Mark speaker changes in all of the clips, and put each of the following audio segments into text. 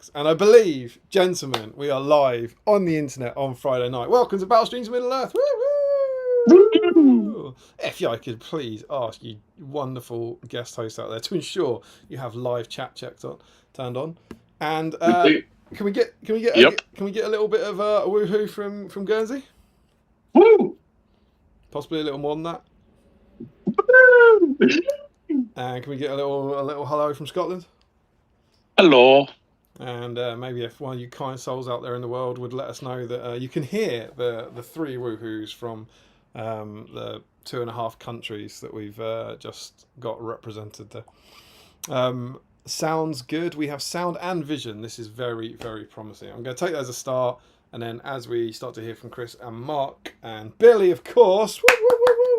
Speaker 1: Alex, and I believe, gentlemen, we are live on the internet on Friday night. Welcome to Battle Streams of Middle Earth. Woo-woo! If I could please ask you wonderful guest hosts out there to ensure you have live chat turned on, and can we get a little bit of a woohoo from Guernsey?
Speaker 2: Woo!
Speaker 1: Possibly a little more than that. And can we get a little hello from Scotland?
Speaker 2: Hello.
Speaker 1: And maybe if one of you kind souls out there in the world would let us know that you can hear the three woohoos from the 2.5 countries that we've just got represented there. Sounds good. We have sound and vision. This is very, very promising. I'm going to take that as a start, and then as we start to hear from Chris and Mark and Billy, of course,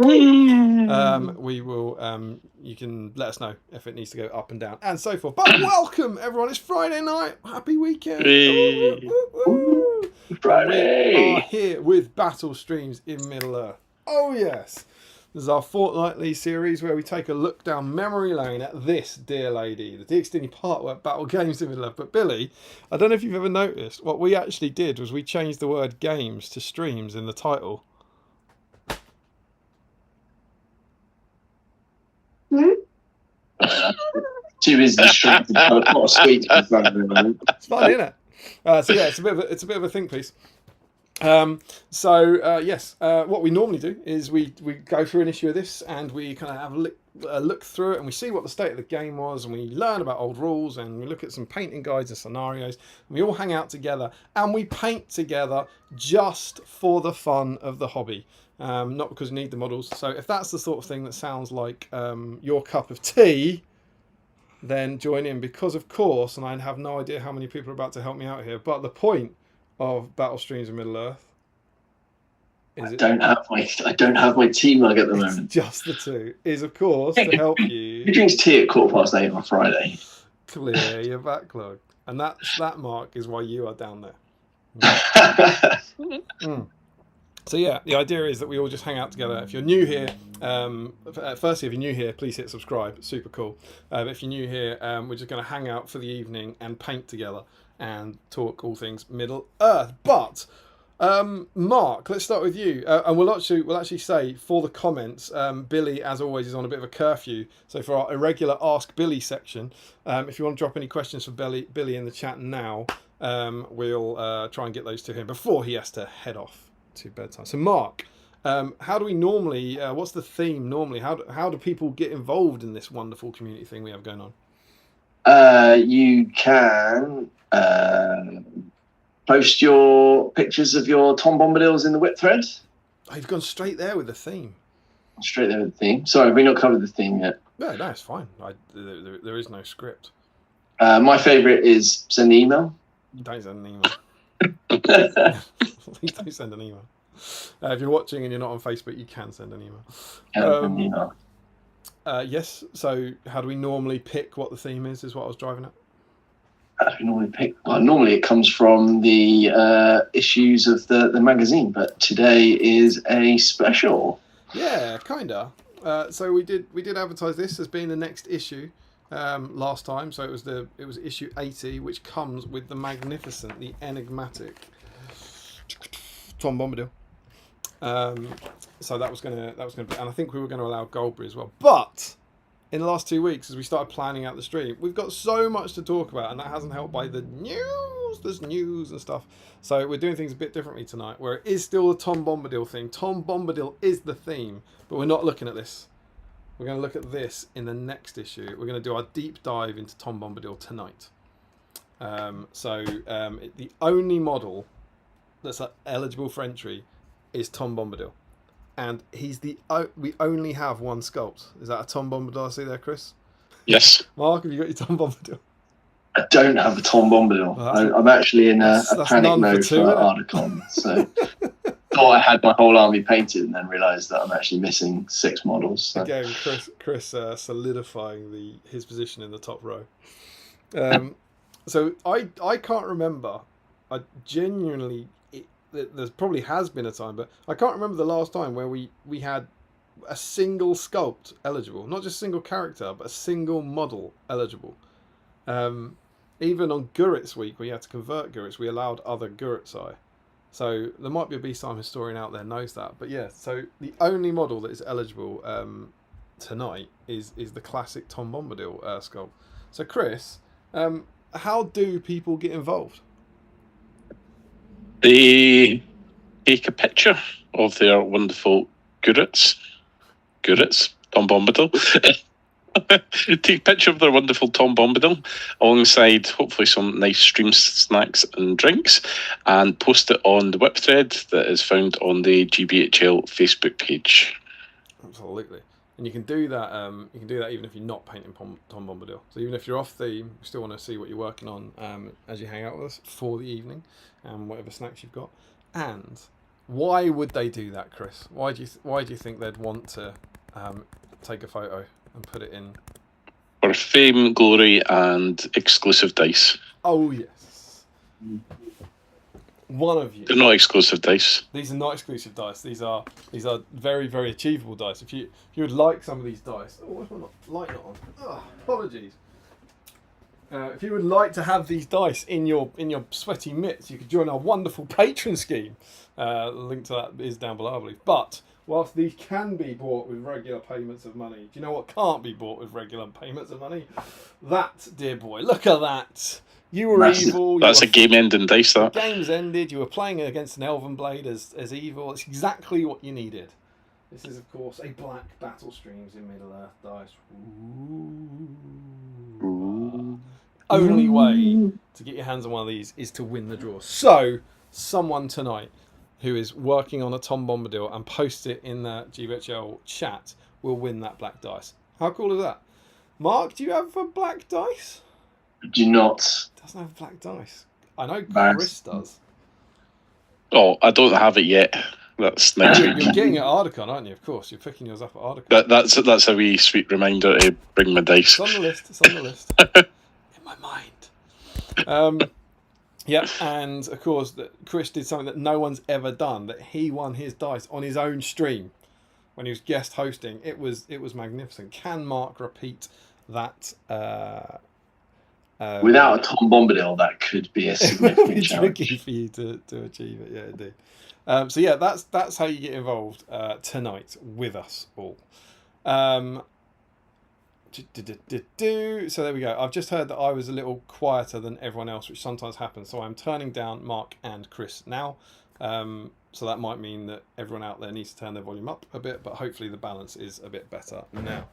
Speaker 1: we will. You can let us know if it needs to go up and down and so forth. But welcome everyone! It's Friday night. Happy weekend!
Speaker 2: Friday.
Speaker 1: We are here with Battle Streams in Middle Earth. Oh yes, this is our fortnightly series where we take a look down memory lane at this dear lady, the DXD part where Battle Games in Middle Earth. But Billy, I don't know if you've ever noticed, what we actually did was we changed the word games to streams in the title.
Speaker 2: She was distracted by a pot of sweets in front of him.
Speaker 1: It's funny, isn't it? So yeah, it's a bit of a think piece. Yes, what we normally do is we go through an issue of this and we kind of have a look through it and we see what the state of the game was and we learn about old rules and we look at some painting guides and scenarios and we all hang out together and we paint together just for the fun of the hobby, not because we need the models. So if that's the sort of thing that sounds like your cup of tea, then join in, because of course, and I have no idea how many people are about to help me out here, but the point of Battle Streams in Middle Earth is
Speaker 2: I don't have my tea mug at the moment.
Speaker 1: Just the two is, of course, to help you.
Speaker 2: Who drinks tea at 8:15 on Friday?
Speaker 1: Clear your backlog, and that Mark is why you are down there. So yeah, the idea is that we all just hang out together. If you're new here, firstly, if you're new here, please hit subscribe. Super cool. But if you're new here, we're just going to hang out for the evening and paint together and talk all things Middle Earth. But Mark, let's start with you, and we'll actually say for the comments, Billy, as always, is on a bit of a curfew. So for our irregular Ask Billy section, if you want to drop any questions for Billy in the chat now, we'll try and get those to him before he has to head off to bedtime. So Mark, how do we normally? What's the theme normally? How do people get involved in this wonderful community thing we have going on?
Speaker 2: You can post your pictures of your Tom Bombadils in the whip thread.
Speaker 1: Oh, you've gone straight there with the theme.
Speaker 2: Straight there with the theme. Sorry, have we not covered the theme yet?
Speaker 1: No, it's fine. There is no script.
Speaker 2: My favourite is send the email.
Speaker 1: Don't send an email. Please don't send an email. If you're watching and you're not on Facebook, you can send an email. Yes. So, how do we normally pick what the theme is? Is what I was driving at.
Speaker 2: How do we normally pick? Well, normally it comes from the issues of the magazine, but today is a special.
Speaker 1: Yeah, kinda. So we did advertise this as being the next issue. Last time, so it was issue 80, which comes with the magnificent, the enigmatic Tom Bombadil. So that was gonna be, and I think we were going to allow Goldberry as well. But in the last 2 weeks, as we started planning out the stream, we've got so much to talk about, and that hasn't helped by the news. There's news and stuff. So we're doing things a bit differently tonight, where it is still the Tom Bombadil thing. Tom Bombadil is the theme, but we're not looking at this. We're going to look at this in the next issue. We're going to do our deep dive into Tom Bombadil tonight. The only model that's eligible for entry is Tom Bombadil. And we only have one sculpt. Is that a Tom Bombadil I see there, Chris?
Speaker 2: Yes.
Speaker 1: Mark, have you got your Tom Bombadil?
Speaker 2: I don't have a Tom Bombadil. I'm actually in a panic mode for Articon. So thought I had my whole army painted and then realised that I'm actually missing 6 models. So.
Speaker 1: Again, Chris solidifying his position in the top row. So I can't remember. I genuinely, there probably has been a time, but I can't remember the last time where we had a single sculpt eligible, not just a single character, but a single model eligible. even on Gurit's week, where you had to convert Gurit's, we allowed other Gurit's. So there might be a BSIME historian out there knows that. But yeah, so the only model that is eligible tonight is the classic Tom Bombadil sculpt. So Chris, how do people get involved?
Speaker 3: They take a picture of their wonderful Gurit's, Tom Bombadil. Take a picture of their wonderful Tom Bombadil alongside hopefully some nice stream snacks and drinks, and post it on the whip thread that is found on the GBHL Facebook page.
Speaker 1: Absolutely. And you can do that. You can do that even if you're not painting Tom Bombadil. So even if you're off theme, you still want to see what you're working on as you hang out with us for the evening, and whatever snacks you've got. And why would they do that, Chris? Why do you think they'd want to take a photo and put it in?
Speaker 3: For fame, glory, and exclusive dice.
Speaker 1: Oh yes. One of you.
Speaker 3: They're not exclusive dice.
Speaker 1: These are not exclusive dice. These are very, very achievable dice. If you would like some of these dice, what's my light not on? Oh, apologies. If you would like to have these dice in your sweaty mitts, you could join our wonderful patron scheme. The link to that is down below, I believe. But whilst these can be bought with regular payments of money, do you know what can't be bought with regular payments of money? That, dear boy, look at that. You were evil.
Speaker 3: That's a game-ending dice, that.
Speaker 1: The game's ended. You were playing against an Elven Blade as evil. It's exactly what you needed. This is, of course, a black Battle Streams in Middle-earth dice. Ooh. Only way to get your hands on one of these is to win the draw. So, someone tonight who is working on a Tom Bombadil and post it in the GBHL chat will win that black dice. How cool is that? Mark, do you have a black dice?
Speaker 2: Do not.
Speaker 1: Doesn't have black dice. I know Chris does.
Speaker 3: Oh, I don't have it yet. That's next week.
Speaker 1: You're getting it at Articon, aren't you? Of course, you're picking yours up at Articon.
Speaker 3: That's a wee sweet reminder to bring my dice.
Speaker 1: It's on the list. It's on the list. In my mind. Yep, and of course, that Chris did something that no one's ever done. That he won his dice on his own stream when he was guest hosting. It was magnificent. Can Mark repeat that?
Speaker 2: Without a Tom Bombadil, that could be a significant challenge.
Speaker 1: Tricky for you to achieve it. Yeah, indeed. So yeah, that's how you get involved tonight with us all. So there we go. I've just heard that I was a little quieter than everyone else, which sometimes happens. So I'm turning down Mark and Chris now. So that might mean that everyone out there needs to turn their volume up a bit, but hopefully the balance is a bit better now.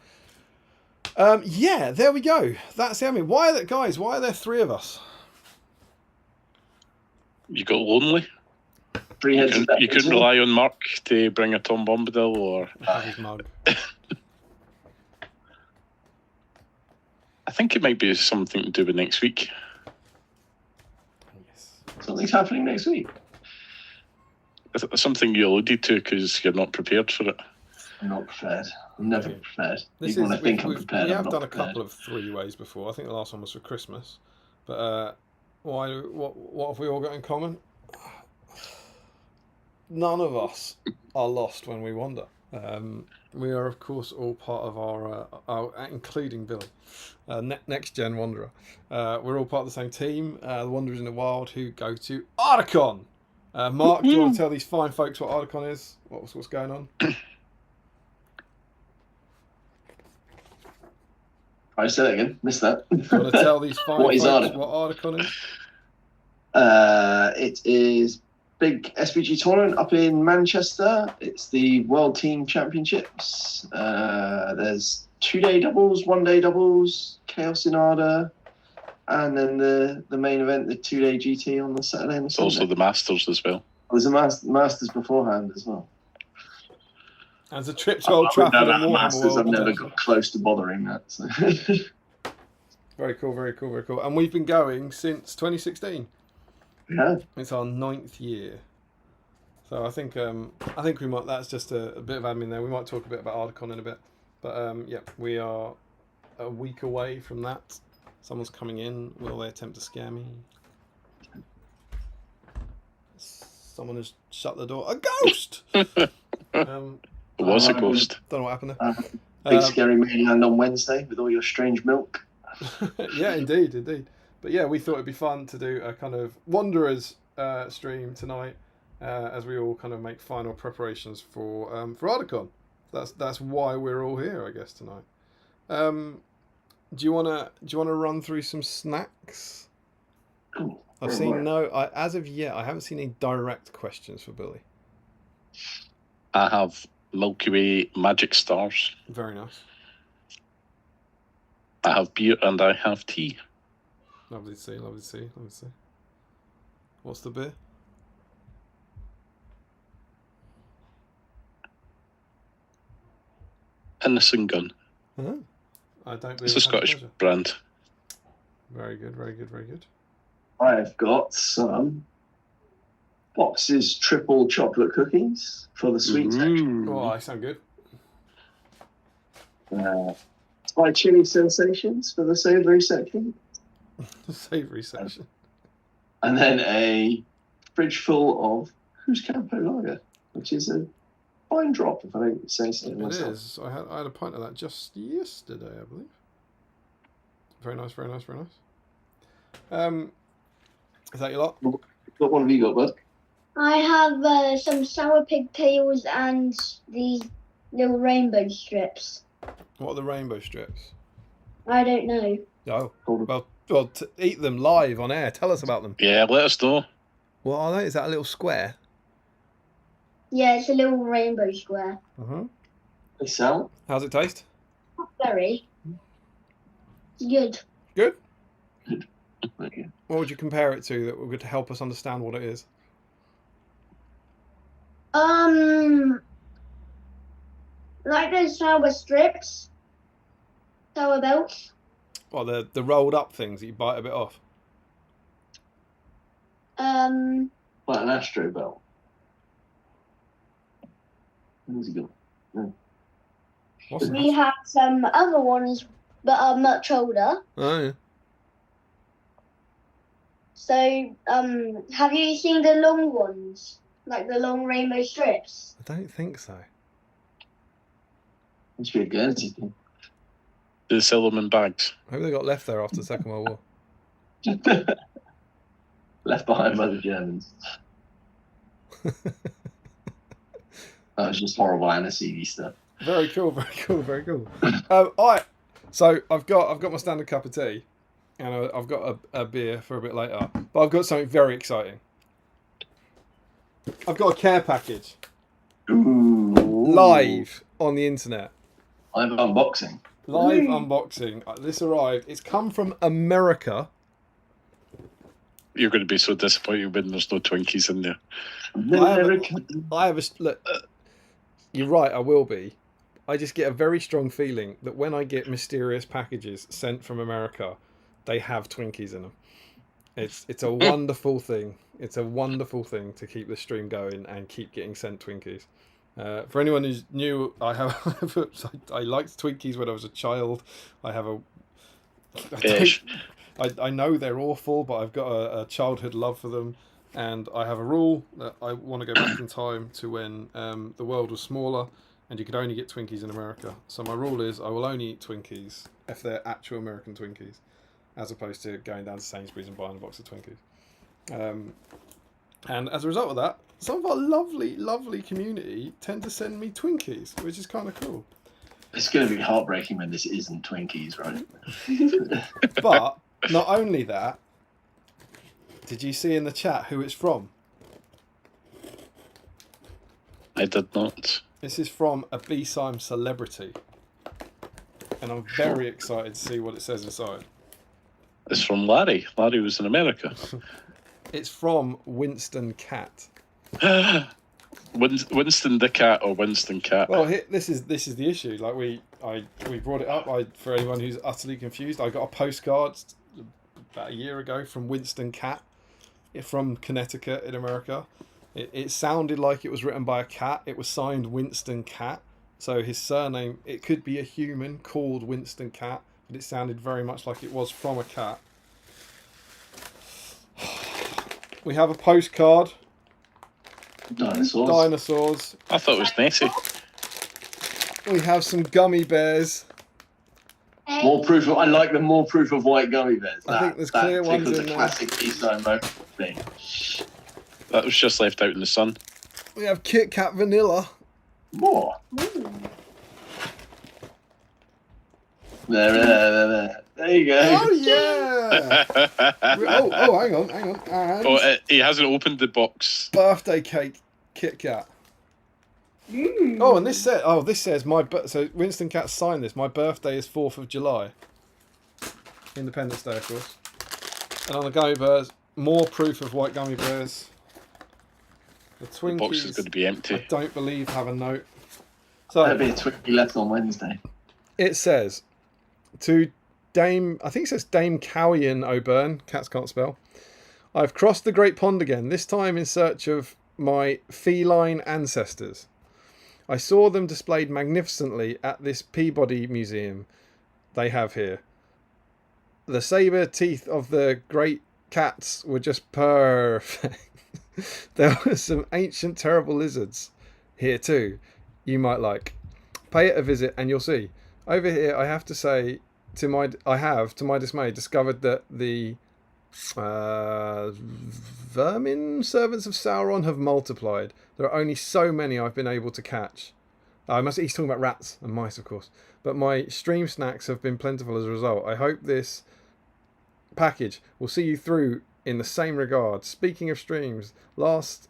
Speaker 1: Yeah, there we go. That's it. I mean, why are there three of us?
Speaker 3: You got lonely? You couldn't rely on Mark to bring a Tom Bombadil or...
Speaker 1: Have his mug.
Speaker 3: I think it might be something to do with next week.
Speaker 1: Yes.
Speaker 2: Something's happening next week.
Speaker 3: Something you alluded to because you're not prepared for it.
Speaker 2: I'm not prepared. I'm never prepared.
Speaker 1: We have done a couple of 3-ways before. I think the last one was for Christmas. But what have we all got in common? None of us are lost when we wander. We are, of course, all part of our including Billy, Next Gen Wanderer. We're all part of the same team, the Wanderers in the Wild, who go to Articon. Mark, do you want to tell these fine folks what Articon is? What's going on?
Speaker 2: I say that again. Missed that.
Speaker 1: Do you want to tell these fine folks what Articon is?
Speaker 2: It is big SBG tournament up in Manchester. It's the World Team Championships. There's 2-day doubles, 1-day doubles, Chaos in Arda, and then the main event, the 2-day GT on the Saturday and the Sunday.
Speaker 3: Also the Masters as well.
Speaker 2: There's a Masters beforehand as well.
Speaker 1: As a trip to Old Trafford and
Speaker 2: Masters, I've never got close to bothering that. So.
Speaker 1: Very cool, very cool, very cool. And we've been going since 2016.
Speaker 2: Yeah.
Speaker 1: It's our 9th year. So I think we might. That's just a bit of admin there. We might talk a bit about Articon in a bit. But yeah, we are a week away from that. Someone's coming in. Will they attempt to scare me? Someone has shut the door. A ghost!
Speaker 3: It was a ghost.
Speaker 1: Don't know what happened there.
Speaker 2: Big scary mainland on Wednesday with all your strange milk.
Speaker 1: Yeah, indeed. But yeah, we thought it'd be fun to do a kind of Wanderers stream tonight, as we all kind of make final preparations for Articon. That's why we're all here, I guess, tonight. Do you wanna run through some snacks? I've seen as of yet, I haven't seen any direct questions for Billy.
Speaker 3: I have Milky Way Magic Stars.
Speaker 1: Very nice.
Speaker 3: I have beer and I have tea.
Speaker 1: Lovely to see. Lovely to see. Lovely to see. What's the beer?
Speaker 3: Innocent Gun.
Speaker 1: Huh? I don't believe
Speaker 3: It's a Scottish brand.
Speaker 1: Very good. Very good. Very good.
Speaker 2: I've got some Box's triple chocolate cookies for the sweet section.
Speaker 1: Oh, I sound good.
Speaker 2: Thai chili sensations for the savoury section.
Speaker 1: The savoury section.
Speaker 2: And then a fridge full of Cruz Campo Lager, which is a fine drop, if I don't say so myself.
Speaker 1: It is. I had a pint of that just yesterday, I believe. Very nice, very nice, very nice. Is that your lot?
Speaker 2: What one have you got, bud?
Speaker 4: I have some sour pigtails and the little rainbow strips.
Speaker 1: What are the rainbow strips?
Speaker 4: I don't know.
Speaker 1: Oh, well, eat them live on air. Tell us about them.
Speaker 3: Yeah, let us know.
Speaker 1: What are they? Is that a little square?
Speaker 4: Yeah, it's a little rainbow square.
Speaker 2: They sell.
Speaker 1: How's it taste?
Speaker 4: Not very. It's good.
Speaker 1: Good.
Speaker 2: Okay.
Speaker 1: What would you compare it to that would help us understand what it is?
Speaker 4: Like those sour strips. Sour belts.
Speaker 1: Well, the rolled up things that you bite a bit off.
Speaker 2: Like an Astro belt. Where's he gone?
Speaker 1: What's
Speaker 4: We have some other ones that are much older.
Speaker 1: Oh, yeah.
Speaker 4: So, have you seen the long ones? Like the long rainbow strips?
Speaker 1: I don't think so.
Speaker 2: Must be a Guernsey thing.
Speaker 3: They sell them in bags.
Speaker 1: Maybe they got left there after the Second World War.
Speaker 2: Left behind by the Germans. That was just horrible aniseedy stuff.
Speaker 1: Very cool, very cool, very cool. So I've got my standard cup of tea, and I've got a beer for a bit later. But I've got something very exciting. I've got a care package
Speaker 2: Ooh.
Speaker 1: live on the internet.
Speaker 2: I'm unboxing.
Speaker 1: Live unboxing. This arrived. It's come from America.
Speaker 3: You're going to be so disappointed when there's no Twinkies in there.
Speaker 1: I have a look. You're right. I will be. I just get a very strong feeling that when I get mysterious packages sent from America, they have Twinkies in them. It's a wonderful thing. It's a wonderful thing to keep the stream going and keep getting sent Twinkies. For anyone who's new, I liked Twinkies when I was a child. I know they're awful, but I've got a childhood love for them, and I have a rule that I want to go back in time to when the world was smaller and you could only get Twinkies in America. So my rule is I will only eat Twinkies if they're actual American Twinkies, as opposed to going down to Sainsbury's and buying a box of Twinkies. And as a result of that, some of our lovely, lovely community tend to send me Twinkies, which is kind of cool.
Speaker 2: It's going to be heartbreaking when this isn't Twinkies, right?
Speaker 1: But not only that, did you see in the chat who it's from?
Speaker 3: I did not.
Speaker 1: This is from a BSIME celebrity. And I'm very excited to see what it says inside.
Speaker 3: It's from Larry. Larry was in America.
Speaker 1: It's from Winston Cat.
Speaker 3: Winston the cat or Winston Cat?
Speaker 1: Well, this is the issue. Like we brought it up. For anyone who's utterly confused, I got a postcard about a year ago from Winston Cat, from Connecticut in America. It sounded like it was written by a cat. It was signed Winston Cat. So his surname, it could be a human called Winston Cat, but it sounded very much like it was from a cat. We have a postcard. Dinosaurs.
Speaker 3: I thought it was Nessie.
Speaker 1: We have some gummy bears.
Speaker 4: Hey,
Speaker 2: More proof. I like the more proof of white gummy bears.
Speaker 1: I think there's clear ones in
Speaker 2: the
Speaker 1: there.
Speaker 2: classic BSIME thing.
Speaker 3: That was just left out in the sun.
Speaker 1: We have Kit Kat Vanilla.
Speaker 2: More.
Speaker 4: Ooh.
Speaker 2: There you go.
Speaker 1: Oh yeah! oh, hang on. And
Speaker 3: Oh, he hasn't opened the box.
Speaker 1: birthday cake Kit Kat. Oh, and this says so Winston Cat signed this. My birthday is 4th of July. Independence Day, of course. And on the gummy bears, more proof of white gummy bears. The
Speaker 3: The
Speaker 1: Twinkies,
Speaker 3: box is going to be empty.
Speaker 1: I don't believe, have a note.
Speaker 2: There'll
Speaker 1: So
Speaker 2: be a Twinkie left on Wednesday.
Speaker 1: it says to Dame, I think it says Dame Cowian O'Byrne, cats can't spell. I've crossed the Great Pond again, this time in search of my feline ancestors. I saw them displayed magnificently at this Peabody Museum they have here. The saber teeth of the great cats were just perfect. There were some ancient terrible lizards here too you might like. Pay it a visit and you'll see. Over here I have to say to my dismay discovered that the vermin servants of Sauron have multiplied. There are only so many I've been able to catch. He's talking about rats and mice, of course. But my stream snacks have been plentiful as a result. I hope this package will see you through in the same regard. Speaking of streams, last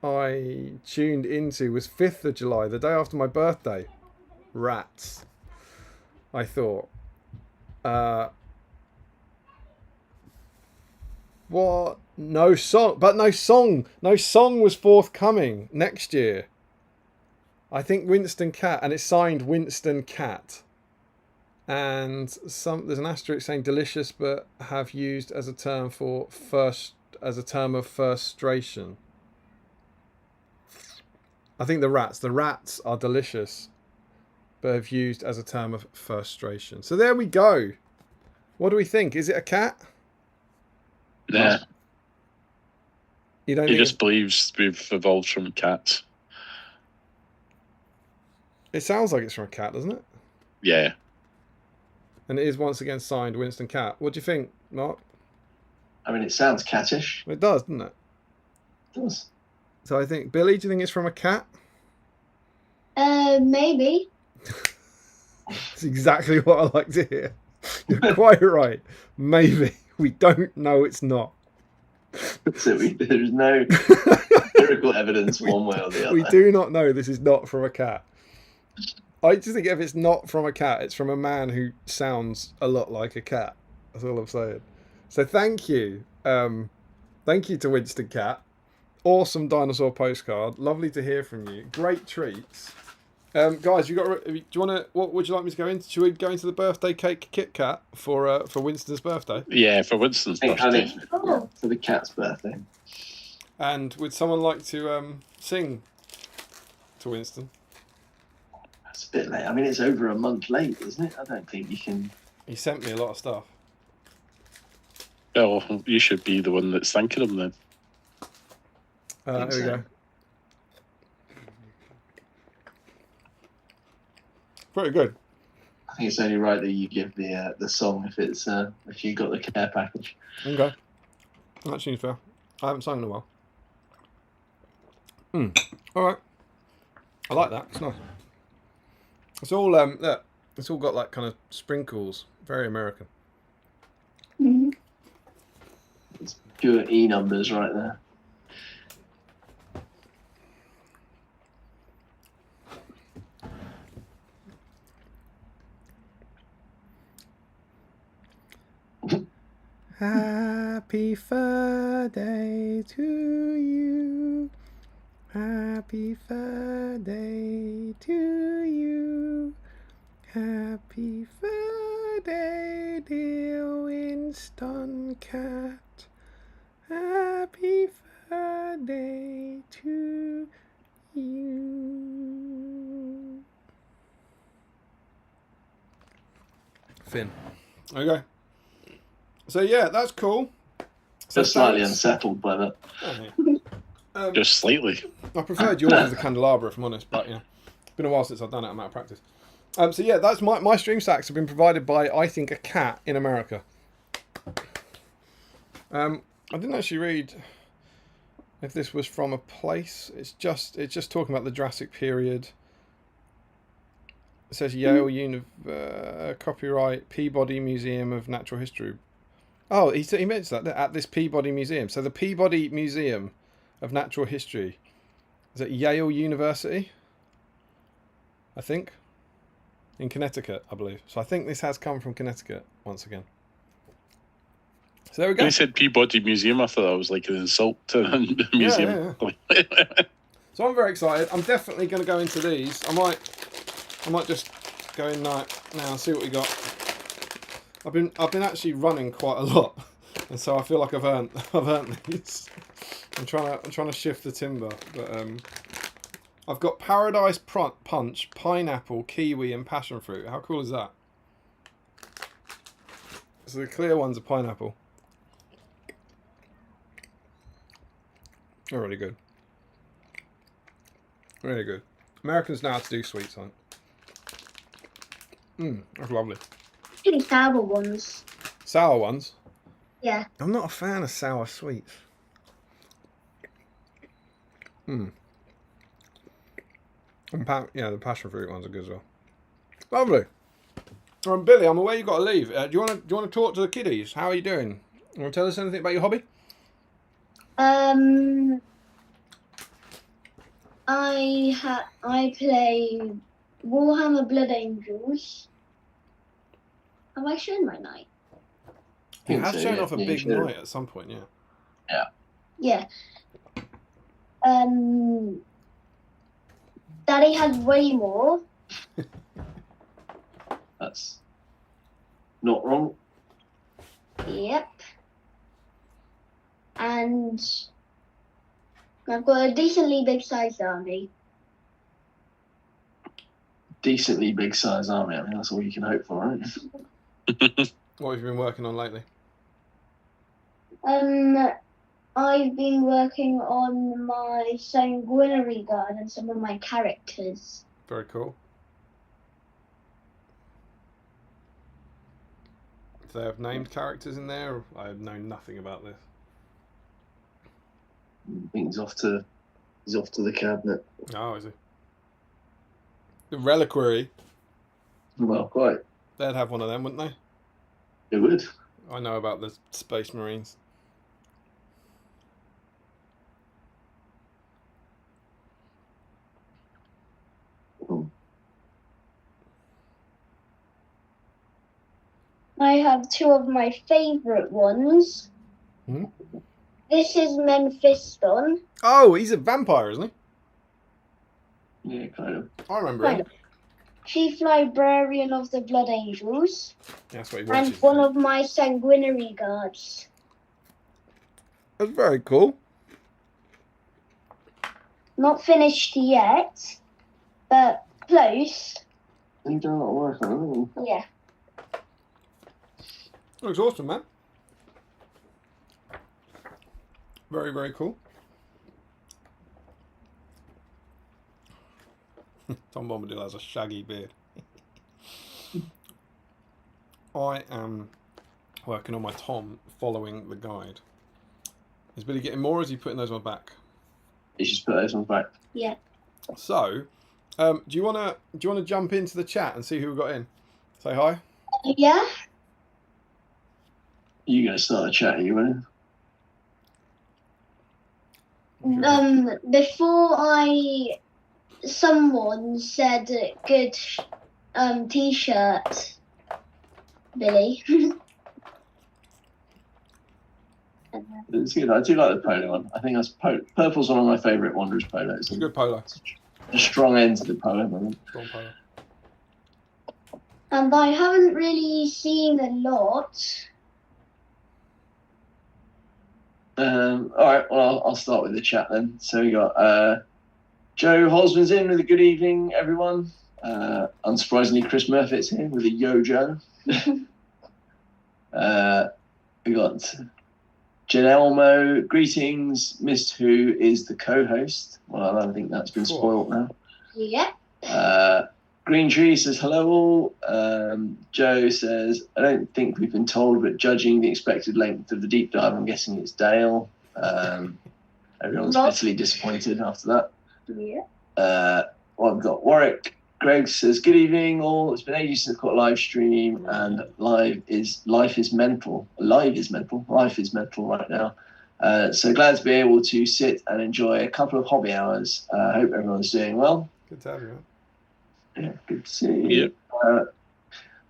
Speaker 1: I tuned into was 5th of July, the day after my birthday. Rats. I thought. What? No song. But no song. No song was forthcoming next year. I think Winston Cat, and it's signed Winston Cat. And there's an asterisk saying delicious, but have used as a term of frustration. I think the rats are delicious, but have used as a term of frustration. So there we go. What do we think? Is it a cat?
Speaker 3: Nah.
Speaker 1: You don't
Speaker 3: He
Speaker 1: think
Speaker 3: just believes we've evolved from cats.
Speaker 1: it sounds like it's from a cat, doesn't it?
Speaker 3: Yeah.
Speaker 1: And it is once again signed Winston Cat. What do you think, Mark?
Speaker 2: I mean, it sounds cattish.
Speaker 1: It does, doesn't it?
Speaker 2: It does.
Speaker 1: So I think, Billy, do you think it's from a cat?
Speaker 4: Maybe.
Speaker 1: That's exactly what I like to hear. You're quite right. Maybe. We don't know it's not.
Speaker 2: So there's no empirical evidence one way or the other.
Speaker 1: We do not know this is not from a cat. I just think if it's not from a cat, it's from a man who sounds a lot like a cat. That's all I'm saying. So thank you. Thank you to Winston Cat. Awesome dinosaur postcard. Lovely to hear from you. Great treats. Guys, do you want to? What would you like me to go into? Should we go into the birthday cake Kit Kat for Winston's birthday?
Speaker 3: Yeah, for Winston's
Speaker 2: I
Speaker 3: birthday.
Speaker 2: think for the cat's birthday.
Speaker 1: And would someone like to sing to Winston?
Speaker 2: That's a bit late. I mean, it's over a month late, isn't it? I don't think you can.
Speaker 1: He sent me a lot of stuff.
Speaker 3: Oh, you should be the one that's thanking him then.
Speaker 1: Here we go. Pretty good.
Speaker 2: I think it's only right that you give the song if you got the care package.
Speaker 1: Okay. That seems fair. I haven't sung in a while. All right. I like that. It's nice. It's all look, it's all got like kind of sprinkles. Very American.
Speaker 4: Mhm.
Speaker 2: It's pure E numbers right there.
Speaker 1: Happy birthday to you. Happy birthday to you. Happy birthday, dear Winston Cat. Happy birthday to you. Finn. Okay. So yeah, that's cool. So
Speaker 2: Just slightly
Speaker 1: thanks.
Speaker 2: unsettled by that.
Speaker 3: Just slightly.
Speaker 1: I preferred yours with the candelabra, if I'm honest, but yeah, it's been a while since I've done it. I'm out of practice. So yeah, that's my stream stacks have been provided by, I think, a cat in America. I didn't actually read if this was from a place. It's just talking about the Jurassic period. It says Yale copyright Peabody Museum of Natural History. Oh, he mentioned that at this Peabody Museum. So the Peabody Museum of Natural History is at Yale University, I think, in Connecticut, I believe. So I think this has come from Connecticut once again. So there we go.
Speaker 3: When he said Peabody Museum, I thought that was like an insult to the museum.
Speaker 1: Yeah. So I'm very excited. I'm definitely going to go into these. I might just go in now and see what we got. I've been actually running quite a lot, and so I feel like I've earned these. I'm trying to shift the timber, but I've got Paradise Punch, Pineapple, Kiwi, and Passion Fruit. How cool is that? So the clear ones are pineapple. They're really good. Really good. Americans know how to do sweets, aren't they? That's lovely.
Speaker 4: Really sour ones.
Speaker 1: Sour ones?
Speaker 4: Yeah.
Speaker 1: I'm not a fan of sour sweets. And the passion fruit ones are good as well. Lovely. Billy, I'm aware you've got to leave. Do you want to talk to the kiddies? How are you doing? You want to tell us anything about your hobby?
Speaker 4: I play Warhammer Blood Angels. Have I shown my knight?
Speaker 1: You have shown off a big knight at some point, yeah.
Speaker 4: Yeah. Daddy has way more.
Speaker 2: That's not wrong.
Speaker 4: Yep. And I've got a decently big sized army.
Speaker 2: Decently big size army. I mean, that's all you can hope for, right?
Speaker 1: What have you been working on lately?
Speaker 4: I've been working on my sanguinary guard and some of my characters.
Speaker 1: Very cool. Do they have named characters in there? I know nothing about this.
Speaker 2: I think he's off to the cabinet.
Speaker 1: Oh, is he? The Reliquary.
Speaker 2: Well, quite.
Speaker 1: They'd have one of them, wouldn't they?
Speaker 2: It would.
Speaker 1: I know about the Space Marines.
Speaker 4: I have two of my favourite ones. This is Mephiston.
Speaker 1: Oh, he's a vampire, isn't
Speaker 2: he? Yeah, kind of.
Speaker 1: I remember him.
Speaker 4: Chief Librarian of the Blood Angels.
Speaker 1: That's what he watches.
Speaker 4: And one of my sanguinary guards.
Speaker 1: That's very cool.
Speaker 4: Not finished yet, but close.
Speaker 2: You've done a lot of work on it, haven't you?
Speaker 4: Yeah.
Speaker 1: Looks awesome, man. Very, very cool. Tom Bombadil has a shaggy beard. I am working on my Tom following the guide. Is Billy getting more, or is he putting those ones back?
Speaker 2: He's just put those ones back.
Speaker 4: Yeah.
Speaker 1: So, do you wanna jump into the chat and see who we got in? Say hi.
Speaker 4: Yeah.
Speaker 2: You gonna start a chat, are you ready?
Speaker 4: Before someone said good t-shirt, Billy.
Speaker 2: It's good. I do like the polo one. I think that's purple's one of my favourite Wanderers polos.
Speaker 1: It's a good polo.
Speaker 2: A strong end to the polo, man.
Speaker 1: Strong polo.
Speaker 4: And I haven't really seen a lot.
Speaker 2: All right, well, I'll start with the chat then. So we got Joe Hosman's in with a good evening, everyone. Unsurprisingly, Chris Murphy's here with a yo, Joe. We got Janelmo, greetings, missed who is the co-host. Well, I think that's been spoiled now.
Speaker 4: Yeah.
Speaker 2: Green Tree says, hello all. Joe says, I don't think we've been told, but judging the expected length of the deep dive, I'm guessing it's Dale. Everyone's bitterly disappointed after that.
Speaker 4: Yeah.
Speaker 2: I've got Warwick. Greg says, good evening all. It's been ages since I've got a live stream, and life is mental. Life is mental right now. So glad to be able to sit and enjoy a couple of hobby hours. I hope everyone's doing well.
Speaker 1: Good to have you, man.
Speaker 2: Yeah, good to see you.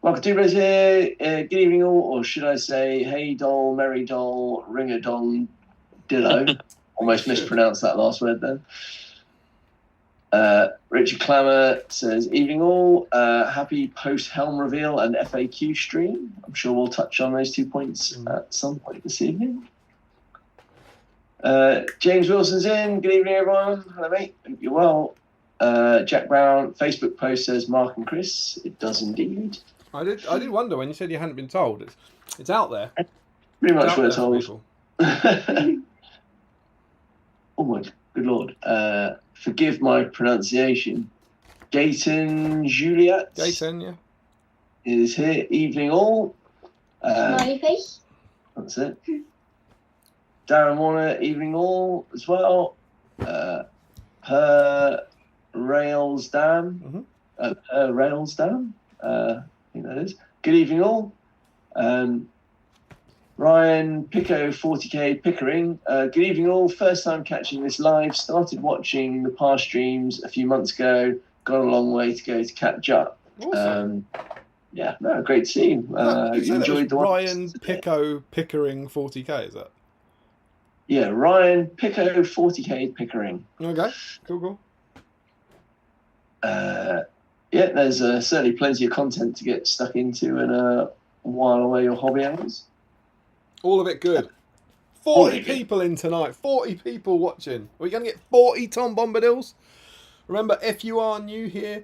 Speaker 2: Welcome to Bros here. Good evening all, or should I say, hey doll, merry doll, ring a dong, dillo. Almost mispronounced that last word then. Richard Clammer says, evening all, happy post-helm reveal and FAQ stream. I'm sure we'll touch on those 2 points at some point this evening. James Wilson's in. Good evening, everyone. Hello, mate. Hope you're well. Jack Brown, Facebook post says, Mark and Chris. It does indeed.
Speaker 1: I did wonder when you said you hadn't been told. It's out there.
Speaker 2: Pretty much
Speaker 1: It's
Speaker 2: we're
Speaker 1: out there for
Speaker 2: told.
Speaker 1: people.
Speaker 2: Oh my good lord. Forgive my pronunciation. Gayton Juliet
Speaker 1: Jason, yeah.
Speaker 2: is here. Evening all.
Speaker 4: Smiley face.
Speaker 2: That's it. Darren Warner, evening all as well. Per Rails Dam. Per Rails Dam. I think that is. Good evening all. Ryan Pico 40k Pickering. Good evening all. First time catching this live. Started watching the past streams a few months ago. Got a long way to go to catch up.
Speaker 1: Awesome.
Speaker 2: Yeah, no, great to see you. You enjoyed the one.
Speaker 1: Ryan Pico Pickering 40k, is that?
Speaker 2: Yeah, Ryan Pico 40k Pickering.
Speaker 1: Okay, cool.
Speaker 2: Yeah, there's certainly plenty of content to get stuck into and while away your hobby hours.
Speaker 1: All of it good. 40 people in tonight. 40 people watching. Are we going to get 40 Tom Bombadils? Remember, if you are new here,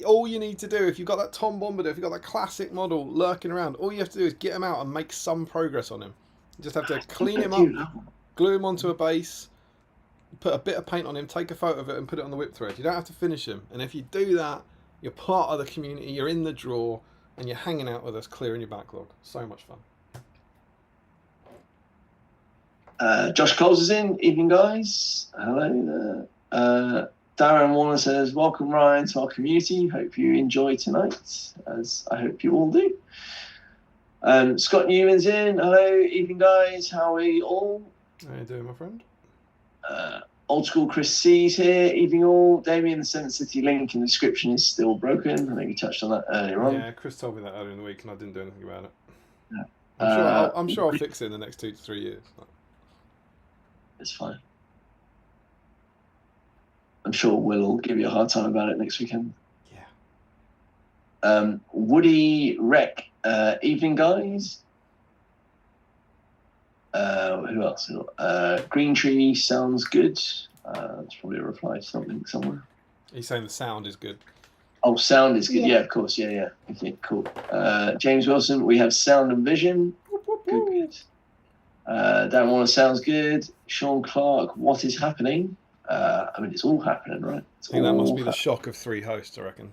Speaker 1: all you need to do, if you've got that Tom Bombadil, if you've got that classic model lurking around, all you have to do is get him out and make some progress on him. You just have to clean him up, glue him onto a base, put a bit of paint on him, take a photo of it and put it on the whip thread. You don't have to finish him. And if you do that, you're part of the community, you're in the draw, and you're hanging out with us, clearing your backlog. So much fun.
Speaker 2: Josh Coles is in. Evening, guys. Hello there. Darren Warner says, welcome, Ryan, to our community. Hope you enjoy tonight, as I hope you all do. Scott Newman's in. Hello, evening, guys. How are you all?
Speaker 1: How you doing, my friend?
Speaker 2: Old School Chris C's here. Evening, all. Damien, the 7th City link in the description is still broken. I think we touched on that earlier on.
Speaker 1: Yeah, Chris told me that earlier in the week, and I didn't do anything about it.
Speaker 2: Yeah.
Speaker 1: I'm sure I'll fix it in the next 2 to 3 years.
Speaker 2: It's fine. I'm sure we'll give you a hard time about it next weekend.
Speaker 1: Yeah.
Speaker 2: Woody Rec. Evening, guys. Who else? Green Tree sounds good. That's probably a reply to something somewhere.
Speaker 1: He's saying the sound is good.
Speaker 2: Oh, sound is good. Yeah, of course. Yeah. Okay, cool. James Wilson, we have sound and vision. Good. Dan Warner sounds good. Sean Clark, what is happening? I mean, it's all happening, right?
Speaker 1: I think that must be the shock of 3 hosts, I reckon.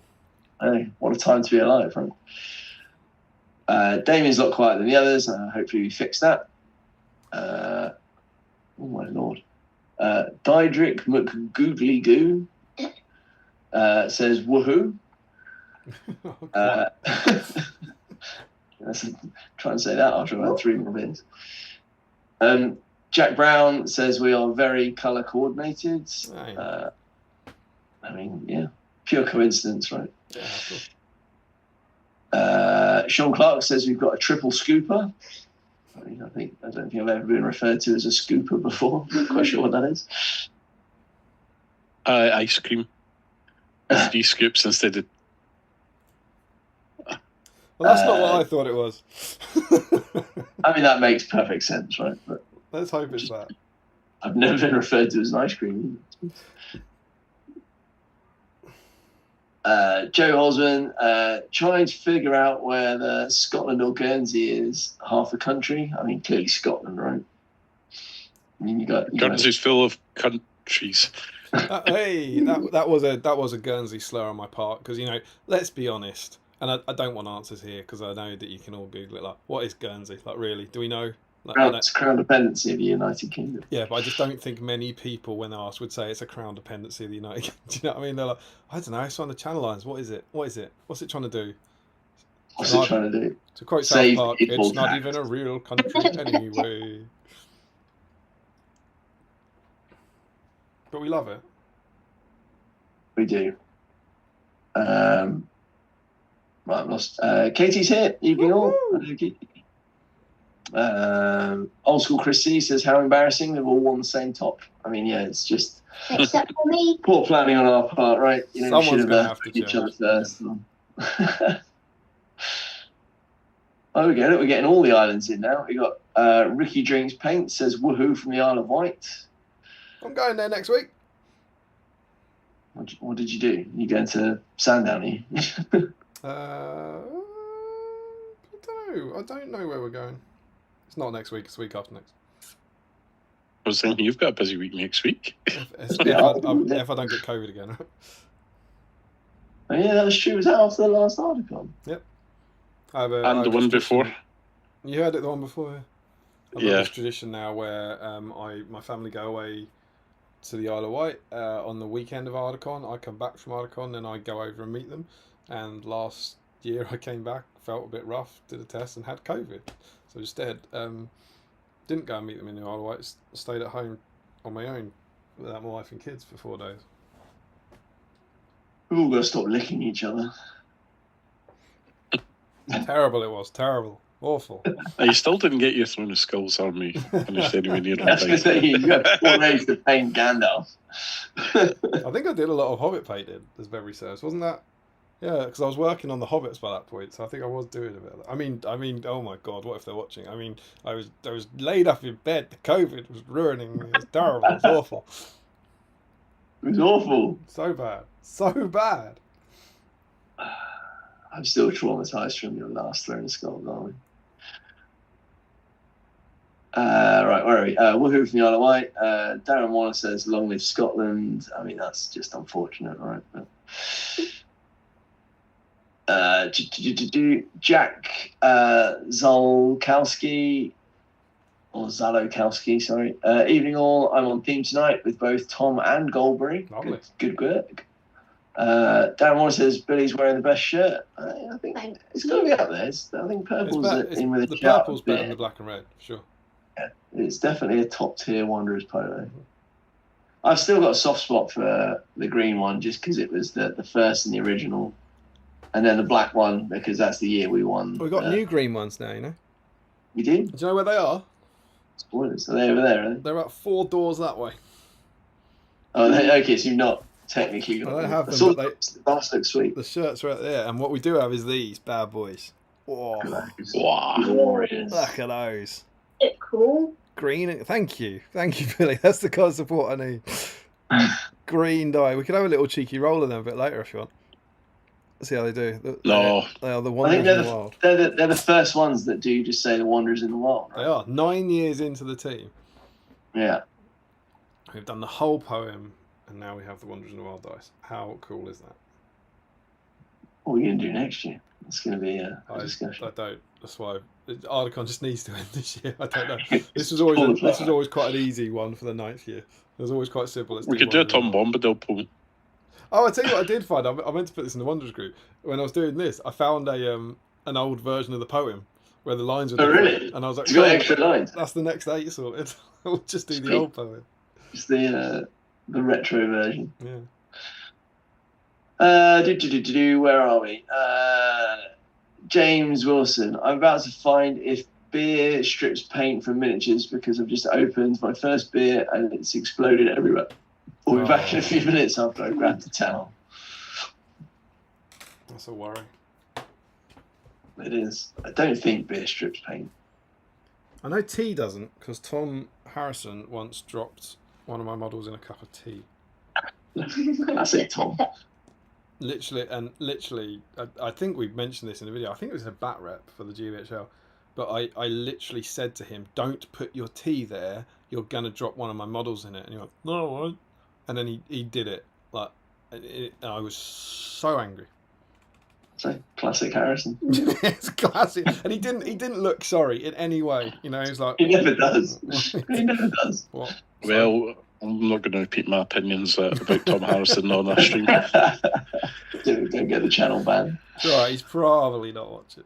Speaker 2: Hey, what a time to be alive, right? Damien's a lot quieter than the others. Hopefully we fix that. Oh my lord. Diedrich McGoogly says woohoo. Try and say that after I've had 3 more beers. Jack Brown says we are very colour coordinated. I mean, yeah, pure coincidence, right?
Speaker 1: Yeah, of course.
Speaker 2: Sean Clark says we've got a triple scooper. I mean, I don't think I've ever been referred to as a scooper before. Not quite sure what that is.
Speaker 3: Ice cream. 3 scoops instead of.
Speaker 1: Well, that's not what I thought it was.
Speaker 2: I mean, that makes perfect sense, right? But
Speaker 1: let's hope it's that.
Speaker 2: I've never been referred to as an ice cream. Joe Holzman, trying to figure out where the Scotland or Guernsey is half the country. I mean, clearly Scotland, right? I mean, you got
Speaker 3: Guernsey's full of trees.
Speaker 1: That was a Guernsey slur on my part, because let's be honest, and I don't want answers here because I know that you can all Google it. Like, what is Guernsey? Like, really, do we know? Like,
Speaker 2: It's crown dependency of the United Kingdom.
Speaker 1: Yeah, but I just don't think many people, when asked, would say it's a crown dependency of the United Kingdom. Do you know what I mean? They're like, I don't know, it's on the Channel Islands. What is it? What's it trying to do?
Speaker 2: What's it trying to do?
Speaker 1: To quote South Park, it's not even a real country anyway. But we love it.
Speaker 2: We do. Right, I've lost. Katie's here. Evening all. Old school Chris C says, how embarrassing, they've all worn the same top. I mean, yeah, it's just
Speaker 4: Except for me.
Speaker 2: poor planning on our part, right? We
Speaker 1: Someone's
Speaker 2: should
Speaker 1: gonna
Speaker 2: have
Speaker 1: have to
Speaker 2: each other
Speaker 1: change.
Speaker 2: first. Oh, we get it. We're getting all the islands in now. We got Ricky Drinks Paint says, woohoo from the Isle of Wight.
Speaker 1: I'm going there next week.
Speaker 2: What did you do? You going to Sandown, are you?
Speaker 1: I don't know where we're going. It's not next week, it's the week after next.
Speaker 3: I was thinking you've got a busy week next week.
Speaker 1: If I don't get COVID again.
Speaker 2: Oh, yeah, that was true. Was that after the last Articon?
Speaker 1: Yep.
Speaker 3: And the one before.
Speaker 1: You heard it, the one before. I've
Speaker 3: Yeah.
Speaker 1: got this tradition now where my family go away to the Isle of Wight on the weekend of Articon. I come back from Articon, then I go over and meet them. And last year I came back, felt a bit rough, did a test and had COVID. So instead, didn't go and meet them in the Isle of Wight, stayed at home on my own without my wife and kids for 4 days.
Speaker 2: We've all got to stop licking each other.
Speaker 1: Terrible it was, terrible. Awful.
Speaker 3: You still didn't get your Throne of Skulls army finished anywhere near
Speaker 2: I was going to say, you had 4 days to paint Gandalf.
Speaker 1: I think I did a lot of Hobbit painting as memory serves, wasn't that? Yeah, because I was working on the Hobbits by that point, so I think I was doing a bit of that. I mean, oh my God, what if they're watching? I mean, I was laid up in bed. The COVID was ruining me. It was terrible. It was awful.
Speaker 2: It was awful.
Speaker 1: So bad. So bad.
Speaker 2: I'm still traumatised from your last Throne of Skulls, aren't we? Right, where are we? Woohoo from the Isle of Wight. Darren Warner says, long live Scotland. I mean, that's just unfortunate, right? But... Jack Zalkowski, or Zalokowski, sorry. Evening all. I'm on theme tonight with both Tom and Goldberry.
Speaker 1: Lovely.
Speaker 2: Good work. Darren Warner says Billy's wearing the best shirt. I think it's got to be up there. I think purple's in with a
Speaker 1: the
Speaker 2: shout.
Speaker 1: purple's better than the black and red, for sure.
Speaker 2: Yeah, it's definitely a top tier Wanderers polo. I've still got a soft spot for the green one just because it was the first and the original. And then the black one, because that's the year we won.
Speaker 1: We've got new green ones now, you know.
Speaker 2: You did?
Speaker 1: Do you know where they are?
Speaker 2: Spoilers. Are they over there, are they?
Speaker 1: They're about 4 doors that way.
Speaker 2: Oh, okay, so you've not technically got
Speaker 1: I don't have them,
Speaker 2: saw
Speaker 1: but
Speaker 2: the bars look sweet.
Speaker 1: The shirts are right there, and what we do have is these bad boys. Oh,
Speaker 3: Wow.
Speaker 2: Glorious.
Speaker 1: look at those.
Speaker 4: It's cool.
Speaker 1: Green. Thank you, Billy. That's the kind of support I need. Green dye. We could have a little cheeky roll of them a bit later if you want. See how they do.
Speaker 3: No.
Speaker 1: They are the
Speaker 2: I
Speaker 1: Wanderers
Speaker 2: think
Speaker 1: in the wild.
Speaker 2: they're the first ones that do just say the Wanderers in the Wild. Right?
Speaker 1: They are 9 years into the team.
Speaker 2: Yeah.
Speaker 1: We've done the whole poem, and now we have the Wanderers in the Wild dice. How cool is that?
Speaker 2: What are we going to do next year? It's going to be a
Speaker 1: I
Speaker 2: discussion.
Speaker 1: don't. That's why Articon just needs to end this year. I don't know. This was always quite an easy one for the 9th year. It was always quite simple.
Speaker 3: We could do a Tom Bombadil poem.
Speaker 1: Oh, I tell you what, I did find. I meant to put this in the Wanderers group. When I was doing this, I found an old version of the poem where the lines were.
Speaker 2: Oh, really?
Speaker 1: And I was like,
Speaker 2: It's got extra lines.
Speaker 1: That's the next 8 sorted. We'll just do the
Speaker 2: Sweet.
Speaker 1: old poem.
Speaker 2: It's the retro version.
Speaker 1: Yeah.
Speaker 2: Where are we? James Wilson. I'm about to find if beer strips paint from miniatures because I've just opened my first beer and it's exploded everywhere. We'll be back in a few minutes after I grab the towel.
Speaker 1: That's a worry.
Speaker 2: It is. I don't think beer strips paint.
Speaker 1: I know tea doesn't, because Tom Harrison once dropped one of my models in a cup of tea.
Speaker 2: That's it, Tom.
Speaker 1: Literally, I think we mentioned this in the video. I think it was a bat rep for the GBHL. But I literally said to him, don't put your tea there. You're going to drop one of my models in it. And he went, no, I won't. and then he did it. Like, I was so angry.
Speaker 2: So classic Harrison.
Speaker 1: It's classic, and he didn't look sorry in any way. You know, he's like,
Speaker 2: He never does. He never does.
Speaker 1: What?
Speaker 3: Well, I'm not going to repeat my opinions about Tom Harrison on our stream.
Speaker 2: Don't get the channel banned.
Speaker 1: It's all right, he's probably not watching.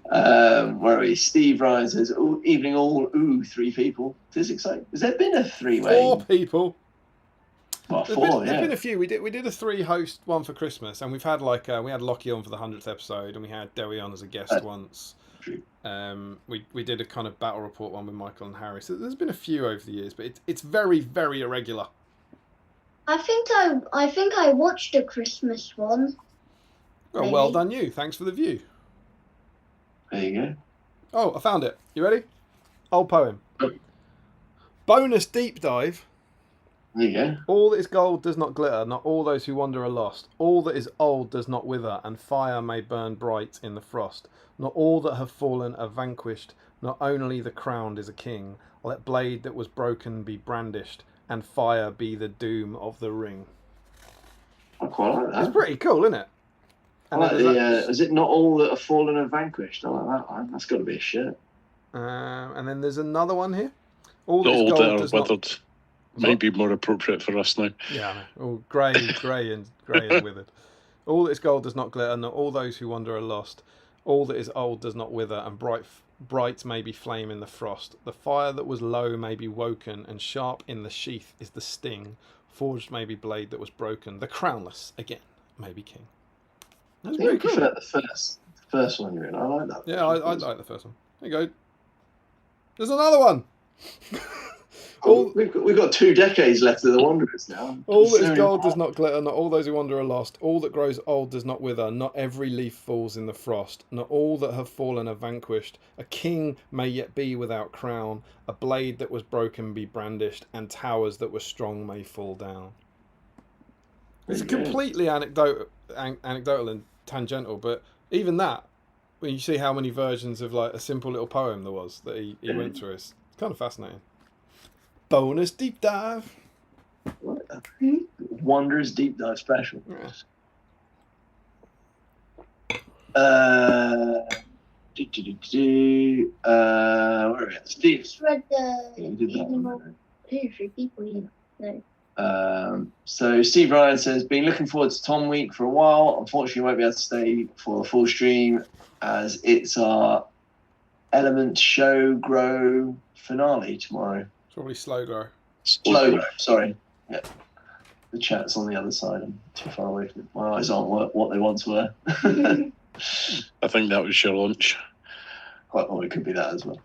Speaker 2: Where are we? Steve Ryan says, evening all, 3 people. This is exciting. Has there been a 3-way?
Speaker 1: 4 people.
Speaker 2: Well,
Speaker 1: There's
Speaker 2: 4,
Speaker 1: been a few. We did a 3-host one for Christmas, and we've had we had Lockie on for the 100th episode, and we had Dewi on as a guest once.
Speaker 2: True.
Speaker 1: We did a kind of battle report one with Michael and Harry. So there's been a few over the years, but it's very, very irregular.
Speaker 4: I think I watched a Christmas one.
Speaker 1: Oh, well done you. Thanks for the view.
Speaker 2: There you go.
Speaker 1: Oh, I found it. You ready? Old poem. Bonus deep dive.
Speaker 2: There you go.
Speaker 1: All that is gold does not glitter, not all those who wander are lost. All that is old does not wither, and fire may burn bright in the frost. Not all that have fallen are vanquished, not only the crowned is a king. Let blade that was broken be brandished, and fire be the doom of the ring.
Speaker 2: I quite like that.
Speaker 1: It's pretty cool, isn't it?
Speaker 2: I like is it not all that have fallen are vanquished? I like that one. That's got to be a shirt.
Speaker 1: And then there's another one here. All
Speaker 3: The
Speaker 1: that is
Speaker 3: old
Speaker 1: gold
Speaker 3: that
Speaker 1: does
Speaker 3: are
Speaker 1: not...
Speaker 3: withered might be more appropriate for us now.
Speaker 1: Yeah, I know. All grey and withered. All that is gold does not glitter, not all those who wander are lost. All that is old does not wither, and bright may be flame in the frost. The fire that was low may be woken, and sharp in the sheath is the sting. Forged may be blade that was broken. The crownless again may be king. That's
Speaker 2: I think I
Speaker 1: very cool.
Speaker 2: prefer the first one you're in. I like that.
Speaker 1: Yeah, I like the first one. There you go. There's another one.
Speaker 2: We've got 2 decades left of the Wanderers now.
Speaker 1: All that is gold does not glitter, not all those who wander are lost. All that grows old does not wither, not every leaf falls in the frost. Not all that have fallen are vanquished. A king may yet be without crown. A blade that was broken be brandished, and towers that were strong may fall down. It's completely anecdotal and tangential, but even that, when you see how many versions of like a simple little poem there was that he went through, it's kind of fascinating. Bonus deep dive.
Speaker 2: Wanderers deep dive special.
Speaker 1: Yeah.
Speaker 2: Where are we at? Steve.
Speaker 4: Just read
Speaker 2: You did that one,
Speaker 4: the 3 people here. No.
Speaker 2: So Steve Ryan says, been looking forward to Tom Week for a while. Unfortunately, won't be able to stay for the full stream as it's our Element Show Grow finale tomorrow.
Speaker 1: Probably slow grow.
Speaker 2: Slow Grow, sorry. Yeah. The chat's on the other side. I'm too far away from it. My eyes aren't what they once were.
Speaker 3: I think that was your lunch.
Speaker 2: Quite well, it could be that as well.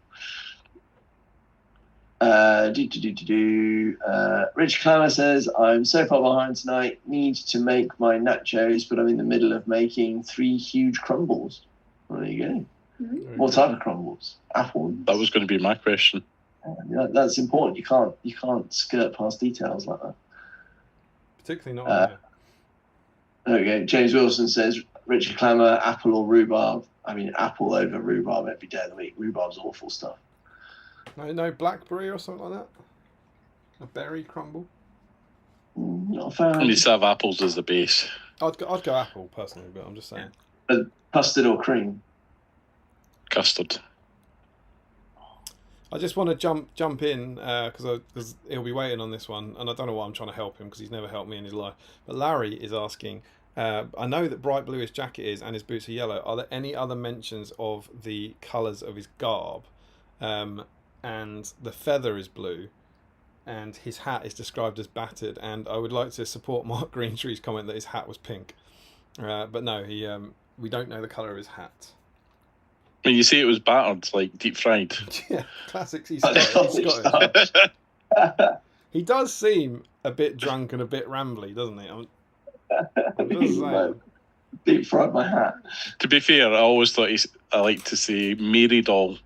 Speaker 2: Rich Clammer says, I'm so far behind tonight, need to make my nachos, but I'm in the middle of making 3 huge crumbles. Well, there you go.
Speaker 4: Mm-hmm.
Speaker 2: What type of crumbles? Apple.
Speaker 3: That was going to be my question.
Speaker 2: That's important. You can't skirt past details like that.
Speaker 1: Particularly not on here.
Speaker 2: There we go. James Wilson says, Richard Clammer, apple or rhubarb? I mean, apple over rhubarb every day of the week. Rhubarb's awful stuff.
Speaker 1: No blackberry or something like that? A berry crumble?
Speaker 2: Not a fan.
Speaker 3: It needs to have apples as the base.
Speaker 1: I'd go apple personally, but I'm just saying.
Speaker 2: Custard or cream?
Speaker 3: Custard.
Speaker 1: I just want to jump in because he'll be waiting on this one, and I don't know why I'm trying to help him because he's never helped me in his life. But Larry is asking, I know that bright blue his jacket is and his boots are yellow. Are there any other mentions of the colours of his garb? And the feather is blue, and his hat is described as battered. And I would like to support Mark Greentree's comment that his hat was pink, but no, we don't know the colour of his hat.
Speaker 3: I mean, you see it was battered, like deep fried.
Speaker 1: Yeah, classic. He's Scottish. He does seem a bit drunk and a bit rambly, doesn't he? I'm just saying.
Speaker 2: Deep fried my hat.
Speaker 3: To be fair, I always thought I like to say Mary Doll,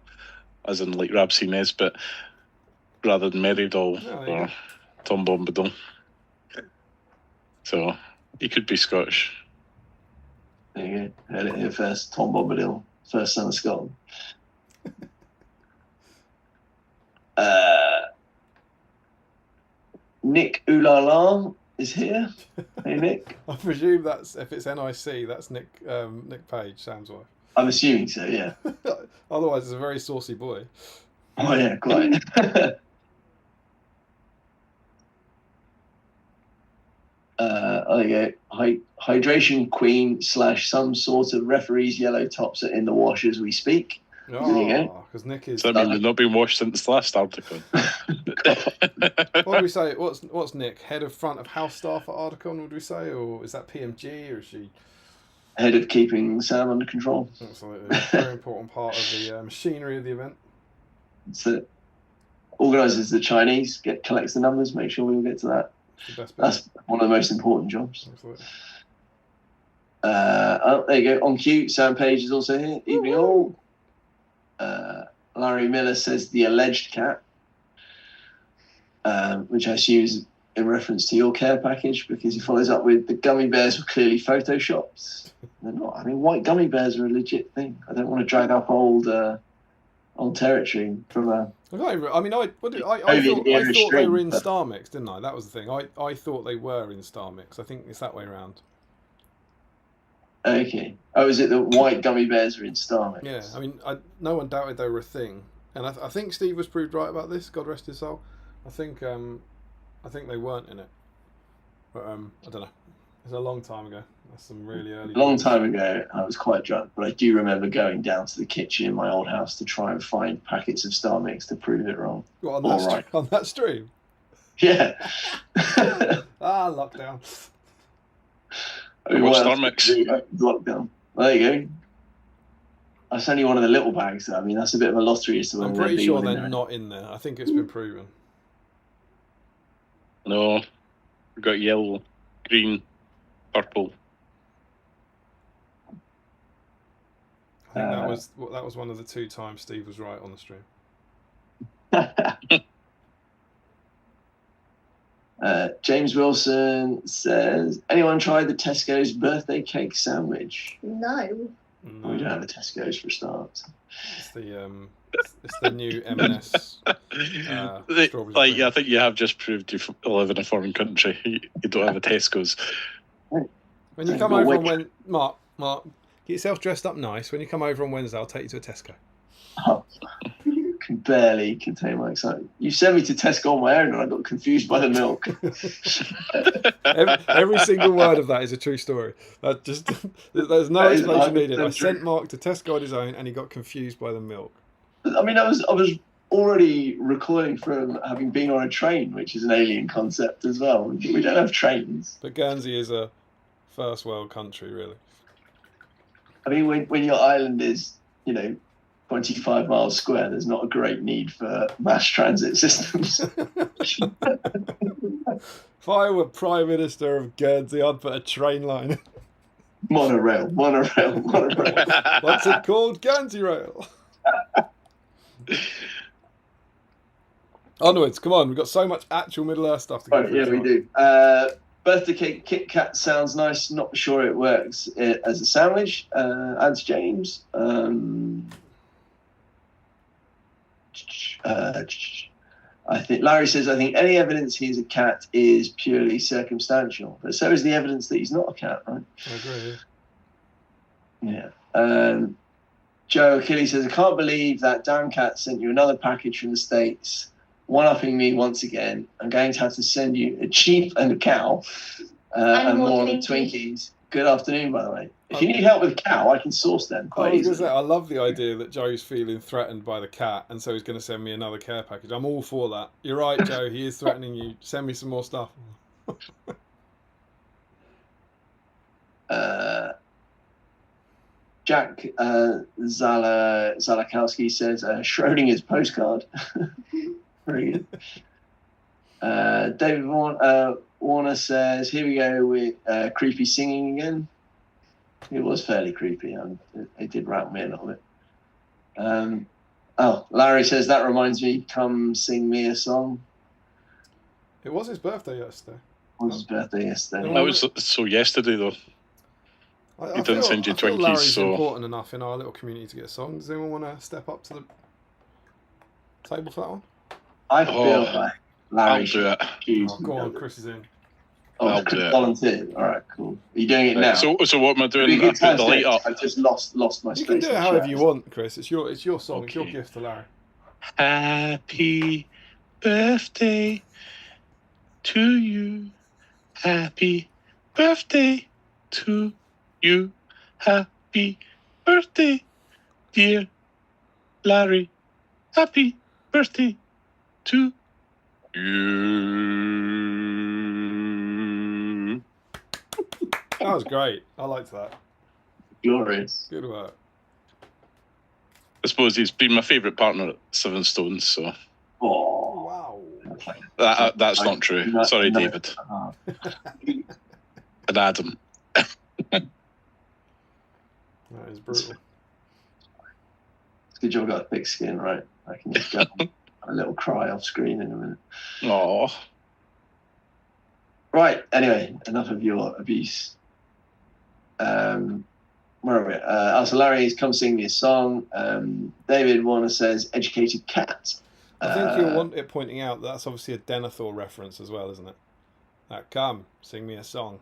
Speaker 3: as in like Ramsay Nesbitt, rather than Mary Doll or Tom Bombadil. So he could be Scottish.
Speaker 2: There you go. Heard it here first. Tom Bombadil, first son of Scotland. Nick Ulala is here. Hey, Nick.
Speaker 1: I presume that's, if it's NIC, that's Nick Page, Sam's wife.
Speaker 2: I'm assuming so, yeah.
Speaker 1: Otherwise, it's a very saucy boy.
Speaker 2: Oh, yeah, quite. There you go. Hydration queen / some sort of referee's yellow tops are in the wash as we speak. There you go.
Speaker 1: Because Nick is.
Speaker 3: Does that mean they've not been washed since the last Articon?
Speaker 1: What do we say? What's Nick? Head of front of house staff at Articon, would we say? Or is that PMG, or is she?
Speaker 2: Head of keeping Sam under control.
Speaker 1: Absolutely. Very important part of the machinery of the event.
Speaker 2: So, organises the Chinese, collects the numbers, make sure we all get to that. That's one of the most important jobs.
Speaker 1: Absolutely.
Speaker 2: There you go. On cue, Sam Page is also here. Evening all. Larry Miller says the alleged cat, which I assume is in reference to your care package, because he follows up with the gummy bears were clearly photoshopped. They're not. I mean, white gummy bears are a legit thing. I don't want to drag up old territory from a.
Speaker 1: I thought they were in Star Mix, didn't I? That was the thing. I thought they were in Star Mix. I think it's that way around.
Speaker 2: Okay. Oh, is it the white gummy bears are in Star Mix?
Speaker 1: Yeah. I mean, no one doubted they were a thing, and I think Steve was proved right about this. God rest his soul. I think they weren't in it, but I don't know. It's a long time ago. That's some really early.
Speaker 2: Long time ago, I was quite drunk, but I do remember going down to the kitchen in my old house to try and find packets of Star Mix to prove it wrong.
Speaker 1: What, on that stream?
Speaker 2: Yeah.
Speaker 1: Lockdown.
Speaker 3: What's Star Mix?
Speaker 2: Lockdown. There you go. That's only one of the little bags. I mean, that's a bit of a lottery as to
Speaker 1: I'm pretty sure they're not in there. I think it's been proven.
Speaker 3: No, we've got yellow, green, purple.
Speaker 1: I think that was one of the 2 times Steve was right on the stream.
Speaker 2: James Wilson says, anyone tried the Tesco's birthday cake sandwich?
Speaker 4: No.
Speaker 2: We don't have a Tesco's for a start.
Speaker 1: It's the new M&S.
Speaker 3: I think you have just proved you live in a foreign country. You don't have a Tesco's.
Speaker 1: When you come over on Mark, get yourself dressed up nice. When you come over on Wednesday, I'll take you to a Tesco.
Speaker 2: Oh, you can barely contain my excitement. You sent me to Tesco on my own, and I got confused by the milk.
Speaker 1: every single word of that is a true story. There's no explanation needed. I sent Mark to Tesco on his own, and he got confused by the milk.
Speaker 2: I mean, I was already recoiling from having been on a train, which is an alien concept as well. We don't have trains.
Speaker 1: But Guernsey is a first world country, really.
Speaker 2: I mean, when your island is, 25 miles square, there's not a great need for mass transit systems.
Speaker 1: If I were Prime Minister of Guernsey, I'd put a train line.
Speaker 2: Monorail. What's
Speaker 1: it called? Guernsey Rail. Onwards, come on. We've got so much actual Middle Earth stuff to go through.
Speaker 2: Yeah, we do. Birthday cake Kit Kat sounds nice. Not sure it works as a sandwich. Adds James. I think Larry says, I think any evidence he's a cat is purely circumstantial. But so is the evidence that he's not a cat, right?
Speaker 1: I agree.
Speaker 2: Yeah. Joe Achilles says, I can't believe that damn cat sent you another package from the States, one-upping me once again. I'm going to have to send you a sheep and a cow and more of the Twinkies. Good afternoon, by the way. If you need help with a cow, I can source them quite easily.
Speaker 1: I love the idea that Joe's feeling threatened by the cat, and so he's going to send me another care package. I'm all for that. You're right, Joe. He is threatening you. Send me some more stuff.
Speaker 2: Jack Zalakowski says, Schrodinger's postcard. Very good. David Warner says, here we go with creepy singing again. It was fairly creepy. It did rattle me a little bit. Larry says, that reminds me, come sing me a song.
Speaker 1: It was his birthday yesterday.
Speaker 2: That
Speaker 3: was so yesterday, though. He didn't send you Twinkies.
Speaker 1: Larry's important enough in our little community to get a song. Does anyone want to step up to the table for that one?
Speaker 2: I feel like Larry
Speaker 3: I'll do it.
Speaker 2: choose
Speaker 1: Oh,
Speaker 2: who
Speaker 1: go on,
Speaker 2: does it.
Speaker 1: Chris is in.
Speaker 2: Oh,
Speaker 3: I'll
Speaker 2: Chris
Speaker 3: do it.
Speaker 2: volunteered. All right, cool. Are you doing it now?
Speaker 3: So what am I doing?
Speaker 2: Be a
Speaker 3: I
Speaker 2: good time
Speaker 3: put the
Speaker 2: to do
Speaker 3: light
Speaker 2: it.
Speaker 3: up.
Speaker 2: I've just lost my space.
Speaker 1: You can do it
Speaker 2: in
Speaker 1: however
Speaker 2: chat.
Speaker 1: you want, Chris. It's your song. It's your
Speaker 3: Okay.
Speaker 1: gift to Larry.
Speaker 3: Happy birthday to you. Happy birthday to you. Happy birthday, dear Larry. Happy birthday to you.
Speaker 1: That was great. I liked that.
Speaker 2: Glorious.
Speaker 1: Good work.
Speaker 3: I suppose he's been my favourite partner at Seven Stones, so
Speaker 2: Oh,
Speaker 1: Wow.
Speaker 3: that's not true. Sorry, David. And Adam.
Speaker 1: That is brutal.
Speaker 2: It's a good job I got a thick skin, right? I can just go a little cry off screen in a minute.
Speaker 3: Oh,
Speaker 2: Right, anyway, enough of your abuse. Where are we? So Larry's come sing me a song. David Warner says, educated cat.
Speaker 1: I think you'll want it pointing out that that's obviously a Denethor reference as well, isn't it? That come, sing me a song.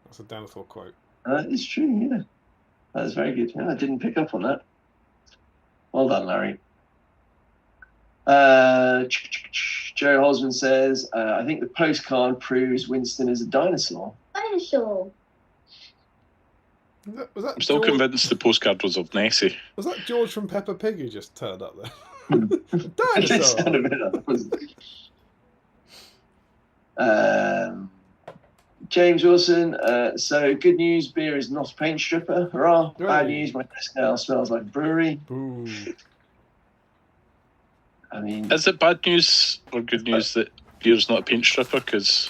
Speaker 1: That's a Denethor quote.
Speaker 2: It's true, yeah. That is very good. Yeah, I didn't pick up on that. Well done, Larry. Joe Hosman says, I think the postcard proves Winston is a dinosaur.
Speaker 4: Dinosaur.
Speaker 1: Was that
Speaker 3: I'm still
Speaker 1: George,
Speaker 3: convinced the postcard was of Nessie.
Speaker 1: Was that George from Peppa Pig who just turned up there?
Speaker 2: It did sound a
Speaker 1: Dinosaur.
Speaker 2: bit like that, wasn't it? James Wilson, so good news, beer is not a paint stripper. Hurrah. Bad
Speaker 1: Hooray.
Speaker 2: news, my desk now smells like a brewery.
Speaker 1: Boo.
Speaker 2: I mean,
Speaker 3: Is it bad news or good news that beer's not a paint stripper? Because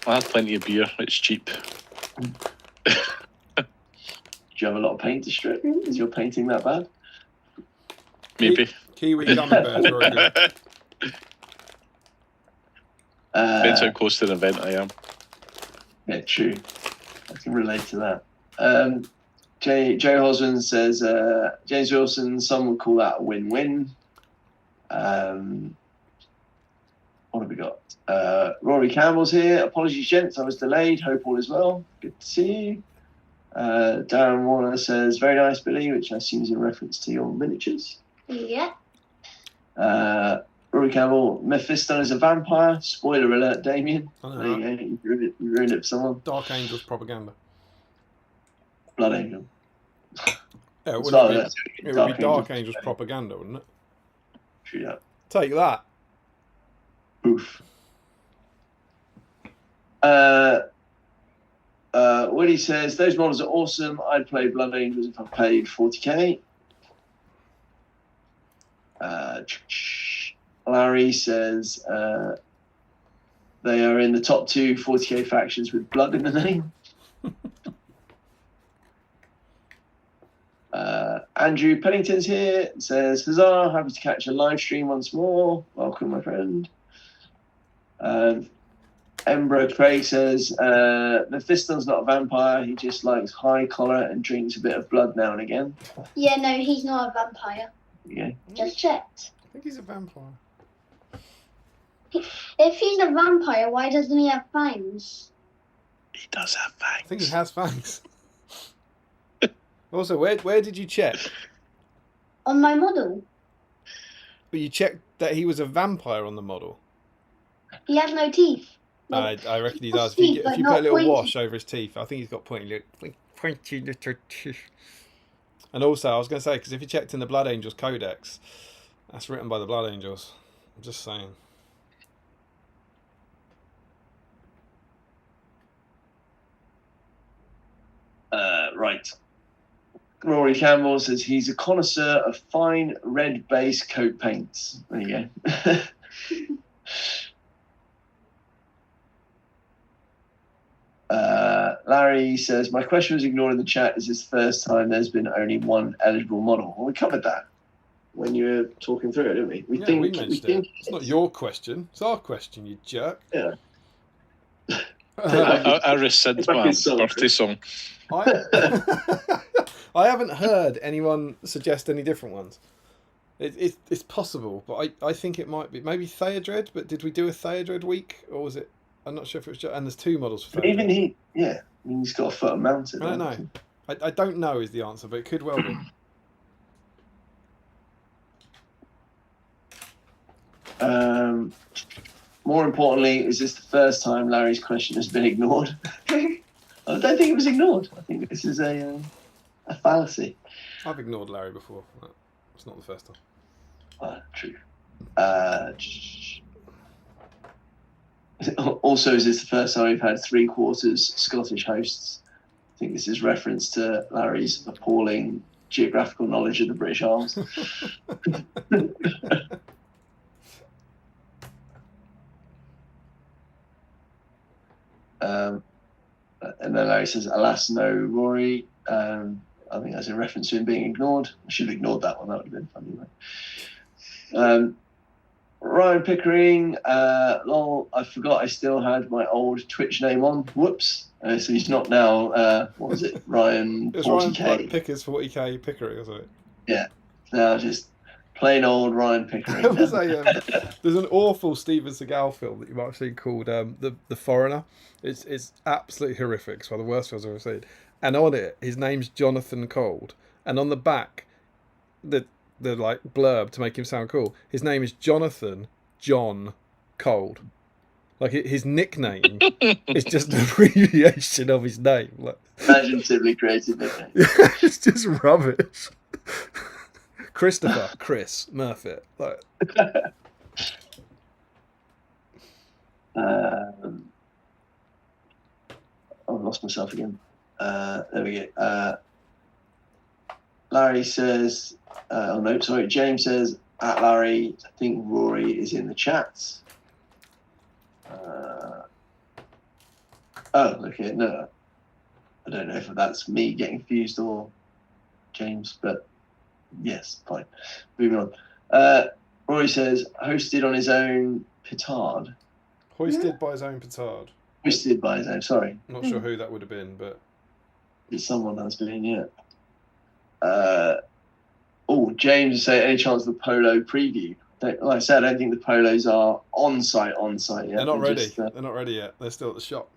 Speaker 3: I had plenty of beer. It's cheap.
Speaker 2: do you have a lot of paint to strip? Is your painting that bad?
Speaker 3: Maybe.
Speaker 1: Kiwi gummy bears, very good.
Speaker 3: Depends how close to the event I am.
Speaker 2: Yeah, true. I can relate to that. Joe Hosman says, James Wilson, some would call that a win-win. What have we got? Rory Campbell's here. Apologies, gents. I was delayed. Hope all is well. Good to see you. Darren Warner says, very nice, Billy, which I assume is in reference to your miniatures.
Speaker 4: Yeah.
Speaker 2: Rory Campbell, Mephisto is a vampire. Spoiler alert, Damien.
Speaker 1: I know,
Speaker 2: There you
Speaker 1: right?
Speaker 2: go. You ruined it for someone.
Speaker 1: Dark Angels propaganda.
Speaker 2: Blood Angel.
Speaker 1: Yeah, it
Speaker 2: So
Speaker 1: would
Speaker 2: that's
Speaker 1: be Dark Angels propaganda, wouldn't it?
Speaker 2: True that.
Speaker 1: Take that.
Speaker 2: Oof. Woody says, those models are awesome. I'd play Blood Angels if I paid 40k. Larry says, they are in the top 2 40k factions with blood in the name. Andrew Pennington's here, says, huzzah, happy to catch a live stream once more. Welcome, my friend. Embro Craig says, Mephisto's not a vampire, he just likes high collar and drinks a bit of blood now and again.
Speaker 4: Yeah, no, he's not a vampire.
Speaker 2: Yeah.
Speaker 4: Just checked.
Speaker 1: I think he's a vampire.
Speaker 4: If he's a vampire, why doesn't he have fangs?
Speaker 3: He does have
Speaker 1: I think he
Speaker 3: fangs.
Speaker 1: has fangs. Also, where did you check?
Speaker 4: On my model,
Speaker 1: But you checked that he was a vampire on the model.
Speaker 4: he has no teeth.
Speaker 1: I reckon he does.
Speaker 4: Teeth,
Speaker 1: If
Speaker 4: but
Speaker 1: you put a
Speaker 4: not
Speaker 1: little
Speaker 4: pointy.
Speaker 1: wash over his teeth, I think he's got pointy little teeth. And also, I was going to say, because if you checked in the Blood Angels Codex, that's written by the Blood Angels. I'm just saying.
Speaker 2: Right. Rory Campbell says he's a connoisseur of fine red base coat paints. There you go. Larry says, my question was ignored in the chat. Is this the first time there's been only one eligible model? Well, we covered that when you were talking through it, didn't we?
Speaker 1: We mentioned it. It's not your question. It's our question, you jerk.
Speaker 2: Yeah.
Speaker 3: I rescind my birthday song.
Speaker 1: I haven't heard anyone suggest any different ones. It's possible, but I think it might be maybe Theodred. But did we do a Theodred week, or was it? I'm not sure if it was just. And there's 2 models for
Speaker 2: But
Speaker 1: Theodred.
Speaker 2: even he's got a foot mounted.
Speaker 1: I don't know. I don't know is the answer, but it could well be.
Speaker 2: More importantly, is this the first time Larry's question has been ignored? I don't think it was ignored. I think this is a fallacy.
Speaker 1: I've ignored Larry before. It's not the first time.
Speaker 2: True. Also, is this the first time we've had 3/4 Scottish hosts? I think this is reference to Larry's appalling geographical knowledge of the British Isles. And then Larry says, alas, no, Rory. I think that's a reference to him being ignored. I should have ignored that one. That would have been funny. Right? Ryan Pickering, lol, I forgot I still had my old Twitch name on. Whoops. So he's not now, what was it? Ryan 40K.
Speaker 1: It was Ryan like, Pickers 40K Pickering or something.
Speaker 2: Yeah. Now just plain old Ryan Pickering.
Speaker 1: There's an awful Steven Seagal film that you might have seen called The Foreigner. It's absolutely horrific. It's one of the worst films I've ever seen. And on it, his name's Jonathan Cold. And on the back, the like blurb to make him sound cool, his name is Jonathan John Cold. Like his nickname is just an abbreviation of his name. Like,
Speaker 2: imaginatively created nickname.
Speaker 1: It's just rubbish. Christopher, Chris, Murphy. Like.
Speaker 2: I've lost myself again. There we go. Larry says, James says, at Larry, I think Rory is in the chat. Okay, no. I don't know if that's me getting confused or James, but yes, fine. Moving on. Rory says, hosted on his own petard.
Speaker 1: Hoisted by his own petard.
Speaker 2: Hoisted by his own, sorry.
Speaker 1: Not sure who that would have been, but...
Speaker 2: It's someone has been, yeah. James say any chance of the polo preview? Like I said, I don't think the polos are on site yet.
Speaker 1: They're not ready. They're not ready yet. They're still at the shop.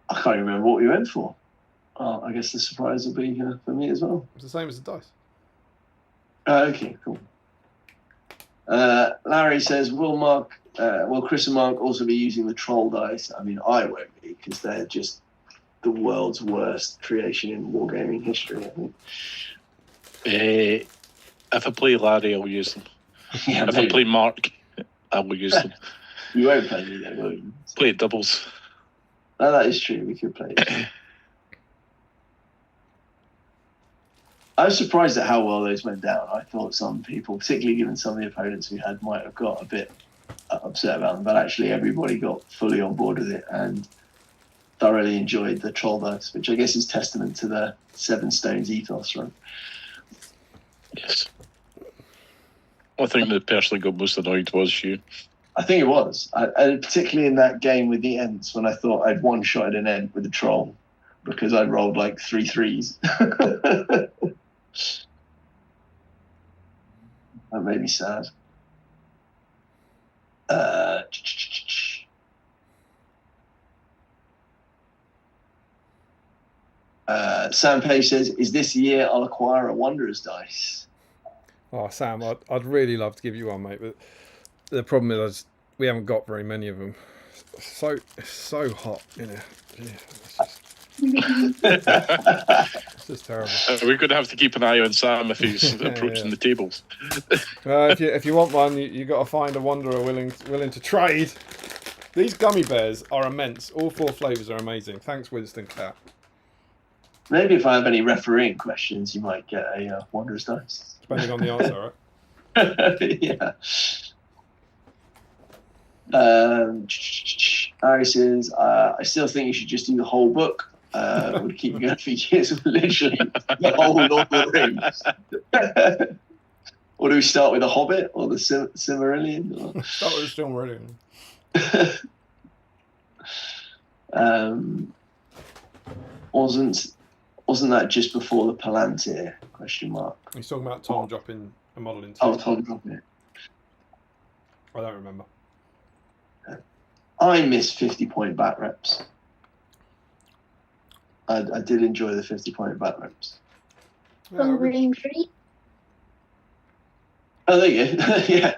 Speaker 2: I can't even remember what we went for. Oh, I guess the surprise will be for me as well.
Speaker 1: It's the same as the dice.
Speaker 2: Okay, cool. Larry says, will Chris and Mark also be using the troll dice? I mean, I won't be, because they're just the world's worst creation in wargaming history, I think.
Speaker 3: If I play Larry, I'll use them.
Speaker 2: Yeah,
Speaker 3: if I play Mark, I will use them.
Speaker 2: You won't play me though, will you?
Speaker 3: Play doubles.
Speaker 2: No, that is true. We could play it. I was surprised at how well those went down. I thought some people, particularly given some of the opponents we had, might have got a bit upset about them. But actually, everybody got fully on board with it and thoroughly enjoyed the troll dice, which I guess is testament to the Seven Stones ethos, right?
Speaker 3: Yes. I think the person got most annoyed was you.
Speaker 2: I think it was. And particularly in that game with the Ents, when I thought I'd one shot at an Ent with a troll because I rolled like 3 threes. That made me sad. Sam Page says, is this year I'll acquire a Wanderer's dice?
Speaker 1: Oh, Sam, I'd really love to give you one, mate, but the problem is we haven't got very many of them. It's so hot in here. It's just terrible.
Speaker 3: We're going to have to keep an eye on Sam if he's approaching the tables.
Speaker 1: If you want one, you got to find a Wanderer willing to trade. These gummy bears are immense. All 4 flavours are amazing. Thanks, Winston Cat.
Speaker 2: Maybe if I have any refereeing questions, you might get a Wanderer's dice.
Speaker 1: Depending on the answer, right?
Speaker 2: Yeah. Harry says, I still think you should just do the whole book. Would keep you going for years, literally the whole Lord of the Rings. Or do we start with The Hobbit or the Silmarillion?
Speaker 1: Start with the Silmarillion.
Speaker 2: wasn't that just before the Palantir? Question mark.
Speaker 1: He's talking about Tom dropping a model into.
Speaker 2: Oh, Tom dropping it.
Speaker 1: I don't remember.
Speaker 2: I miss 50-point bat reps. I did enjoy the 50-point bat reps.
Speaker 4: From Green Tree.
Speaker 2: Oh, there you go. Yeah,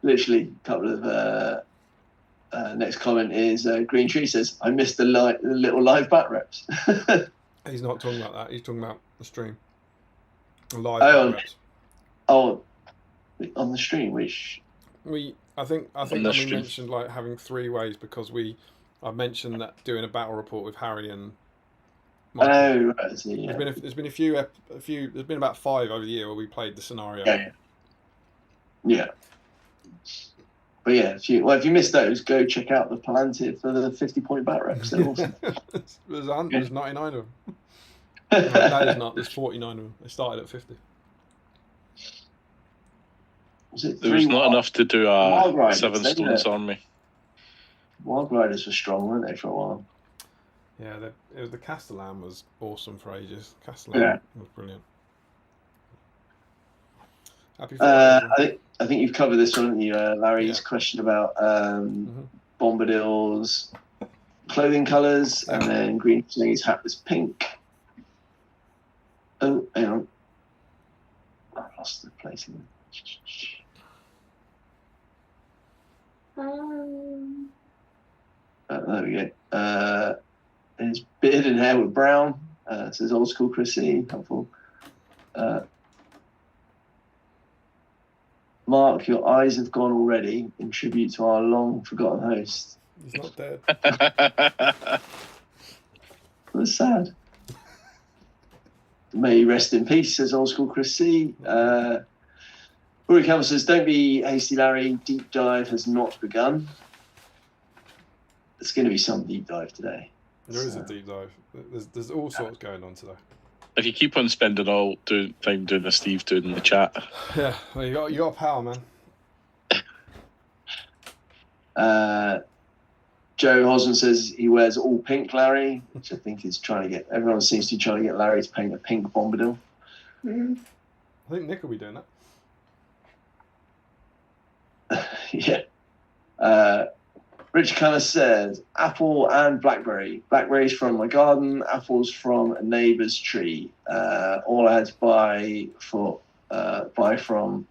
Speaker 2: literally a couple of. Next comment is Green Tree says, I missed the little live bat reps.
Speaker 1: He's not talking about that. He's talking about the stream. The live
Speaker 2: Oh,
Speaker 1: bat reps.
Speaker 2: Oh, on the stream, which
Speaker 1: I think
Speaker 3: On
Speaker 1: when
Speaker 3: the
Speaker 1: we
Speaker 3: stream.
Speaker 1: mentioned like having 3 ways because I mentioned that doing a battle report with Harry and Michael.
Speaker 2: oh, right, I see, yeah.
Speaker 1: There's been a few there's been about 5 over the year where we played the scenario.
Speaker 2: Yeah. But yeah, if you missed those, go check out the Palantir for the 50-point bat reps. They're awesome.
Speaker 1: There's 99 of them. No, there's not. There's 49 of them. They started at 50.
Speaker 2: Was it
Speaker 3: There was
Speaker 2: 3
Speaker 3: not enough to do a
Speaker 2: Wild Riders,
Speaker 3: 7
Speaker 2: isn't
Speaker 3: Stones
Speaker 2: it?
Speaker 3: army.
Speaker 2: Wild Riders were strong, weren't they, for a while?
Speaker 1: Yeah, the Castellan was awesome for ages. Castellan was brilliant. Happy
Speaker 2: I think you've covered this one, haven't you? Larry's question about Bombadil's clothing colours, and then Green saying his hat was pink. Oh, hang on. I lost the placing. There we go. His beard and hair were brown. Says old school Chrissy, helpful. Mark, your eyes have gone already in tribute to our long forgotten host.
Speaker 1: He's not dead.
Speaker 2: That's sad. May he rest in peace, says old school Chris C. Rory Campbell says, don't be hasty, Larry. Deep dive has not begun. There's going to be some deep dive today.
Speaker 1: There is a deep dive. There's all sorts going on today.
Speaker 3: If you keep on spending all time doing the Steve doing in the chat.
Speaker 1: Yeah, well, you got power, man.
Speaker 2: Joe Hosman says he wears all pink, Larry, which I think is trying to get everyone seems to be trying to get Larry to paint a pink Bombadil.
Speaker 4: Mm.
Speaker 1: I think Nick will be doing that.
Speaker 2: Yeah. Richard Connor says apple and blackberry. Blackberries from my garden, apples from a neighbour's tree. All I had to buy from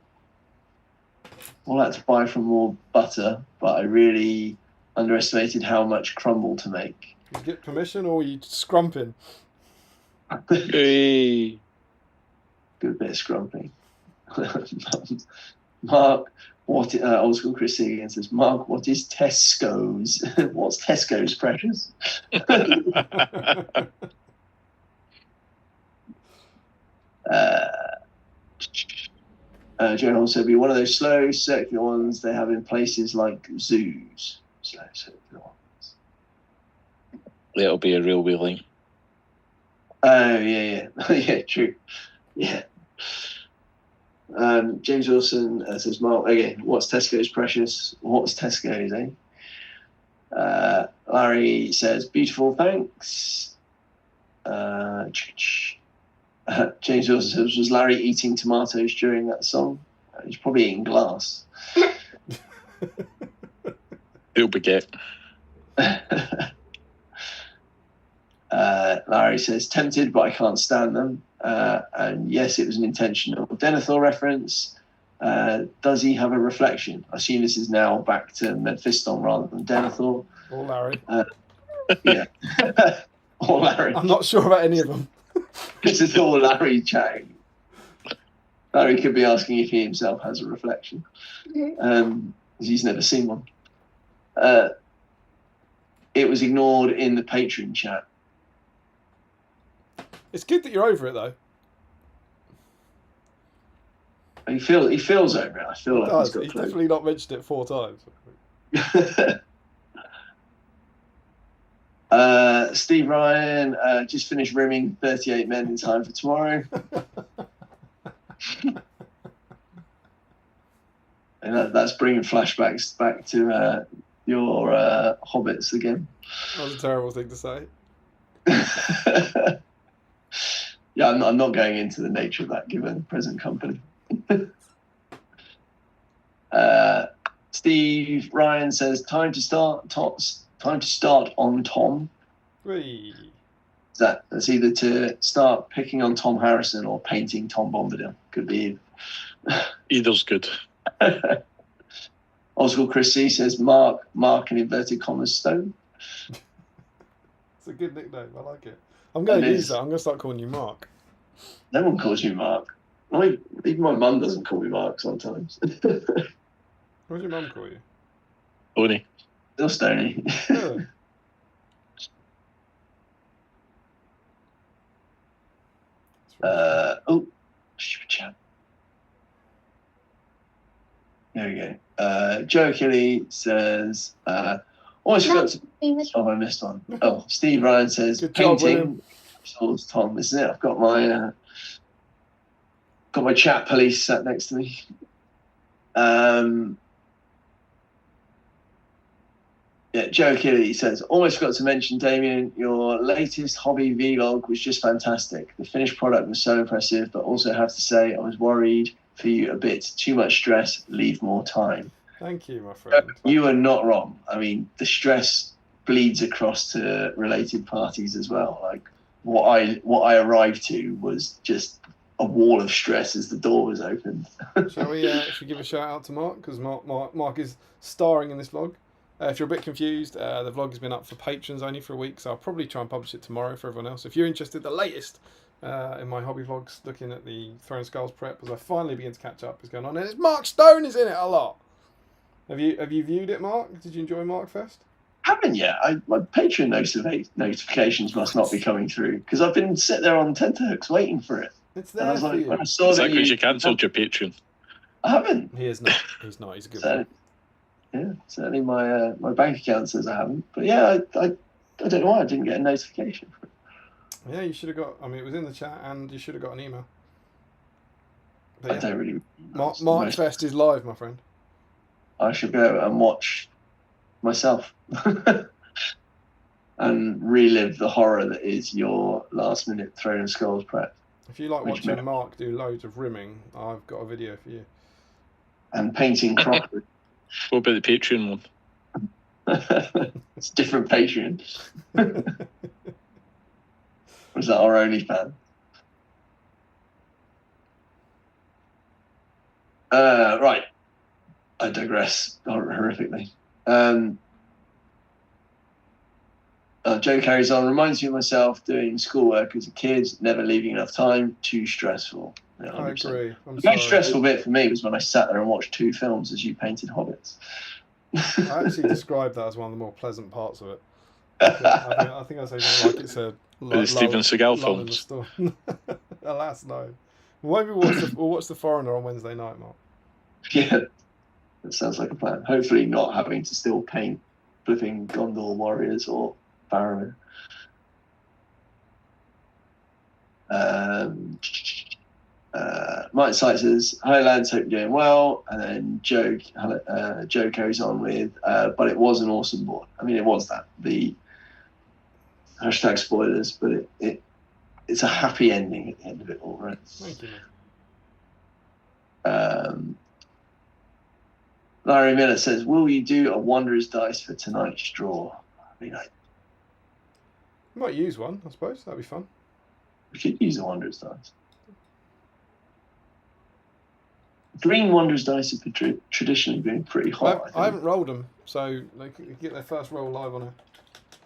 Speaker 2: more butter, but I really underestimated how much crumble to make.
Speaker 1: Did you get permission or were you scrumping?
Speaker 3: Hey.
Speaker 2: Good bit of scrumping. Mark, old school Chris again says, Mark, what is Tesco's? What's Tesco's, precious? Joan also be one of those slow circular ones they have in places like zoos. Slow circular ones.
Speaker 3: It'll be a real wheeling.
Speaker 2: Oh yeah. Yeah, true. Yeah. James Wilson says, Mark, again, what's Tesco's, precious? What's Tesco's, eh? Larry says, beautiful, thanks. James Wilson says, was Larry eating tomatoes during that song? He's probably eating glass.
Speaker 3: He'll be get.
Speaker 2: Larry says, tempted, but I can't stand them. And yes, it was an intentional Denethor reference. Does he have a reflection? I assume this is now back to Mephiston rather than Denethor.
Speaker 1: Or Larry.
Speaker 2: Yeah. Or Larry.
Speaker 1: I'm not sure about any of them.
Speaker 2: This is all Larry chatting. Larry could be asking if he himself has a reflection. Because he's never seen one. It was ignored in the Patreon chat.
Speaker 1: It's good that you're over it, though.
Speaker 2: He feels over it. I feel like
Speaker 1: He's definitely not mentioned it 4 times.
Speaker 2: Steve Ryan just finished rimming 38 men in time for tomorrow. And that's bringing flashbacks back to your hobbits again.
Speaker 1: That was a terrible thing to say.
Speaker 2: Yeah, I'm not going into the nature of that given present company. Steve Ryan says, time to start on Tom.
Speaker 1: Whee.
Speaker 2: That's either to start picking on Tom Harrison or painting Tom Bombadil. Could be
Speaker 3: Either's good.
Speaker 2: Oswald Chris C says, Mark in inverted commas Stone.
Speaker 1: It's a good nickname. I like it. I'm going to
Speaker 2: It
Speaker 1: use
Speaker 2: is.
Speaker 1: that. I'm going to start calling you Mark.
Speaker 2: No one calls you Mark. Even my mum doesn't call me Mark sometimes.
Speaker 1: What does your mum call you?
Speaker 3: Tony.
Speaker 2: Still Stoney.
Speaker 1: Really?
Speaker 2: Stupid chat. There we go. Joe Kelly says, always forgot to... Oh, I missed one. Oh, Steve Ryan says,
Speaker 1: Good job,
Speaker 2: painting. Towards Tom, isn't it? I've got my chat police sat next to me. Yeah, Joe Kelly says, almost forgot to mention, Damien, your latest hobby vlog was just fantastic. The finished product was so impressive, but also have to say I was worried for you a bit. Too much stress, leave more time.
Speaker 1: Thank you, my friend.
Speaker 2: You are not wrong. I mean, the stress bleeds across to related parties as well. Like what I arrived to was just a wall of stress as the door was opened.
Speaker 1: Shall we give a shout out to Mark? Because Mark is starring in this vlog. If you're a bit confused, the vlog has been up for patrons only for a week, so I'll probably try and publish it tomorrow for everyone else. If you're interested, the latest in my hobby vlogs, looking at the Throne Skulls prep, as I finally begin to catch up, is going on, and it's Mark Stone is in it a lot. Have you viewed it, Mark? Did you enjoy Mark Fest?
Speaker 2: Haven't yet. My Patreon notifications must not be coming through because I've been sitting there on tenterhooks waiting for it.
Speaker 1: It's
Speaker 2: And I
Speaker 1: there
Speaker 2: was
Speaker 1: for
Speaker 2: like,
Speaker 1: you.
Speaker 2: when I saw
Speaker 3: Is that
Speaker 2: that
Speaker 3: because you cancelled your Patreon?
Speaker 2: I haven't.
Speaker 1: He is not. He's not. He's a good
Speaker 2: So,
Speaker 1: one.
Speaker 2: yeah, certainly my bank account says I haven't. But yeah, I don't know why I didn't get a notification for it.
Speaker 1: Yeah, you should have got. I mean, it was in the chat, and you should have got an email. But
Speaker 2: I
Speaker 1: yeah,
Speaker 2: don't really.
Speaker 1: Mark Fest is live, my friend.
Speaker 2: I should go and watch myself and relive the horror that is your last-minute Throne of Skulls prep.
Speaker 1: If you like
Speaker 2: Which
Speaker 1: watching
Speaker 2: may-
Speaker 1: Mark do loads of rimming, I've got a video for you.
Speaker 2: And painting crockery.
Speaker 3: What about the Patreon one?
Speaker 2: It's different Patreon. Was that our only fan? Right. I digress horrifically. Joe carries on. Reminds me of myself doing schoolwork as a kid, never leaving enough time. Too stressful. Yeah,
Speaker 1: I
Speaker 2: 100%.
Speaker 1: agree. I'm
Speaker 2: The
Speaker 1: sorry.
Speaker 2: most stressful bit for me was when I sat there and watched 2 films as you painted hobbits.
Speaker 1: I actually described that as one of the more pleasant parts of it. I think I say something like it's a
Speaker 3: The Steven Seagal
Speaker 1: lull in the
Speaker 3: films.
Speaker 1: storm. Alas, no. Well, maybe we'll watch The Foreigner on Wednesday night, Mark.
Speaker 2: Yeah, that sounds like a plan. Hopefully not having to still paint flipping Gondor warriors or Faramir. Mike Sight says, hi lads, hope you're doing well. And then Joe carries on with, but it was an awesome board. I mean, it was that. The hashtag spoilers, but it's a happy ending at the end of it all, right?
Speaker 1: Thank you, man.
Speaker 2: Larry Miller says, will you do a Wanderer's Dice for tonight's draw? I mean,
Speaker 1: Might use one, I suppose. That'd be fun.
Speaker 2: we could use a Wanderer's Dice. Green Wanderer's Dice have traditionally been pretty hot.
Speaker 1: I haven't rolled them, so they could get their first roll live on it.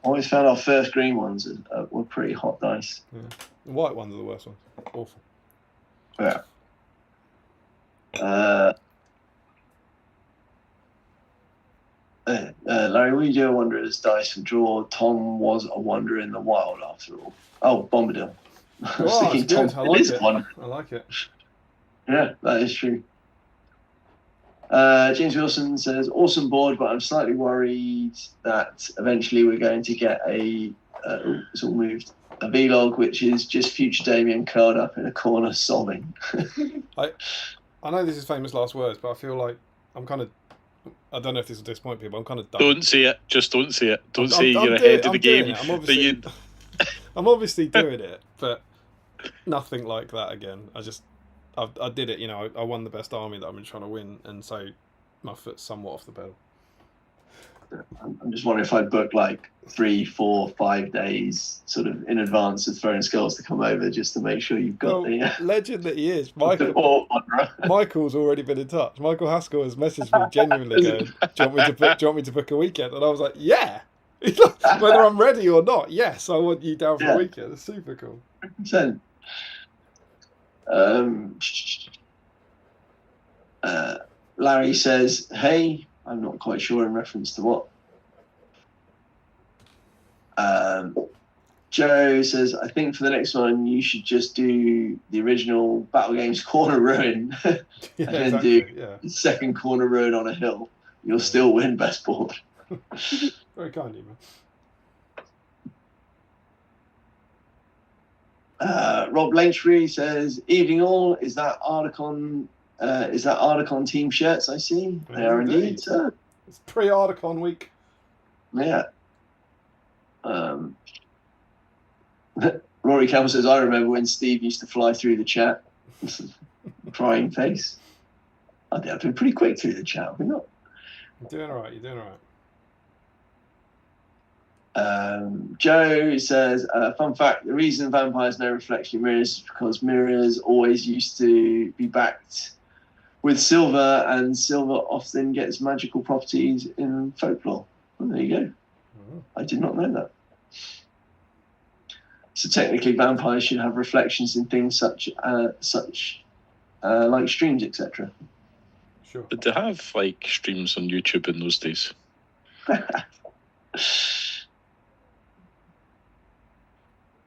Speaker 2: I always found our first green ones were pretty hot dice.
Speaker 1: Yeah. The white ones are the worst ones. Awful.
Speaker 2: Yeah. Larry, we do a Wanderer's Dice for draw. Tom was a wanderer in the wild after all. Oh, Bombadil. I was
Speaker 1: Oh,
Speaker 2: thinking
Speaker 1: it's good.
Speaker 2: Tom
Speaker 1: I like
Speaker 2: is
Speaker 1: it.
Speaker 2: one.
Speaker 1: I like it.
Speaker 2: Yeah, that is true. James Wilson says, awesome board, but I'm slightly worried that eventually we're going to get it's all moved, a vlog, which is just future Damien curled up in a corner sobbing.
Speaker 1: I know this is famous last words, but I feel like I'm kind of, I don't know if this will disappoint people, I'm kind of done.
Speaker 3: Don't say it. Just don't say it. Don't say
Speaker 1: I'm
Speaker 3: you're
Speaker 1: doing-
Speaker 3: ahead of
Speaker 1: I'm
Speaker 3: the
Speaker 1: doing
Speaker 3: game.
Speaker 1: it.
Speaker 3: But you,
Speaker 1: I'm obviously doing it, but nothing like that again. I did it. I won the best army that I've been trying to win, and so my foot's somewhat off the pedal.
Speaker 2: I'm just wondering if I'd book like 3, 4, 5 days sort of in advance of throwing skulls to come over just to make sure you've got the
Speaker 1: legend that he is. Michael's already been in touch. Michael Haskell has messaged me genuinely going, do you want me to book a weekend? And I was like, yeah. Whether I'm ready or not, yes, I want you down for a weekend. It's super cool.
Speaker 2: 100%. Larry says, hey, I'm not quite sure in reference to what. Joe says, I think for the next one, you should just do the original Battle Games Corner Ruin and then do the second Corner Ruin on a hill. You'll still win best board.
Speaker 1: Very kind of you,
Speaker 2: man. Rob Lynchbury says, evening all, is that Articon team shirts I see? They are indeed, sir.
Speaker 1: It's pre-Articon week.
Speaker 2: Yeah. Rory Campbell says, I remember when Steve used to fly through the chat. Crying face. I think I've been pretty quick through the chat, have we not?
Speaker 1: You're doing all right.
Speaker 2: Joe says, fun fact, the reason vampires know reflection mirrors is because mirrors always used to be backed with silver, and silver often gets magical properties in folklore. Well, there you go. Mm-hmm. I did not know that. So technically vampires should have reflections in things such like streams, etc.
Speaker 1: Sure.
Speaker 3: Did they have like streams on YouTube in those days?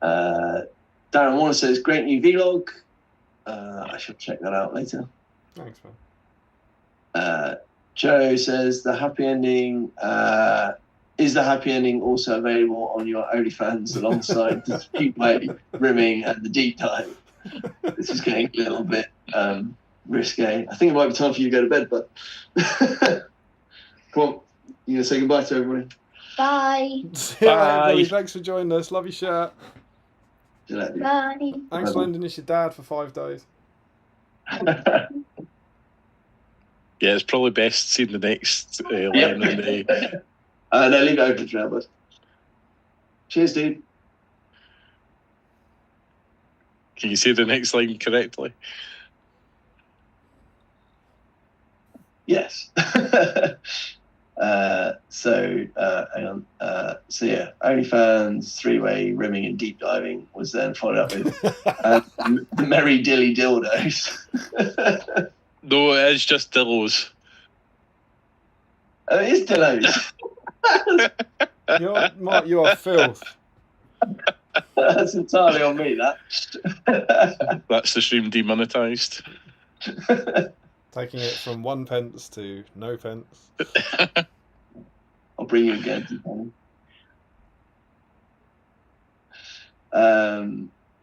Speaker 2: Darren Warner says, great new vlog. I shall check that out later.
Speaker 1: Thanks, man.
Speaker 2: Joe says, the happy ending is the happy ending also available on your OnlyFans alongside the speedway, rimming, and the deep dive? This is getting a little bit risque. I think it might be time for you to go to bed, but come on, you gonna say goodbye to everybody?
Speaker 4: Bye.
Speaker 1: Bye. Thanks for joining us. Love your shirt.
Speaker 4: Bye.
Speaker 1: Thanks for lending us your dad for 5 days.
Speaker 3: Yeah, it's probably best seeing the next line in the...
Speaker 2: No, leave it open for now, bud. Cheers, dude.
Speaker 3: Can you say the next line correctly?
Speaker 2: Yes. Hang on. So yeah, OnlyFans, 3-way rimming and deep diving was then followed up with the Merry Dilly Dildos.
Speaker 3: No, it's just Dillos.
Speaker 2: Oh, it is Dillos.
Speaker 1: Mark, you are filth.
Speaker 2: That's entirely on me, that.
Speaker 3: That's the stream demonetised.
Speaker 1: Taking it from 1 pence to no pence.
Speaker 2: I'll bring you again.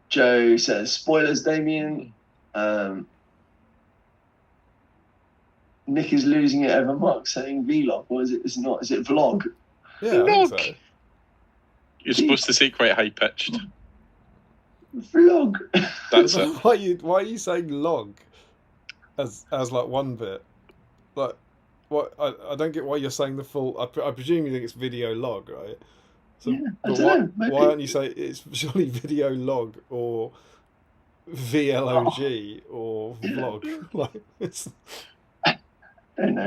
Speaker 2: Joe says, spoilers, Damien. Nick is losing it over Mark saying vlog. Or is it? Is it not? Is it vlog?
Speaker 1: Yeah, I think so.
Speaker 3: You're supposed to say quite high pitched.
Speaker 2: Vlog.
Speaker 3: That's it.
Speaker 1: Why are you saying log? As like one bit. Like what? I don't get why you're saying the full. I presume you think it's video log, right? So,
Speaker 2: yeah, I don't know.
Speaker 1: Why don't you say it's surely video log or VLOG or vlog? Like it's.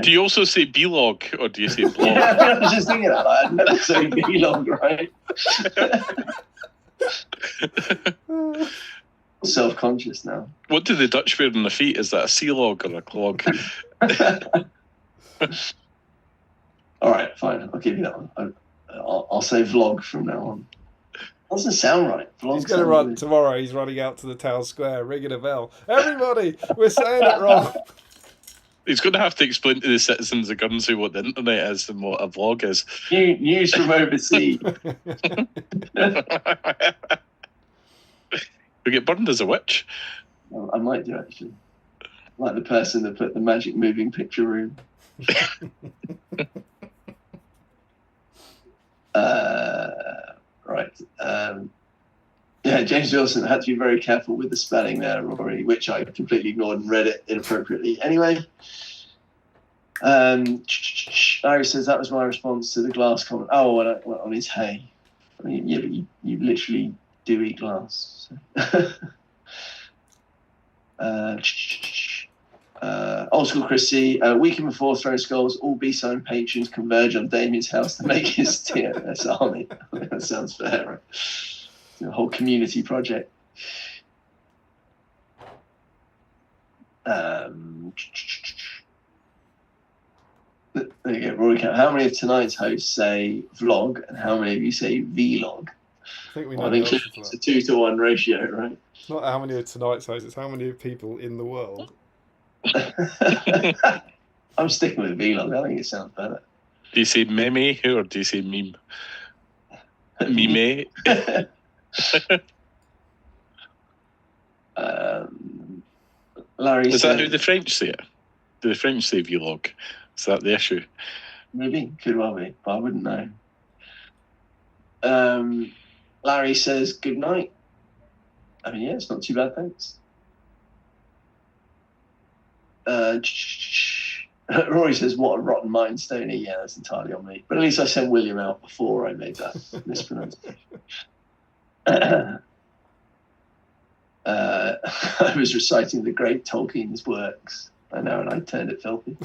Speaker 3: Do you also say B-log or do you say blog?
Speaker 2: Yeah, I was just thinking that. I'd never say B-log, right? Self-conscious now.
Speaker 3: What do the Dutch wear on their feet? Is that a C-log or a clog?
Speaker 2: All right, fine. I'll give you that one. I'll say vlog from now on. Doesn't sound right. Vlog
Speaker 1: he's going to run tomorrow. He's running out to the town square, ringing a bell. Everybody, we're saying it wrong.
Speaker 3: He's going to have to explain to the citizens of Guernsey what the internet is and what a vlog is.
Speaker 2: News from overseas.
Speaker 3: We get burned as a witch.
Speaker 2: Well, I might do, actually. Like the person that put the magic moving picture room. Right. Yeah, Yeah, James Wilson had to be very careful with the spelling there, Rory, which I completely ignored and read it inappropriately. Anyway, Larry says that was my response to the glass comment. Oh, well, on his hay. I mean, yeah, but you literally do eat glass. So. Old school Chrissy, weekend before Throwing Skulls, all BSIME patrons converge on Damien's house to make his TMS army. That sounds fair, right? It's a whole community project. There you go, Rory Camp. How many of tonight's hosts say vlog, and how many of you say vlog?
Speaker 1: I think we know.
Speaker 2: Well, I think it's a 2-to-1 ratio, right?
Speaker 1: It's not how many of tonight's hosts, it's how many people in the world.
Speaker 2: I'm sticking with vlog. I think it sounds better.
Speaker 3: Do you say meme or do you say meme? Meme.
Speaker 2: Larry
Speaker 3: Is that how the French say it? Do the French say vlog? Is that the issue?
Speaker 2: Maybe, could well be, but I wouldn't know. Larry says good night. I mean, yeah, it's not too bad, thanks. Rory says, what a rotten mind, Stoney. Yeah, that's entirely on me. But at least I sent William out before I made that mispronunciation. I was reciting the great Tolkien's works. I know, and I turned it filthy.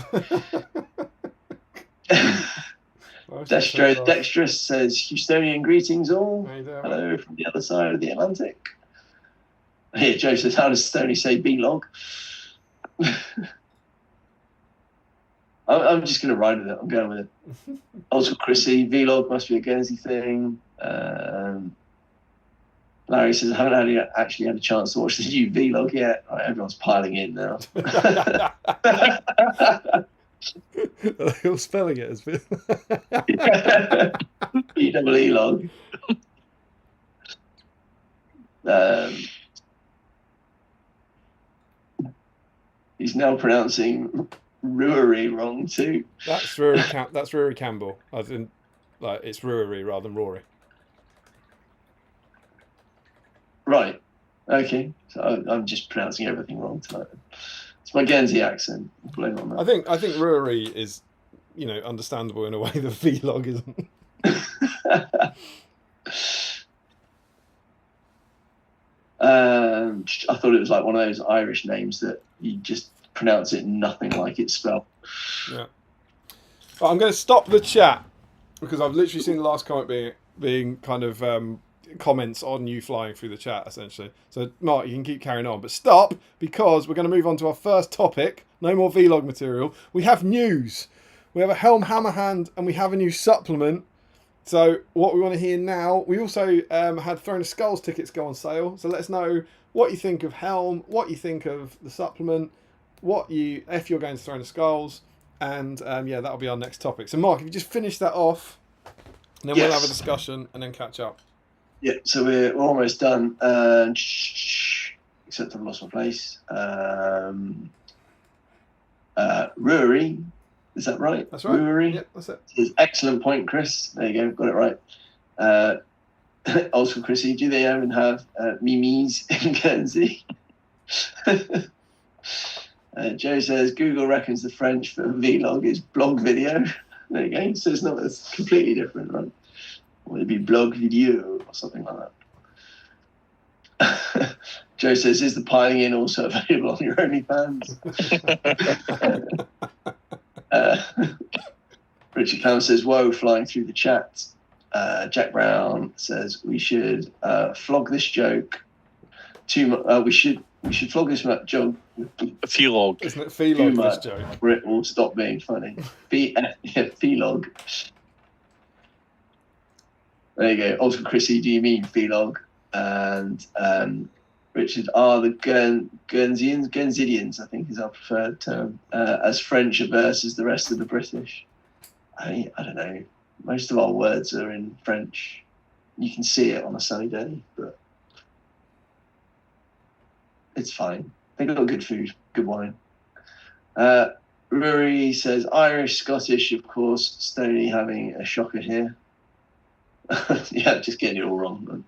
Speaker 2: Dexterous says, Houstonian greetings all. Hello from the other side of the Atlantic. Here, Joe says, how does Stoney say vlog? I'm just going to ride with it. I'm going with it. Also, Chrissy, vlog must be a Guernsey thing. Larry says, I haven't actually had a chance to watch the new vlog yet. Right, everyone's piling in now.
Speaker 1: Are they all spelling it as
Speaker 2: E-double-E-log. He's now pronouncing Ruary wrong too.
Speaker 1: That's Rory Campbell. As in, like, it's Ruary rather than Rory.
Speaker 2: Right. Okay. So I'm just pronouncing everything wrong tonight. It's my Guernsey accent. Blame on that.
Speaker 1: I think Ruary is, understandable in a way that vlog isn't.
Speaker 2: I thought it was like one of those Irish names that you just pronounce it nothing like it's spelled.
Speaker 1: Yeah. Well, I'm going to stop the chat because I've literally seen the last comment being kind of comments on you flying through the chat, essentially. So, Mark, you can keep carrying on, but stop because we're going to move on to our first topic. No more vlog material. We have news. We have a Helm Hammerhand and we have a new supplement. So what we want to hear now, we also had Throne of Skulls tickets go on sale. So let us know what you think of Helm, what you think of the supplement, if you're going to Throne of Skulls, and that'll be our next topic. So Mark, if you just finish that off, and then we'll have a discussion and then catch up.
Speaker 2: Yeah, so we're almost done. Except I've lost my place. Ruary. Is that right?
Speaker 1: That's right.
Speaker 2: Ruary.
Speaker 1: Yeah, that's it.
Speaker 2: Excellent point, Chris. There you go. Got it right. Also, Chrissy, do they even have mimis in Guernsey? Joe says Google reckons the French for vlog is blog video. There you go. So it's completely different, right? Or it'd be blog video or something like that. Joe says, is the piling in also available on your OnlyFans? Richard Cameron says, whoa, flying through the chat. Jack Brown says, we should flog this joke. We should flog this joke.
Speaker 3: Vlog.
Speaker 1: Isn't it vlog, this joke?
Speaker 2: Where it will stop being funny. Vlog. There you go. Also, Chrissy, do you mean vlog? And Richard, the Guernseyans, I think is our preferred term, as French versus the rest of the British. I don't know. Most of our words are in French. You can see it on a sunny day, but it's fine. They've got good food, good wine. Rory says, Irish, Scottish, of course. Stoney having a shocker here. Yeah, just getting it all wrong.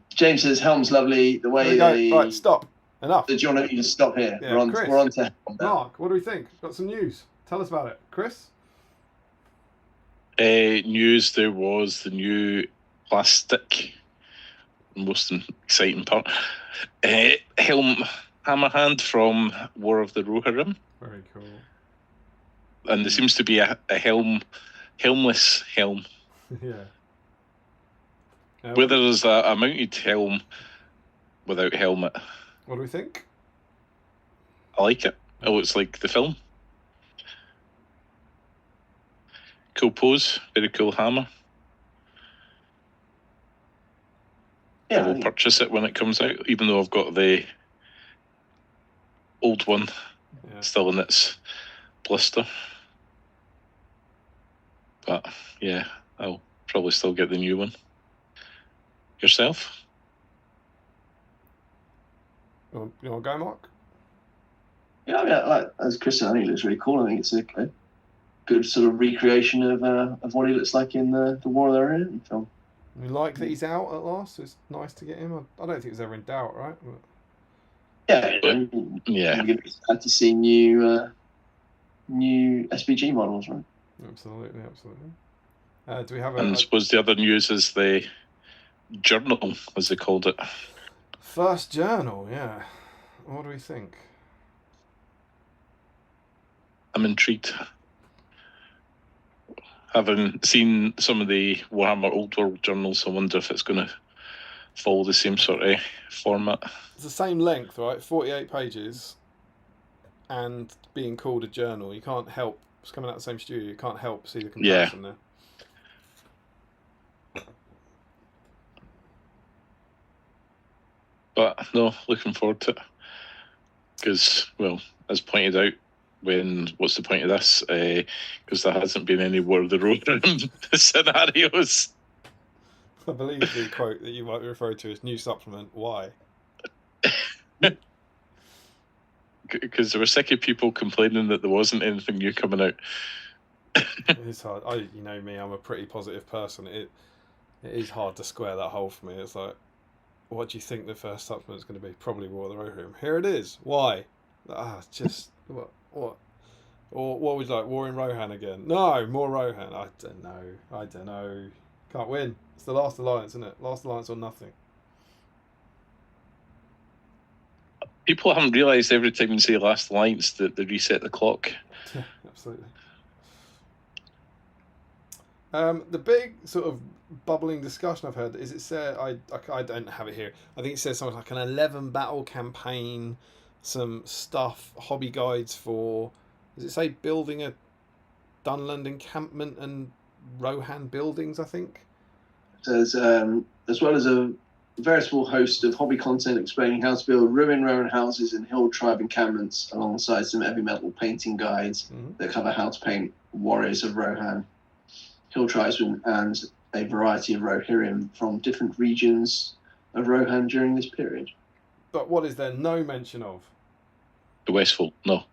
Speaker 2: James says helm's lovely. The way they
Speaker 1: Right, stop. Enough.
Speaker 2: Do you want to just stop here?
Speaker 1: Yeah,
Speaker 2: we're on.
Speaker 1: Chris.
Speaker 2: We're on to helm now.
Speaker 1: Mark, what do we think? Got some news. Tell us about it, Chris.
Speaker 3: News. There was the new plastic. Most exciting part. Helm Hammerhand from War of the Rohirrim.
Speaker 1: Very cool.
Speaker 3: And there seems to be a helmless helm.
Speaker 1: Yeah.
Speaker 3: Whether there's a mounted helm without helmet.
Speaker 1: What do we think?
Speaker 3: I like it. It looks like the film. Cool pose. Very cool hammer.
Speaker 2: Yeah,
Speaker 3: I will purchase it when it comes out, even though I've got the old one still in its blister. But yeah, I'll probably still get the new one. Yourself?
Speaker 1: You want to go, Mark?
Speaker 2: Yeah, I mean, like, as Chris said, I think it looks really cool. I think it's a good sort of recreation of what he looks like in the War of the Rohirrim film.
Speaker 1: We like that he's out at last. It's nice to get him. I don't think it was ever in doubt, right? But...
Speaker 2: Yeah. You're glad to see new SBG models, right?
Speaker 1: Absolutely. Do we have
Speaker 3: And I suppose the other news is the journal, as they called it.
Speaker 1: First journal, yeah. What do we think?
Speaker 3: I'm intrigued. Having seen some of the Warhammer Old World journals, I wonder if it's going to follow the same sort of format.
Speaker 1: It's the same length, right? 48 pages, and being called a journal. You can't help. It's coming out of the same studio. You can't help see the comparison there.
Speaker 3: But no, looking forward to it. Because, well, as pointed out, what's the point of this? Because there hasn't been any War of the Rohirrim scenarios.
Speaker 1: I believe the quote that you might be referring to is new supplement. Why?
Speaker 3: Because there were sick of people complaining that there wasn't anything new coming out.
Speaker 1: It's hard. You know me, I'm a pretty positive person. It is hard to square that hole for me. It's like, what do you think the first supplement is going to be? Probably War of the Rohirrim. Here it is. Why? Just what? Or what would you like? War in Rohan again? No, more Rohan. I don't know. Can't win. It's the Last Alliance, isn't it? Last Alliance or nothing.
Speaker 3: People haven't realised every time you say Last Alliance that they reset the clock.
Speaker 1: Yeah, absolutely. The big sort of bubbling discussion I've heard is it said, I don't have it here, I think it says something like an 11 battle campaign, some stuff, hobby guides for, does it say building a Dunland encampment and Rohan buildings, I think?
Speaker 2: It says, as well as a veritable host of hobby content explaining how to build ruined Rohan houses and hill tribe encampments, alongside some heavy metal painting guides that cover how to paint warriors of Rohan, hill tribesmen, and a variety of Rohirrim from different regions of Rohan during this period.
Speaker 1: But what is there no mention of?
Speaker 3: The Westfold, no.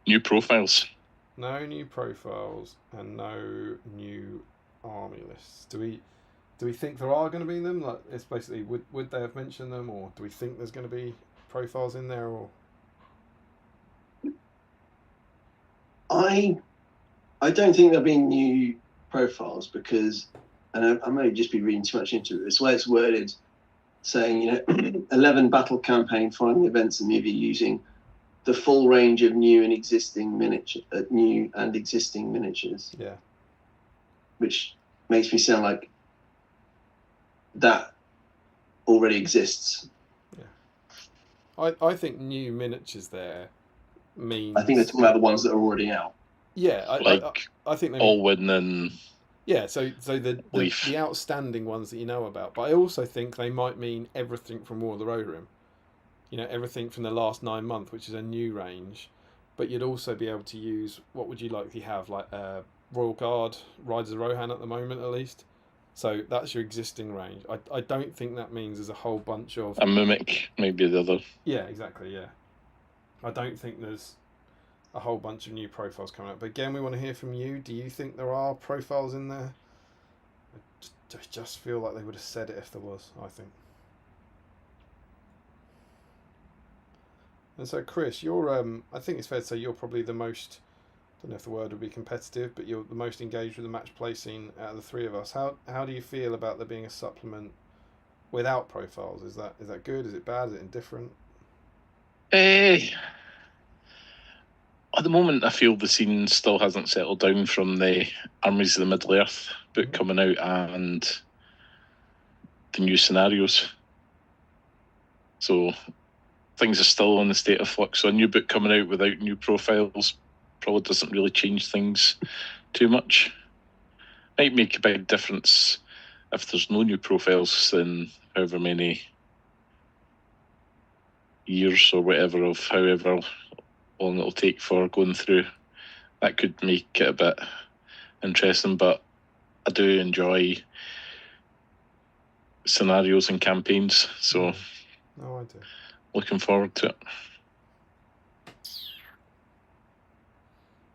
Speaker 3: New profiles.
Speaker 1: No new profiles and no new army lists. Do we think there are going to be them? Like, it's basically, would they have mentioned them, or do we think there's going to be profiles in there? Or
Speaker 2: I don't think there'll be new profiles because, and I may just be reading too much into it. It's the way it's worded, saying 11 battle campaign following the events of the movie using the full range of new and existing miniatures.
Speaker 1: yeah,
Speaker 2: which makes me sound like that already exists.
Speaker 1: Yeah, I think new miniatures there means.
Speaker 2: I think they're talking about the ones that are already out.
Speaker 1: Yeah, I think they
Speaker 3: Alwyn and
Speaker 1: yeah. So the outstanding ones that you know about, but I also think they might mean everything from War of the Rohirrim. Everything from the last 9 months, which is a new range, but you'd also be able to use, what would you likely have, like Royal Guard, Riders of Rohan at the moment at least. So that's your existing range. I don't think that means there's a whole bunch of...
Speaker 3: A Mimic, maybe the other.
Speaker 1: Yeah, exactly, yeah. I don't think there's a whole bunch of new profiles coming up. But again, we want to hear from you. Do you think there are profiles in there? I just just feel like they would have said it if there was, I think. And so, Chris, you're, I think it's fair to say you're probably the most, I don't know if the word would be competitive, but you're the most engaged with the match play scene out of the three of us. How do you feel about there being a supplement without profiles? Is that good? Is it bad? Is it indifferent?
Speaker 3: At the moment, I feel the scene still hasn't settled down from the Armies of the Middle-earth book coming out and the new scenarios. So things are still in the state of flux. So a new book coming out without new profiles probably doesn't really change things too much. Might make a big difference if there's no new profiles in however many years or whatever of however long it'll take for going through. That could make it a bit interesting, but I do enjoy scenarios and campaigns, so
Speaker 1: No, I do.
Speaker 3: Looking forward to it.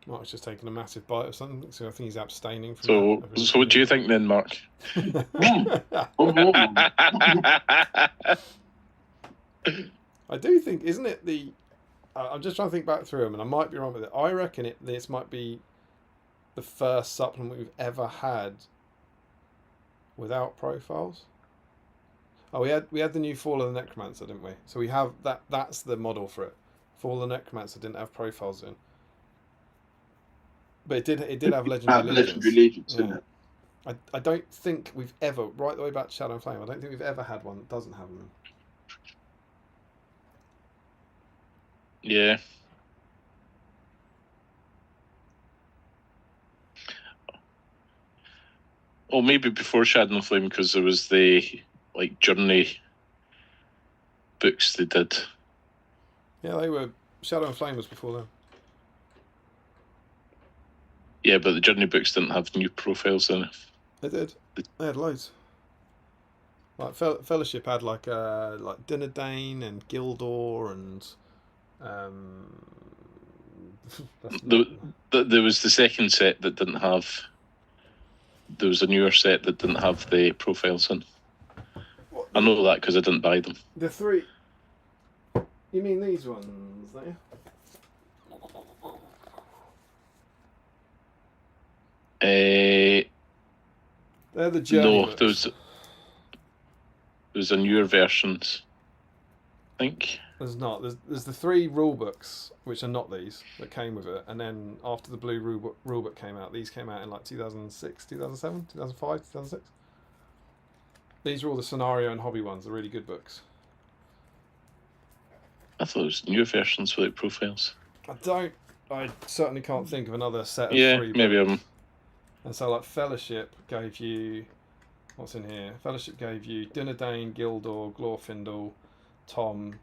Speaker 1: Mark's just taking a massive bite of something, so I think he's abstaining from
Speaker 3: So what do you think then, Mark?
Speaker 1: I do think, isn't it the... I'm just trying to think back through them, and I might be wrong with it. I reckon this might be the first supplement we've ever had without profiles. Oh, we had the new Fall of the Necromancer, didn't we? So we have that. That's the model for it. Fall of the Necromancer didn't have profiles in, but it did have Legendary Legions.
Speaker 2: Yeah.
Speaker 1: I don't think we've ever, right the way back to Shadow and Flame, I don't think we've ever had one that doesn't have them.
Speaker 3: Yeah. Or maybe before Shadow and Flame, because there was the Journey books they did.
Speaker 1: Yeah, they were. Shadow and Flame was before them.
Speaker 3: Yeah, but the Journey books didn't have new profiles in it.
Speaker 1: They did. They had loads. Like Fellowship had like Dinadane and Gildor and
Speaker 3: there was the second set that didn't have. There was a newer set that didn't have the profiles in.
Speaker 1: What,
Speaker 3: I know that because I didn't buy them.
Speaker 1: The three. You mean these ones there? They're the Journey books.
Speaker 3: There's a newer versions, I think.
Speaker 1: There's not. There's the three rule books, which are not these, that came with it. And then after the blue rule book came out, these came out in 2006, 2007, 2005, 2006. These are all the scenario and hobby ones. They're really good books.
Speaker 3: I thought it was newer versions without profiles.
Speaker 1: I certainly can't think of another set of three books.
Speaker 3: Maybe I'm...
Speaker 1: And so Fellowship gave you... What's in here? Fellowship gave you Dinadane, Gildor, Glorfindel, Tom,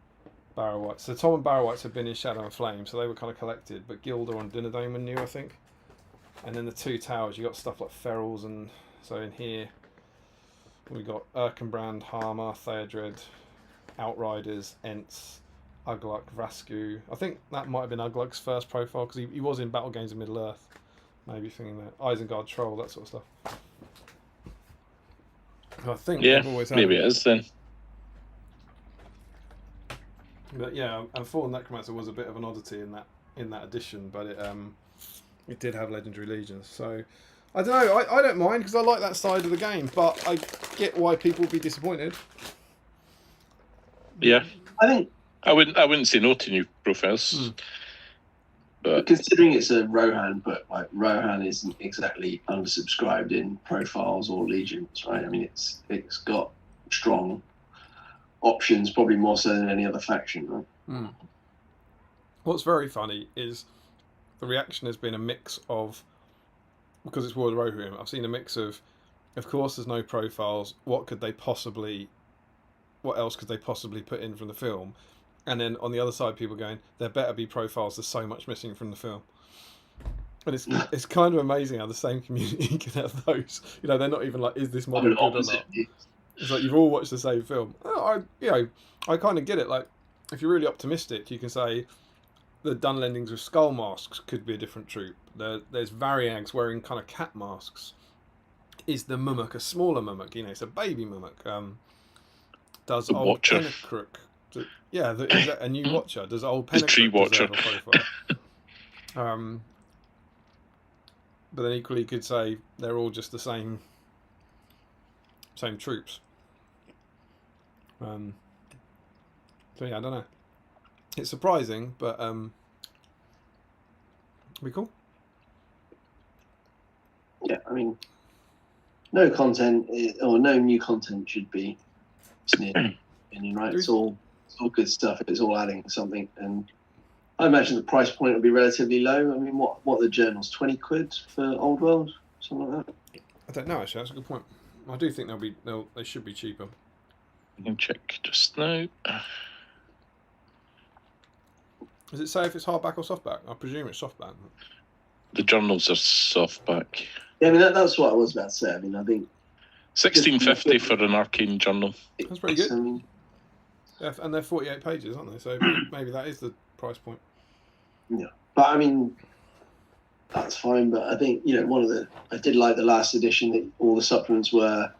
Speaker 1: Barrow-wights. So Tom and Barrow-wights had been in Shadow and Flame, so they were kind of collected. But Gildor and Dinadane were new, I think. And then the two towers, you got stuff like Ferals, and so in here we got Erkenbrand, Harma, Theodred, Outriders, Ents, Ugluk, Vrasku. I think that might have been Ugluk's first profile because he was in Battle Games of Middle Earth. Maybe thinking that Isengard Troll, that sort of stuff. I think they've always had
Speaker 3: maybe it is then.
Speaker 1: But yeah, and Fallen Necromancer was a bit of an oddity in that edition, but it did have Legendary Legions. So I don't know. I don't mind because I like that side of the game, but I get why people would be disappointed.
Speaker 3: Yeah,
Speaker 2: I think
Speaker 3: I wouldn't say no to new profiles. But
Speaker 2: considering it's a Rohan book, Rohan isn't exactly undersubscribed in profiles or legions, right? I mean, it's got strong options, probably more so than any other faction, right?
Speaker 1: What's very funny is the reaction has been a mix of, because it's World of Rohirrim, I've seen a mix of course there's no profiles, what else could they possibly put in from the film? And then on the other side, people going, there better be profiles, there's so much missing from the film. And it's kind of amazing how the same community can have those. You know, they're not even like, is this model good or not? It's like, you've all watched the same film. I kind of get it. Like, if you're really optimistic, you can say the Dunlendings with skull masks could be a different troop. There's Variags wearing kind of cat masks. is the Mummock a smaller Mummock? You know, it's a baby Mummock. Does
Speaker 3: The
Speaker 1: old
Speaker 3: Watcher.
Speaker 1: Pennacrook? Is that a new Watcher? Does old
Speaker 3: The Tree
Speaker 1: Pennacrook
Speaker 3: Watcher.
Speaker 1: deserve a profile? But then equally, you could say they're all just the same troops. So yeah, I don't know. It's surprising, but be cool.
Speaker 2: Yeah, I mean, no content or no new content should be sneered. Opinion, right? It's all good stuff. It's all adding something, and I imagine the price point will be relatively low. I mean, what are the journals? 20 quid for Old World, something like that.
Speaker 1: I don't know. Actually, that's a good point. I do think they should be cheaper.
Speaker 3: You can check just now.
Speaker 1: Does it say if it's hardback or softback? I presume it's softback.
Speaker 3: The journals are softback.
Speaker 2: Yeah, I mean that's what I was about to say. I mean, I think
Speaker 3: $16.50 for an Arcane journal.
Speaker 1: That's pretty good.
Speaker 2: I mean,
Speaker 1: Yeah, and they're 48 pages, aren't they? So maybe that is the price point.
Speaker 2: yeah, but I mean, that's fine. But I think I did like the last edition that all the supplements were,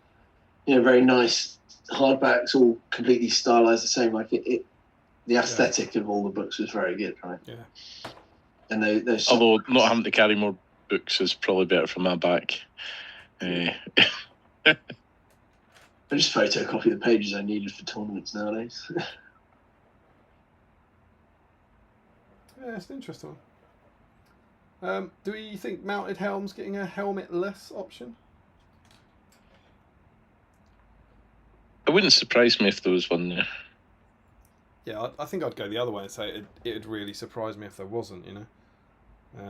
Speaker 2: very nice hardbacks, all completely stylized the same. Like the aesthetic of all the books was very good, right?
Speaker 1: Yeah.
Speaker 2: And those.
Speaker 3: Although not having to carry more books is probably better for my back.
Speaker 2: I just photocopy the pages I needed for tournaments nowadays.
Speaker 1: Yeah, it's an interesting one. Do we think Mounted Helm's getting a helmet-less option?
Speaker 3: It wouldn't surprise me if there was one there.
Speaker 1: Yeah, I think I'd go the other way and say it'd really surprise me if there wasn't,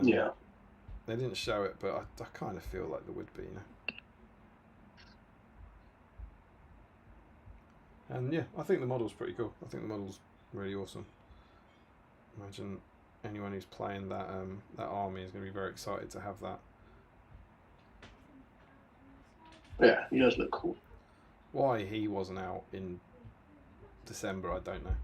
Speaker 2: Yeah.
Speaker 1: They didn't show it, but I kind of feel like there would be, And yeah, I think the model's pretty cool. I think the model's really awesome. Imagine anyone who's playing that army is going to be very excited to have that.
Speaker 2: Yeah, he does look cool.
Speaker 1: Why he wasn't out in December, I don't know.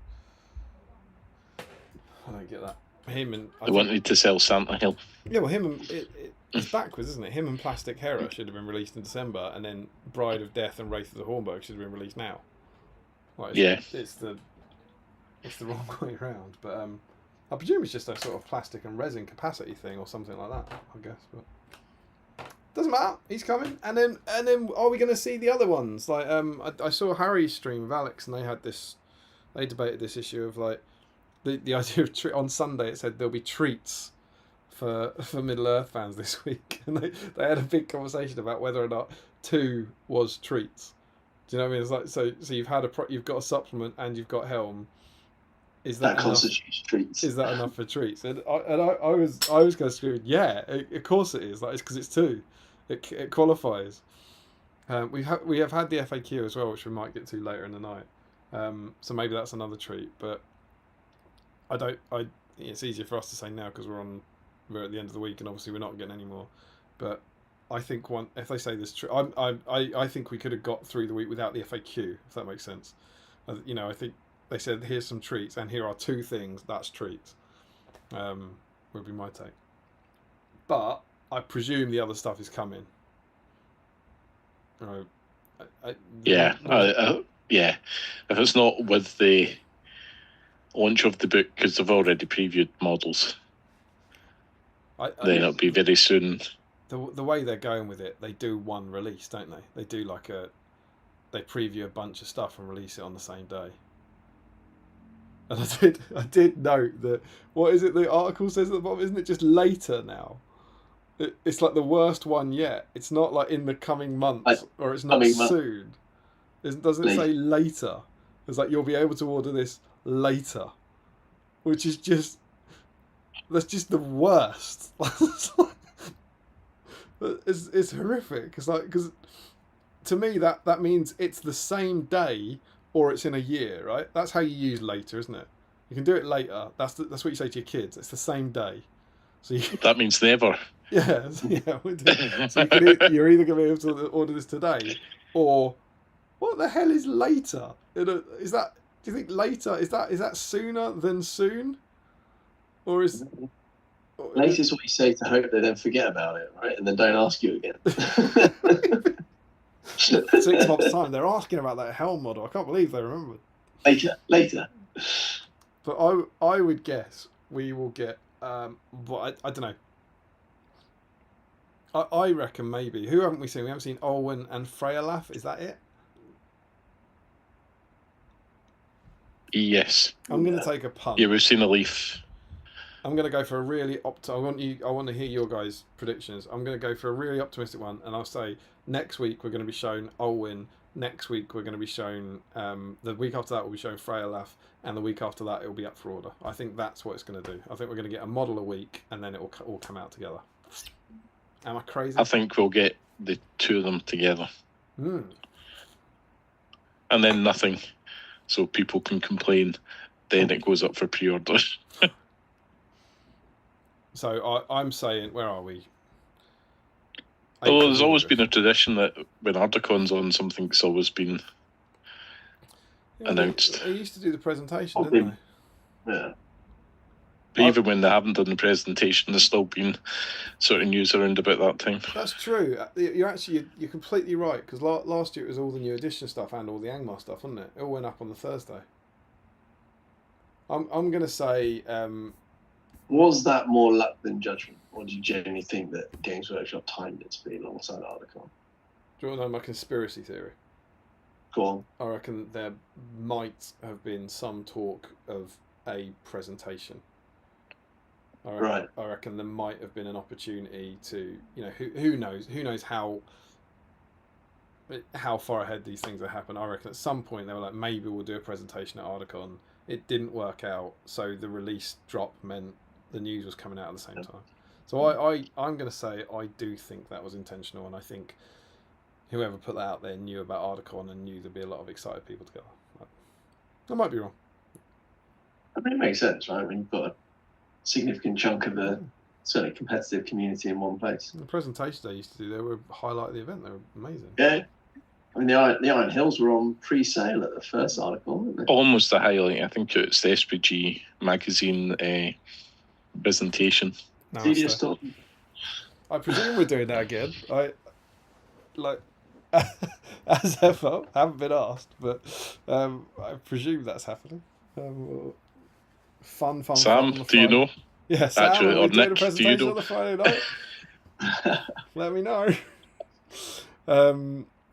Speaker 1: I don't get that. Him and
Speaker 3: They wanted to sell Santa Hill.
Speaker 1: yeah, well, him and it's backwards, isn't it? Him and Plastic Hera should have been released in December, and then Bride of Death and Wraith of the Hornburg should have been released now. Like, it's the wrong way around. But I presume it's just a sort of plastic and resin capacity thing or something like that. I guess, but doesn't matter. He's coming, and then are we going to see the other ones? Like I saw Harry's stream with Alex, and they debated this issue of like the idea of on Sunday. It said there'll be treats for Middle Earth fans this week, and they had a big conversation about whether or not 2 was treats. Do you know what I mean? It's like so you've got a supplement and you've got Helm. Is that
Speaker 2: constitutes treats?
Speaker 1: Is that enough for treats? And I was going to scream, yeah, of course it is. Like it's because it's 2, it qualifies. We have had the FAQ as well, which we might get to later in the night. So maybe that's another treat, but it's easier for us to say now because we're at the end of the week and obviously we're not getting any more. But I think if they say this, I think we could have got through the week without the FAQ, if that makes sense. I think they said here's some treats and here are 2 things. That's treats. Would be my take. But I presume the other stuff is coming.
Speaker 3: Yeah. If it's not with the launch of the book, because they've already previewed models, then it'll be very soon.
Speaker 1: The way they're going with it, they do one release, don't they? They do they preview a bunch of stuff and release it on the same day. And I did note that, what is it the article says at the bottom? Isn't it just later now? It's like the worst one yet. It's not like in the coming months or it's not soon. Doesn't it say later? It's like you'll be able to order this later, which is that's just the worst. It's horrific. It's like, because to me that means it's the same day or it's in a year, right? That's how you use later, isn't it? You can do it later. That's what you say to your kids. It's the same day. So
Speaker 3: that means never.
Speaker 1: Yeah. So you're either going to be able to order this today, or what the hell is later? Is that? Do you think later is that sooner than soon, or is?
Speaker 2: Later is what you say to hope they don't forget about it, right? And then don't ask you again.
Speaker 1: 6 months' time. They're asking about that helm model. I can't believe they remembered.
Speaker 2: Later.
Speaker 1: But I would guess we will get. Well, I don't know. I reckon maybe. Who haven't we seen? We haven't seen Olwen and Freyalaf. Is that it?
Speaker 3: Yes.
Speaker 1: I'm going to take a punt.
Speaker 3: Yeah, we've seen a leaf. I
Speaker 1: I'm going to go for a really I want to hear your guys' predictions. I'm going to go for a really optimistic one, and I'll say next week we're going to be shown Olwen. Next week we're going to be shown. The week after that we'll be showing Freyalaf, and the week after that it'll be up for order. I think that's what it's going to do. I think we're going to get a model a week, and then it will all come out together. Am I crazy?
Speaker 3: I think we'll get the two of them together.
Speaker 1: Mm.
Speaker 3: And then nothing. So people can complain. Then it goes up for pre-order.
Speaker 1: So I'm saying, where are we?
Speaker 3: Although there's always been a tradition that when Articon's on, something's always been announced.
Speaker 1: They used to do the presentation, didn't they?
Speaker 2: Yeah.
Speaker 3: But even when they haven't done the presentation, there's still been sort of news around about that time.
Speaker 1: That's true. You're completely right, because last year it was all the new edition stuff and all the Angmar stuff, wasn't it? It all went up on the Thursday. I'm going to say.
Speaker 2: Was that more luck than judgment, or do you genuinely think that Games Workshop timed it to be alongside Articon?
Speaker 1: Do you want to know my conspiracy theory?
Speaker 2: Go on.
Speaker 1: I reckon there might have been some talk of a presentation. I reckon there might have been an opportunity to, who knows how far ahead these things have happened. I reckon at some point they were like, maybe we'll do a presentation at Articon. It didn't work out, so the release drop meant the news was coming out at the same time. So I'm going to say I do think that was intentional, and I think whoever put that out there knew about Articon and knew there'd be a lot of excited people together. I might be wrong.
Speaker 2: I mean, it makes sense, right? When you've got a significant chunk of the certainly competitive community in one place.
Speaker 1: The presentations they used to do, they were highlight of the event. They were amazing.
Speaker 2: Yeah. I mean, the Iron Hills were on pre-sale at the first article, weren't they?
Speaker 3: Almost the highlight. I think it's the SBG magazine presentation.
Speaker 2: Tedious talk.
Speaker 1: I presume we're doing that again. As ever, I haven't been asked, but I presume that's happening. Fun.
Speaker 3: Sam, do you know?
Speaker 1: Yeah, Sam,
Speaker 3: actually,
Speaker 1: are we
Speaker 3: or
Speaker 1: doing
Speaker 3: Nick,
Speaker 1: a presentation on the Friday night? Let me know.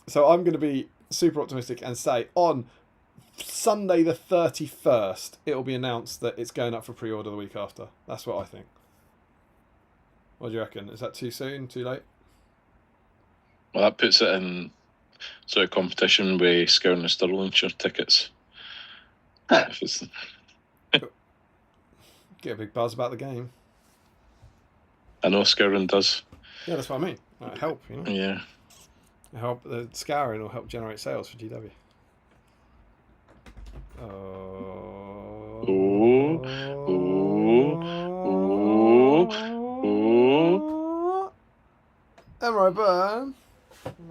Speaker 1: So I'm going to be super optimistic and say on Sunday the 31st, it'll be announced that it's going up for pre-order the week after. That's what I think. What do you reckon? Is that too soon? Too late?
Speaker 3: Well, that puts it in sort of competition with Scourn and Stirlingshire tickets. If it's...
Speaker 1: Get a big buzz about the game.
Speaker 3: I know Scourn does.
Speaker 1: Yeah, that's what I mean. That'll help,
Speaker 3: Yeah.
Speaker 1: Help the scouring will help generate sales for GW. Emerald Burn.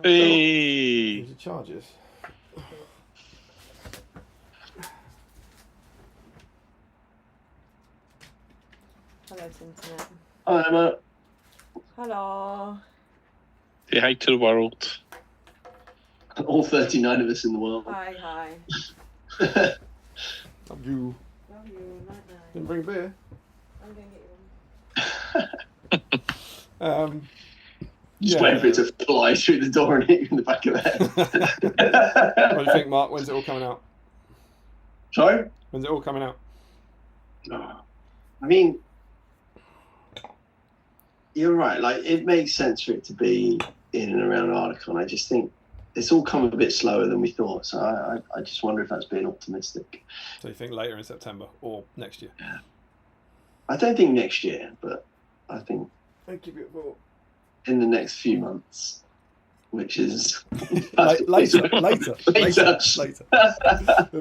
Speaker 3: Hey.
Speaker 1: Here's your charges.
Speaker 5: Hello, Internet.
Speaker 2: Hi, Emma.
Speaker 5: Hello.
Speaker 3: Say hi to the world.
Speaker 2: All 39 of us in the world.
Speaker 5: Hi.
Speaker 1: Love you.
Speaker 5: Love you. Night.
Speaker 1: Didn't bring a beer.
Speaker 5: I'm going to get you
Speaker 2: Just waiting for it to fly through the door and hit you in the back of the head.
Speaker 1: What do you think, Mark? When's it all coming out?
Speaker 2: Sorry?
Speaker 1: When's it all coming out?
Speaker 2: I mean, you're right. Like, it makes sense for it to be in and around Articon. I just think it's all come a bit slower than we thought. So I just wonder if that's being optimistic.
Speaker 1: So you think later in September or next year?
Speaker 2: Yeah. I don't think next year, but I think in the next few months, which is
Speaker 1: later. It'll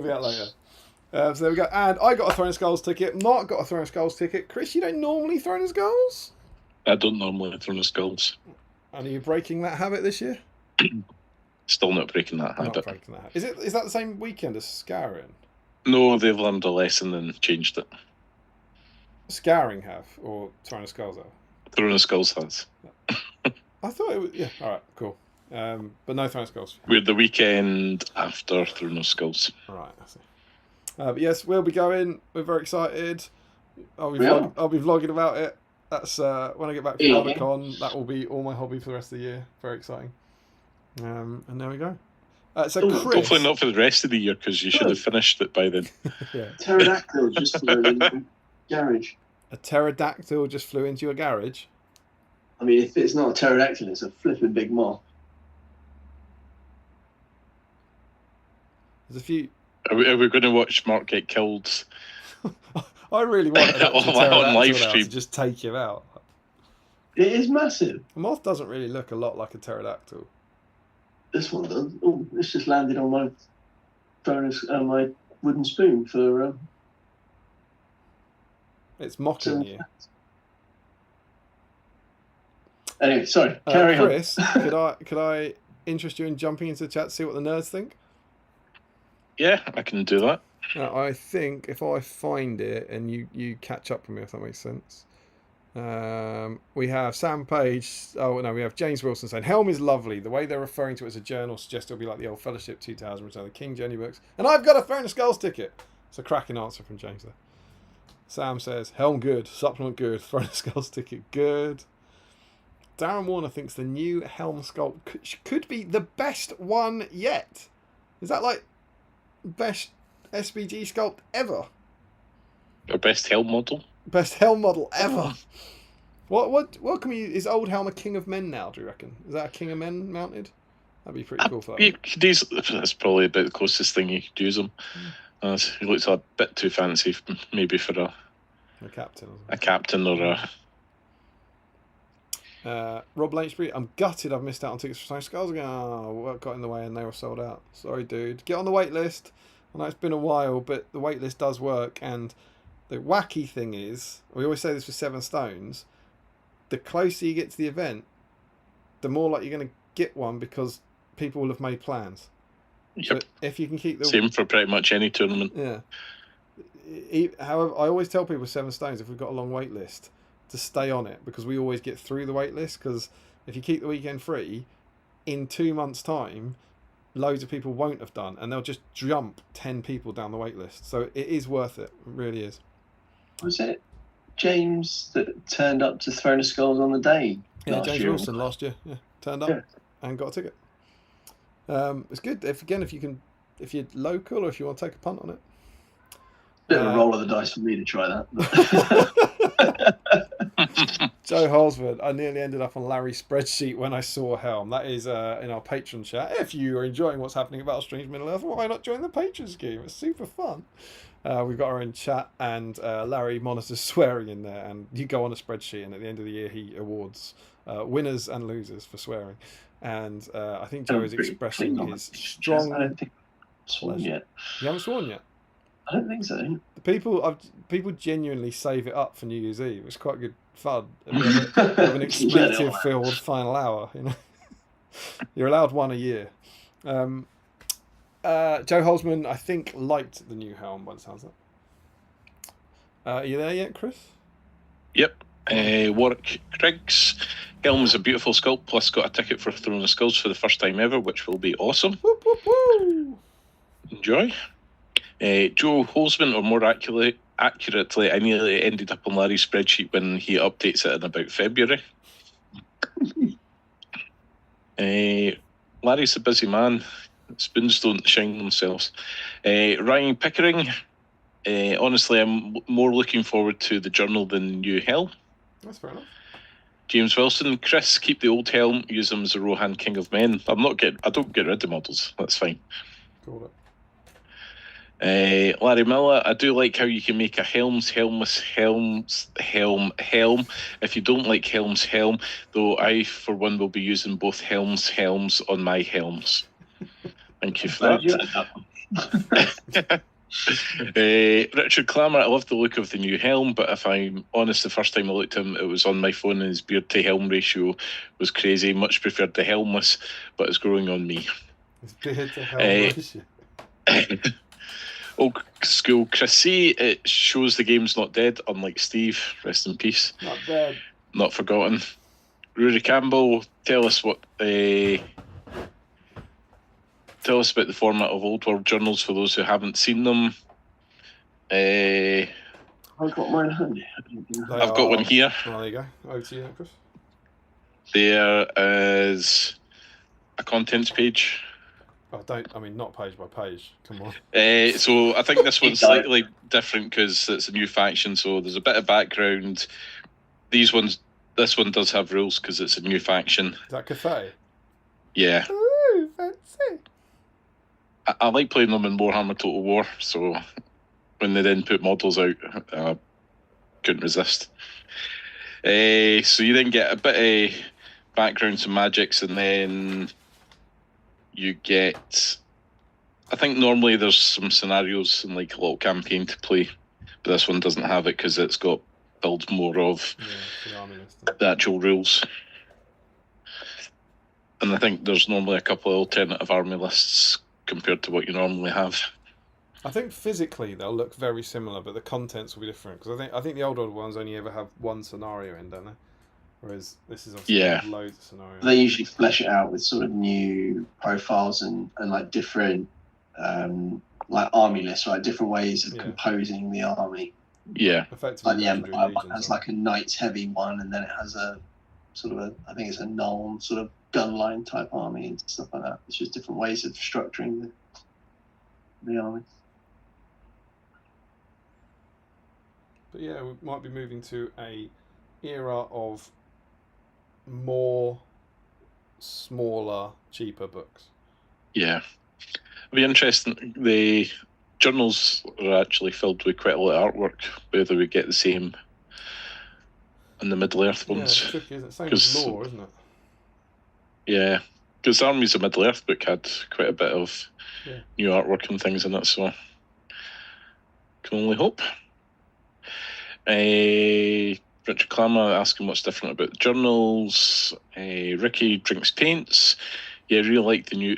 Speaker 1: be out later. So there we go. And I got a Throne of Skulls ticket. Mark got a Throne of Skulls ticket. Chris, you don't normally Throne of Skulls?
Speaker 3: I don't normally Throne of Skulls.
Speaker 1: And are you breaking that habit this year?
Speaker 3: Still not breaking that habit.
Speaker 1: Not breaking that habit. Is that the same weekend as Scouring?
Speaker 3: No, they've learned a lesson and changed it.
Speaker 1: Scouring have, or Throne of Skulls have?
Speaker 3: Throne of Skulls has.
Speaker 1: I thought it was... Yeah, alright, cool. But no Throne of Skulls.
Speaker 3: We're the weekend after Throne of Skulls.
Speaker 1: All right, I see. But yes, we'll be going. We're very excited. I'll be
Speaker 2: Yeah.
Speaker 1: vlogging about it. That's when I get back from
Speaker 2: Yeah.
Speaker 1: Articon. That will be all my hobby for the rest of the year. Very exciting. And there we go. So
Speaker 2: Ooh,
Speaker 1: Chris,
Speaker 3: Hopefully not for the rest of the year, because you should have finished it by then.
Speaker 1: yeah,
Speaker 2: Pterodactyl just flew in the garage.
Speaker 1: a pterodactyl just flew into your garage.
Speaker 2: I mean, if it's not a pterodactyl, it's a flipping big moth.
Speaker 1: There's a few.
Speaker 3: Are we going to watch Mark get killed?
Speaker 1: I really want an actual
Speaker 3: On
Speaker 1: pterodactyl
Speaker 3: live
Speaker 1: now
Speaker 3: stream.
Speaker 1: to just take him out.
Speaker 2: It is massive.
Speaker 1: A moth doesn't really look a lot like a pterodactyl.
Speaker 2: This one does. Oh, this just landed on my my wooden spoon for.
Speaker 1: It's mocking you.
Speaker 2: Anyway, sorry. Carry on.
Speaker 1: Chris, could I interest you in jumping into the chat to see what the nerds think?
Speaker 3: Yeah, I can do that.
Speaker 1: I think if I find it and you catch up with me, if that makes sense. We have Sam Page. Oh no, we have James Wilson saying Helm is lovely. The way they're referring to it as a journal suggests it'll be like the old Fellowship 2000 Return of the King journey books. And I've got a Throne of Skulls ticket. It's a cracking answer from James there. Sam says Helm good, supplement good, Throne of Skulls ticket good. Darren Warner thinks the new Helm sculpt could be the best one yet. Is that like best SBG sculpt ever?
Speaker 3: Our best helm model.
Speaker 1: Best helm model ever. What can we? Is Old Helm a King of Men now? Do you reckon? Is that a King of Men mounted? That'd be pretty cool for that.
Speaker 3: That's probably about the closest thing you could use them. He looks a bit too fancy, maybe for
Speaker 1: A captain.
Speaker 3: a captain or a.
Speaker 1: Rob Lynchbury, I'm gutted I've missed out on tickets for Throne of Skulls again. Oh, work got in the way and they were sold out. Sorry, dude. Get on the wait list. I know it's been a while, but the wait list does work. And the wacky thing is, we always say this for Seven Stones, the closer you get to the event, the more like you're going to get one because people will have made plans.
Speaker 3: Yep.
Speaker 1: So if you can keep the
Speaker 3: Same for pretty much any tournament.
Speaker 1: Yeah. However, I always tell people with Seven Stones, if we've got a long wait list, to stay on it because we always get through the wait list. Because if you keep the weekend free, in 2 months' time, loads of people won't have done, and they'll just jump 10 people down the wait list. So it is worth it. It really is.
Speaker 2: Was it James that turned up to Throne of Skulls on the day?
Speaker 1: Yeah, James
Speaker 2: year?
Speaker 1: Wilson last year. Yeah, turned up and got a ticket. It's good if you're local or if you want to take a punt on it.
Speaker 2: Bit of a roll of the dice for me to try that.
Speaker 1: Joe Holsford, I nearly ended up on Larry's spreadsheet when I saw Helm. That is in our Patreon chat. If you are enjoying what's happening about Strange Middle Earth, why not join the Patreon scheme? It's super fun. We've got our own chat, and Larry monitors swearing in there, and you go on a spreadsheet, and at the end of the year he awards winners and losers for swearing. And I think Joe is expressing his strong...
Speaker 2: I don't think I've sworn yet.
Speaker 1: You haven't sworn yet?
Speaker 2: I don't think so.
Speaker 1: People genuinely save it up for New Year's Eve. It's quite good fun. Have an expletive-filled final hour. You know, you're allowed one a year. Joe Holzman, I think, liked the new Helm. By the sounds of it. Are you there yet, Chris?
Speaker 3: Yep. Warwick Griggs. Helm's a beautiful sculpt, plus got a ticket for Throne of Skulls for the first time ever, which will be awesome.
Speaker 1: Whoop, whoop, whoop.
Speaker 3: Enjoy. Joe Holzman, or more accurately, I nearly ended up on Larry's spreadsheet when he updates it in about February. Larry's a busy man. Spoons don't shine themselves. Ryan Pickering. Honestly, I'm more looking forward to the journal than the new Helm.
Speaker 1: That's fair enough.
Speaker 3: James Wilson. Chris, keep the old Helm. Use him as a Rohan King of Men. I don't get rid of models. That's fine.
Speaker 1: Cool.
Speaker 3: Larry Miller, I do like how you can make a helm. If you don't like helm, though, I for one will be using both helms on my helms. Thank you for that. Richard Clammer, I love the look of the new helm, but if I'm honest, the first time I looked at him, it was on my phone and his beard to helm ratio was crazy. Much preferred the helmless, but it's growing on me.
Speaker 1: His beard to helm ratio.
Speaker 3: Old School Chris C, it shows the game's not dead, unlike Steve. Rest in peace.
Speaker 1: Not dead.
Speaker 3: Not forgotten. Rory Campbell, tell us what tell us about the format of Old World journals for those who haven't seen them.
Speaker 2: I've got mine handy.
Speaker 3: I've got one here.
Speaker 1: Oh, there you go. Over to you, Chris.
Speaker 3: There is a contents page.
Speaker 1: Oh, not page by page. Come on.
Speaker 3: So I think this one's slightly different because it's a new faction. So there's a bit of background. This one does have rules because it's a new faction.
Speaker 1: Is that Cathay?
Speaker 3: Yeah.
Speaker 1: Ooh, fancy.
Speaker 3: I like playing them in Warhammer Total War. So when they then put models out, I couldn't resist. So you then get a bit of background, some magics, and then you get, I think normally there's some scenarios and like a little campaign to play, but this one doesn't have it because it's got builds more of the actual rules. And I think there's normally a couple of alternative army lists compared to what you normally have.
Speaker 1: I think physically they'll look very similar, but the contents will be different because I think the old ones only ever have one scenario in, don't they? Whereas this is obviously loads of scenarios.
Speaker 2: They usually flesh it out with sort of new profiles and like different like army lists, right? Different ways of composing the army.
Speaker 3: Yeah.
Speaker 1: Effectively,
Speaker 2: like the Empire one has like a knights heavy one, and then it has a sort of I think it's a Nuln sort of gunline type army and stuff like that. It's just different ways of structuring the army.
Speaker 1: But yeah, we might be moving to a era of more smaller, cheaper books.
Speaker 3: Yeah. It'll be interesting. The journals are actually filled with quite a lot of artwork, whether we get the same in the Middle-earth ones.
Speaker 1: Yeah, it's tricky, isn't it? Same as lore, isn't it?
Speaker 3: Yeah, because Armies of Middle-earth book had quite a bit of new artwork and things in it, so can only hope. Richard Clammer asking what's different about the journals. Ricky drinks paints. Yeah, I really like the new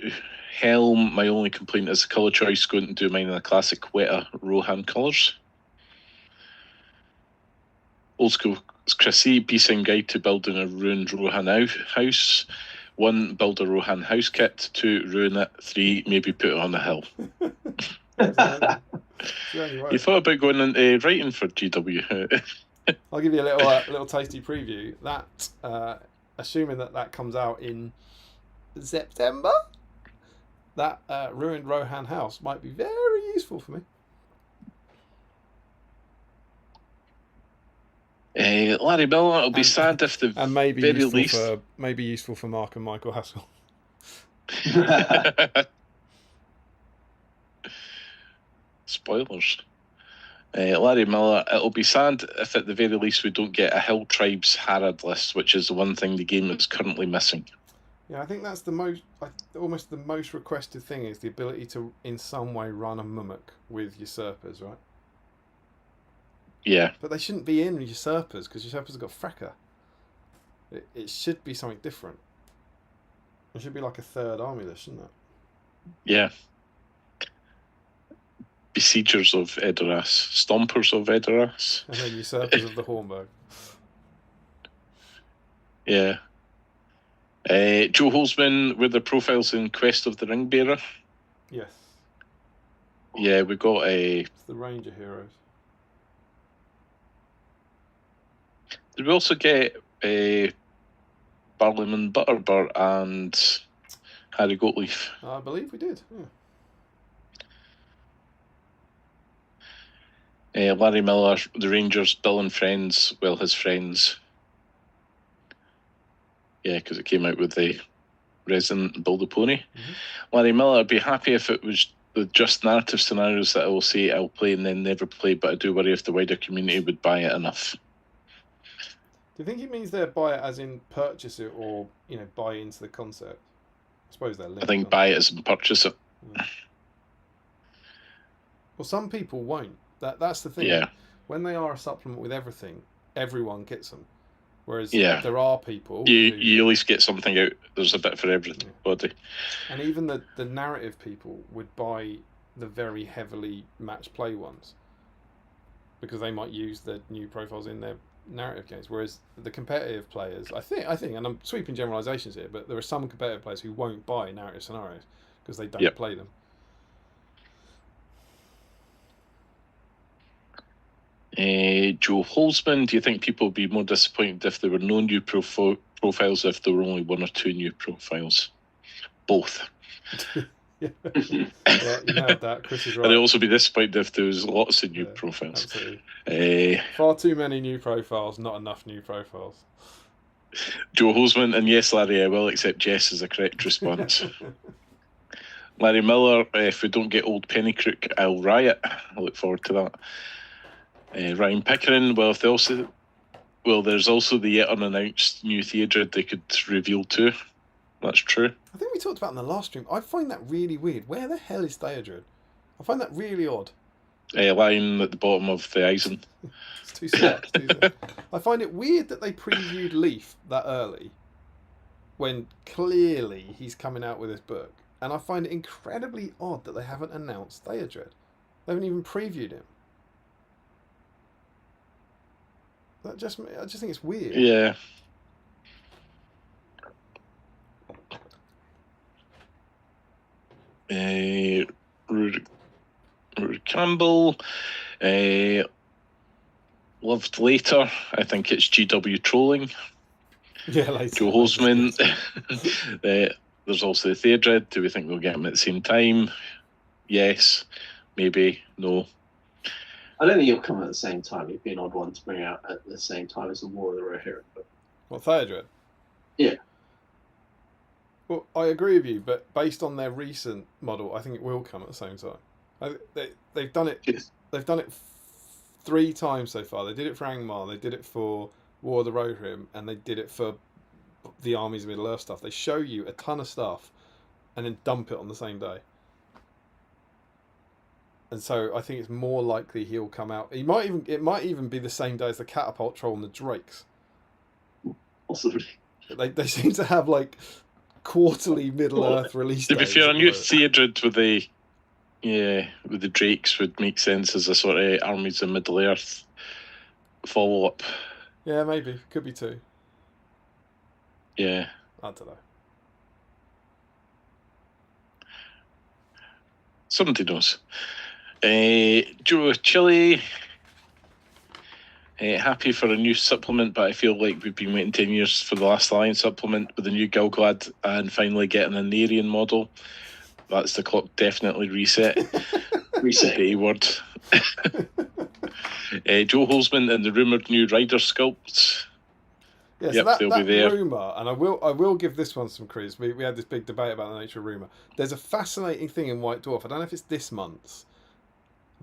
Speaker 3: helm. My only complaint is the colour choice. Going to do mine in the classic Weta Rohan colours. Old school Chrissy, BSIME guide to building a ruined Rohan house. 1, build a Rohan house kit. 2, ruin it. 3, maybe put it on a hill. You thought about going into writing for GW?
Speaker 1: I'll give you a little tasty preview. That, assuming that comes out in September, that ruined Rohan house might be very useful for me.
Speaker 3: Larry Bill, it'll be sad if the
Speaker 1: and maybe
Speaker 3: very
Speaker 1: useful
Speaker 3: least
Speaker 1: maybe useful for Mark and Michael Haskell.
Speaker 3: Spoilers. Larry Miller, it'll be sad if at the very least we don't get a Hill Tribes Harad list, which is the one thing the game is currently missing.
Speaker 1: Yeah, I think that's almost the most requested thing is the ability to in some way run a mimic with usurpers, right?
Speaker 3: Yeah.
Speaker 1: But they shouldn't be in usurpers because usurpers have got Frecker. It should be something different. It should be like a third army list, shouldn't it?
Speaker 3: Yeah. Besiegers of Edoras, Stompers of Edoras.
Speaker 1: And then Usurpers of the Hornburg.
Speaker 3: Yeah. Joe Holzman with the profiles in Quest of the Ringbearer.
Speaker 1: Yes.
Speaker 3: Yeah, we got
Speaker 1: It's the Ranger heroes.
Speaker 3: Did we also get Barleyman Butterbur and Harry Goatleaf?
Speaker 1: I believe we did, yeah.
Speaker 3: Larry Miller, the Rangers, Bill and Friends, well, his friends. Yeah, because it came out with the Resident Build a Pony. Mm-hmm. Larry Miller, I'd be happy if it was the just narrative scenarios that I will say I'll play and then never play, but I do worry if the wider community would buy it enough.
Speaker 1: Do you think he means they'll buy it as in purchase it or, buy into the concept? I suppose they're linked.
Speaker 3: I think buy it as in purchase it.
Speaker 1: Yeah. Well, some people won't. That's the thing.
Speaker 3: Yeah.
Speaker 1: When they are a supplement with everything, everyone gets them. Whereas there are people...
Speaker 3: You at least get something out. There's a bit for everybody.
Speaker 1: And even the narrative people would buy the very heavily match play ones because they might use the new profiles in their narrative games. Whereas the competitive players, I think, and I'm sweeping generalizations here, but there are some competitive players who won't buy narrative scenarios because they don't
Speaker 3: Yep.
Speaker 1: play them.
Speaker 3: Joe Holzman, do you think people would be more disappointed if there were no new profiles, if there were only 1 or 2 new profiles? Both.
Speaker 1: Yeah, you nailed that. Chris is
Speaker 3: And they'd
Speaker 1: right.
Speaker 3: also be disappointed if there was lots of new
Speaker 1: Yeah,
Speaker 3: profiles.
Speaker 1: Absolutely. Far too many new profiles, not enough new profiles.
Speaker 3: Joe Holzman, and yes, Larry, I will accept Jess as a correct response. Larry Miller, if we don't get old Pennycrook, I'll riot. I look forward to that. Ryan Pickering, there's also the yet unannounced new Theodred they could reveal too. That's true.
Speaker 1: I think we talked about in the last stream. I find that really weird. Where the hell is Theodred? I find that really odd.
Speaker 3: Line at the bottom of the Eisen.
Speaker 1: It's too sad. I find it weird that they previewed Leaf that early, when clearly he's coming out with his book. And I find it incredibly odd that they haven't announced Theodred. They haven't even previewed him. I just think it's weird.
Speaker 3: Yeah. Rory Campbell. Loved later. I think it's GW trolling.
Speaker 1: Yeah, later.
Speaker 3: Joe Holzman. There's also the Theodred. Do we think we'll get him at the same time? Yes. Maybe. No.
Speaker 2: I don't think he'll come at the same time. He'd be an odd one to bring out at the same time as the War of the Rohirrim.
Speaker 1: What, Theodred?
Speaker 2: Yeah.
Speaker 1: Well, I agree with you, but based on their recent model, I think it will come at the same time. They've done it.
Speaker 2: Yes.
Speaker 1: They've done it 3 times so far. They did it for Angmar, they did it for War of the Rohirrim, and they did it for the Armies of Middle Earth stuff. They show you a ton of stuff, and then dump it on the same day. And so I think it's more likely he'll come out. It might even be the same day as the Catapult Troll and the Drakes.
Speaker 2: Possibly.
Speaker 1: They seem to have like quarterly Middle Earth release
Speaker 3: To be
Speaker 1: days.
Speaker 3: fair, a new Theodred with the Drakes would make sense as a sort of Armies of Middle Earth follow-up.
Speaker 1: Yeah, maybe. Could be 2.
Speaker 3: Yeah.
Speaker 1: I don't know.
Speaker 3: Somebody knows. Joe Chile. Happy for a new supplement, but I feel like we've been waiting 10 years for the last Alliance supplement with the new Gilgalad and finally getting an Narian model. That's the clock definitely reset.
Speaker 2: Reset.
Speaker 3: The A word. Joe Holzman and the rumoured new Rider sculpts.
Speaker 1: Yeah,
Speaker 3: Yep,
Speaker 1: so
Speaker 3: they'll
Speaker 1: that
Speaker 3: be there.
Speaker 1: rumour, and I will give this one some credit. We had this big debate about the nature of rumour. There's a fascinating thing in White Dwarf. I don't know if it's this month's,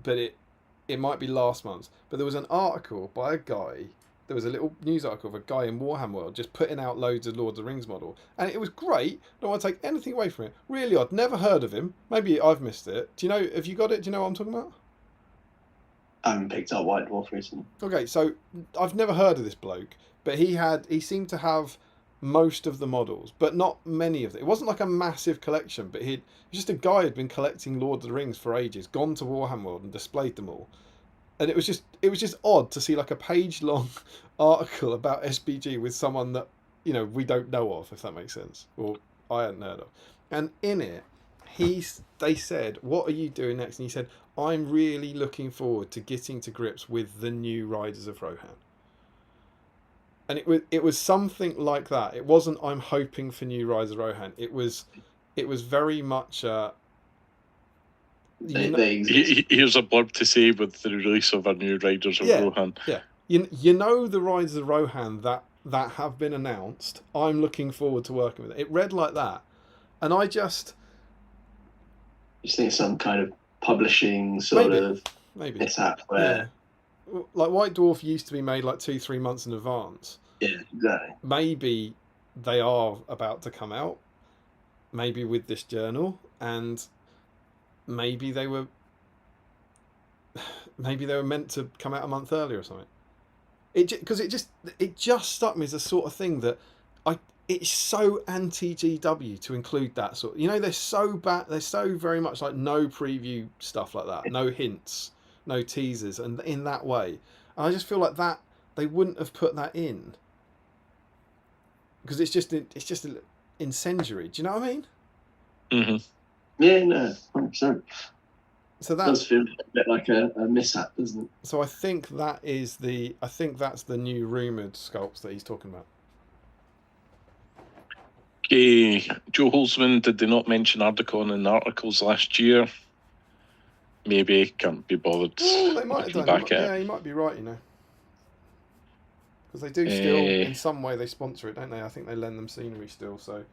Speaker 1: but it might be last month's. But there was an article by a guy. There was a little news article of a guy in Warhammer World just putting out loads of Lord of the Rings model, and it was great. Don't want to take anything away from it. Really odd. Never heard of him. Maybe I've missed it. Do you know? Have you got it? Do you know what I'm talking about?
Speaker 2: I haven't picked up White Dwarf recently.
Speaker 1: Okay, so I've never heard of this bloke, but he seemed to have most of the models, but not many of them. It wasn't like a massive collection, but he was just a guy who'd been collecting Lord of the Rings for ages, gone to Warhammer World and displayed them all. And it was just odd to see like a page-long article about SBG with someone that, you know, we don't know of, if that makes sense, or I hadn't heard of. And in it, they said, "What are you doing next?" And he said, "I'm really looking forward to getting to grips with the new Riders of Rohan." And it was something like that. It wasn't, "I'm hoping for new Riders of Rohan." It was very much.
Speaker 2: They exist.
Speaker 3: Here's a blurb to say with the release of our new Riders of Rohan.
Speaker 1: Yeah, you know the Riders of Rohan that have been announced. I'm looking forward to working with it. It read like that, and I just
Speaker 2: think some kind of publishing sort of
Speaker 1: maybe
Speaker 2: mishap where
Speaker 1: like White Dwarf used to be made like 2-3 months in advance.
Speaker 2: Yeah, exactly.
Speaker 1: Maybe they are about to come out, maybe with this journal, and maybe they were meant to come out a month earlier or something. Because it just struck me as the sort of thing that it's so anti-GW to include that sort. You know, they're so bad. They're so very much like no preview stuff like that, no hints, no teasers, and in that way. And I just feel like that they wouldn't have put that in because it's just incendiary. Do you know what I mean?
Speaker 3: Mm-hmm.
Speaker 2: Yeah, no, 100%.
Speaker 1: So
Speaker 2: It
Speaker 1: that
Speaker 2: does feel a bit like a mishap, doesn't it?
Speaker 1: So I think that's the new rumoured sculpts that he's talking about.
Speaker 3: Okay, Joe Holzman, did they not mention Articon in the articles last year? Maybe, can't be bothered.
Speaker 1: Oh, they might have
Speaker 3: looking
Speaker 1: done.
Speaker 3: back at
Speaker 1: You might be right, because they do still, in some way, they sponsor it, don't they? I think they lend them scenery still, so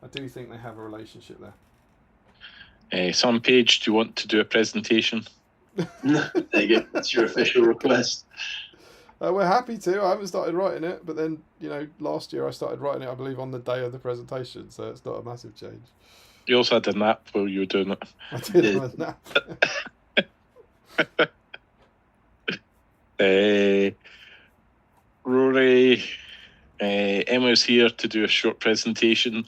Speaker 1: I do think they have a relationship there.
Speaker 3: Sam Page, do you want to do a presentation?
Speaker 2: There you go. That's your official request.
Speaker 1: We're happy to. I haven't started writing it, but then, last year I started writing it, I believe, on the day of the presentation, so it's not a massive change.
Speaker 3: You also had a nap while you were doing it.
Speaker 1: I did have a nap.
Speaker 3: Rory, Emma's here to do a short presentation.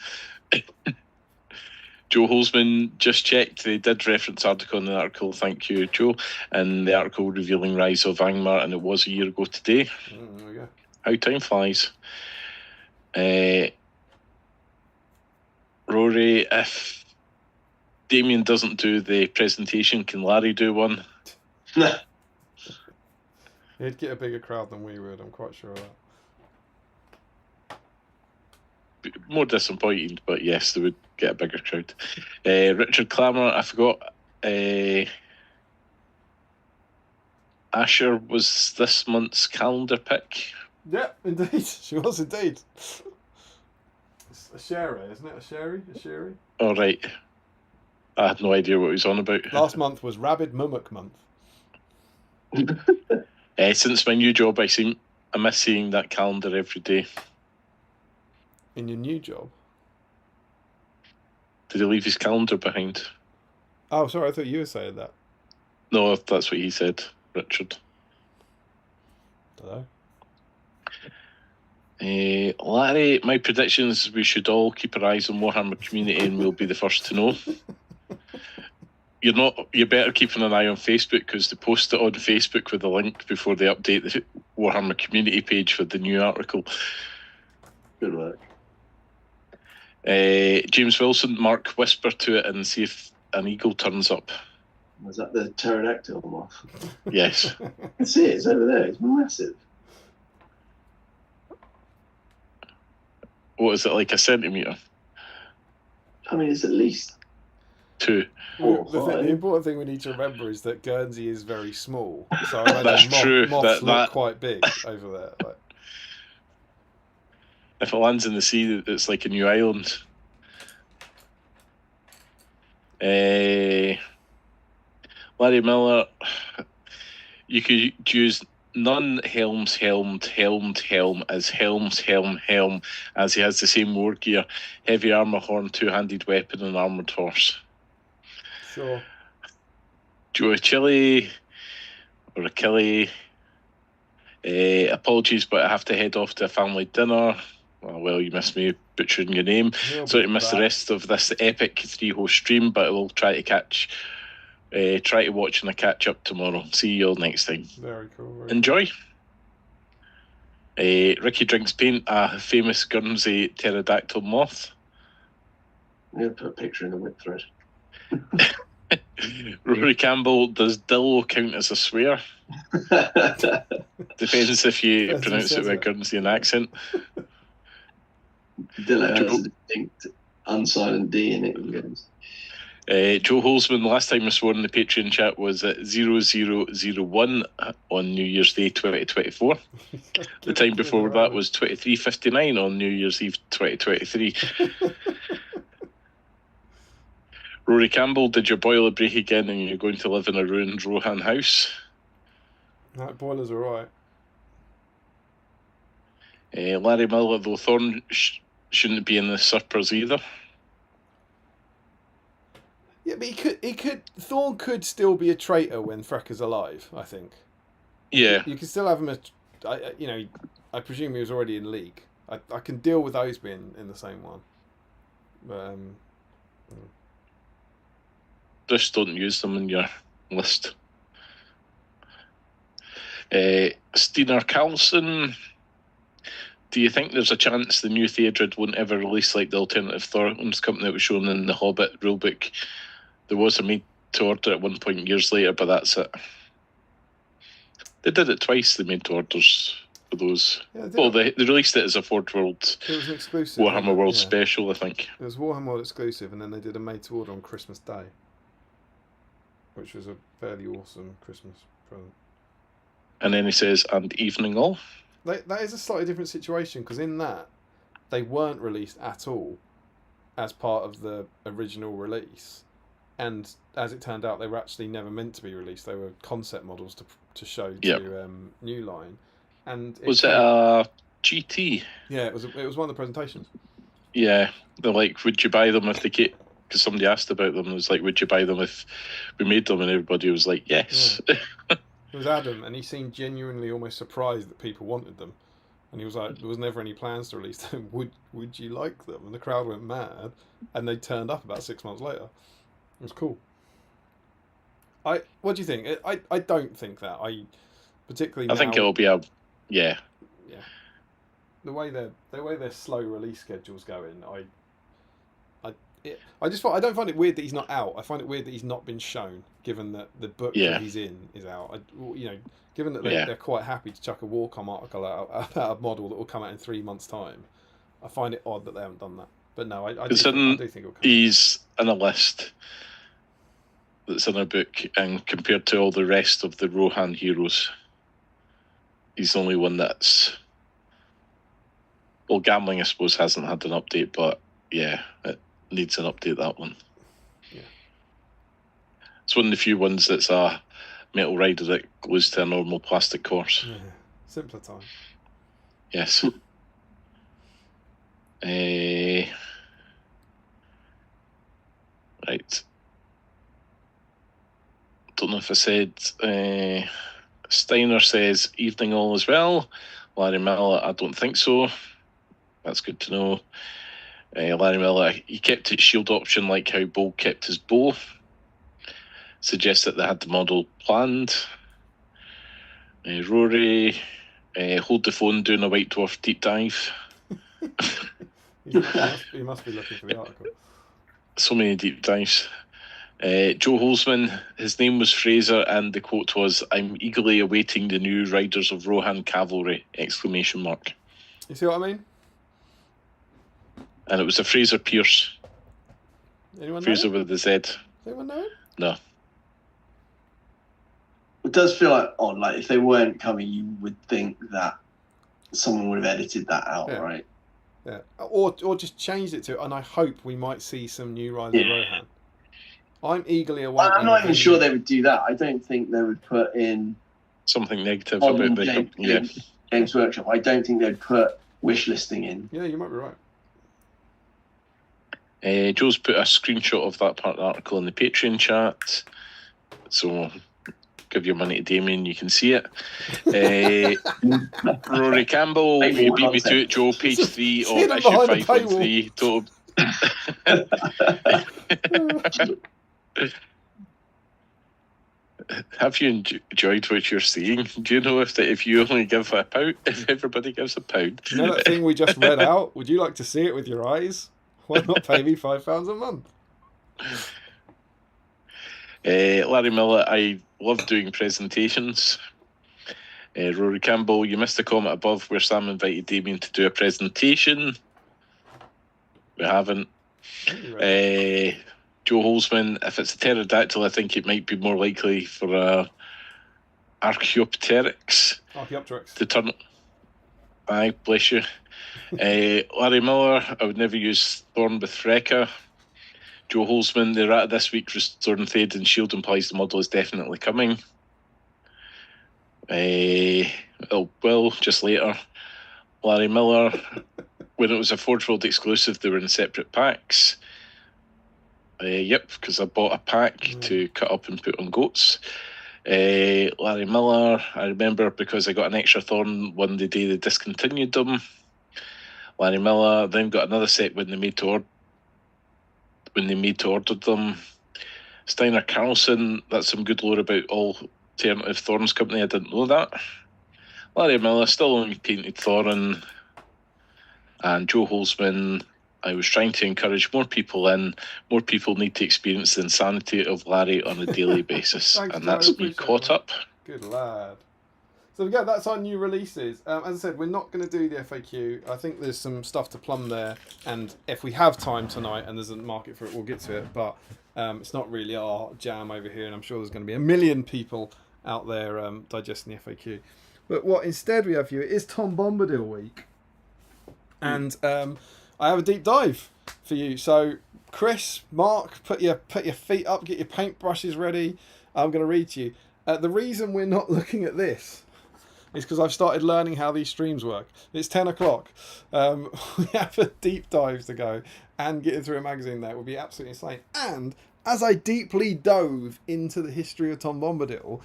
Speaker 3: Joe Holzman just checked. They did reference Articon in the article. Thank you, Joe. And the article revealing Rise of Angmar, and it was a year ago today.
Speaker 1: There we go.
Speaker 3: How time flies. Rory, if Damien doesn't do the presentation, can Larry do one?
Speaker 1: He'd get a bigger crowd than we would, I'm quite sure of that.
Speaker 3: More disappointed, but yes, they would get a bigger crowd. Richard Clammer, I forgot. Asher was this month's calendar pick.
Speaker 1: Yeah, indeed. She was indeed. It's a sherry, isn't it? A sherry?
Speaker 3: All right. I had no idea what he was on about.
Speaker 1: Last month was Rabid Mummock month.
Speaker 3: Since my new job, I miss seeing that calendar every day.
Speaker 1: In your new job?
Speaker 3: Did he leave his calendar behind?
Speaker 1: Oh, sorry, I thought you were saying that.
Speaker 3: No, that's what he said, Richard.
Speaker 1: Hello.
Speaker 3: Larry, my prediction is we should all keep our eyes on Warhammer Community and we'll be the first to know. You're better keeping an eye on Facebook, because they post it on Facebook with a link before they update the Warhammer Community page for the new article.
Speaker 2: Good work.
Speaker 3: James Wilson, Mark, whisper to it and see if an eagle turns up.
Speaker 2: Was that the pterodactyl moth?
Speaker 3: Yes.
Speaker 2: I can see it. It's over there. It's massive.
Speaker 3: What is it, like a centimetre?
Speaker 2: I mean, it's at least
Speaker 3: 2.
Speaker 1: The important thing we need to remember is that Guernsey is very small. So I imagine
Speaker 3: That's true.
Speaker 1: Moths look quite big over there. Like.
Speaker 3: If it lands in the sea, it's like a new island. Larry Miller, you could use none helms helmed helm as helms helm, as he has the same war gear, heavy armour, horn, two-handed weapon and armoured horse.
Speaker 1: Sure.
Speaker 3: Joe Achille or Achille, apologies, but I have to head off to a family dinner. Well, you missed me butchering your name. So to miss the rest of this epic 3-host stream, but I will try to watch and catch up tomorrow. See you all next time.
Speaker 1: Very cool.
Speaker 3: Enjoy. Ricky drinks paint, a famous Guernsey pterodactyl moth.
Speaker 2: I'm going to put a picture in the whip thread.
Speaker 3: Rory Campbell, does dillo count as a swear? Depends if you pronounce it with a Guernseyan accent.
Speaker 2: Dillo has a distinct unsilent D in it.
Speaker 3: Joe Holzman, the last time I swore in the Patreon chat was at 0001 on New Year's Day 2024. The time before that was 23:59 on New Year's Eve 2023. Rory Campbell, did your boiler break again and you're going to live in a ruined Rohan house?
Speaker 1: That boiler's alright.
Speaker 3: Larry Miller, though Thorn shouldn't be in the suppers either.
Speaker 1: Yeah, but Thorn could still be a traitor when Frecker's alive, I think.
Speaker 3: Yeah.
Speaker 1: You can still have him I presume he was already in League. I can deal with those being in the same one. But,
Speaker 3: Just don't use them in your list. Stina Carlson, do you think there's a chance the new Theodred won't ever release like the alternative Thorn's company that was shown in the Hobbit rulebook There was a made to order at one point years later, but that's it. They did it twice. They made to orders for those.
Speaker 1: Yeah,
Speaker 3: Well, they released it as a Forge World
Speaker 1: it was an exclusive.
Speaker 3: Warhammer World
Speaker 1: yeah.
Speaker 3: special, I think.
Speaker 1: It was Warhammer World exclusive, and then they did a made to order on Christmas Day, which was a fairly awesome Christmas present.
Speaker 3: And then he says, and evening all.
Speaker 1: That is a slightly different situation, because in that, they weren't released at all as part of the original release. And as it turned out, they were actually never meant to be released. They were concept models to show to New Line. And
Speaker 3: was it a GT?
Speaker 1: Yeah, it was one of the presentations.
Speaker 3: Yeah, they're like, would you buy them if they came? Because somebody asked about them. It was like, would you buy them if we made them? And everybody was like, yes.
Speaker 1: Yeah. It was Adam, and he seemed genuinely almost surprised that people wanted them. And he was like, there was never any plans to release them. Would you like them? And the crowd went mad, and they turned up about 6 months later. It was cool. What do you think? I don't think that. Particularly
Speaker 3: I think it'll be a
Speaker 1: yeah. The way their slow release schedule's going, I don't find it weird that he's not out. I find it weird that he's not been shown, given that the book that he's in is out. Given that they're quite happy to chuck a Warcom article out about a model that will come out in 3 months' time, I find it odd that they haven't done that. But no, I do think it'll come.
Speaker 3: He's in a list that's in a book, and compared to all the rest of the Rohan heroes, he's the only one that's... Well, Gambling, I suppose, hasn't had an update, but yeah, it needs an update, that one.
Speaker 1: Yeah.
Speaker 3: It's one of the few ones that's a metal rider that glues to a normal plastic course.
Speaker 1: Yeah. Simpler time.
Speaker 3: Yes. Right. Don't know if I said... Steiner says, evening all as well. Larry Miller, I don't think so. That's good to know. Larry Miller, he kept his shield option like how Bull kept his bow. Suggests that they had the model planned. Rory, hold the phone doing a White Dwarf deep dive.
Speaker 1: He must be looking for the article.
Speaker 3: So many deep dives. Joe Holzman, his name was Fraser, and the quote was, "I'm eagerly awaiting the new Riders of Rohan Cavalry!" !
Speaker 1: You see what I mean?
Speaker 3: And it was a Fraser Pierce.
Speaker 1: Anyone know?
Speaker 3: Fraser with the Z.
Speaker 1: Does anyone know?
Speaker 3: No.
Speaker 2: It does feel like odd. Like if they weren't coming, you would think that someone would have edited that out, right?
Speaker 1: Yeah. Or just changed it to, and I hope we might see some new Riders of Rohan. I'm eagerly awaiting.
Speaker 2: I'm not even sure they would do that. I don't think they would put in
Speaker 3: something negative about the
Speaker 2: Games Workshop. I don't think they'd put wish listing in.
Speaker 1: Yeah, you might be right.
Speaker 3: Joe's put a screenshot of that part of the article in the Patreon chat. So give your money to Damien, you can see it. Rory Campbell, you beat me to it, Joe. Page 3 of issue 513. Total. Have you enjoyed what you're seeing? Do you know if you only give £1, if everybody gives £1?
Speaker 1: You know that thing we just read out? Would you like to see it with your eyes? Why not pay me £5 a month?
Speaker 3: Larry Miller, I love doing presentations. Rory Campbell, you missed a comment above where Sam invited Damien to do a presentation. We haven't. Joe Holzman, if it's a pterodactyl, I think it might be more likely for a Archaeopteryx to turn. Aye, bless you. Larry Miller, I would never use Thorn with Freka. Joe Holzman, the errata this week for Storm Fade and Shield implies the model is definitely coming. Will, just later. Larry Miller, when it was a Forge World exclusive, they were in separate packs. Yep, because I bought a pack to cut up and put on goats. Larry Miller, I remember because I got an extra Thorn one the day they discontinued them. Larry Miller then got another set when they made to order them. Steiner Carlson, that's some good lore about Alternative Thorns Company. I didn't know that. Larry Miller, still only painted Thorin. And Joe Holzman, I was trying to encourage more people in. More people need to experience the insanity of Larry on a daily basis.
Speaker 1: Thanks,
Speaker 3: And
Speaker 1: Joe,
Speaker 3: that's me
Speaker 1: appreciate
Speaker 3: caught
Speaker 1: that.
Speaker 3: up.
Speaker 1: Good lad. So yeah, that's our new releases. As I said, we're not going to do the FAQ. I think there's some stuff to plumb there, and if we have time tonight and there's a market for it, we'll get to it. But it's not really our jam over here, and I'm sure there's going to be a million people out there digesting the FAQ. But what instead we have for you is Tom Bombadil week, and I have a deep dive for you. So Chris, Mark, put your feet up, get your paintbrushes ready. I'm going to read to you. The reason we're not looking at this is because I've started learning how these streams work. It's 10 o'clock. We have a deep dive to go, and getting through a magazine there would be absolutely insane. And as I deeply dove into the history of Tom Bombadil,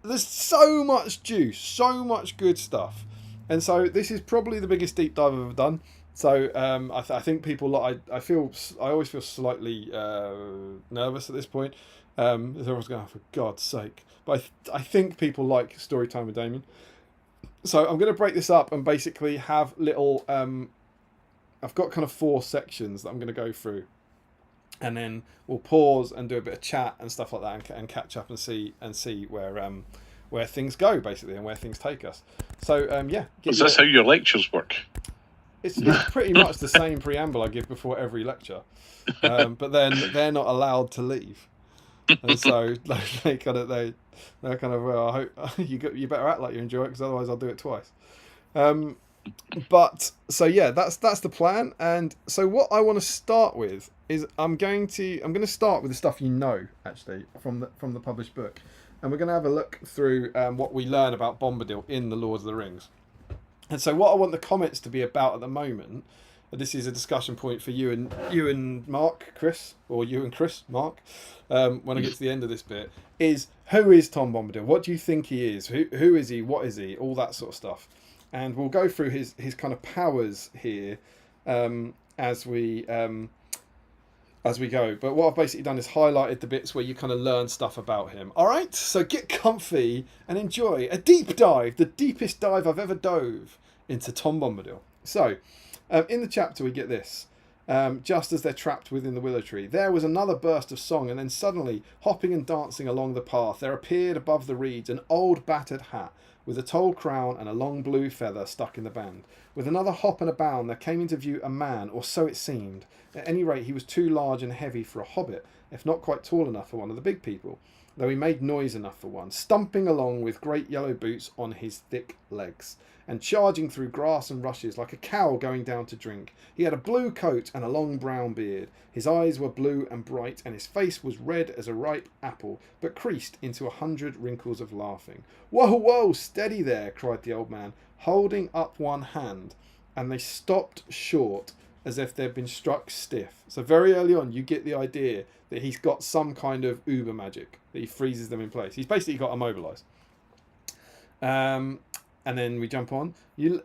Speaker 1: there's so much juice, so much good stuff. And so this is probably the biggest deep dive I've ever done. So I think people, I always feel slightly nervous at this point. Everyone's going, for God's sake. But I think people like story time with Damien. So I'm going to break this up and basically have little... I've got kind of 4 sections that I'm going to go through. And then we'll pause and do a bit of chat and stuff like that, and catch up and see where things go, basically, and where things take us. So, yeah.
Speaker 3: Is this how your lectures work?
Speaker 1: It's pretty much the same preamble I give before every lecture. But then they're not allowed to leave. And so they're kind of well, I hope you better act like you enjoy it, because otherwise I'll do it twice. But so yeah, that's the plan. And so what I want to start with is I'm going to start with the stuff actually from the published book, and we're going to have a look through what we learn about Bombadil in the Lord of the Rings. And so what I want the comments to be about at the moment, this is a discussion point for you and Mark, Chris, or you and Chris, Mark, when I get to the end of this bit, is who is Tom Bombadil? What do you think he is? Who is he? What is he? All that sort of stuff. And we'll go through his kind of powers here as we go. But what I've basically done is highlighted the bits where you kind of learn stuff about him. All right, so get comfy and enjoy a deep dive, the deepest dive I've ever dove into Tom Bombadil. So, in the chapter we get this. Just as they're trapped within the willow tree, there was another burst of song, and then suddenly, hopping and dancing along the path, there appeared above the reeds an old battered hat with a tall crown and a long blue feather stuck in the band. With another hop and a bound, there came into view a man, or so it seemed. At any rate, he was too large and heavy for a hobbit, if not quite tall enough for one of the big people, though he made noise enough for one, stumping along with great yellow boots on his thick legs, and charging through grass and rushes like a cow going down to drink. He had a blue coat and a long brown beard. His eyes were blue and bright, and his face was red as a ripe apple, but creased into 100 wrinkles of laughing. "Whoa, whoa, steady there," cried the old man, holding up one hand, and they stopped short as if they'd been struck stiff. So very early on, you get the idea that he's got some kind of uber magic, that he freezes them in place. He's basically got immobilized. And then we jump on.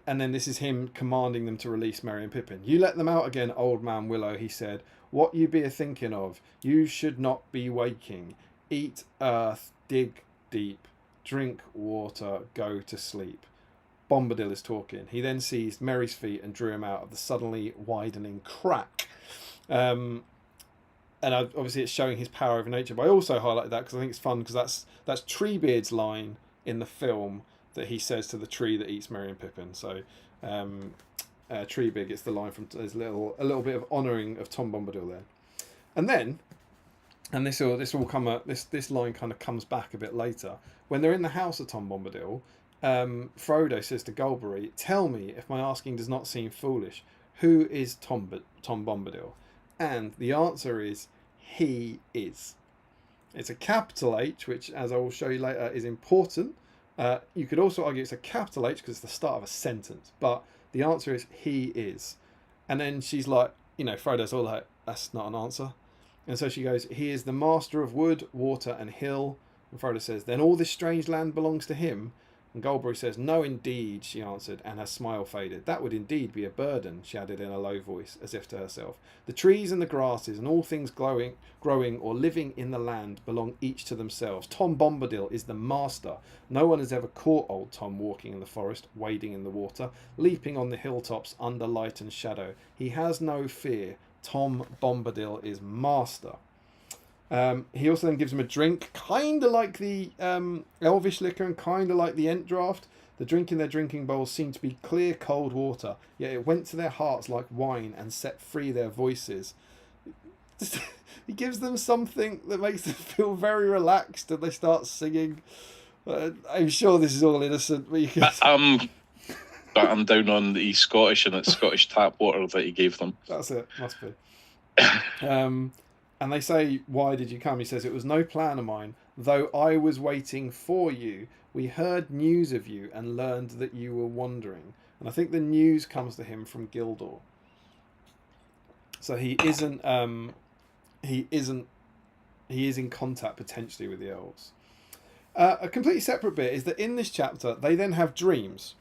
Speaker 1: And then this is him commanding them to release Merry and Pippin. "You let them out again, old man Willow," he said. "What you be a-thinking of? You should not be waking. Eat earth, dig deep, drink water, go to sleep." Bombadil is talking. He then seized Merry's feet and drew him out of the suddenly widening crack. And obviously it's showing his power over nature. But I also highlighted that because I think it's fun, because that's Treebeard's line in the film that he says to the tree that eats Merry and Pippin. So Treebeard gets the line from, there's a little bit of honouring of Tom Bombadil there. And then, and this line kind of comes back a bit later, when they're in the house of Tom Bombadil, Frodo says to Goldberry, "Tell me, if my asking does not seem foolish, who is Tom Bombadil?" And the answer is, he is. It's a capital H, which, as I will show you later, is important. You could also argue it's a capital H because it's the start of a sentence, but the answer is he is. And then she's like, Frodo's all like, "That's not an answer." And so she goes, "He is the master of wood, water and hill." And Frodo says, "Then all this strange land belongs to him?" And Goldberry says, "No, indeed," she answered, and her smile faded. "That would indeed be a burden," she added in a low voice, as if to herself. "The trees and the grasses and all things growing or living in the land belong each to themselves. Tom Bombadil is the master. No one has ever caught old Tom walking in the forest, wading in the water, leaping on the hilltops under light and shadow. He has no fear. Tom Bombadil is master." He also then gives him a drink, kind of like the elvish liquor and kind of like the Ent draft. The drink in their drinking bowls seemed to be clear, cold water, yet it went to their hearts like wine and set free their voices. He gives them something that makes them feel very relaxed, and they start singing. I'm sure this is all innocent, but you can...
Speaker 3: But I'm down on the Scottish, and it's Scottish tap water that he gave them.
Speaker 1: That's it, must be. And they say, "Why did you come?" He says, "It was no plan of mine, though I was waiting for you. We heard news of you and learned that you were wandering." And I think the news comes to him from Gildor. So he is in contact potentially with the elves. A completely separate bit is that in this chapter they then have dreams.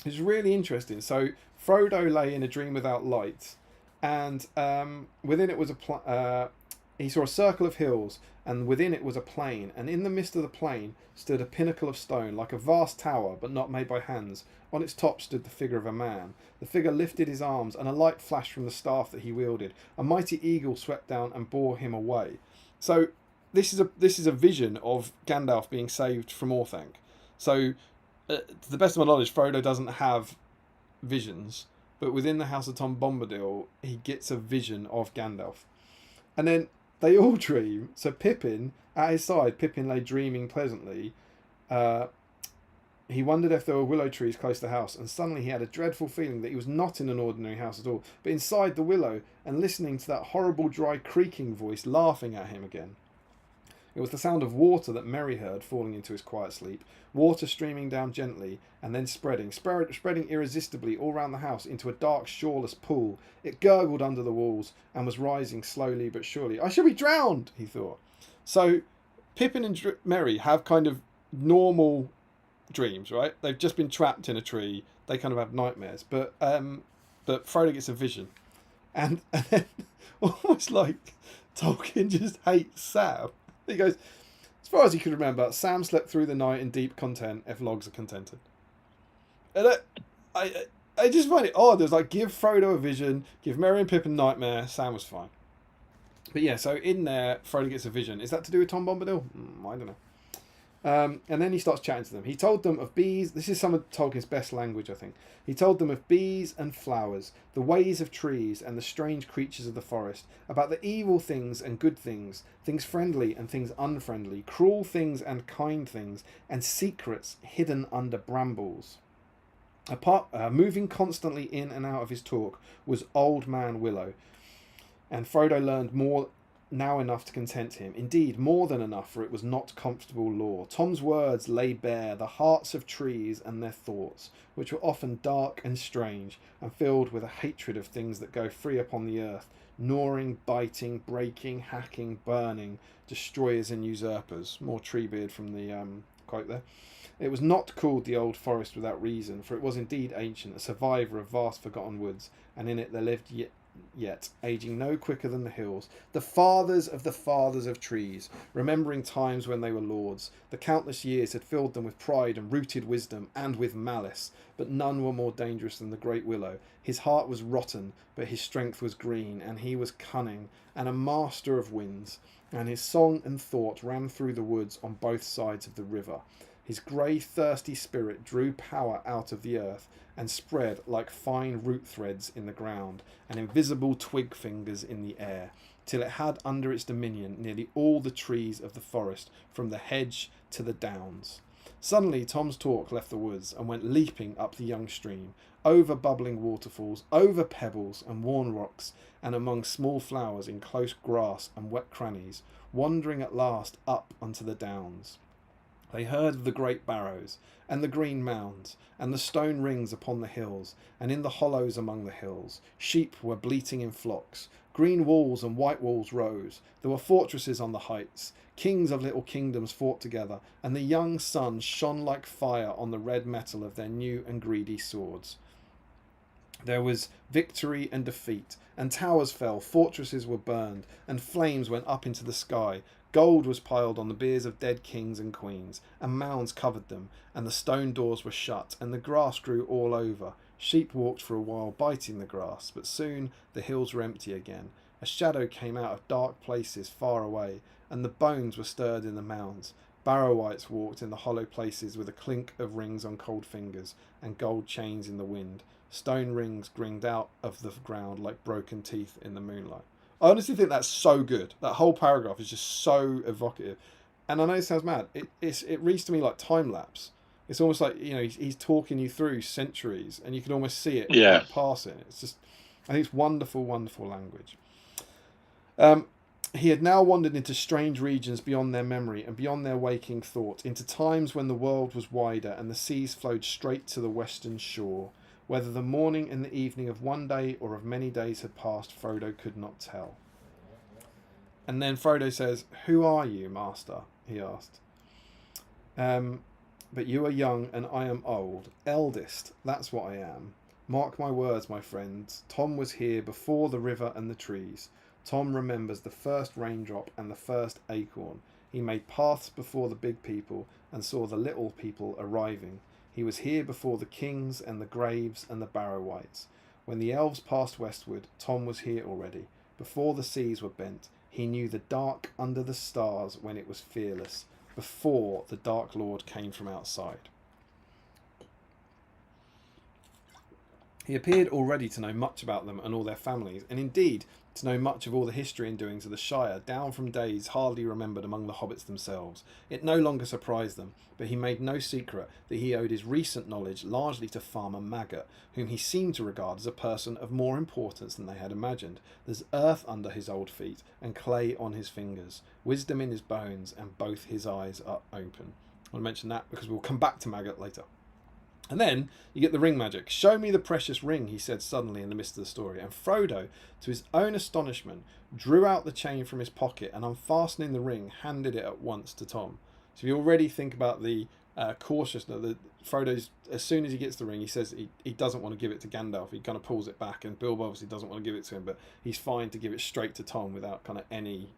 Speaker 1: It's really interesting. So Frodo lay in a dream without light, and within it was he saw a circle of hills, and within it was a plain, and in the midst of the plain stood a pinnacle of stone, like a vast tower, but not made by hands. On its top stood the figure of a man. The figure lifted his arms, and a light flashed from the staff that he wielded. A mighty eagle swept down and bore him away. So this is a vision of Gandalf being saved from Orthanc. So to the best of my knowledge, Frodo doesn't have visions, but within the House of Tom Bombadil, he gets a vision of Gandalf. And then they all dream. So Pippin, at his side, Pippin lay dreaming pleasantly. He wondered if there were willow trees close to the house, and suddenly he had a dreadful feeling that he was not in an ordinary house at all, but inside the willow, and listening to that horrible dry creaking voice laughing at him again. It was the sound of water that Merry heard falling into his quiet sleep, water streaming down gently and then spreading irresistibly all round the house into a dark, shoreless pool. It gurgled under the walls and was rising slowly but surely. "I shall be drowned," he thought. So Pippin and Merry have kind of normal dreams, right? They've just been trapped in a tree. They kind of have nightmares, but Frodo gets a vision, and then almost like Tolkien just hates Sam. He goes, "As far as he could remember, Sam slept through the night in deep content, if logs are contented." And I just find it odd. There's like, give Frodo a vision, give Merry and Pippin nightmare, Sam was fine. But yeah, so in there, Frodo gets a vision. Is that to do with Tom Bombadil? I don't know. And then he starts chatting to them. He told them of bees. This is some of Tolkien's best language, I think. He told them of bees and flowers, the ways of trees and the strange creatures of the forest, about the evil things and good things, things friendly and things unfriendly, cruel things and kind things, and secrets hidden under brambles. Moving constantly in and out of his talk was Old Man Willow, and Frodo learned more now enough to content him. Indeed, more than enough, for it was not comfortable lore. Tom's words lay bare the hearts of trees and their thoughts, which were often dark and strange, and filled with a hatred of things that go free upon the earth, gnawing, biting, breaking, hacking, burning, destroyers and usurpers. More Treebeard from the quote there. It was not called the Old Forest without reason, for it was indeed ancient, a survivor of vast forgotten woods, and in it there lived yet, aging no quicker than the hills, the fathers of trees, remembering times when they were lords. The countless years had filled them with pride and rooted wisdom and with malice, but none were more dangerous than the great willow. His heart was rotten, but his strength was green, and he was cunning, and a master of winds, and his song and thought ran through the woods on both sides of the river. His grey, thirsty spirit drew power out of the earth and spread like fine root threads in the ground and invisible twig fingers in the air, till it had under its dominion nearly all the trees of the forest, from the hedge to the downs. Suddenly Tom's talk left the woods and went leaping up the young stream, over bubbling waterfalls, over pebbles and worn rocks, and among small flowers in close grass and wet crannies, wandering at last up unto the downs. They heard of the great barrows, and the green mounds, and the stone rings upon the hills, and in the hollows among the hills. Sheep were bleating in flocks. Green walls and white walls rose. There were fortresses on the heights. Kings of little kingdoms fought together, and the young sun shone like fire on the red metal of their new and greedy swords. There was victory and defeat, and towers fell, fortresses were burned, and flames went up into the sky. Gold was piled on the biers of dead kings and queens, and mounds covered them, and the stone doors were shut, and the grass grew all over. Sheep walked for a while, biting the grass, but soon the hills were empty again. A shadow came out of dark places far away, and the bones were stirred in the mounds. Barrow-wights walked in the hollow places with a clink of rings on cold fingers, and gold chains in the wind. Stone rings gringed out of the ground like broken teeth in the moonlight. I honestly think that's so good. That whole paragraph is just so evocative. And I know it sounds mad. It reads to me like time lapse. It's almost like, you know, he's talking you through centuries, and you can almost see it like passing. It's just, I think it's wonderful, wonderful language. He had now wandered into strange regions beyond their memory and beyond their waking thought, into times when the world was wider and the seas flowed straight to the western shore. Whether the morning and the evening of one day or of many days had passed, Frodo could not tell. And then Frodo says, "Who are you, master?" he asked. "But you are young and I am old. Eldest, that's what I am. Mark my words, my friends. Tom was here before the river and the trees. Tom remembers the first raindrop and the first acorn. He made paths before the big people and saw the little people arriving. He was here before the kings and the graves and the Barrow-wights. When the elves passed westward, Tom was here already. Before the seas were bent, he knew the dark under the stars when it was fearless, before the Dark Lord came from outside." He appeared already to know much about them and all their families, and indeed to know much of all the history and doings of the Shire, down from days hardly remembered among the hobbits themselves. It no longer surprised them, but he made no secret that he owed his recent knowledge largely to Farmer Maggot, whom he seemed to regard as a person of more importance than they had imagined. There's earth under his old feet and clay on his fingers, wisdom in his bones, and both his eyes are open. I want to mention that because we'll come back to Maggot later. And then you get the ring magic. "Show me the precious ring," he said suddenly in the midst of the story. And Frodo, to his own astonishment, drew out the chain from his pocket and, unfastening the ring, handed it at once to Tom. So if you already think about the cautiousness that Frodo's, as soon as he gets the ring, he says he doesn't want to give it to Gandalf. He kind of pulls it back, and Bilbo obviously doesn't want to give it to him, but he's fine to give it straight to Tom without kind of any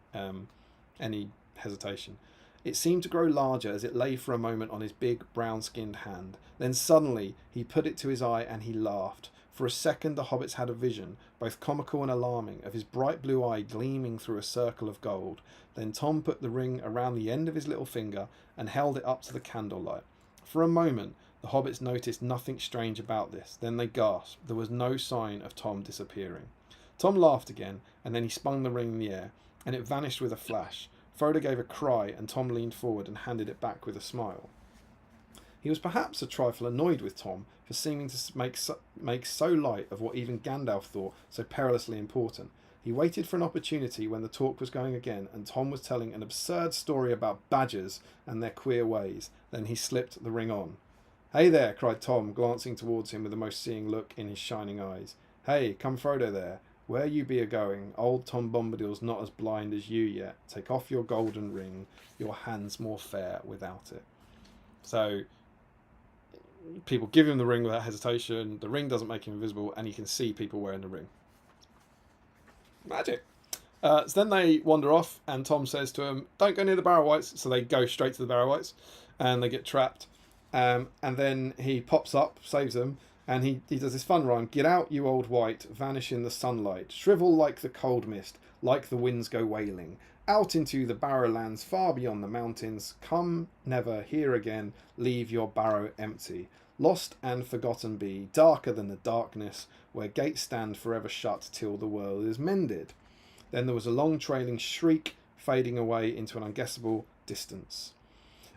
Speaker 1: hesitation. It seemed to grow larger as it lay for a moment on his big brown-skinned hand. Then suddenly he put it to his eye and he laughed. For a second the hobbits had a vision, both comical and alarming, of his bright blue eye gleaming through a circle of gold. Then Tom put the ring around the end of his little finger and held it up to the candlelight. For a moment the hobbits noticed nothing strange about this. Then they gasped. There was no sign of Tom disappearing. Tom laughed again, and then he spun the ring in the air, and it vanished with a flash. Frodo gave a cry, and Tom leaned forward and handed it back with a smile. He was perhaps a trifle annoyed with Tom for seeming to make so light of what even Gandalf thought so perilously important. He waited for an opportunity when the talk was going again, and Tom was telling an absurd story about badgers and their queer ways. Then he slipped the ring on. "Hey there," cried Tom, glancing towards him with the most seeing look in his shining eyes. "Hey, come Frodo there. Where you be a-going? Old Tom Bombadil's not as blind as you yet. Take off your golden ring. Your hand's more fair without it." So people give him the ring without hesitation. The ring doesn't make him invisible, and he can see people wearing the ring. Magic. So then they wander off, and Tom says to him, "Don't go near the Barrow-wights." So they go straight to the Barrow-wights, and they get trapped. And then he pops up, saves them. And he does this fun rhyme. "Get out, you old wight, vanish in the sunlight, shrivel like the cold mist, like the winds go wailing, out into the Barrowlands far beyond the mountains, come never here again, leave your barrow empty, lost and forgotten be, darker than the darkness, where gates stand forever shut till the world is mended." Then there was a long trailing shriek, fading away into an unguessable distance.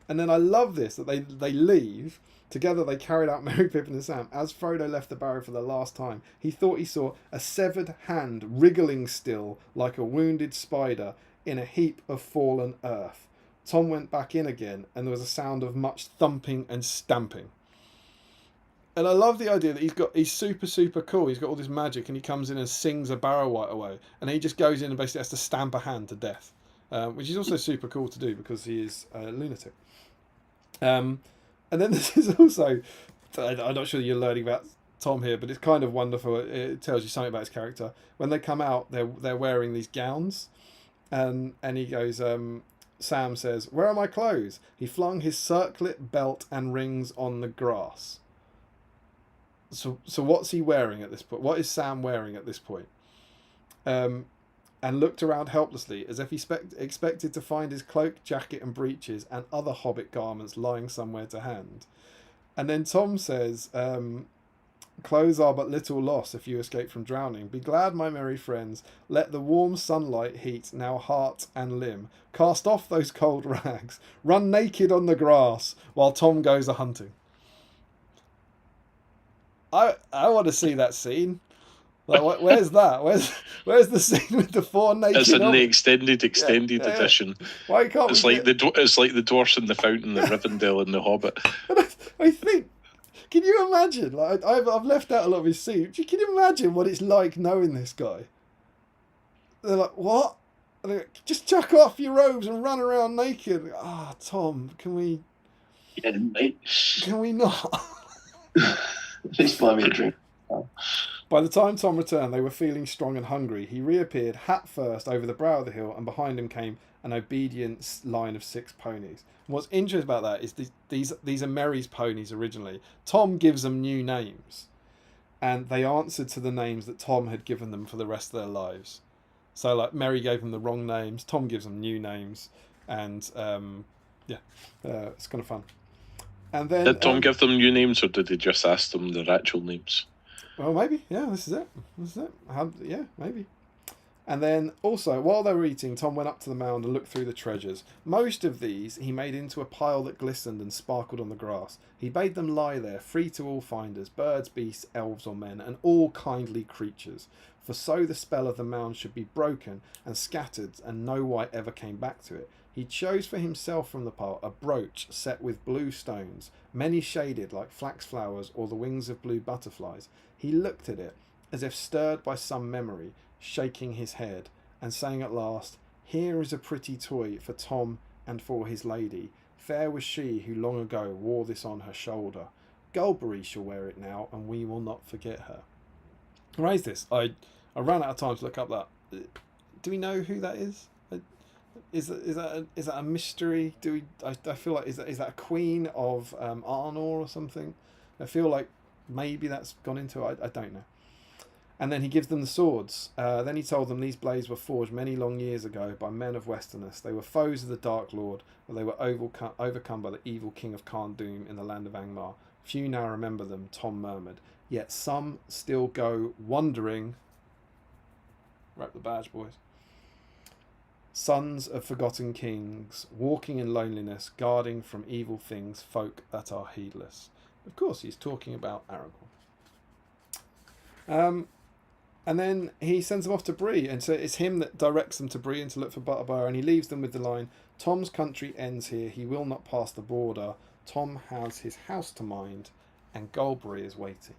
Speaker 1: And then I love this, that they leave. Together they carried out Merry, Pippin and Sam. As Frodo left the barrow for the last time, he thought he saw a severed hand wriggling still like a wounded spider in a heap of fallen earth. Tom went back in again, and there was a sound of much thumping and stamping. And I love the idea that he's super, super cool. He's got all this magic, and he comes in and sings a Barrow-wight away. And he just goes in and basically has to stamp a hand to death, which is also super cool to do because he is a lunatic. And then this is also, I'm not sure you're learning about Tom here, but it's kind of wonderful. It tells you something about his character. When they come out, they're wearing these gowns, and he goes, Sam says, "Where are my clothes?" He flung his circlet, belt, and rings on the grass. So what's he wearing at this point? What is Sam wearing at this point? And looked around helplessly, as if he expected to find his cloak, jacket, and breeches, and other hobbit garments lying somewhere to hand. And then Tom says, "Clothes are but little loss if you escape from drowning. Be glad, my merry friends. Let the warm sunlight heat now heart and limb. Cast off those cold rags. Run naked on the grass while Tom goes a hunting." I want to see that scene. Like, where's that? Where's the scene with the four naked?
Speaker 3: It's in the
Speaker 1: hobbits?
Speaker 3: extended edition.
Speaker 1: Why can't
Speaker 3: It's
Speaker 1: we
Speaker 3: like the dwarfs in the fountain, the Rivendell, and the Hobbit.
Speaker 1: I think. Can you imagine? Like, I've left out a lot of his scenes. Can you imagine what it's like knowing this guy? They're like, what? And they're like, just chuck off your robes and run around naked. Ah, Tom, can we?
Speaker 2: Yeah, mate.
Speaker 1: Can we not?
Speaker 2: Please buy me a drink.
Speaker 1: By the time Tom returned, they were feeling strong and hungry. He reappeared, hat first, over the brow of the hill, and behind him came an obedient line of 6 ponies. And what's interesting about that is these are Merry's ponies originally. Tom gives them new names, and they answered to the names that Tom had given them for the rest of their lives. So, like, Merry gave them the wrong names, Tom gives them new names, and it's kind of fun. And then
Speaker 3: Did Tom give them new names, or did he just ask them their actual names?
Speaker 1: Well, maybe. Yeah, this is it. Yeah, maybe. And then also, while they were eating, Tom went up to the mound and looked through the treasures. Most of these he made into a pile that glistened and sparkled on the grass. He bade them lie there, free to all finders, birds, beasts, elves or men, and all kindly creatures. For so the spell of the mound should be broken and scattered, and no wight ever came back to it. He chose for himself from the pile a brooch set with blue stones, many shaded like flax flowers or the wings of blue butterflies. He looked at it, as if stirred by some memory, shaking his head, and saying at last, "Here is a pretty toy for Tom and for his lady. Fair was she who long ago wore this on her shoulder. Gulbury shall wear it now, and we will not forget her." Raise this. I ran out of time to look up that. Do we know who that is? Is that a mystery? I feel like is that a queen of Arnor or something? I feel like maybe that's gone into it. I don't know. And then he gives them the swords. Then he told them these blades were forged many long years ago by men of Westerness. They were foes of the Dark Lord, but they were overcome by the evil king of Carn Dûm in the land of Angmar. Few now remember them, Tom murmured. Yet some still go wandering. Wrap the badge, boys. Sons of forgotten kings, walking in loneliness, guarding from evil things, folk that are heedless. Of course, he's talking about Aragorn. And then he sends them off to Bree, and so it's him that directs them to Bree and to look for Butterbur, and he leaves them with the line, "Tom's country ends here, he will not pass the border. Tom has his house to mind, and Gulbury is waiting."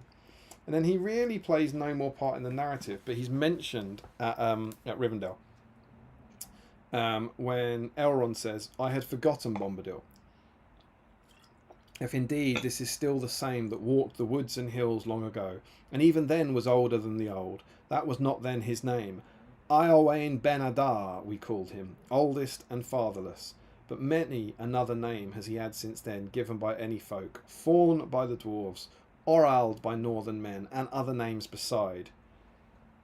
Speaker 1: And then he really plays no more part in the narrative, but he's mentioned at Rivendell. When Elrond says, "I had forgotten Bombadil. If indeed this is still the same that walked the woods and hills long ago, and even then was older than the old, that was not then his name. Eowyn Ben Adar we called him, oldest and fatherless. But many another name has he had since then, given by any folk, Fawn by the dwarves, Orald by northern men, and other names beside.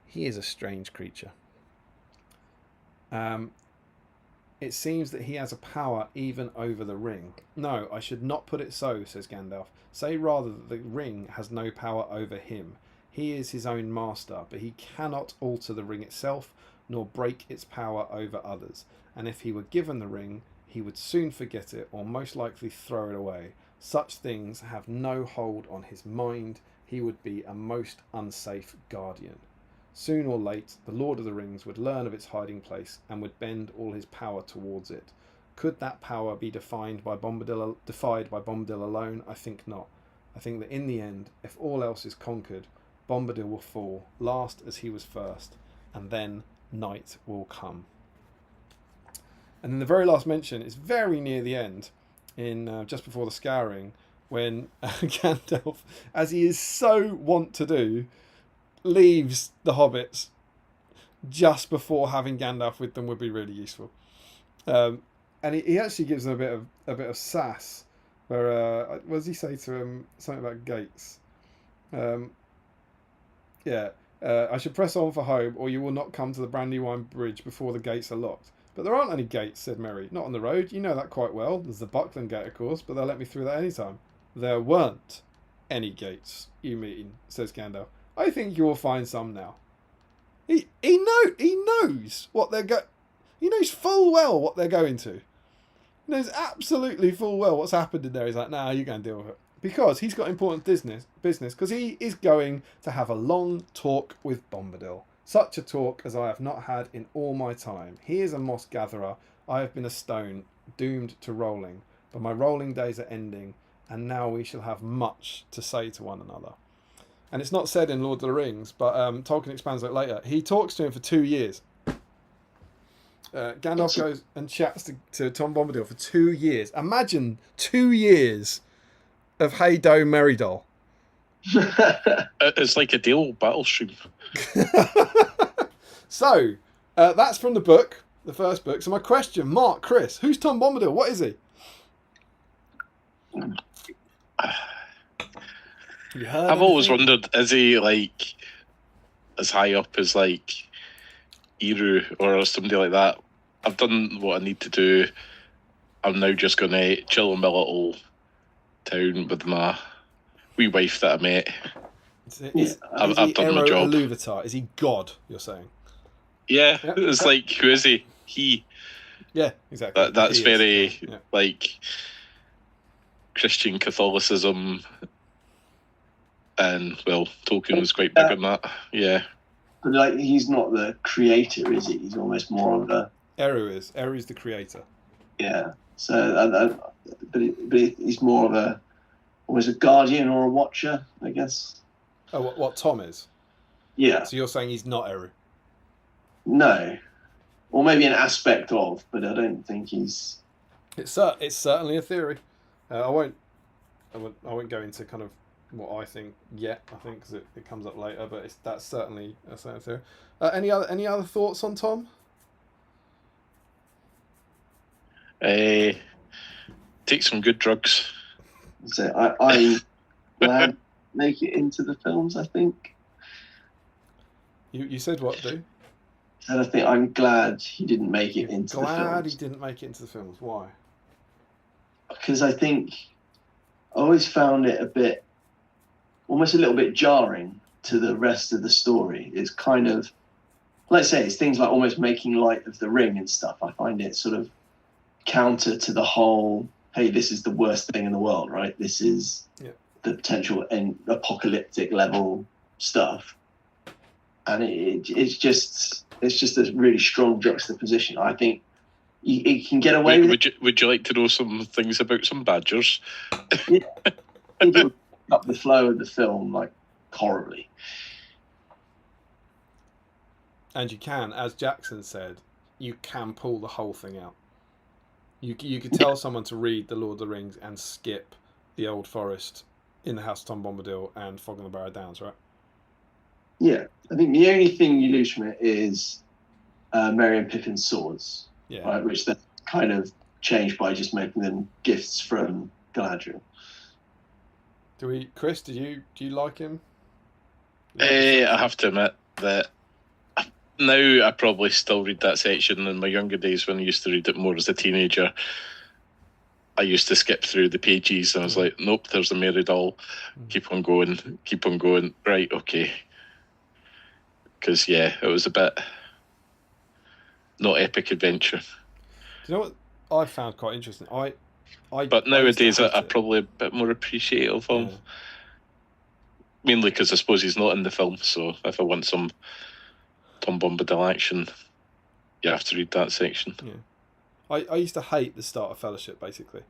Speaker 1: He is a strange creature. It seems that he has a power even over the ring. No, I should not put it so, says Gandalf. Say rather that the ring has no power over him. He is his own master, but he cannot alter the ring itself, nor break its power over others. And if he were given the ring, he would soon forget it, or most likely throw it away. Such things have no hold on his mind. He would be a most unsafe guardian. Soon or late, the Lord of the Rings would learn of its hiding place and would bend all his power towards it. Could that power be defied by Bombadil alone? I think not. I think that in the end, if all else is conquered, Bombadil will fall, last as he was first, and then night will come. And then the very last mention is very near the end, in just before the scouring, when Gandalf, as he is so wont to do, leaves the hobbits just before having Gandalf with them would be really useful. And he actually gives them a bit of sass, where what does he say to him? Something about gates. I should press on for home, or you will not come to the Brandywine Bridge before the gates are locked. But there aren't any gates, said Merry. Not on the road. You know that quite well. There's the Buckland Gate, of course, but they'll let me through that any time. There weren't any gates, you mean, says Gandalf. I think you will find some now. He knows what they're He knows full well what they're going to. He knows absolutely full well what's happened in there. He's like, nah, you go and deal with it. Because he's got important business, because he is going to have a long talk with Bombadil. Such a talk as I have not had in all my time. He is a moss gatherer. I have been a stone, doomed to rolling. But my rolling days are ending, and now we shall have much to say to one another. And it's not said in Lord of the Rings, but Tolkien expands on it later. He talks to him for 2 years. Gandalf goes and chats to Tom Bombadil for 2 years. Imagine 2 years of Hey Do Merry-Doll.
Speaker 3: It's like a deal battle stream.
Speaker 1: So, that's from the book, the first book. So my question, Mark, Chris, who's Tom Bombadil? What is he?
Speaker 3: I've always wondered, is he like as high up as like Eru or somebody like that? I've done what I need to do. I'm now just going to chill in my little town with my wee wife that I met. I've done my job.
Speaker 1: Iluvatar? Is he God, you're saying?
Speaker 3: Yeah, it's like, who is he? He.
Speaker 1: Yeah, exactly.
Speaker 3: That's very like Christian Catholicism. And, well, Tolkien was quite big on that, yeah.
Speaker 2: But, like, he's not the creator, is he? He's almost more of a...
Speaker 1: Eru is. Eru's the creator.
Speaker 2: Yeah. So, but he's more of almost a guardian or a watcher, I guess.
Speaker 1: Oh, what Tom is?
Speaker 2: Yeah.
Speaker 1: So you're saying he's not Eru?
Speaker 2: No. Or maybe an aspect of, but I don't think he's...
Speaker 1: It's certainly a theory. I won't go into kind of what I think yet. I think because it comes up later, but that's certainly a certain theory. Any other thoughts on Tom?
Speaker 3: Take some good drugs.
Speaker 2: So I glad make it into the films. I think.
Speaker 1: You said what, dude?
Speaker 2: And I think I'm glad he didn't make it into the films.
Speaker 1: Glad he didn't make it into the films. Why?
Speaker 2: Because I think I always found it almost a little bit jarring to the rest of the story. It's kind of, let's say, it's things like almost making light of the ring and stuff. I find it sort of counter to the whole, hey, this is the worst thing in the world, right? This is the potential apocalyptic level stuff. And it's just a really strong juxtaposition. I think it can get away with it.
Speaker 3: Would you like to know some things about some badgers?
Speaker 2: Yeah. It would up the flow of the film like horribly.
Speaker 1: And you can, as Jackson said, you can pull the whole thing out. You could tell someone to read The Lord of the Rings and skip the Old Forest, In the House of Tom Bombadil, and Fog on the Barrow Downs, right?
Speaker 2: Yeah, I think the only thing you lose from it is Merry and Pippin's swords, right, which they kind of changed by just making them gifts from Galadriel.
Speaker 1: Chris, do you like him?
Speaker 3: I have to admit that now I probably still read that section. In my younger days, when I used to read it more as a teenager, I used to skip through the pages and I was like, nope, there's a Mary doll. Keep on going. Right, okay. Because, it was a bit not epic adventure.
Speaker 1: Do you know what I found quite interesting?
Speaker 3: But nowadays, I'm probably a bit more appreciative of him. Mainly because I suppose he's not in the film, so if I want some Tom Bombadil action, you have to read that section.
Speaker 1: Yeah. I used to hate the start of Fellowship, basically.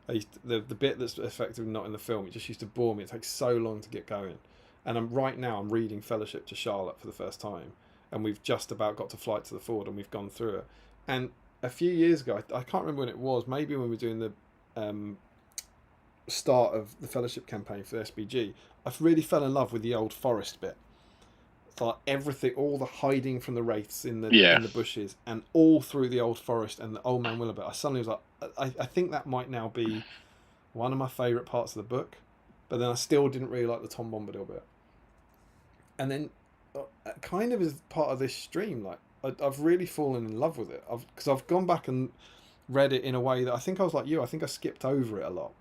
Speaker 1: The bit that's effectively not in the film, it just used to bore me. It takes so long to get going. And right now I'm reading Fellowship to Charlotte for the first time, and we've just about got to Flight to the Ford, and we've gone through it. And a few years ago, I can't remember when it was, maybe when we were doing the start of the Fellowship campaign for the SBG, I really fell in love with the old forest bit. It's like everything, all the hiding from the wraiths in the bushes, and all through the old forest and the Old Man Willow bit. I suddenly was like, I think that might now be one of my favourite parts of the book. But then I still didn't really like the Tom Bombadil bit. And then, kind of as part of this stream, like I've really fallen in love with it. Because I've gone back and read it in a way that I think I was like you. I think I skipped over it a lot,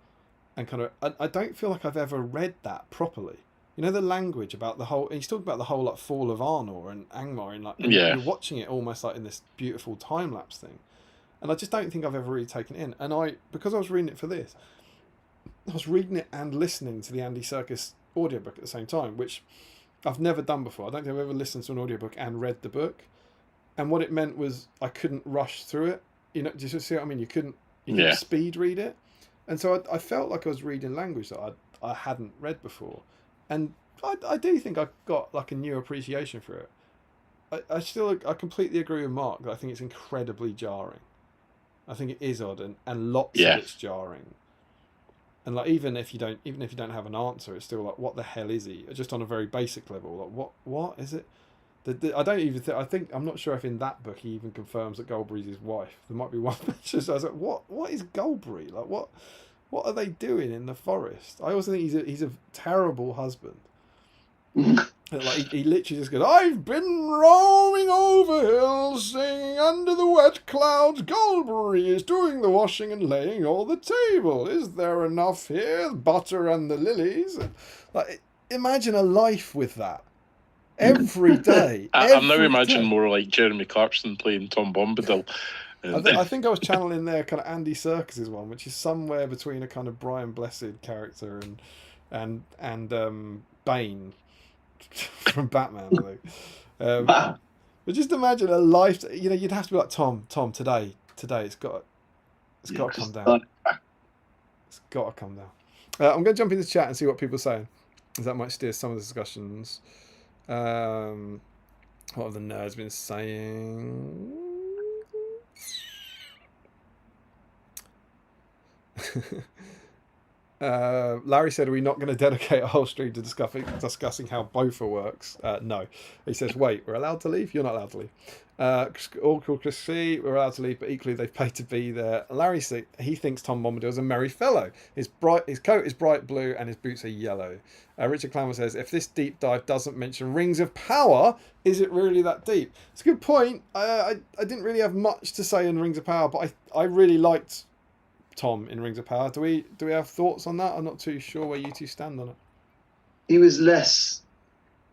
Speaker 1: and kind of I don't feel like I've ever read that properly. You know, the language about the whole. He's talking about the whole like fall of Arnor and Angmar, and like you're watching it almost like in this beautiful time lapse thing. And I just don't think I've ever really taken it in. And because I was reading it for this, I was reading it and listening to the Andy Serkis audiobook at the same time, which I've never done before. I don't think I've ever listened to an audiobook and read the book. And what it meant was I couldn't rush through it. You know, do you see what I mean? You couldn't speed read it. And so I felt like I was reading language that I hadn't read before. And I do think I got like a new appreciation for it. I completely agree with Mark that I think it's incredibly jarring. I think it is odd, and lots of it's jarring. And like even if you don't have an answer, it's still like, what the hell is he? Just on a very basic level, like what is it? I don't even think I'm not sure if in that book he even confirms that Goldberry's his wife. There might be one mention. So I was like, what is Goldberry? Like what are they doing in the forest? I also think he's a terrible husband. Like he literally just goes, I've been roaming over hills, singing under the wet clouds. Goldberry is doing the washing and laying all the table. Is there enough here? Butter and the lilies. Like, imagine a life with that every day.
Speaker 3: I'm now imagining more like Jeremy Clarkson playing Tom Bombadil.
Speaker 1: I think I was channeling there kind of Andy Serkis's one, which is somewhere between a kind of Brian Blessed character and Bane from Batman, I think. But just imagine a life. You know, you'd have to be like Tom. Today, it's got to come down. It's got to come down. I'm going to jump in the chat and see what people are saying, because that might steer some of the discussions. What have the nerds been saying? Larry said, are we not going to dedicate a whole stream to discussing how Bofa works? No. He says, wait, we're allowed to leave? You're not allowed to leave. All cool, Chris C, we're allowed to leave, but equally they've paid to be there. Larry said he thinks Tom Bombadil is a merry fellow. His coat is bright blue and his boots are yellow. Richard Clammer says, if this deep dive doesn't mention Rings of Power, is it really that deep? It's a good point. I didn't really have much to say in Rings of Power, but I really liked Tom in Rings of Power. Do we have thoughts on that? I'm not too sure where you two stand on it.
Speaker 2: He was less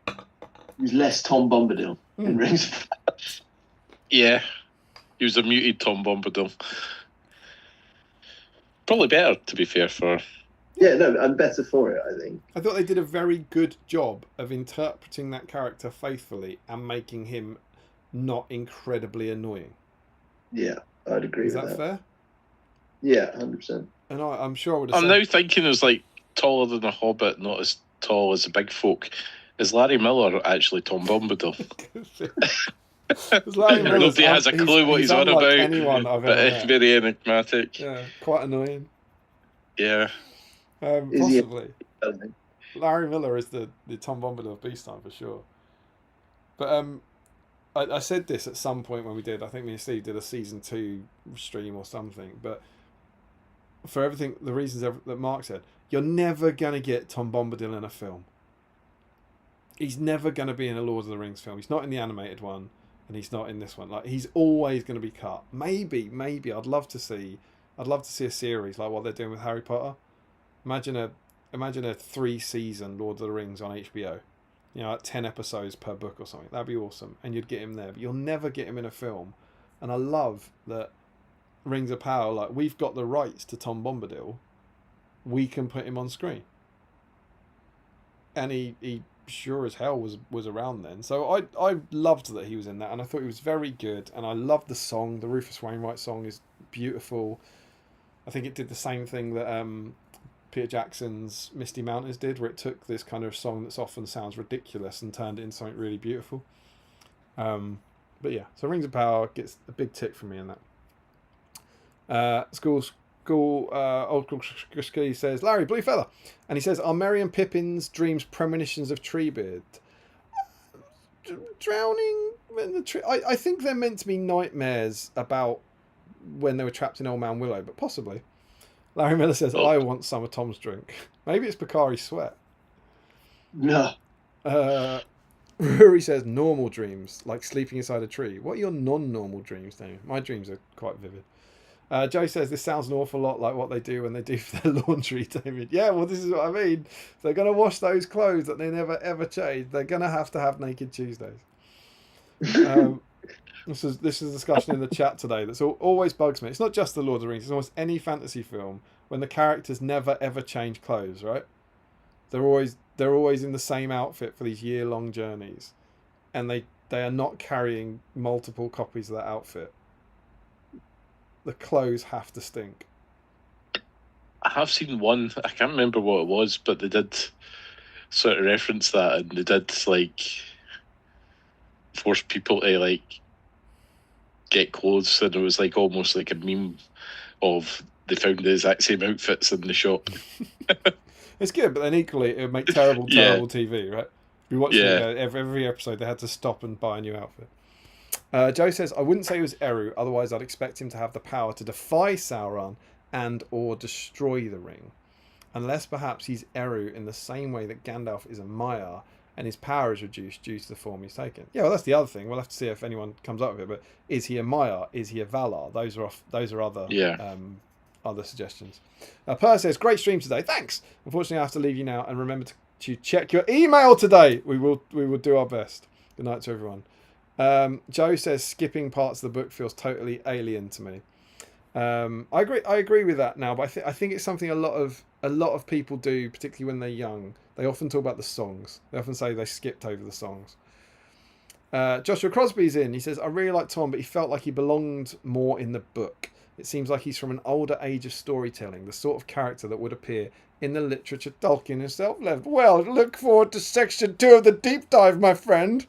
Speaker 2: Tom Bombadil in Rings of Power.
Speaker 3: Yeah, he was a muted Tom Bombadil. Probably better, to be fair, for...
Speaker 2: Yeah, no, I'm better for it, I think.
Speaker 1: I thought they did a very good job of interpreting that character faithfully and making him not incredibly annoying.
Speaker 2: Yeah, I'd agree with that.
Speaker 1: Is that fair?
Speaker 2: Yeah, 100%.
Speaker 1: And I'm sure I would have
Speaker 3: I'm now thinking as like taller than a hobbit, not as tall as the big folk. Is Larry Miller actually Tom Bombadil? Nobody has a clue what he's on about, but it's very enigmatic.
Speaker 1: Yeah, quite annoying.
Speaker 3: Yeah.
Speaker 1: Possibly. Larry Miller is the Tom Bombadil of Beastime for sure. But I said this at some point when we did, I think me and Steve did a season 2 stream or something, but for everything, the reasons that Mark said, you're never going to get Tom Bombadil in a film. He's never going to be in a Lord of the Rings film. He's not in the animated one, and he's not in this one. Like, he's always going to be cut. Maybe I'd love to see a series like what they're doing with Harry Potter. Imagine a 3-season Lord of the Rings on HBO. You know, like 10 episodes per book or something. That'd be awesome. And you'd get him there. But you'll never get him in a film. And I love that Rings of Power, like, we've got the rights to Tom Bombadil. We can put him on screen. And he sure as hell was around then. So I loved that he was in that. And I thought he was very good. And I loved the song. The Rufus Wainwright song is beautiful. I think it did the same thing that Peter Jackson's Misty Mountains did, where it took this kind of song that's often sounds ridiculous and turned it into something really beautiful. But yeah, so Rings of Power gets a big tick from me in that. Old Ski says, Larry, Blue Feather. And he says, are Merry and Pippin's dreams premonitions of Treebeard? Drowning in the tree. I think they're meant to be nightmares about when they were trapped in Old Man Willow, but possibly. Larry Miller says, I want some of Tom's drink. Maybe it's Bakari Sweat.
Speaker 2: No.
Speaker 1: Rory says, normal dreams, like sleeping inside a tree. What are your non-normal dreams, Damien? My dreams are quite vivid. Joe says, this sounds an awful lot like what they do when they do for their laundry, David. Yeah, well, this is what I mean. They're going to wash those clothes that they never, ever change. They're going to have Naked Tuesdays. This is a discussion in the chat today that's always bugs me. It's not just The Lord of the Rings. It's almost any fantasy film when the characters never, ever change clothes, right? They're always in the same outfit for these year-long journeys. And they are not carrying multiple copies of that outfit. The clothes have to stink.
Speaker 3: I have seen one. I can't remember what it was, but they did sort of reference that, and they did like force people to like get clothes, and it was like almost like a meme of they found the exact same outfits in the shop.
Speaker 1: It's good, but then equally it would make terrible TV, right? We watched every episode. They had to stop and buy a new outfit. Joe says, I wouldn't say he was Eru, otherwise I'd expect him to have the power to defy Sauron and or destroy the ring. Unless perhaps he's Eru in the same way that Gandalf is a Maiar and his power is reduced due to the form he's taken. Yeah, well, that's the other thing. We'll have to see if anyone comes up with it. But is he a Maiar? Is he a Valar? Those are other suggestions. Per says, great stream today. Thanks. Unfortunately, I have to leave you now, and remember to check your email today. We will do our best. Good night to everyone. Joe says skipping parts of the book feels totally alien to me. I agree with that now, but I think it's something a lot of people do, particularly when they're young. They often talk about the songs. They often say they skipped over the songs. Joshua Crosby's in. He says, I really like Tom, but he felt like he belonged more in the book. It seems like he's from an older age of storytelling, the sort of character that would appear in the literature Tolkien himself left. Well, look forward to section 2 of the deep dive, my friend.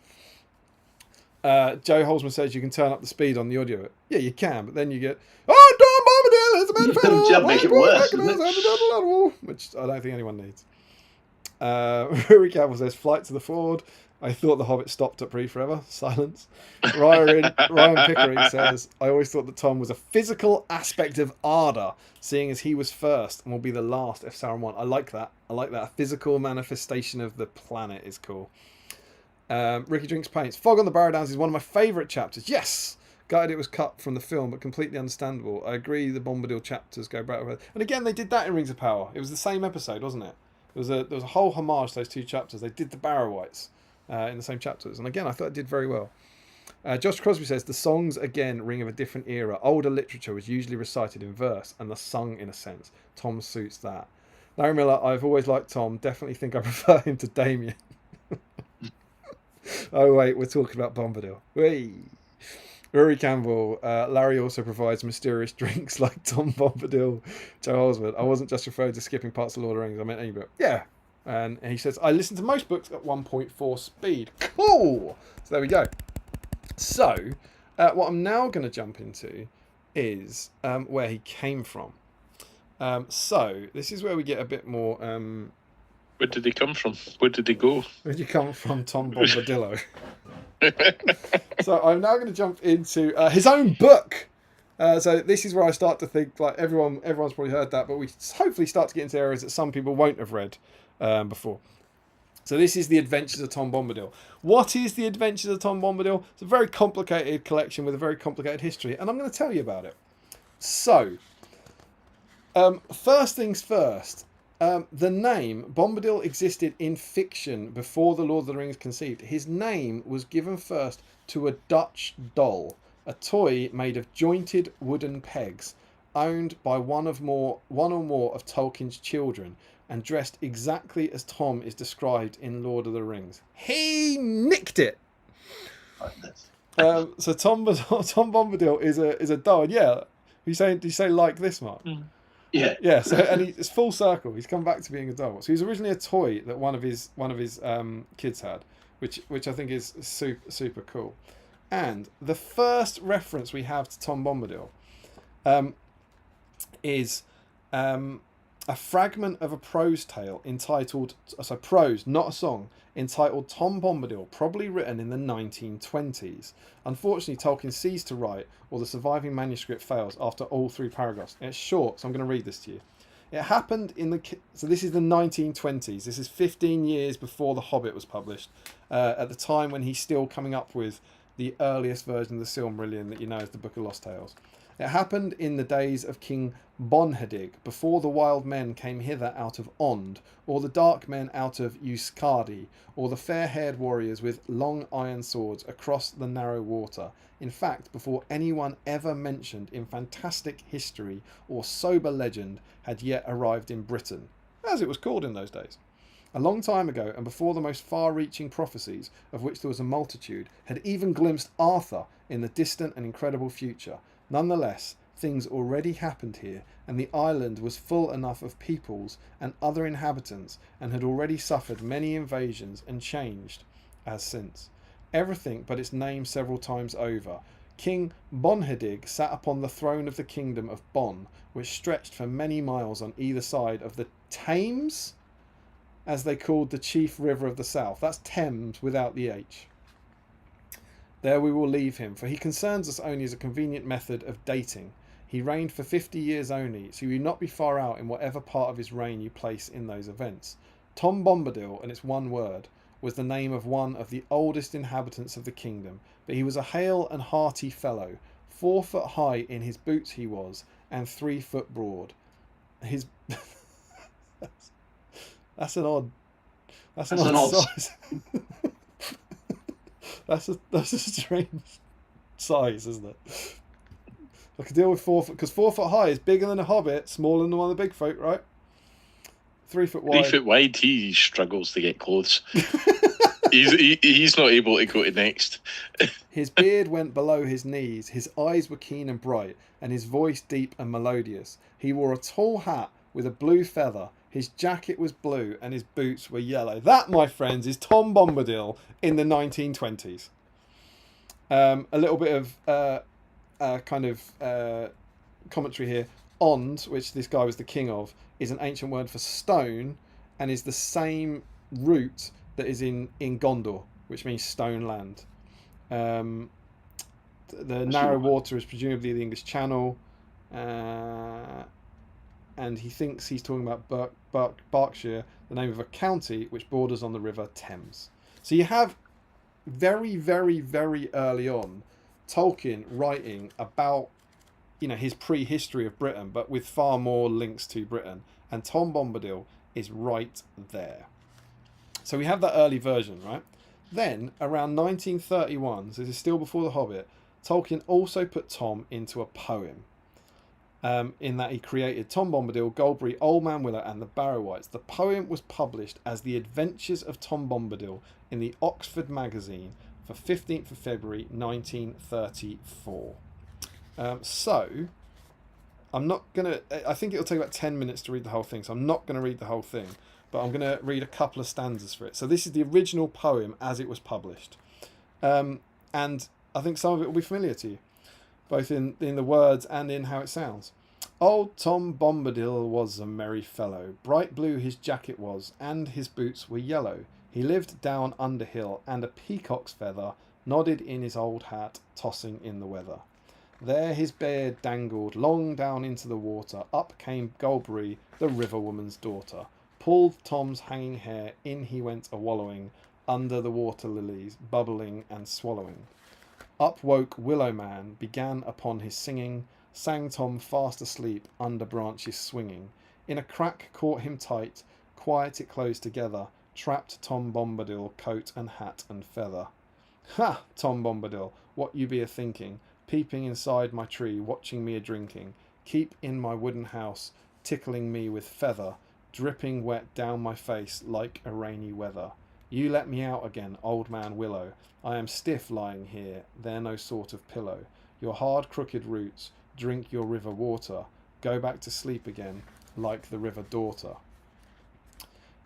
Speaker 1: Joe Holzman says you can turn up the speed on the audio. Yeah, you can, but then you get, oh, Tom Bombadil, it's a man
Speaker 2: make it worse, doesn't
Speaker 1: which I don't think anyone needs. Rory Campbell says, flight to the Ford. I thought the Hobbit stopped at Bree forever. Silence. Ryan Pickering says, I always thought that Tom was a physical aspect of Arda, seeing as he was first and will be the last if Sauron won. I like that. A physical manifestation of the planet is cool. Ricky Drinks Paints. Fog on the Barrow Downs is one of my favourite chapters. Yes! Gutted it was cut from the film, but completely understandable. I agree the Bombadil chapters go back. And again, they did that in Rings of Power. It was the same episode, wasn't it? There was a whole homage to those two chapters. They did the Barrow-wites in the same chapters. And again, I thought it did very well. Josh Crosby says, the songs, again, ring of a different era. Older literature was usually recited in verse and the sung in a sense. Tom suits that. Larry Miller, I've always liked Tom. Definitely think I prefer him to Damien. Oh, wait, we're talking about Bombadil. Whey! Rory Campbell, Larry also provides mysterious drinks like Tom Bombadil. Joe Holsworth, I wasn't just referring to skipping parts of Lord of the Rings, I meant any book. Yeah. And he says, I listen to most books at 1.4 speed. Cool! So there we go. So, what I'm now going to jump into is where he came from. So, this is where we get a bit more...
Speaker 3: Where did he come from? Where did he go?
Speaker 1: Where did you come from, Tom Bombadillo? So I'm now going to jump into his own book. So this is where I start to think, like everyone's probably heard that, but we hopefully start to get into areas that some people won't have read before. So this is The Adventures of Tom Bombadil. What is The Adventures of Tom Bombadil? It's a very complicated collection with a very complicated history, and I'm going to tell you about it. So, first things first. The name Bombadil existed in fiction before the Lord of the Rings conceived. His name was given first to a Dutch doll, a toy made of jointed wooden pegs, owned by one or more of Tolkien's children, and dressed exactly as Tom is described in Lord of the Rings. He nicked it. So Tom Bombadil is a doll. And yeah, Did you say like this, Mark?
Speaker 2: Yeah.
Speaker 1: Yeah. So and it's full circle. He's come back to being a doll. So he was originally a toy that one of his kids had, which I think is super cool. And the first reference we have to Tom Bombadil is a fragment of a prose tale entitled, so prose, not a song, entitled Tom Bombadil, probably written in the 1920s. Unfortunately, Tolkien ceased to write, or the surviving manuscript fails after all 3 paragraphs. It's short, so I'm going to read this to you. It happened in the... So this is the 1920s. This is 15 years before The Hobbit was published, at the time when he's still coming up with the earliest version of the Silmarillion that you know as the Book of Lost Tales. It happened in the days of King Bonhedig, before the wild men came hither out of Ond, or the dark men out of Euskadi, or the fair-haired warriors with long iron swords across the narrow water. In fact, before anyone ever mentioned in fantastic history or sober legend had yet arrived in Britain, as it was called in those days. A long time ago, and before the most far-reaching prophecies, of which there was a multitude, had even glimpsed Arthur in the distant and incredible future. Nonetheless, things already happened here, and the island was full enough of peoples and other inhabitants, and had already suffered many invasions and changed as since. Everything but its name several times over. King Bonhedig sat upon the throne of the kingdom of Bon, which stretched for many miles on either side of the Thames, as they called the chief river of the south. That's Thames without the H. There we will leave him, for he concerns us only as a convenient method of dating. He reigned for 50 years only, so you will not be far out in whatever part of his reign you place in those events. Tom Bombadil, and it's one word, was the name of one of the oldest inhabitants of the kingdom, but he was a hale and hearty fellow. 4 foot high in his boots he was, and 3 foot broad. His... That's an odd size. That's a strange size, isn't it? I could deal with 4 foot, because 4 foot high is bigger than a hobbit, smaller than one of the big folk, right? 3 foot wide.
Speaker 3: 3 foot wide, he struggles to get clothes. he's not able to go to Next.
Speaker 1: His beard went below his knees, his eyes were keen and bright, and his voice deep and melodious. He wore a tall hat with a blue feather. His jacket was blue and his boots were yellow. That, my friends, is Tom Bombadil in the 1920s. A little bit of commentary here. Ond, which this guy was the king of, is an ancient word for stone and is the same root that is in Gondor, which means stone land. The narrow water is presumably the English Channel. And he thinks he's talking about Berkshire, the name of a county which borders on the River Thames. So you have very, very, very early on Tolkien writing about, his prehistory of Britain, but with far more links to Britain. And Tom Bombadil is right there. So we have that early version, right? Then, around 1931, so this is still before The Hobbit, Tolkien also put Tom into a poem. In that he created Tom Bombadil, Goldberry, Old Man Willow and the Barrow-wights. The poem was published as The Adventures of Tom Bombadil in the Oxford Magazine for 15th of February 1934. So, I'm not going to... I think it'll take about 10 minutes to read the whole thing, so I'm not going to read the whole thing, but I'm going to read a couple of stanzas for it. So this is the original poem as it was published. And I think some of it will be familiar to you, both in the words and in how it sounds. Old Tom Bombadil was a merry fellow, bright blue his jacket was, and his boots were yellow. He lived down Underhill, and a peacock's feather nodded in his old hat, tossing in the weather. There his beard dangled long down into the water. Up came Goldberry, the river woman's daughter. Pulled Tom's hanging hair, in he went a-wallowing, under the water lilies, bubbling and swallowing. Up woke Willow Man, began upon his singing, sang Tom fast asleep, under branches swinging. In a crack caught him tight, quiet it closed together, trapped Tom Bombadil, coat and hat and feather. Ha, Tom Bombadil, what you be a-thinking, peeping inside my tree, watching me a-drinking, keep in my wooden house, tickling me with feather, dripping wet down my face like a rainy weather. You let me out again, Old Man Willow. I am stiff lying here, there no sort of pillow. Your hard crooked roots drink your river water, go back to sleep again like the river daughter.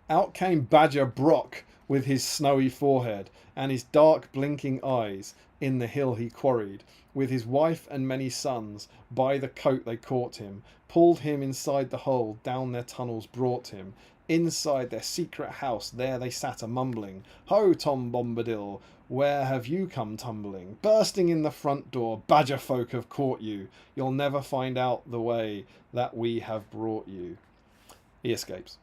Speaker 1: Out came Badger Brock with his snowy forehead and his dark blinking eyes. In the hill he quarried, with his wife and many sons. By the coat they caught him, pulled him inside the hole, down their tunnels brought him. Inside their secret house there they sat a-mumbling. Ho, Tom Bombadil, where have you come tumbling? Bursting in the front door, badger folk have caught you. You'll never find out the way that we have brought you. He escapes.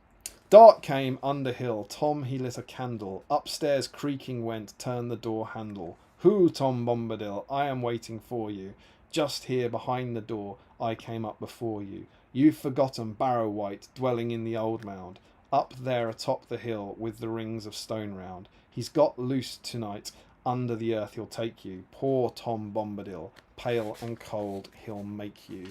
Speaker 1: Dark came under hill, Tom he lit a candle. Upstairs creaking went, turn the door handle. Who, Tom Bombadil, I am waiting for you. Just here behind the door, I came up before you. You've forgotten Barrow White, dwelling in the old mound. Up there atop the hill, with the rings of stone round. He's got loose tonight, under the earth he'll take you. Poor Tom Bombadil, pale and cold he'll make you.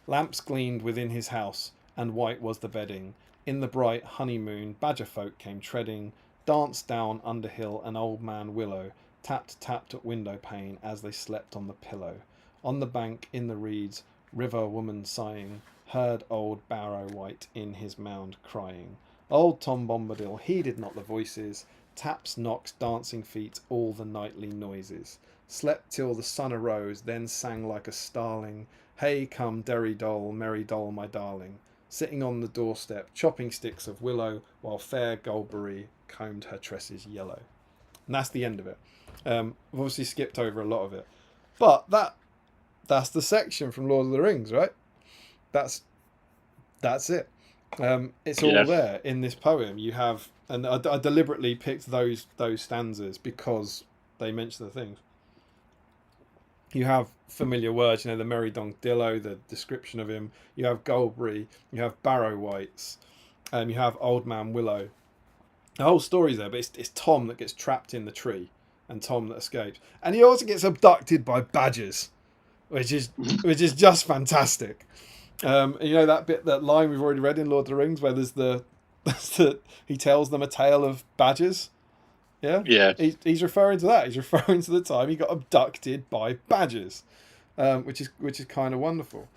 Speaker 1: Lamps gleamed within his house, and white was the bedding. In the bright honeymoon, badger folk came treading. Danced down under hill an old man willow. Tapped at window pane as they slept on the pillow. On the bank in the reeds, river woman sighing. Heard old Barrow White in his mound crying. Old Tom Bombadil heeded not the voices. Taps, knocks, dancing feet, all the nightly noises. Slept till the sun arose, then sang like a starling. Hey come, derry doll, merry doll, my darling. Sitting on the doorstep, chopping sticks of willow, while fair Goldberry combed her tresses yellow. And that's the end of it. I've obviously skipped over a lot of it. But that's the section from Lord of the Rings, right? That's it. It's all there in this poem. You have, and I deliberately picked those stanzas because they mention the things. You have familiar words, the Merry Donkdillo, the description of him. You have Goldberry, you have Barrow Whites, you have Old Man Willow. The whole story's there, but it's Tom that gets trapped in the tree and Tom that escapes. And he also gets abducted by badgers, which is just fantastic. That line we've already read in Lord of the Rings where there's he tells them a tale of badgers. Yeah. He's referring to that. He's referring to the time he got abducted by badgers, which is kind of wonderful.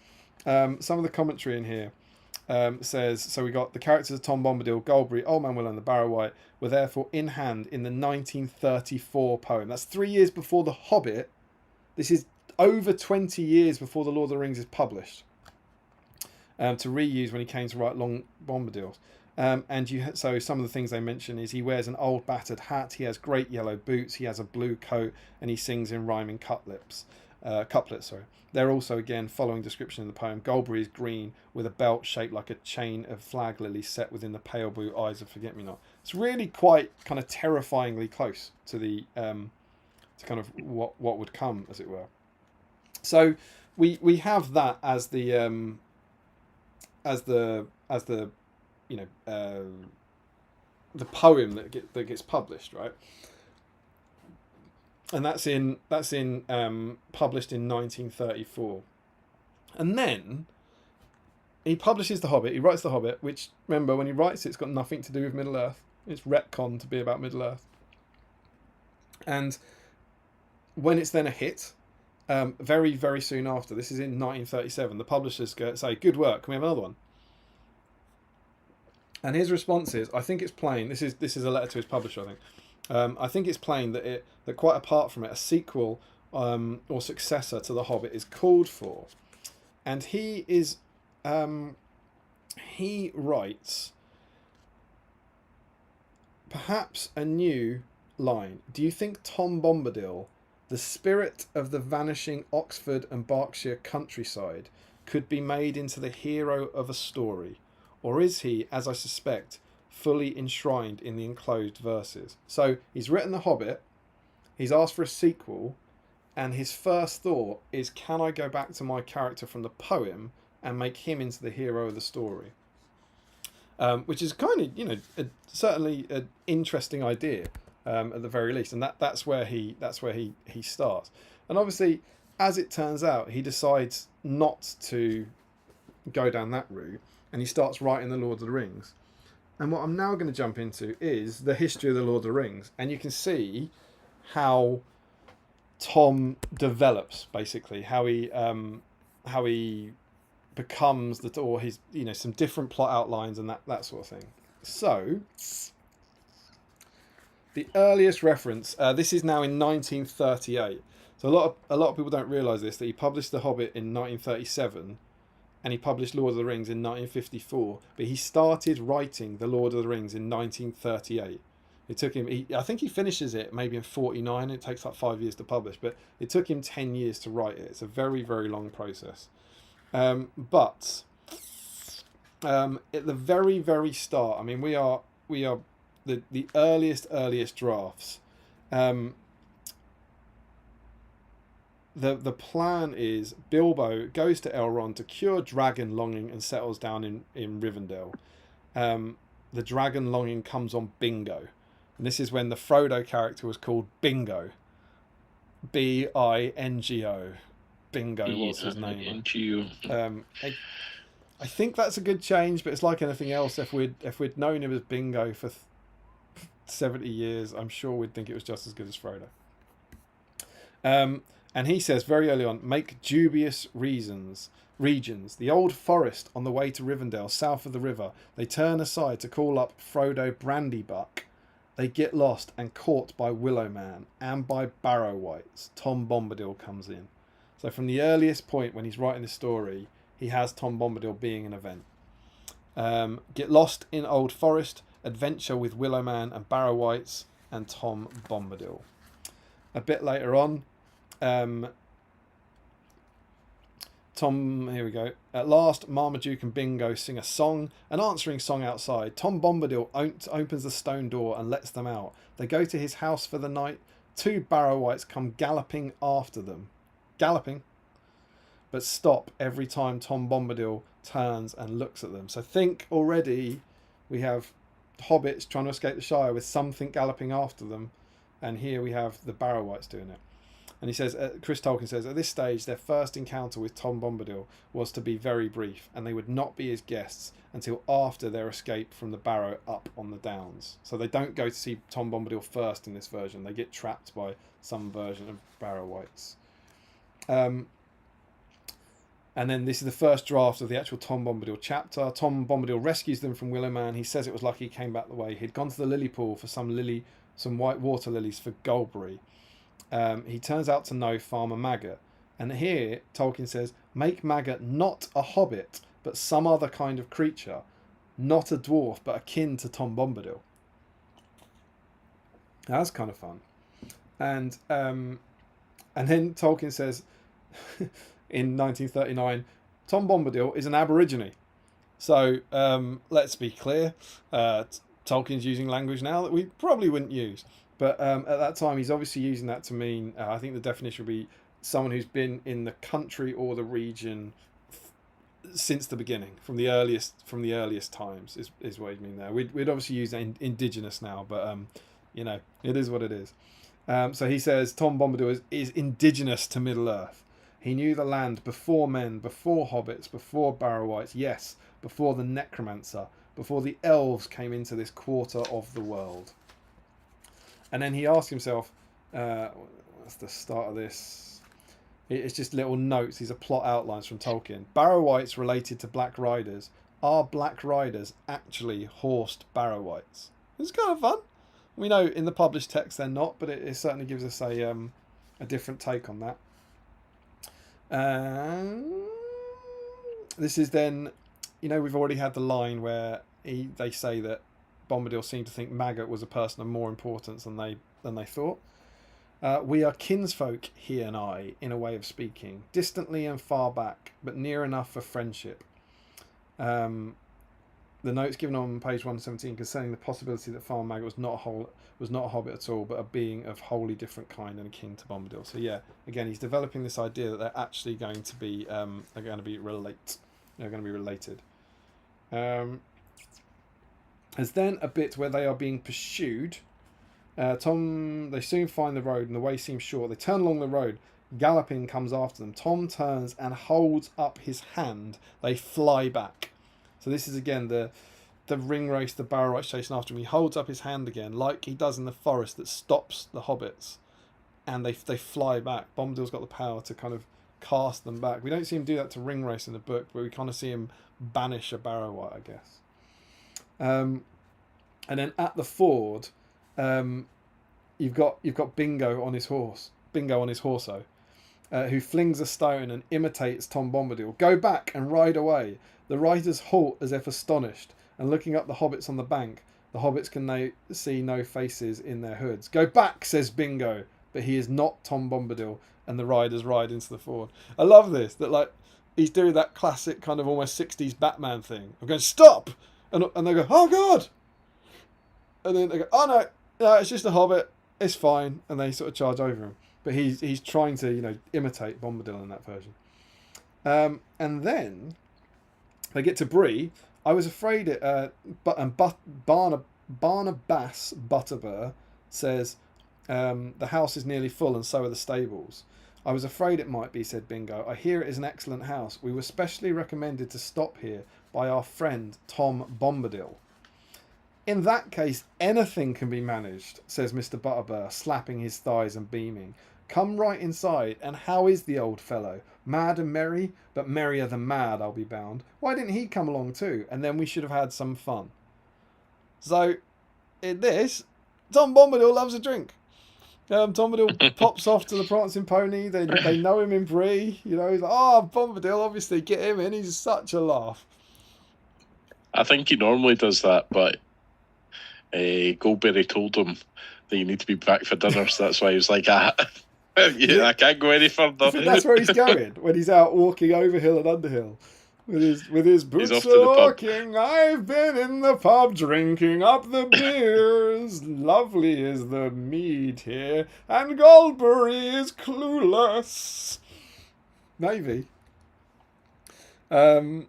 Speaker 1: Some of the commentary in here says, so we got the characters of Tom Bombadil, Goldberry, Old Man Willow and the Barrow White were therefore in hand in the 1934 poem. That's 3 years before The Hobbit. This is over 20 years before The Lord of the Rings is published. To reuse when he came to write Long Bombadils. So some of the things they mention is he wears an old battered hat, he has great yellow boots, he has a blue coat, and he sings in rhyming couplets. They're also, again, following description in the poem. Goldberry is green with a belt shaped like a chain of flag lilies set within the pale blue eyes of forget-me-not. It's really quite kind of terrifyingly close to the to kind of what would come, as it were. So we have that as the poem that gets published, right? And that's published in 1934. And then he publishes The Hobbit. He writes The Hobbit, which, remember, when he writes it, it's got nothing to do with Middle Earth. It's retconned to be about Middle Earth. And when it's then a hit, very, very soon after, this is in 1937, the publishers say, good work, can we have another one? And his response is, I think it's plain, this is a letter to his publisher, I think. I think it's plain that quite apart from it, a sequel or successor to The Hobbit is called for. And he writes perhaps a new line. Do you think Tom Bombadil, the spirit of the vanishing Oxford and Berkshire countryside, could be made into the hero of a story? Or is he, as I suspect, fully enshrined in the enclosed verses? So he's written The Hobbit, he's asked for a sequel, and his first thought is, can I go back to my character from the poem and make him into the hero of the story? Which is kind of, certainly an interesting idea at the very least, and that's where he starts. And obviously, as it turns out, he decides not to go down that route, and he starts writing the Lord of the Rings. And what I'm now going to jump into is the history of the Lord of the Rings, and you can see how Tom develops, basically how he becomes or his, you know, some different plot outlines and that sort of thing. So the earliest reference, this is now in 1938. So a lot of people don't realise this, that he published The Hobbit in 1937 and he published Lord of the Rings in 1954, but he started writing The Lord of the Rings in 1938. It took him, I think he finishes it maybe in 49. It takes like 5 years to publish, but it took him 10 years to write it. It's a very, very long process. But at the very, very start, I mean, we are the earliest drafts. The plan is Bilbo goes to Elrond to cure dragon longing and settles down in Rivendell. The dragon longing comes on bingo. And this is when the Frodo character was called Bingo. Bingo. Bingo was his name. I think that's a good change, but it's like anything else. If we'd known him as Bingo for 70 years, I'm sure we'd think it was just as good as Frodo. And he says very early on, make dubious regions. The old forest on the way to Rivendell, south of the river. They turn aside to call up Frodo Brandybuck. They get lost and caught by Willowman and by Barrow-wights. Tom Bombadil comes in. So from the earliest point when he's writing the story, he has Tom Bombadil being an event. Get lost in Old Forest, adventure with Willowman and Barrow-wights, and Tom Bombadil. A bit later on, here we go. At last, Marmaduke and Bingo sing a song, an answering song outside. Tom Bombadil opens the stone door and lets them out. They go to his house for the night. 2 Barrow-wights come galloping after them. Galloping, but stop every time Tom Bombadil turns and looks at them. So think already we have hobbits trying to escape the Shire with something galloping after them, and here we have the Barrow-wights doing it. And he says, Chris Tolkien says, at this stage, their first encounter with Tom Bombadil was to be very brief, and they would not be his guests until after their escape from the Barrow up on the Downs. So they don't go to see Tom Bombadil first in this version. They get trapped by some version of Barrow-wights. And then this is the first draft of the actual Tom Bombadil chapter. Tom Bombadil rescues them from Willowman. He says it was lucky he came back the way. He'd gone to the lily pool for some white water lilies for Goldberry. He turns out to know Farmer Maggot. And here, Tolkien says, make Maggot not a hobbit, but some other kind of creature. Not a dwarf, but akin to Tom Bombadil. That's kind of fun. And then Tolkien says, in 1939, Tom Bombadil is an Aborigine. So, let's be clear. Tolkien's using language now that we probably wouldn't use. But at that time, he's obviously using that to mean, I think the definition would be someone who's been in the country or the region since the beginning, from the earliest times, is what he'd mean there. We'd obviously use indigenous now, but you know, it is what it is. So he says Tom Bombadil is indigenous to Middle Earth. He knew the land before men, before hobbits, before Barrow-wights, yes, before the necromancer, before the elves came into this quarter of the world. And then he asks himself, what's the start of this? It's just little notes. These are plot outlines from Tolkien. Barrow-wights related to Black Riders. Are Black Riders actually horsed Barrow-wights? It's kind of fun. We know in the published text they're not, but it certainly gives us a different take on that. This is then, you know, we've already had the line where they say that Bombadil seemed to think Maggot was a person of more importance than they thought. We are kinsfolk, he and I, in a way of speaking, distantly and far back, but near enough for friendship. The notes given on page 117 concerning the possibility that Farmer Maggot was not a hobbit at all, but a being of wholly different kind and akin to Bombadil. So yeah, again, he's developing this idea that they're actually going to be related. There's then a bit where they are being pursued. They soon find the road and the way seems short. They turn along the road. Galloping comes after them. Tom turns and holds up his hand. They fly back. So this is again the ring race, the Barrow-wights chasing after him. He holds up his hand again, like he does in the forest that stops the hobbits. and they fly back. Bombadil's got the power to kind of cast them back. We don't see him do that to Ringwraith in the book, but we kind of see him banish a Barrow-wight, I guess. And then at the ford, you've got Bingo on his horso, who flings a stone and imitates Tom Bombadil. Go back and ride away. The riders halt as if astonished, and looking up the hobbits on the bank, the hobbits can see no faces in their hoods. Go back, says Bingo, but he is not Tom Bombadil, and the riders ride into the ford. I love this, that like he's doing that classic kind of almost 60s Batman thing. I'm going, stop! And they go, oh God! And then they go, oh no, it's just a hobbit, it's fine. And they sort of charge over him. But he's trying to, imitate Bombadil in that version. And then they get to Bree. I was afraid it, Barnabas Butterbur says, the house is nearly full and so are the stables. I was afraid it might be, said Bingo. I hear it is an excellent house. We were specially recommended to stop here by our friend Tom Bombadil. In that case, anything can be managed, says Mr. Butterbur, slapping his thighs and beaming. Come right inside, and how is the old fellow? Mad and merry, but merrier than mad, I'll be bound. Why didn't he come along too? And then we should have had some fun. So, in this, Tom Bombadil loves a drink. Tom Bombadil pops off to the Prancing Pony. They know him in Bree. He's like, oh, Bombadil, obviously, get him in. He's such a laugh.
Speaker 3: I think he normally does that, but Goldberry told him that you need to be back for dinner, so that's why he was like, I can't go any further.
Speaker 1: That's where he's going when he's out walking over hill and under hill with his boots walking. I've been in the pub drinking up the beers. Lovely is the mead here, and Goldberry is clueless. Maybe. And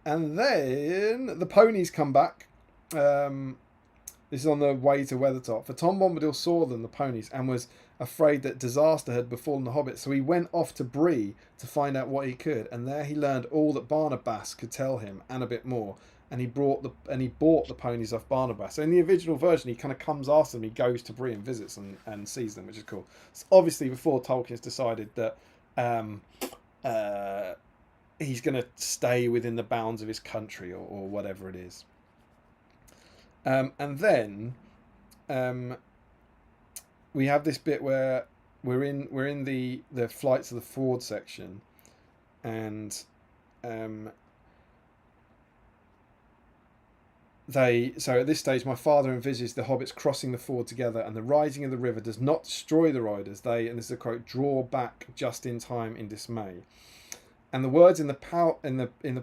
Speaker 1: then the ponies come back. This is on the way to Weathertop. For Tom Bombadil saw them, the ponies, and was afraid that disaster had befallen the hobbits. So he went off to Bree to find out what he could, and there he learned all that Barnabas could tell him and a bit more. And he bought the ponies off Barnabas. So in the original version, he kind of comes after them. He goes to Bree and visits and sees them, which is cool. It's obviously before Tolkien's decided that he's going to stay within the bounds of his country or whatever it is. And then we have this bit where we're in the flights of the Ford section, and so at this stage my father envisages the hobbits crossing the ford together, and the rising of the river does not destroy the riders. They, and this is a quote, draw back just in time in dismay. And the words in the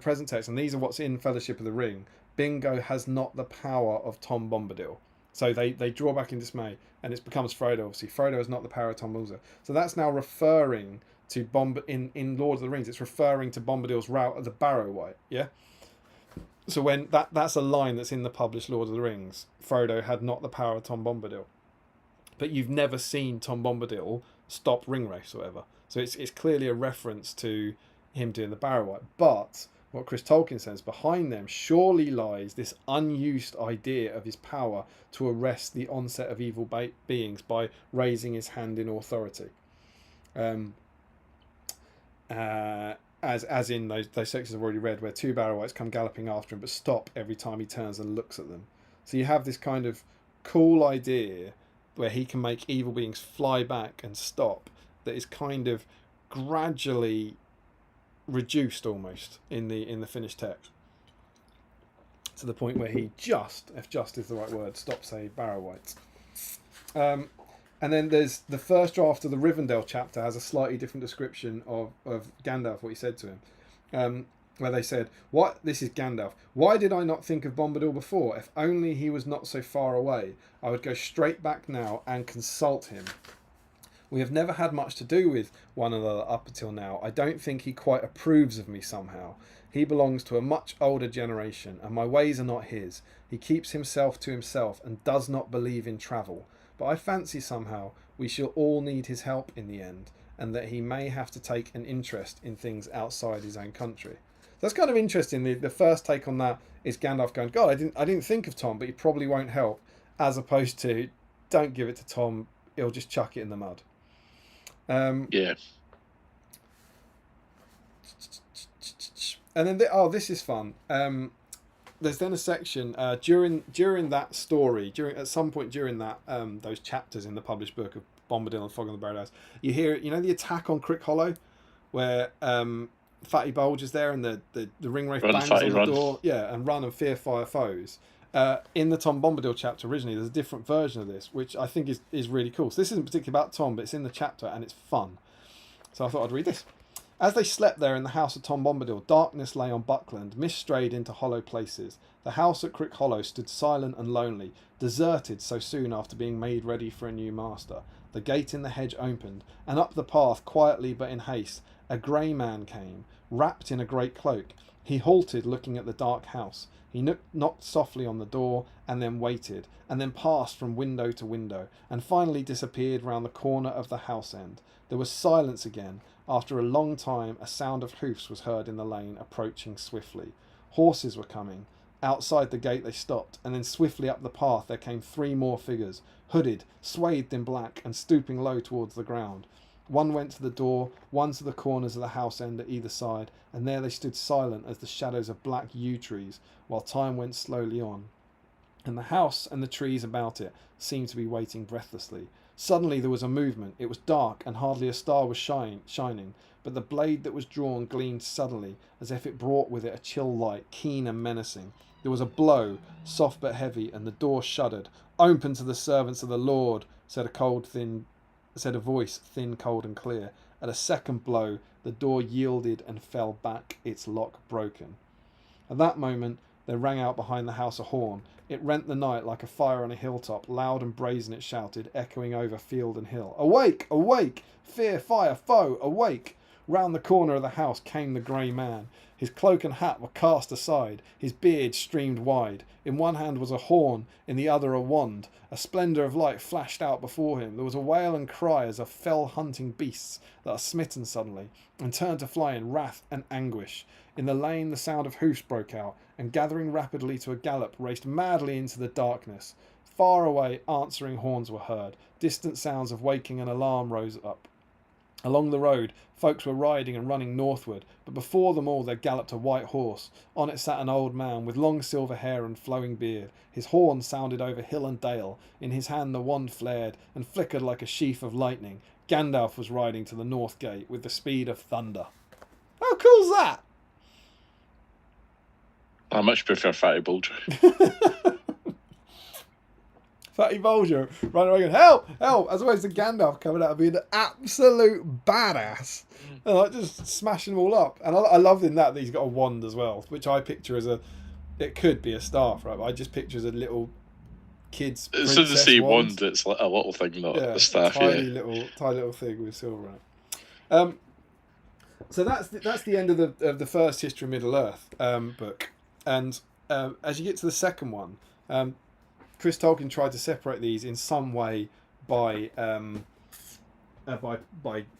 Speaker 1: present text, and these are what's in Fellowship of the Ring. Bingo has not the power of Tom Bombadil. So they draw back in dismay, and it becomes Frodo, obviously. Frodo has not the power of Tom Bombadil. So that's now referring to in Lord of the Rings, it's referring to Bombadil's route of the Barrow-wight, yeah? So when that's a line that's in the published Lord of the Rings. Frodo had not the power of Tom Bombadil. But you've never seen Tom Bombadil stop Ringwraiths or whatever. So it's clearly a reference to him doing the Barrow-wight. But what Chris Tolkien says, behind them surely lies this unused idea of his power to arrest the onset of evil beings by raising his hand in authority. As in those sections I've already read, where two Barrow-wights come galloping after him but stop every time he turns and looks at them. So you have this kind of cool idea where he can make evil beings fly back and stop, that is kind of gradually reduced almost in the finished text, to the point where he just, if just is the right word, stops a Barrow-wight. And then there's the first draft of the Rivendell chapter has a slightly different description of Gandalf, what he said to him, where they said, "What? This is Gandalf. Why did I not think of Bombadil before? If only he was not so far away. I would go straight back now and consult him. We have never had much to do with one another up until now. I don't think he quite approves of me somehow. He belongs to a much older generation, and my ways are not his. He keeps himself to himself and does not believe in travel. But I fancy somehow we shall all need his help in the end, and that he may have to take an interest in things outside his own country." That's kind of interesting. The first take on that is Gandalf going, "God, I didn't think of Tom, but he probably won't help," as opposed to, "Don't give it to Tom. he'll just chuck it in the mud.
Speaker 3: Yeah.
Speaker 1: And then this is fun. There's then a section during that story, at some point during that those chapters in the published book of Bombadil and Fog on the Buried House, you hear, you know, the attack on Crick Hollow, where Fatty Bulge is there and the ring wraith bangs on the door, and run and fear fire foes. In the Tom Bombadil chapter originally, there's a different version of this, which I think is really cool. So this isn't particularly about Tom, but it's in the chapter and it's fun. So I thought I'd read this. As they slept there in the house of Tom Bombadil, darkness lay on Buckland, mist strayed into hollow places. The house at Crick Hollow stood silent and lonely, deserted so soon after being made ready for a new master. The gate in the hedge opened, and up the path, quietly but in haste, a grey man came, wrapped in a great cloak. He halted, looking at the dark house. He knocked softly on the door, and then waited, and then passed from window to window, and finally disappeared round the corner of the house end. There was silence again. After a long time, a sound of hoofs was heard in the lane, approaching swiftly. Horses were coming. Outside the gate they stopped, and then swiftly up the path there came 3 more figures, hooded, swathed in black, and stooping low towards the ground. One went to the door, one to the corners of the house end at either side, and there they stood silent as the shadows of black yew trees, while time went slowly on. And the house and the trees about it seemed to be waiting breathlessly. Suddenly there was a movement. It was dark, and hardly a star was shining, but the blade that was drawn gleamed suddenly, as if it brought with it a chill light, keen and menacing. There was a blow, soft but heavy, and the door shuddered. "Open to the servants of the Lord," said a voice, thin, cold, and clear. At a second blow, the door yielded and fell back, its lock broken. At that moment, there rang out behind the house a horn. It rent the night like a fire on a hilltop. Loud and brazen it shouted, echoing over field and hill. "Awake! Awake! Fear, fire, foe, awake!" Round the corner of the house came the grey man. His cloak and hat were cast aside. His beard streamed wide. In one hand was a horn, in the other a wand. A splendour of light flashed out before him. There was a wail and cry as of fell hunting beasts that are smitten suddenly, and turn to fly in wrath and anguish. In the lane the sound of hoofs broke out, and gathering rapidly to a gallop raced madly into the darkness. Far away answering horns were heard. Distant sounds of waking and alarm rose up. Along the road folks were riding and running northward, but before them all there galloped a white horse. On it sat an old man with long silver hair and flowing beard. His horn sounded over hill and dale. In his hand the wand flared and flickered like a sheaf of lightning. Gandalf was riding to the north gate with the speed of thunder. How cool's that?
Speaker 3: I much prefer Fatty Bulger.
Speaker 1: Fatty Bulger running around going, "Help! Help!" as opposed to Gandalf coming out and being an absolute badass. And like just smashing them all up. And I love in that he's got a wand as well, which I picture as it could be a staff, right? But I just picture as a little kid's
Speaker 3: As soon as I see wand, it's like a little thing, not a staff.
Speaker 1: Tiny little thing with silver on it. So that's the end of the first History of Middle Earth book. And as you get to the second one, Chris Tolkien tried to separate these in some way by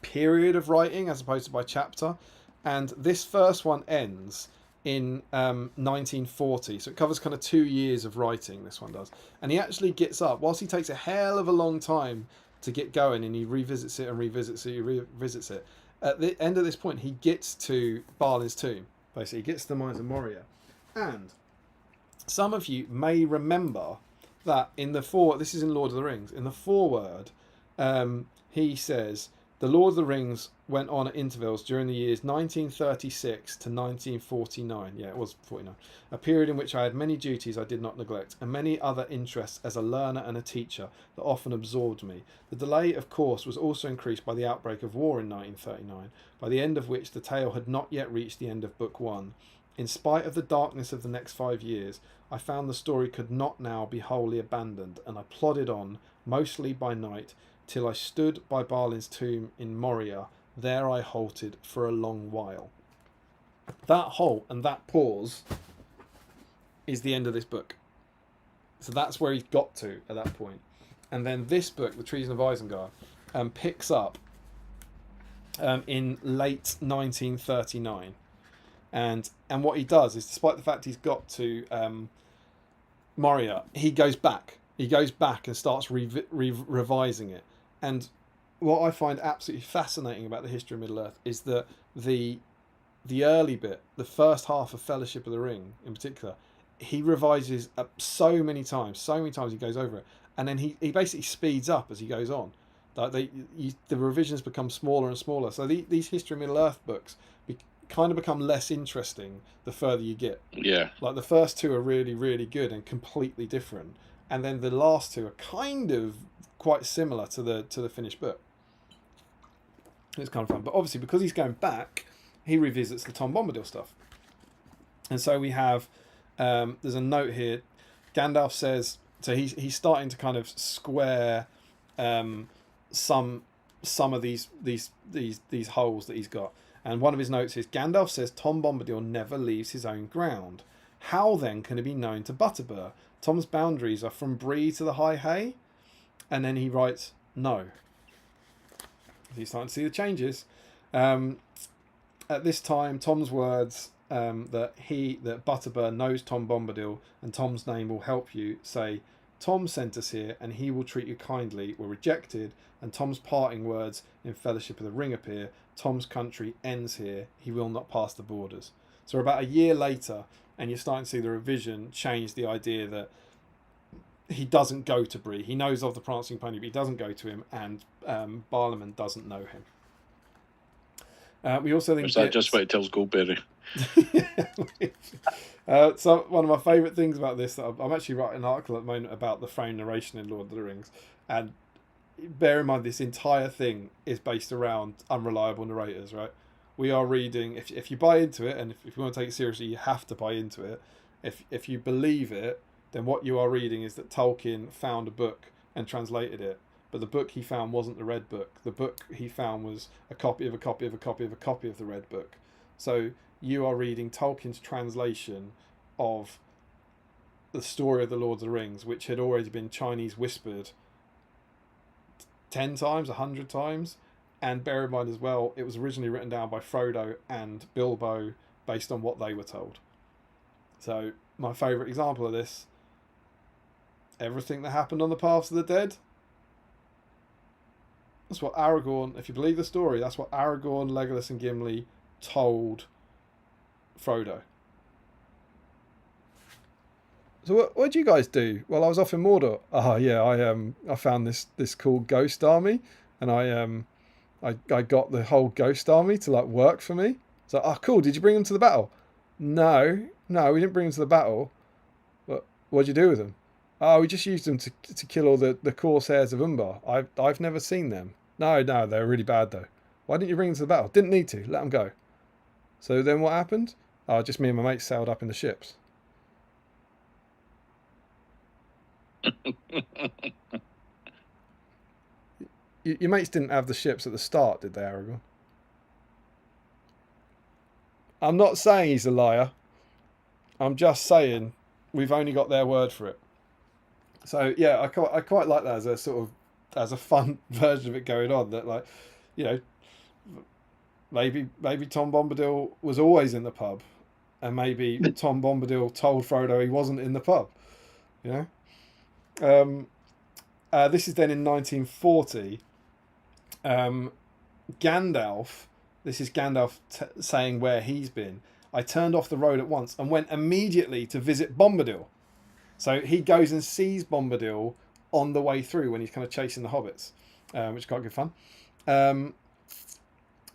Speaker 1: period of writing as opposed to by chapter. And this first one ends in 1940, so it covers kind of 2 years of writing. This one does, and he actually gets up whilst he takes a hell of a long time to get going, and he revisits it and revisits it, revisits it. At the end of this point, he gets to Balin's tomb. Basically, he gets to the mines of Moria. And some of you may remember that in the this is in Lord of the Rings, in the foreword, he says, "The Lord of the Rings went on at intervals during the years 1936 to 1949. Yeah, it was 49. A period in which I had many duties I did not neglect, and many other interests as a learner and a teacher that often absorbed me. The delay, of course, was also increased by the outbreak of war in 1939, by the end of which the tale had not yet reached the end of Book 1. In spite of the darkness of the next 5 years, I found the story could not now be wholly abandoned, and I plodded on, mostly by night, till I stood by Balin's tomb in Moria. There I halted for a long while." That halt and that pause is the end of this book. So that's where he's got to at that point. And then this book, The Treason of Isengard, picks up in late 1939. And what he does is, despite the fact he's got to Moria, he goes back. He goes back and starts revising it. And what I find absolutely fascinating about the history of Middle Earth is that the early bit, the first half of Fellowship of the Ring in particular, he revises so many times he goes over it, and then he basically speeds up as he goes on. Like the revisions become smaller and smaller. So these History of Middle Earth books kind of become less interesting the further you get.
Speaker 3: Yeah.
Speaker 1: Like the first two are really, really good and completely different, and then the last two are kind of quite similar to the finished book. It's kind of fun, but obviously because he's going back, he revisits the Tom Bombadil stuff, and so we have there's a note here. Gandalf says, so he's starting to kind of square some of these holes that he's got. And one of his notes is, Gandalf says Tom Bombadil never leaves his own ground. How then can it be known to Butterbur? Tom's boundaries are from Bree to the High Hay? And then he writes, no. He's starting to see the changes. At this time, Tom's words that Butterbur knows Tom Bombadil and Tom's name will help you say, Tom sent us here and he will treat you kindly, were rejected, and Tom's parting words in Fellowship of the Ring appear, Tom's country ends here, he will not pass the borders. So about a year later, and you're starting to see the revision change the idea that he doesn't go to Bree. He knows of the Prancing Pony, but he doesn't go to him, and Barlaam doesn't know him. We also think...
Speaker 3: Is that just what it tells Goldberry?
Speaker 1: So one of my favourite things about this, that I'm actually writing an article at the moment about the phone narration in Lord of the Rings, and bear in mind this entire thing is based around unreliable narrators, right? We are reading, if you buy into it, and if you want to take it seriously, you have to buy into it. If you believe it, then what you are reading is that Tolkien found a book and translated it, but the book he found wasn't the Red Book. The book he found was a copy of a copy of a copy of a copy of the Red Book. So you are reading Tolkien's translation of the story of the Lord of the Rings, which had already been Chinese whispered 10 times, 100 times. And bear in mind as well, it was originally written down by Frodo and Bilbo based on what they were told. So my favourite example of this, everything that happened on the Paths of the Dead, that's what Aragorn, if you believe the story, that's what Aragorn, Legolas and Gimli told Frodo. So what did you guys do while I was off in Mordor? Oh yeah, I found this cool ghost army, and I got the whole ghost army to like work for me. So cool. Did you bring them to the battle? No, we didn't bring them to the battle. But what'd you do with them? Oh, we just used them to kill all the Corsairs of Umbar. I've never seen them. No, they're really bad though. Why didn't you bring them to the battle? Didn't need to. Let them go. So then what happened? Oh, just me and my mates sailed up in the ships. Your mates didn't have the ships at the start, did they, Aragorn? I'm not saying he's a liar. I'm just saying we've only got their word for it. So yeah, I quite like that as a sort of as a fun version of it going on. That like, you know, maybe Tom Bombadil was always in the pub, and maybe Tom Bombadil told Frodo he wasn't in the pub. You know. This is then in 1940. Gandalf, this is Gandalf saying where he's been. I turned off the road at once and went immediately to visit Bombadil. So he goes and sees Bombadil on the way through when he's kind of chasing the hobbits, which is quite good fun. And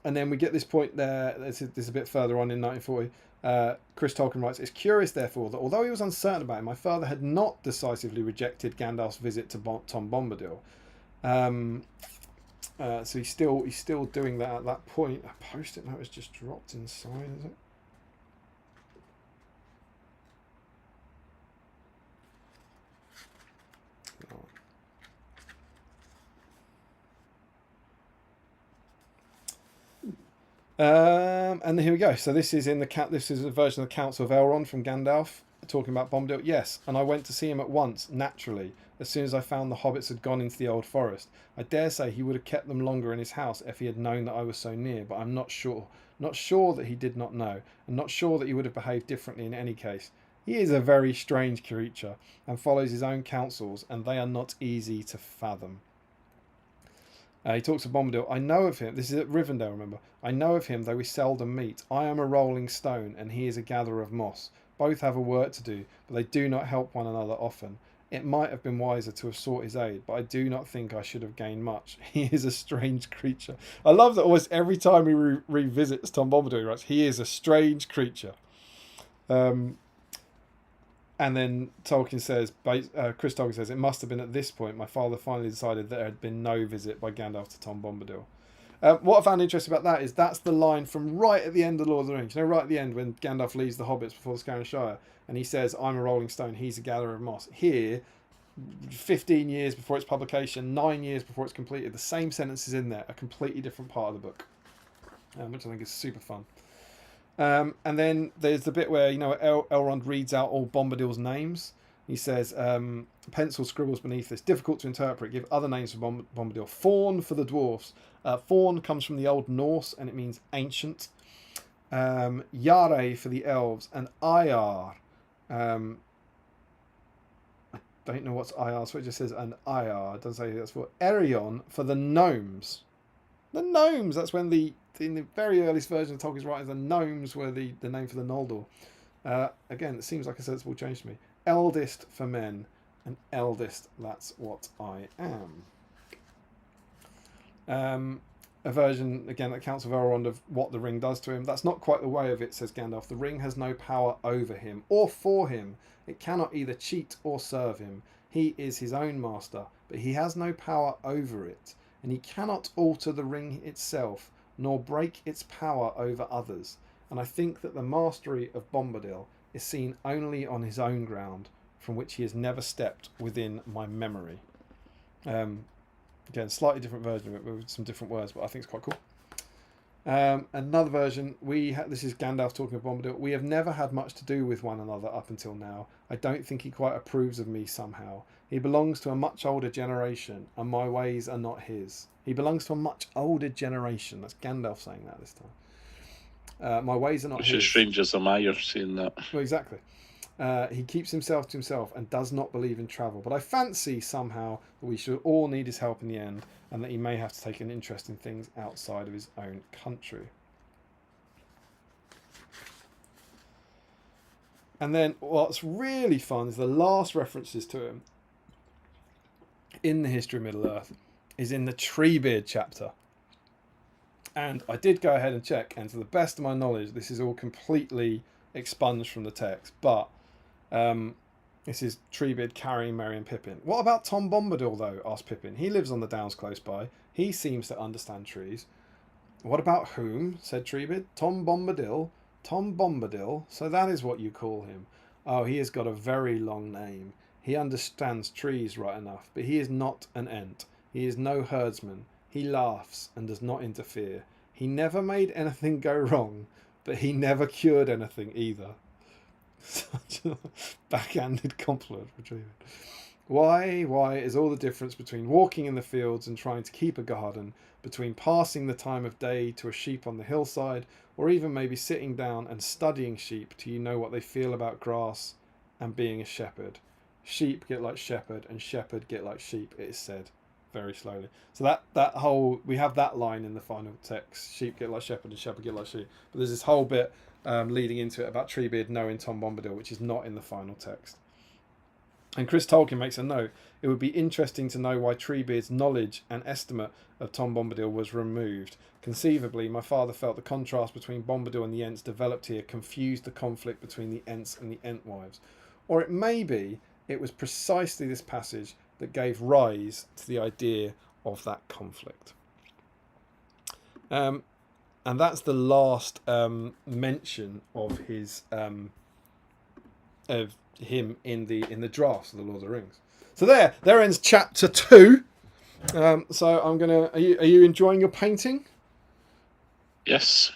Speaker 1: then we get this point there, this is a bit further on in 1940. Chris Tolkien writes, it's curious, therefore, that although he was uncertain about it, my father had not decisively rejected Gandalf's visit to Tom Bombadil. So he's still doing that at that point. A post-it note has just dropped inside, is it? And here we go. So this is this is a version of the Council of Elrond from Gandalf talking about Bombadil. Yes, and I went to see him at once, naturally, as soon as I found the hobbits had gone into the old forest. I dare say he would have kept them longer in his house if he had known that I was so near, but I'm not sure. Not sure that he did not know, and not sure that he would have behaved differently in any case. He is a very strange creature, and follows his own counsels, and they are not easy to fathom. He talks of Bombadil. I know of him. This is at Rivendell, remember. I know of him, though we seldom meet. I am a rolling stone, and he is a gatherer of moss. Both have a work to do, but they do not help one another often. It might have been wiser to have sought his aid, but I do not think I should have gained much. He is a strange creature. I love that almost every time he revisits Tom Bombadil, he writes, he is a strange creature. And then Tolkien says, Chris Tolkien says, it must have been at this point my father finally decided that there had been no visit by Gandalf to Tom Bombadil. What I found interesting about that is that's the line from right at the end of Lord of the Rings. You know, right at the end when Gandalf leaves the hobbits before the Scaran Shire, and he says, I'm a rolling stone, he's a gatherer of moss. Here, 15 years before its publication, 9 years before it's completed, the same sentence is in there, a completely different part of the book, which I think is super fun. And then there's the bit where, you know, Elrond reads out all Bombadil's names. He says, pencil scribbles beneath this, difficult to interpret, give other names for Bombadil. Faun for the dwarfs. Faun comes from the Old Norse and it means ancient. Yare for the elves, and Ayar. I don't know what's Ayar, so it just says an Ayar. It doesn't say that's for. Erion for the gnomes. The gnomes, that's when in the very earliest version of Tolkien's writings, the gnomes were the name for the Noldor. Again, it seems like a sensible change to me. Eldest for men, and eldest, that's what I am. A version, again, that counts with Elrond of what the ring does to him. That's not quite the way of it, says Gandalf. The ring has no power over him or for him. It cannot either cheat or serve him. He is his own master, but he has no power over it, and he cannot alter the ring itself, nor break its power over others. And I think that the mastery of Bombadil is seen only on his own ground, from which he has never stepped within my memory. Again, slightly different version of it with some different words, but I think it's quite cool. Another version, this is Gandalf talking of Bombadil. We have never had much to do with one another up until now. I don't think he quite approves of me somehow. He belongs to a much older generation, and my ways are not his. He belongs to a much older generation. That's Gandalf saying that this time. My ways are not his.
Speaker 3: Which is strange as a Mayor saying that.
Speaker 1: Well, exactly. He keeps himself to himself and does not believe in travel. But I fancy somehow that we should all need his help in the end, and that he may have to take an interest in things outside of his own country. And then what's really fun is the last references to him in the history of Middle-earth is in the Treebeard chapter. And I did go ahead and check, and to the best of my knowledge, this is all completely expunged from the text, but this is Treebeard carrying Merry and Pippin. What about Tom Bombadil, though? Asked Pippin. He lives on the downs close by. He seems to understand trees. What about whom? Said Treebeard. Tom Bombadil. Tom Bombadil. So that is what you call him. Oh, he has got a very long name. He understands trees right enough, but he is not an Ent. He is no herdsman. He laughs and does not interfere. He never made anything go wrong, but he never cured anything either. Such a backhanded compliment for Treebeard. Why is all the difference between walking in the fields and trying to keep a garden, between passing the time of day to a sheep on the hillside, or even maybe sitting down and studying sheep till you know what they feel about grass, and being a shepherd. Sheep get like shepherd, and shepherd get like sheep, it is said very slowly. So that whole, we have that line in the final text, sheep get like shepherd and shepherd get like sheep. But there's this whole bit leading into it about Treebeard knowing Tom Bombadil, which is not in the final text. And Chris Tolkien makes a note, it would be interesting to know why Treebeard's knowledge and estimate of Tom Bombadil was removed. Conceivably, my father felt the contrast between Bombadil and the Ents developed here confused the conflict between the Ents and the Entwives. Or it may be it was precisely this passage that gave rise to the idea of that conflict. And that's the last mention of his of him in the drafts of the Lord of the Rings. So there ends chapter 2. So I'm gonna. Are you enjoying your painting?
Speaker 3: Yes.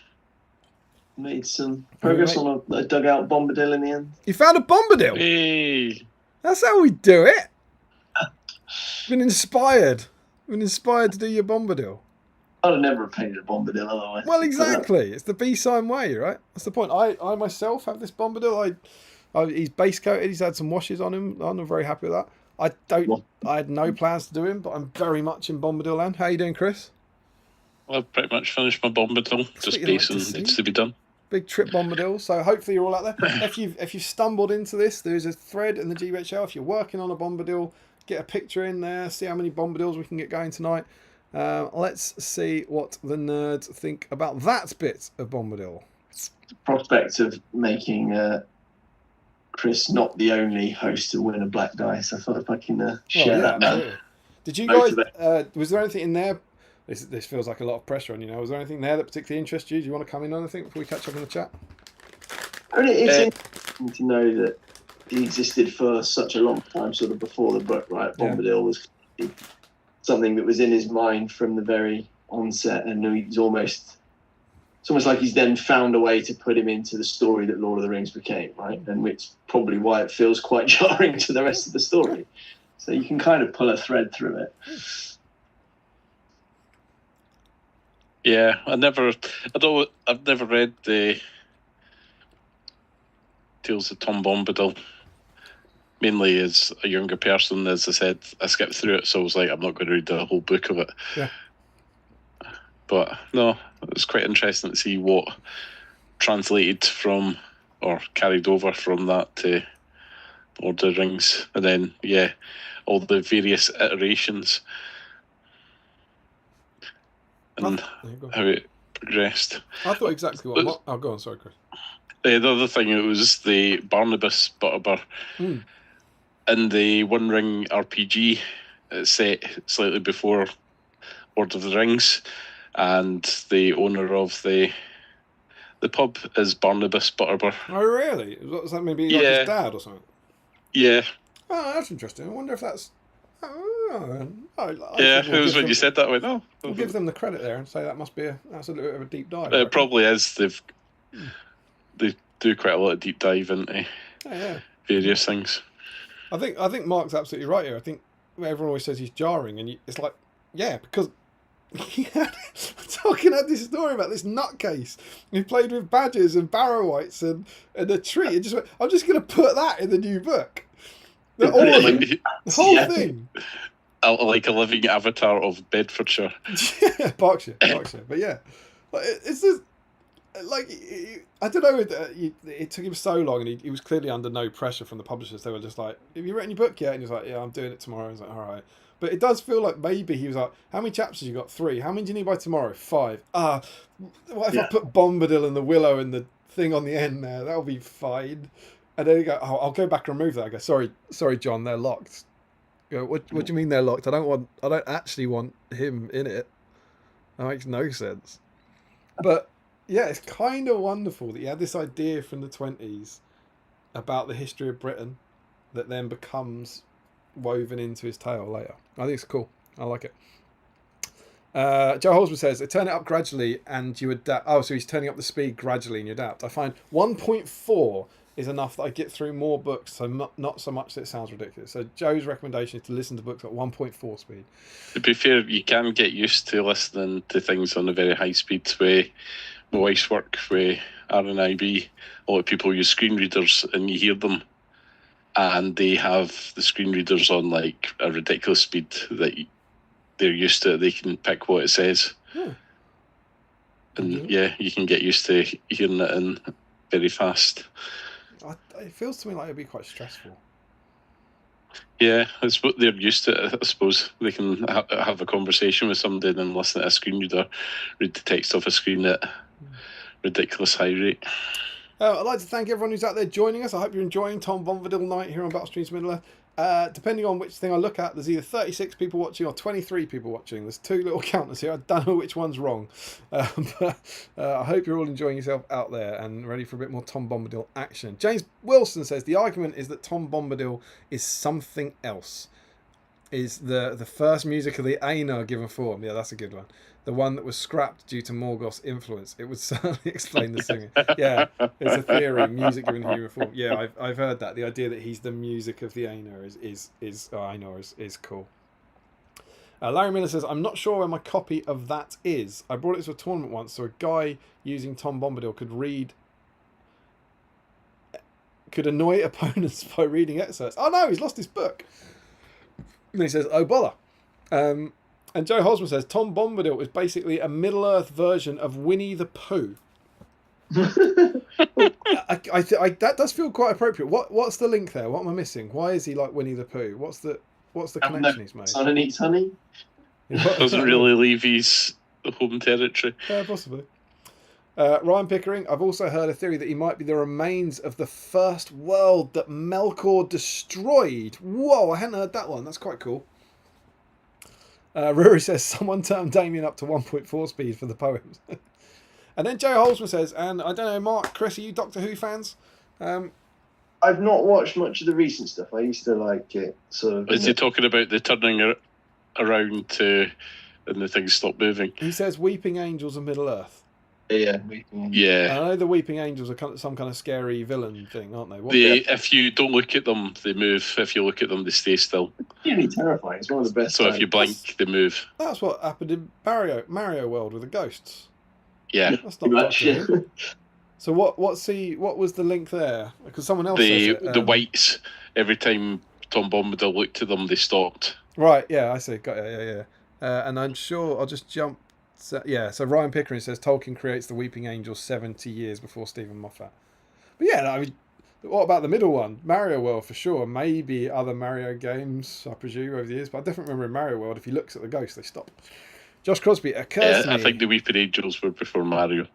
Speaker 2: Made some progress on a dugout Bombadil in the end.
Speaker 1: You found a Bombadil.
Speaker 3: Hey.
Speaker 1: That's how we do it. Been inspired to do your Bombadil.
Speaker 2: I'd have never painted a Bombadil otherwise.
Speaker 1: Well, exactly. It's the BSIME way, right? That's the point. I myself have this Bombadil. He's base coated. He's had some washes on him. I'm very happy with that. I had no plans to do him, but I'm very much in Bombadil land. How you doing, Chris?
Speaker 3: I've pretty much finished my Bombadil.
Speaker 1: what
Speaker 3: Just
Speaker 1: you like to
Speaker 3: basing
Speaker 1: see.
Speaker 3: needs to be done.
Speaker 1: Big trip Bombadil. So hopefully you're all out there. If you've stumbled into this, there's a thread in the GBHL. If you're working on a Bombadil, get a picture in there. See how many Bombadils we can get going tonight. Let's see what the nerds think about that bit of Bombadil.
Speaker 2: The prospect of making Chris not the only host to win a black dice. I thought if I can share that now.
Speaker 1: Absolutely. Did you guys? Was there anything in there? This feels like a lot of pressure on you now. Was there anything there that particularly interested you? Do you want to come in on anything before we catch up in the chat?
Speaker 2: I mean, it's interesting to know that he existed for such a long time, sort of before the book, right? Bombadil was something that was in his mind from the very onset, and it's almost like he's then found a way to put him into the story that Lord of the Rings became, right? And which probably why it feels quite jarring to the rest of the story. So you can kind of pull a thread through it.
Speaker 3: Yeah, I've never read the Tales of Tom Bombadil. Mainly as a younger person, as I said, I skipped through it, so I was like, I'm not going to read the whole book of it.
Speaker 1: Yeah.
Speaker 3: But no, it was quite interesting to see what translated from or carried over from that to Lord of the Rings, and then all the various iterations and how it progressed.
Speaker 1: I thought exactly what. Oh, go on. Sorry, Chris.
Speaker 3: The other thing, it was the Barnabas Butterbur in the One Ring RPG set slightly before Lord of the Rings, and the owner of the pub is Barnabas Butterbur.
Speaker 1: Oh, really? Was that maybe like his dad or something?
Speaker 3: Yeah.
Speaker 1: Oh, that's interesting. I wonder if that's.
Speaker 3: It was when you said that. I went,
Speaker 1: We'll give them the credit there and say that's a little bit of a deep dive.
Speaker 3: It probably is. They do quite a lot of deep dive into various things.
Speaker 1: I think Mark's absolutely right here. I think everyone always says he's jarring, and it's like, because Tolkien had this story about this nutcase who played with badgers and barrow-wights and a tree, and just went, I'm just going to put that in the new book. The whole thing.
Speaker 3: Like a living avatar of Bedfordshire.
Speaker 1: Yeah, Berkshire. But yeah, it's just like, I don't know. It took him so long, and he was clearly under no pressure from the publishers. They were just like, "Have you written your book yet?" And he was like, "Yeah, I'm doing it tomorrow." He's like, "All right." But it does feel like maybe he was like, "How many chapters you got? 3. How many do you need by tomorrow? 5. What if I put Bombadil and the willow and the thing on the end there? That'll be fine." And then you go, "Oh, I'll go back and remove that." I go, "Sorry, John, they're locked." You go, what do you mean they're locked? I don't actually want him in it. That makes no sense. But yeah, it's kind of wonderful that he had this idea from the 20s about the history of Britain that then becomes woven into his tale later. I think it's cool. I like it. Joe Holsman says, they turn it up gradually and you adapt. Oh, so he's turning up the speed gradually and you adapt. I find 1.4 is enough that I get through more books, so not so much that it sounds ridiculous. So Joe's recommendation is to listen to books at 1.4 speed.
Speaker 3: To be fair, you can get used to listening to things on a very high speed way. My wife's work with RNIB, a lot of people use screen readers and you hear them and they have the screen readers on like a ridiculous speed that they're used to. They can pick what it says. And you can get used to hearing it in very fast.
Speaker 1: It feels to me like it'd be quite stressful.
Speaker 3: Yeah, it's what they're used to, I suppose. They can have a conversation with somebody and then listen to a screen reader, read the text off a screen at ridiculous high rate.
Speaker 1: I'd like to thank everyone who's out there joining us. I hope you're enjoying Tom Bombadil night here on Battle Streams Middle-earth. Depending on which thing I look at, there's either 36 people watching or 23 people watching. There's 2 little counters here. I don't know which one's wrong. But I hope you're all enjoying yourself out there and ready for a bit more Tom Bombadil action. James Wilson says, the argument is that Tom Bombadil is something else. Is the first music of the Aina given form. Yeah, that's a good one. The one that was scrapped due to Morgoth's influence. It would certainly explain the singing. Yeah, it's a theory. Music given human form. Yeah, I've heard that. The idea that he's the music of the Aina is cool. Larry Miller says, I'm not sure where my copy of that is. I brought it to a tournament once, so a guy using Tom Bombadil could annoy opponents by reading excerpts. Oh no, he's lost his book. And he says, oh, bother. And Joe Hosmer says, Tom Bombadil is basically a Middle-earth version of Winnie the Pooh. That does feel quite appropriate. What's the link there? What am I missing? Why is he like Winnie the Pooh? What's the connection he's made?
Speaker 2: Son and eats honey.
Speaker 3: Doesn't really leave his home territory.
Speaker 1: Possibly. Ryan Pickering, I've also heard a theory that he might be the remains of the first world that Melkor destroyed. Whoa, I hadn't heard that one. That's quite cool. Rory says, someone turned Damien up to 1.4 speed for the poems. And then Joe Holzman says, and I don't know, Mark, Chris, are you Doctor Who fans?
Speaker 2: I've not watched much of the recent stuff. I used to like it. Sort of.
Speaker 3: Is he talking about the turning around to and the things stop moving?
Speaker 1: He says Weeping Angels of Middle Earth.
Speaker 2: Yeah.
Speaker 3: Yeah.
Speaker 1: I know the Weeping Angels are some kind of scary villain thing, aren't they?
Speaker 3: If you don't look at them, they move. If you look at them, they stay still.
Speaker 2: It's really terrifying. It's one of the best.
Speaker 3: So if you blink, they move.
Speaker 1: That's what happened in Mario World with the ghosts.
Speaker 3: Yeah.
Speaker 1: That's not Doctor Who. So what was the link there? Because someone else says it,
Speaker 3: the whites, every time Tom Bombadil looked at them, they stopped.
Speaker 1: Right, yeah, I see. Got it, yeah. And I'm sure I'll just jump. So Ryan Pickering says Tolkien creates the Weeping Angels 70 years before Stephen Moffat. But yeah, I mean, what about the middle one? Mario World for sure. Maybe other Mario games, I presume, over the years. But I definitely remember in Mario World, if he looks at the ghost, they stop. Josh Crosby, it occurs to me...
Speaker 3: I think the Weeping Angels were before Mario.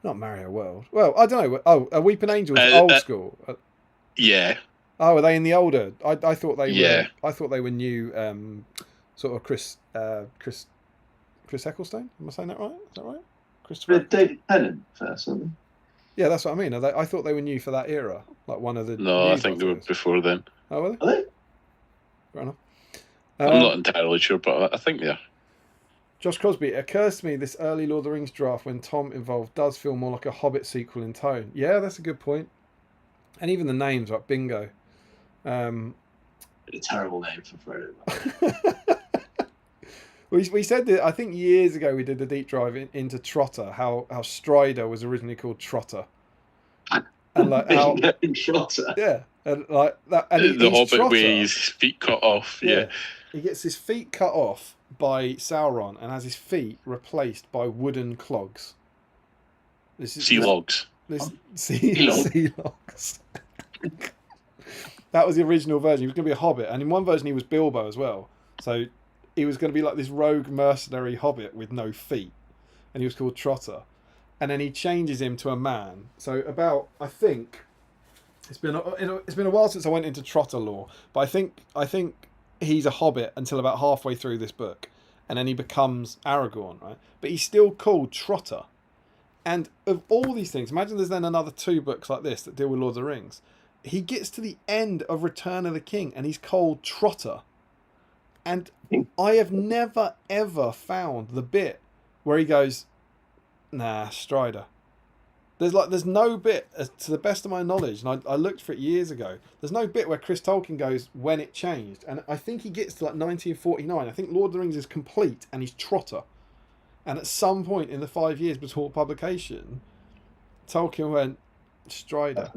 Speaker 1: Not Mario World. Well, I don't know. Oh, Weeping Angels, old school.
Speaker 3: Yeah.
Speaker 1: Oh, are they in the older? I thought they were.
Speaker 3: Yeah.
Speaker 1: I thought they were new. Sort of Chris Ecclestone. Am I saying that right? Is that right? Christopher.
Speaker 2: David Tennant first, wasn't
Speaker 1: Yeah, that's what I mean. I thought they were new for that era, like one of the.
Speaker 3: No, I think they were before then.
Speaker 1: Oh, were
Speaker 2: they? Are they?
Speaker 1: Fair enough.
Speaker 3: I'm not entirely sure, but I think they are.
Speaker 1: Josh Crosby, it occurs to me this early Lord of the Rings draft when Tom involved does feel more like a Hobbit sequel in tone. Yeah, that's a good point. And even the names, like Bingo.
Speaker 2: A terrible name for Frodo.
Speaker 1: We said that, I think years ago we did the deep dive into Trotter, how Strider was originally called Trotter. And like how
Speaker 2: Trotter.
Speaker 1: Yeah. And like that, and
Speaker 3: the Hobbit
Speaker 1: Trotter,
Speaker 3: with his feet cut off. Yeah.
Speaker 1: He gets his feet cut off by Sauron and has his feet replaced by wooden clogs.
Speaker 3: Sea logs.
Speaker 1: Sea logs. That was the original version. He was going to be a hobbit, and in one version he was Bilbo as well. So he was going to be like this rogue mercenary hobbit with no feet, and he was called Trotter. And then he changes him to a man. So about, I think, it's been a while since I went into Trotter lore, but I think he's a hobbit until about halfway through this book, and then he becomes Aragorn, right? But he's still called Trotter. And of all these things, imagine there's then another 2 books like this that deal with Lord of the Rings. He gets to the end of Return of the King and he's called Trotter. And I have never ever found the bit where he goes, nah, Strider. There's no bit, to the best of my knowledge, and I looked for it years ago, there's no bit where Chris Tolkien goes, when it changed. And I think he gets to like 1949. I think Lord of the Rings is complete and he's Trotter. And at some point in the 5 years before publication, Tolkien went, Strider.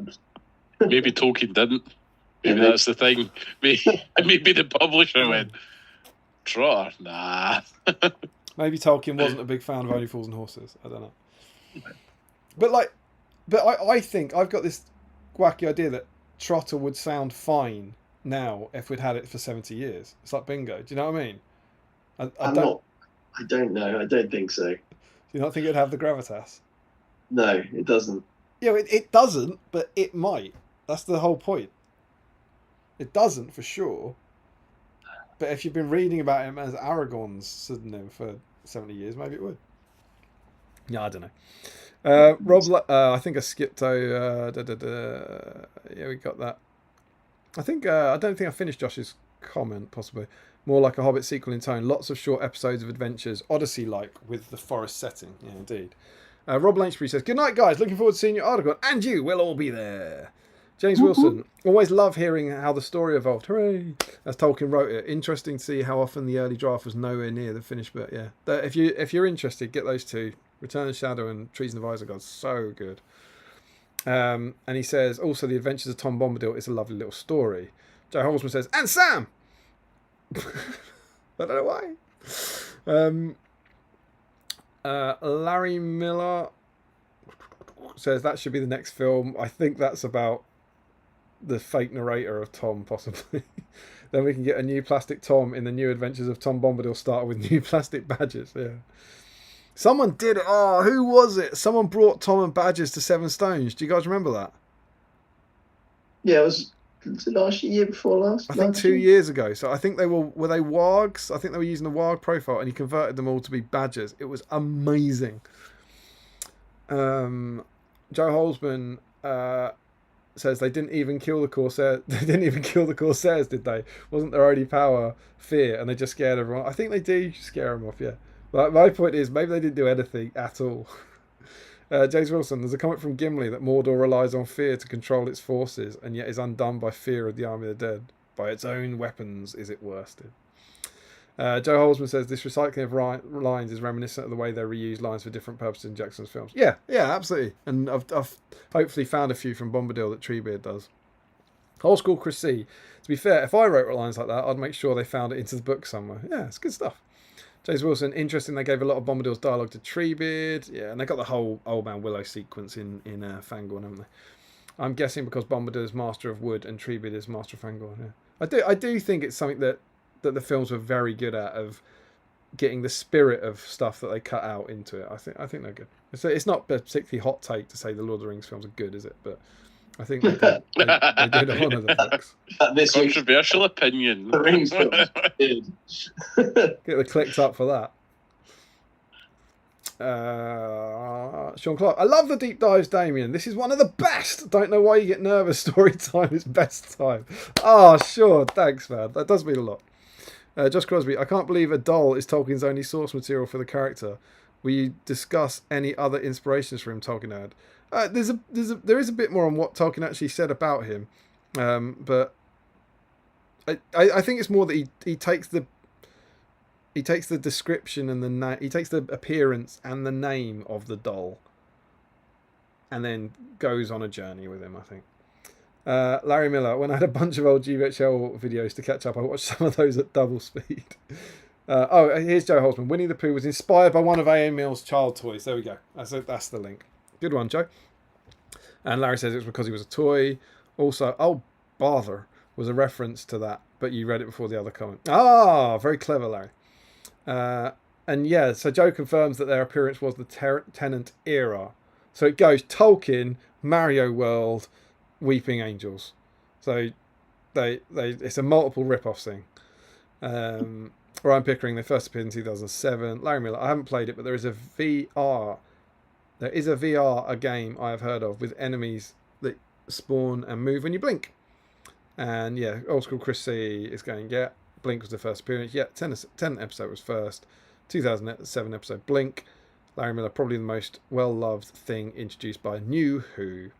Speaker 3: Maybe Tolkien didn't. Maybe that's the thing. Maybe the publisher went, Trotter, nah.
Speaker 1: Maybe Tolkien wasn't a big fan of Only Fools and Horses. I don't know. But I think I've got this wacky idea that Trotter would sound fine now if we'd had it for 70 years. It's like Bingo. Do you know what I mean? I
Speaker 2: don't know. I don't think so.
Speaker 1: Do you not think it'd have the gravitas?
Speaker 2: No, it doesn't.
Speaker 1: Yeah, it doesn't, but it might. That's the whole point. It doesn't for sure. But if you've been reading about him as Aragorn's pseudonym for 70 years, maybe it would. Yeah, I don't know. Rob, I think I skipped yeah, we got that. I don't think I finished Josh's comment, possibly. More like a Hobbit sequel in tone. Lots of short episodes of adventures, Odyssey-like, with the forest setting. Yeah, indeed. Rob Lanchbury says, good night, guys. Looking forward to seeing your Articon. And you will all be there. James Wilson, always love hearing how the story evolved. Hooray! As Tolkien wrote it. Interesting to see how often the early draft was nowhere near the finished bit. Yeah. If you're interested, get those 2. Return of the Shadow and Treason of Isengard. So good. And he says, also, The Adventures of Tom Bombadil is a lovely little story. Joe Holzman says, and Sam! I don't know why. Larry Miller says that should be the next film. I think that's about the fake narrator of Tom, possibly. Then we can get a new plastic Tom in the new adventures of Tom Bombadil, started with new plastic badges. Yeah. Someone did it. Oh, who was it? Someone brought Tom and badges to Seven Stones. Do you guys remember that?
Speaker 2: Yeah, it was last year before last.
Speaker 1: I think
Speaker 2: last
Speaker 1: 2
Speaker 2: year?
Speaker 1: years ago. So I think they were they wargs? I think they were using the warg profile, and he converted them all to be badgers. It was amazing. Joe Holzman says they didn't even kill the Corsair. They didn't even kill the Corsairs, did they? Wasn't their only power fear, and they just scared everyone? I think they do scare them off. Yeah. But my point is, maybe they didn't do anything at all. James Wilson, there's a comment from Gimli that Mordor relies on fear to control its forces, and yet is undone by fear of the army of the dead. By its own weapons is it worsted. Joe Holzman says this recycling of lines is reminiscent of the way they reuse lines for different purposes in Jackson's films. Yeah, absolutely. And I've hopefully found a few from Bombadil that Treebeard does. Old school Chris C. To be fair, if I wrote lines like that, I'd make sure they found it into the book somewhere. Yeah, it's good stuff. James Wilson, interesting. They gave a lot of Bombadil's dialogue to Treebeard. Yeah, and they got the whole Old Man Willow sequence in Fangorn, haven't they? I'm guessing because Bombadil is Master of Wood and Treebeard is Master of Fangorn. Yeah, I do think it's something that the films were very good at, of getting the spirit of stuff that they cut out into it. I think they're good. It's not a particularly hot take to say the Lord of the Rings films are good, is it? But I think they did honour the books.
Speaker 2: This week's
Speaker 3: Controversial opinion.
Speaker 2: The Rings film did.
Speaker 1: Get the clicks up for that. Sean Clark, I love the deep dives, Damien. This is one of the best. Don't know why you get nervous. Story time is best time. Oh, sure. Thanks, man. That does mean a lot. Josh Crosby, I can't believe a doll is Tolkien's only source material for the character. Will you discuss any other inspirations for him, Tolkien had? There is a bit more on what Tolkien actually said about him, but I think it's more that he takes the description and he takes the appearance and the name of the doll, and then goes on a journey with him, I think. Larry Miller, when I had a bunch of old GVHL videos to catch up, I watched some of those at double speed. Here's Joe Holzman. Winnie the Pooh was inspired by one of A.M. Mills' child toys. There we go. That's the link. Good one, Joe. And Larry says it was because he was a toy. Also, oh, bother was a reference to that, but you read it before the other comment. Ah, very clever, Larry. And yeah, so Joe confirms that their appearance was the Tennant era. So it goes Tolkien, Mario World, Weeping Angels. So it's a multiple rip-off thing. Ryan Pickering, they first appeared in 2007. Larry Miller, I haven't played it, but there is a VR. There is a VR, a game I have heard of, with enemies that spawn and move when you blink. And yeah, old school Chris C is going, yeah, Blink was the first appearance. Yeah, 10 episode was first. 2007 episode Blink. Larry Miller, probably the most well-loved thing introduced by New Who.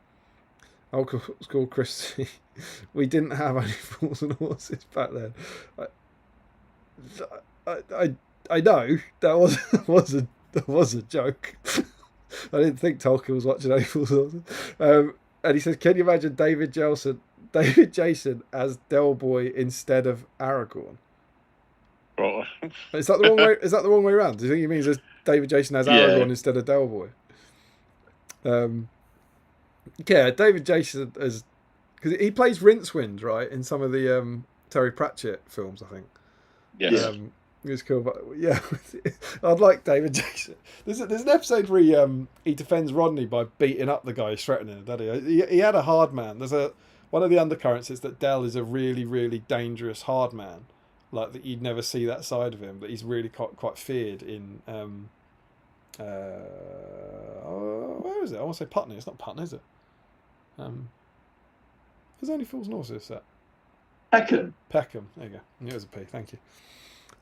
Speaker 1: Old school Chris C. We didn't have any fools and horses back then. I know that was a joke. I didn't think Tolkien was watching any fools and horses. And he says, can you imagine David Jason as Del Boy instead of Aragorn?
Speaker 3: Oh.
Speaker 1: Is that the wrong way? Is that the wrong way around? Do you think he means as David Jason as Aragorn instead of Del Boy? Yeah, David Jason as, because he plays Rincewind, right, in some of the Terry Pratchett films, I think.
Speaker 3: Yes.
Speaker 1: It was cool, but yeah, I'd like David Jason. There's an episode where he defends Rodney by beating up the guy who's threatening him, doesn't he? He had a hard man. One of the undercurrents is that Del is a really, really dangerous hard man. Like, that you'd never see that side of him, that he's really quite feared in where is it? I want to say Putney. It's not Putney, is it? There's only Fools and Horses set.
Speaker 2: Peckham.
Speaker 1: There you go. It was a P. Thank you.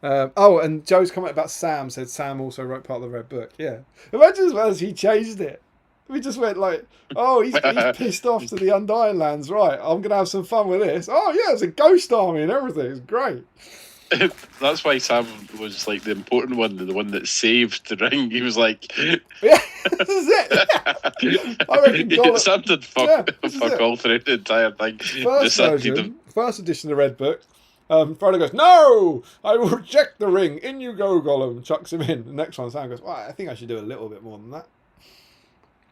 Speaker 1: And Joe's comment about Sam said Sam also wrote part of the Red Book. Yeah. Imagine as well as he changed it. We just went like, oh, he's pissed off to the Undying Lands. Right, I'm going to have some fun with this. Oh, yeah, it's a ghost army and everything. It's great.
Speaker 3: That's why Sam was like the important one, the one that saved the ring. He was like,
Speaker 1: yeah, this is it. I reckon
Speaker 3: Sam did fuck all throughout the entire thing.
Speaker 1: First edition of the Red Book, Frodo goes, "No, I will reject the ring. In you go, Gollum." Chucks him in. The next one, Sam goes, "Well, I think I should do a little bit more than that."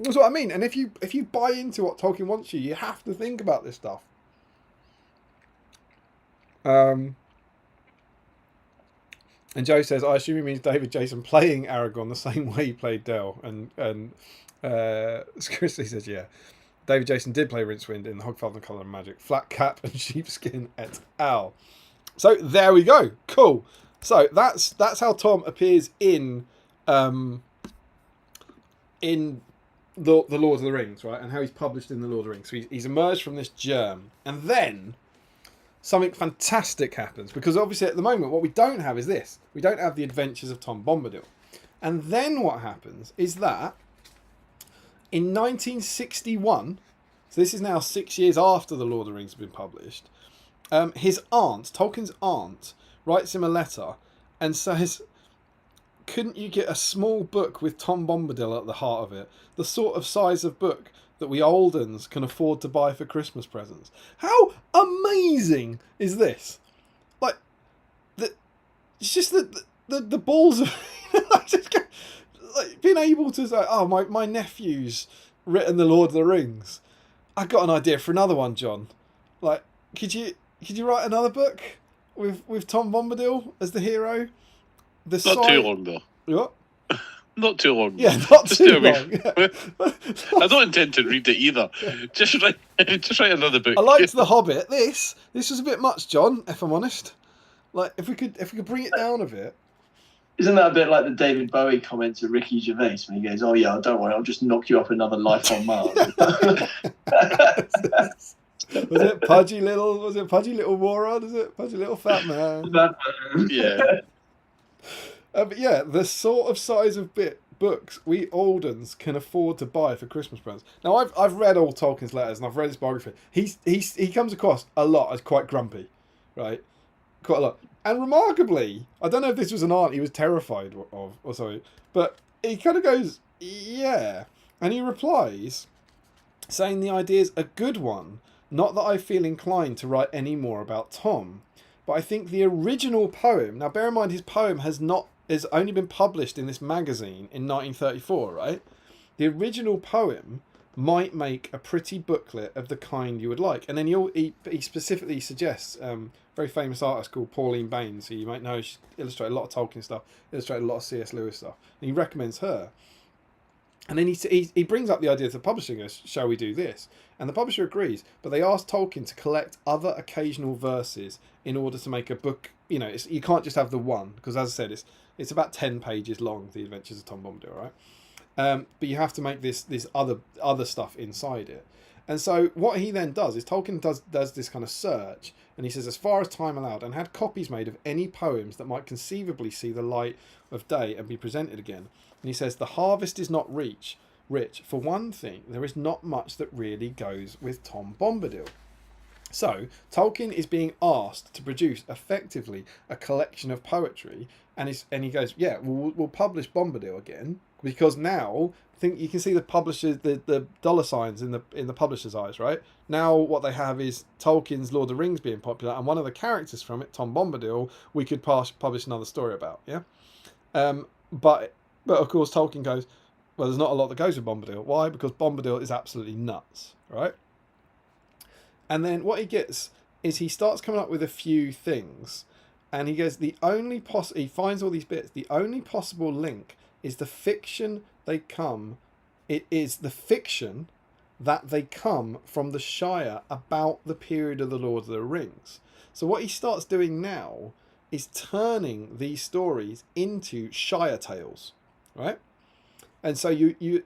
Speaker 1: That's what I mean. And if you buy into what Tolkien wants you have to think about this stuff. And Joe says, "I assume he means David Jason playing Aragorn the same way he played Del." And Christy says, "Yeah, David Jason did play Rincewind in The Hogfather and Colour and Magic, Flat Cap and Sheepskin et al." So there we go. Cool. So that's how Tom appears in the Lord of the Rings, right? And how he's published in the Lord of the Rings. So he's emerged from this germ, and then something fantastic happens, because obviously at the moment what we don't have is this. We don't have the adventures of Tom Bombadil. And then what happens is that in 1961, so this is now 6 years after the Lord of the Rings has been published, his aunt, Tolkien's aunt, writes him a letter and says, "Couldn't you get a small book with Tom Bombadil at the heart of it? The sort of size of book that we old uns can afford to buy for Christmas presents." How amazing is this? Like, it's just the balls of like being able to say, "Oh, my nephew's written the Lord of the Rings. I got an idea for another one, John. Like, could you write another book with Tom Bombadil as the hero?"
Speaker 3: Not too long though.
Speaker 1: What?
Speaker 3: Not too long.
Speaker 1: Yeah, not
Speaker 3: Just
Speaker 1: too
Speaker 3: do a wee-
Speaker 1: long. Yeah.
Speaker 3: I don't intend to read it either. Just write another book.
Speaker 1: I liked The Hobbit. This was a bit much, John, if I'm honest. Like, if we could bring it down a bit.
Speaker 2: Isn't that a bit like the David Bowie comment to Ricky Gervais when he goes, "Oh yeah, don't worry, I'll just knock you up another life on Mars."
Speaker 1: Was it Pudgy Little Moron? Is it Pudgy Little Fat Man?
Speaker 3: Yeah.
Speaker 1: But yeah, the sort of size of books we old uns can afford to buy for Christmas presents. Now, I've read all Tolkien's letters and I've read his biography. He comes across a lot as quite grumpy, right? Quite a lot. And remarkably, I don't know if this was an aunt he was terrified of or something, but he kind of goes, "Yeah," and he replies, saying the idea's a good one. Not that I feel inclined to write any more about Tom, but I think the original poem. Now, bear in mind, his poem has only been published in this magazine in 1934, right? The original poem might make a pretty booklet of the kind you would like. And then he specifically suggests very famous artist called Pauline Baines, who you might know. She illustrated a lot of Tolkien stuff, illustrated a lot of C.S. Lewis stuff. And he recommends her. And then he brings up the idea to the publisher and goes, "Shall we do this?" And the publisher agrees, but they ask Tolkien to collect other occasional verses in order to make a book. You know, you can't just have the one, because as I said, it's about 10 pages long, The Adventures of Tom Bombadil, right? But you have to make this other stuff inside it. And so what he then does is Tolkien does this kind of search, and he says, as far as time allowed, and had copies made of any poems that might conceivably see the light of day and be presented again. And he says, the harvest is not rich. For one thing, there is not much that really goes with Tom Bombadil. So Tolkien is being asked to produce effectively a collection of poetry, and he goes, "Yeah, we'll publish Bombadil again, because now you can see the publishers, the dollar signs in the publisher's eyes, right? Now what they have is Tolkien's Lord of the Rings being popular, and one of the characters from it, Tom Bombadil, we could publish another story about, yeah. But of course Tolkien goes, well, there's not a lot that goes with Bombadil. Why? Because Bombadil is absolutely nuts, right? And then what he gets is he starts coming up with a few things, and he goes, he finds all these bits. The only possible link is the fiction they come. It is the fiction that they come from the Shire about the period of the Lord of the Rings. So what he starts doing now is turning these stories into Shire tales, right? And so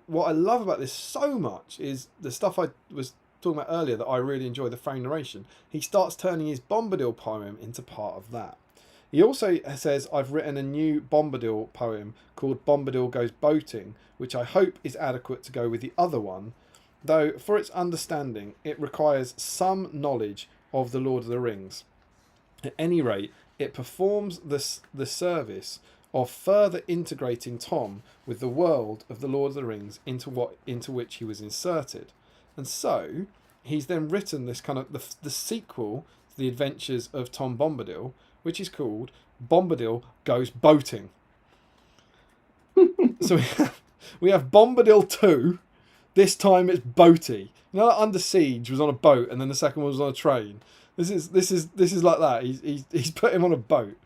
Speaker 1: what I love about this so much is the stuff I was talking about earlier that I really enjoy, the frame narration. He starts turning his Bombadil poem into part of that. He also says, I've written a new Bombadil poem called Bombadil Goes Boating, which I hope is adequate to go with the other one, though for its understanding it requires some knowledge of the Lord of the Rings. At any rate, it performs the service of further integrating Tom with the world of the Lord of the Rings into which he was inserted. And so he's then written this kind of the sequel the adventures of Tom Bombadil, which is called Bombadil Goes Boating. So we have Bombadil 2. This time it's boaty. You know, like Under Siege was on a boat, and then the second one was on a train. This is like that. He's put him on a boat,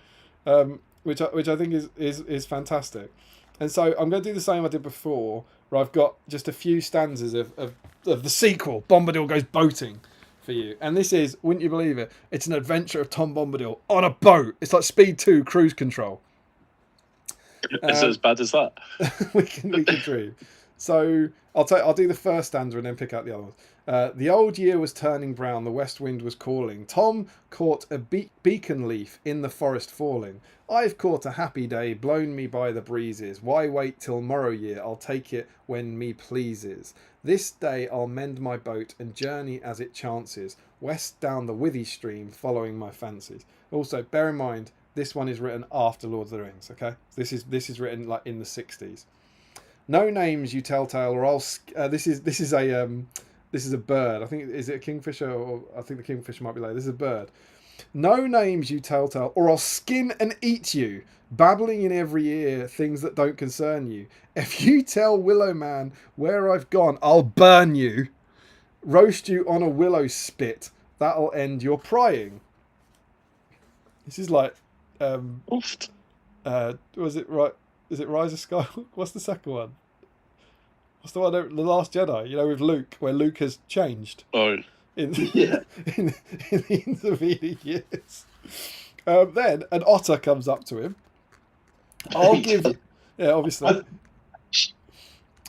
Speaker 1: which I think is fantastic. And so I'm going to do the same I did before, where I've got just a few stanzas of the sequel, Bombadil Goes Boating, for you. And this is, wouldn't you believe it, it's an adventure of Tom Bombadil on a boat. It's like Speed 2 Cruise Control.
Speaker 3: Is it as bad as that?
Speaker 1: we can dream. So I'll do the first stanza and then pick out the other ones. The old year was turning brown, the west wind was calling. Tom caught a beacon leaf in the forest falling. I've caught a happy day, blown me by the breezes. Why wait till morrow year? I'll take it when me pleases. This day I'll mend my boat and journey as it chances, west down the Withy stream, following my fancies. Also, bear in mind, this one is written after Lord of the Rings. Okay, this is written like in the 60s. No names, you telltale, or I'll. This is a bird. I think, is it a kingfisher? Or I think the kingfisher might be later. This is a bird. No names, you telltale, or I'll skin and eat you, babbling in every ear things that don't concern you. If you tell Willow Man where I've gone, I'll burn you, roast you on a willow spit. That'll end your prying. This is like, was it right? Is it Rise of Skywalker? What's the second one? What's the one? The Last Jedi. You know, with Luke, where Luke has changed.
Speaker 3: Oh,
Speaker 1: in the intervening years. Then an otter comes up to him. I'll give you. Yeah, obviously.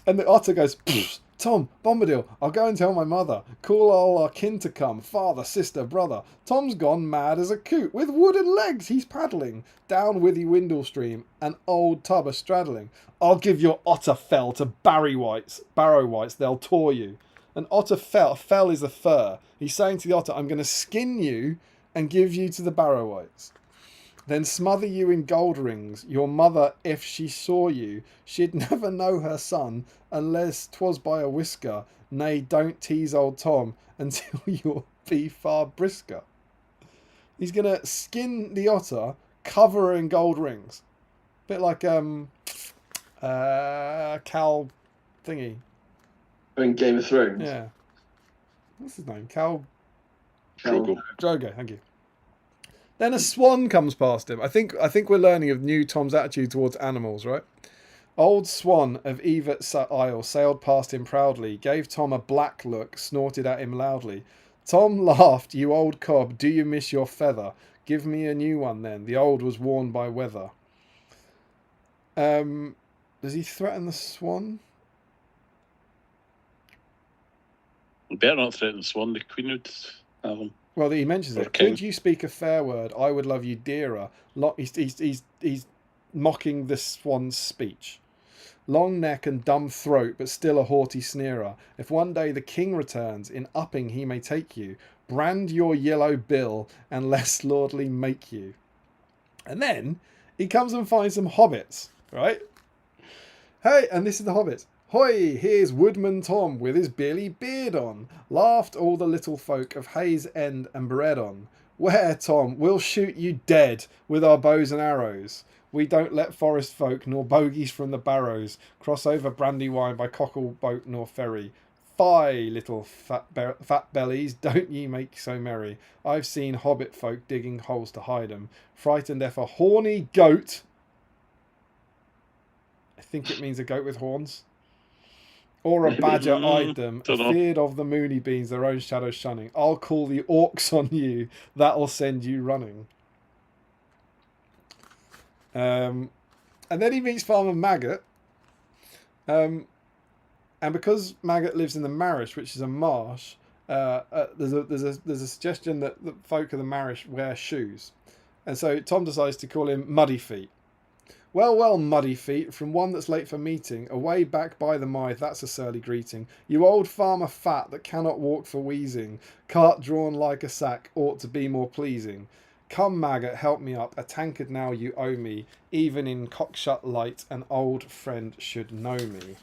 Speaker 1: And the otter goes, Tom, Bombadil, I'll go and tell my mother. Call all our kin to come, father, sister, brother. Tom's gone mad as a coot. With wooden legs he's paddling. Down Withy Windle Stream, an old tub a-straddling. I'll give your otter fell to Barrow Whites, they'll tore you. An otter fell is a fur. He's saying to the otter, I'm going to skin you and give you to the Barrow Whites. Then smother you in gold rings. Your mother, if she saw you, she'd never know her son, unless 'twas by a whisker. Nay, don't tease old Tom until you'll be far brisker. He's going to skin the otter, cover her in gold rings. Bit like Cal thingy.
Speaker 2: In Game of Thrones.
Speaker 1: Yeah. What's his name? Cal
Speaker 3: Drogo.
Speaker 1: Drogo, thank you. Then a swan comes past him. I think we're learning of new Tom's attitude towards animals, right? Old Swan of Evet's Isle sailed past him proudly, gave Tom a black look, snorted at him loudly. Tom laughed, you old cob, do you miss your feather? Give me a new one then, the old was worn by weather. Does he threaten the swan?
Speaker 3: You better not threaten the swan, the queen would have him.
Speaker 1: Well, he mentions it.
Speaker 3: Okay.
Speaker 1: Could you speak a fair word? I would love you dearer. He's mocking the swan's speech. Long neck and dumb throat, but still a haughty sneerer. If one day the king returns, in upping he may take you. Brand your yellow bill, and less lordly make you. And then he comes and finds some hobbits, right? Hey, and this is the hobbits. Hoy, here's Woodman Tom with his billy beard on. Laughed all the little folk of Hayes End and Bredon. Where, Tom, we'll shoot you dead with our bows and arrows. We don't let forest folk nor bogies from the barrows cross over Brandywine by cockle boat nor ferry. Fie, little fat bellies, don't ye make so merry. I've seen hobbit folk digging holes to hide 'em. Frightened if a horny goat... I think it means a goat with horns. Or a badger eyed them, feared of the moony beans, their own shadows shunning. I'll call the orcs on you, that'll send you running. And then he meets Farmer Maggot. And because Maggot lives in the Marish, which is a marsh, there's a suggestion that the folk of the Marish wear shoes. And so Tom decides to call him Muddy Feet. Well, Muddy Feet, from one that's late for meeting, away back by the Mythe, that's a surly greeting. You old farmer fat that cannot walk for wheezing, cart drawn like a sack ought to be more pleasing. Come, Maggot, help me up, a tankard now you owe me, even in cockshut light an old friend should know me.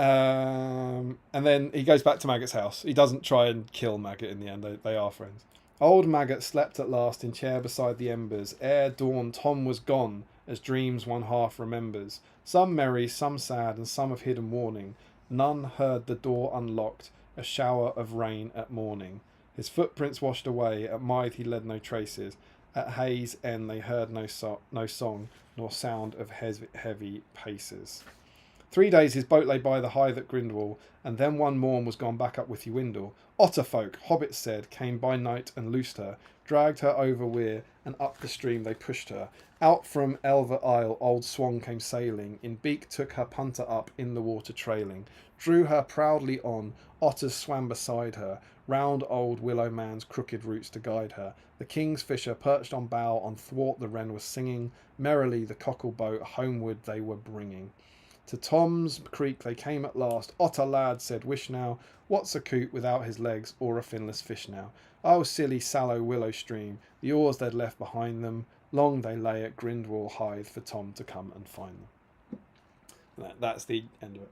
Speaker 1: And then he goes back to Maggot's house. He doesn't try and kill Maggot in the end. They are friends. Old Maggot slept at last in chair beside the embers. Ere dawn Tom was gone, as dreams one half remembers. Some merry, some sad, and some of hidden warning. None heard the door unlocked, a shower of rain at morning. His footprints washed away, at Mythe he led no traces. At Hayes End they heard no song, nor sound of heavy paces. 3 days his boat lay by the Hythe at Grindwall, and then one morn was gone back up Withywindle. Otter folk, hobbits said, came by night and loosed her, dragged her over weir, and up the stream they pushed her. Out from Elver Isle old Swan came sailing, in beak took her punter up, in the water trailing, drew her proudly on, otters swam beside her, round old Willow Man's crooked roots to guide her. The king's fisher perched on bow, on thwart the wren was singing, merrily the cockle boat homeward they were bringing. To Tom's creek they came at last. Otter lad, said Wish now, what's a coot without his legs, or a finless fish now? Oh, silly sallow willow stream, the oars they'd left behind them. Long they lay at Grindwall Hythe for Tom to come and find them. That's the end of it.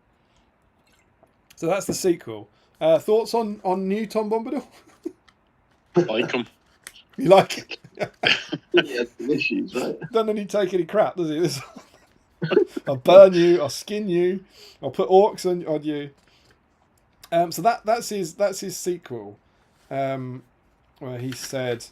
Speaker 1: So that's the sequel. Thoughts on new Tom Bombadil?
Speaker 3: Like him.
Speaker 1: You like it?
Speaker 2: He has some issues, right?
Speaker 1: Doesn't need to take any crap, does he? This I'll burn you, I'll skin you, I'll put orcs on you. So that's his sequel, where he said,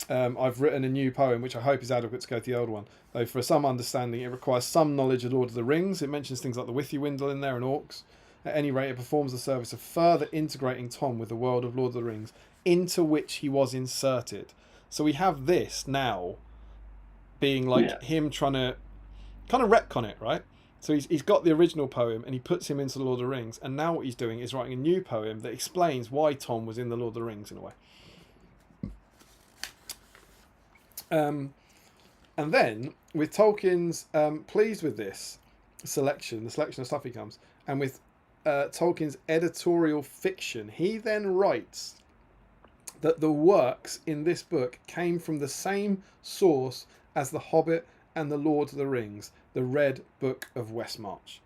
Speaker 1: I've written a new poem which I hope is adequate to go to the old one. Though for some understanding it requires some knowledge of Lord of the Rings. It mentions things like the Withywindle in there and orcs. At any rate, it performs the service of further integrating Tom with the world of Lord of the Rings, into which he was inserted. So we have this now being like him trying to kind of retcon it, right? So he's got the original poem and he puts him into the Lord of the Rings, and now what he's doing is writing a new poem that explains why Tom was in the Lord of the Rings in a way. And then with Tolkien's pleased with this the selection of stuff he comes, and with Tolkien's editorial fiction, he then writes that the works in this book came from the same source as The Hobbit and The Lord of the Rings, the Red Book of Westmarch.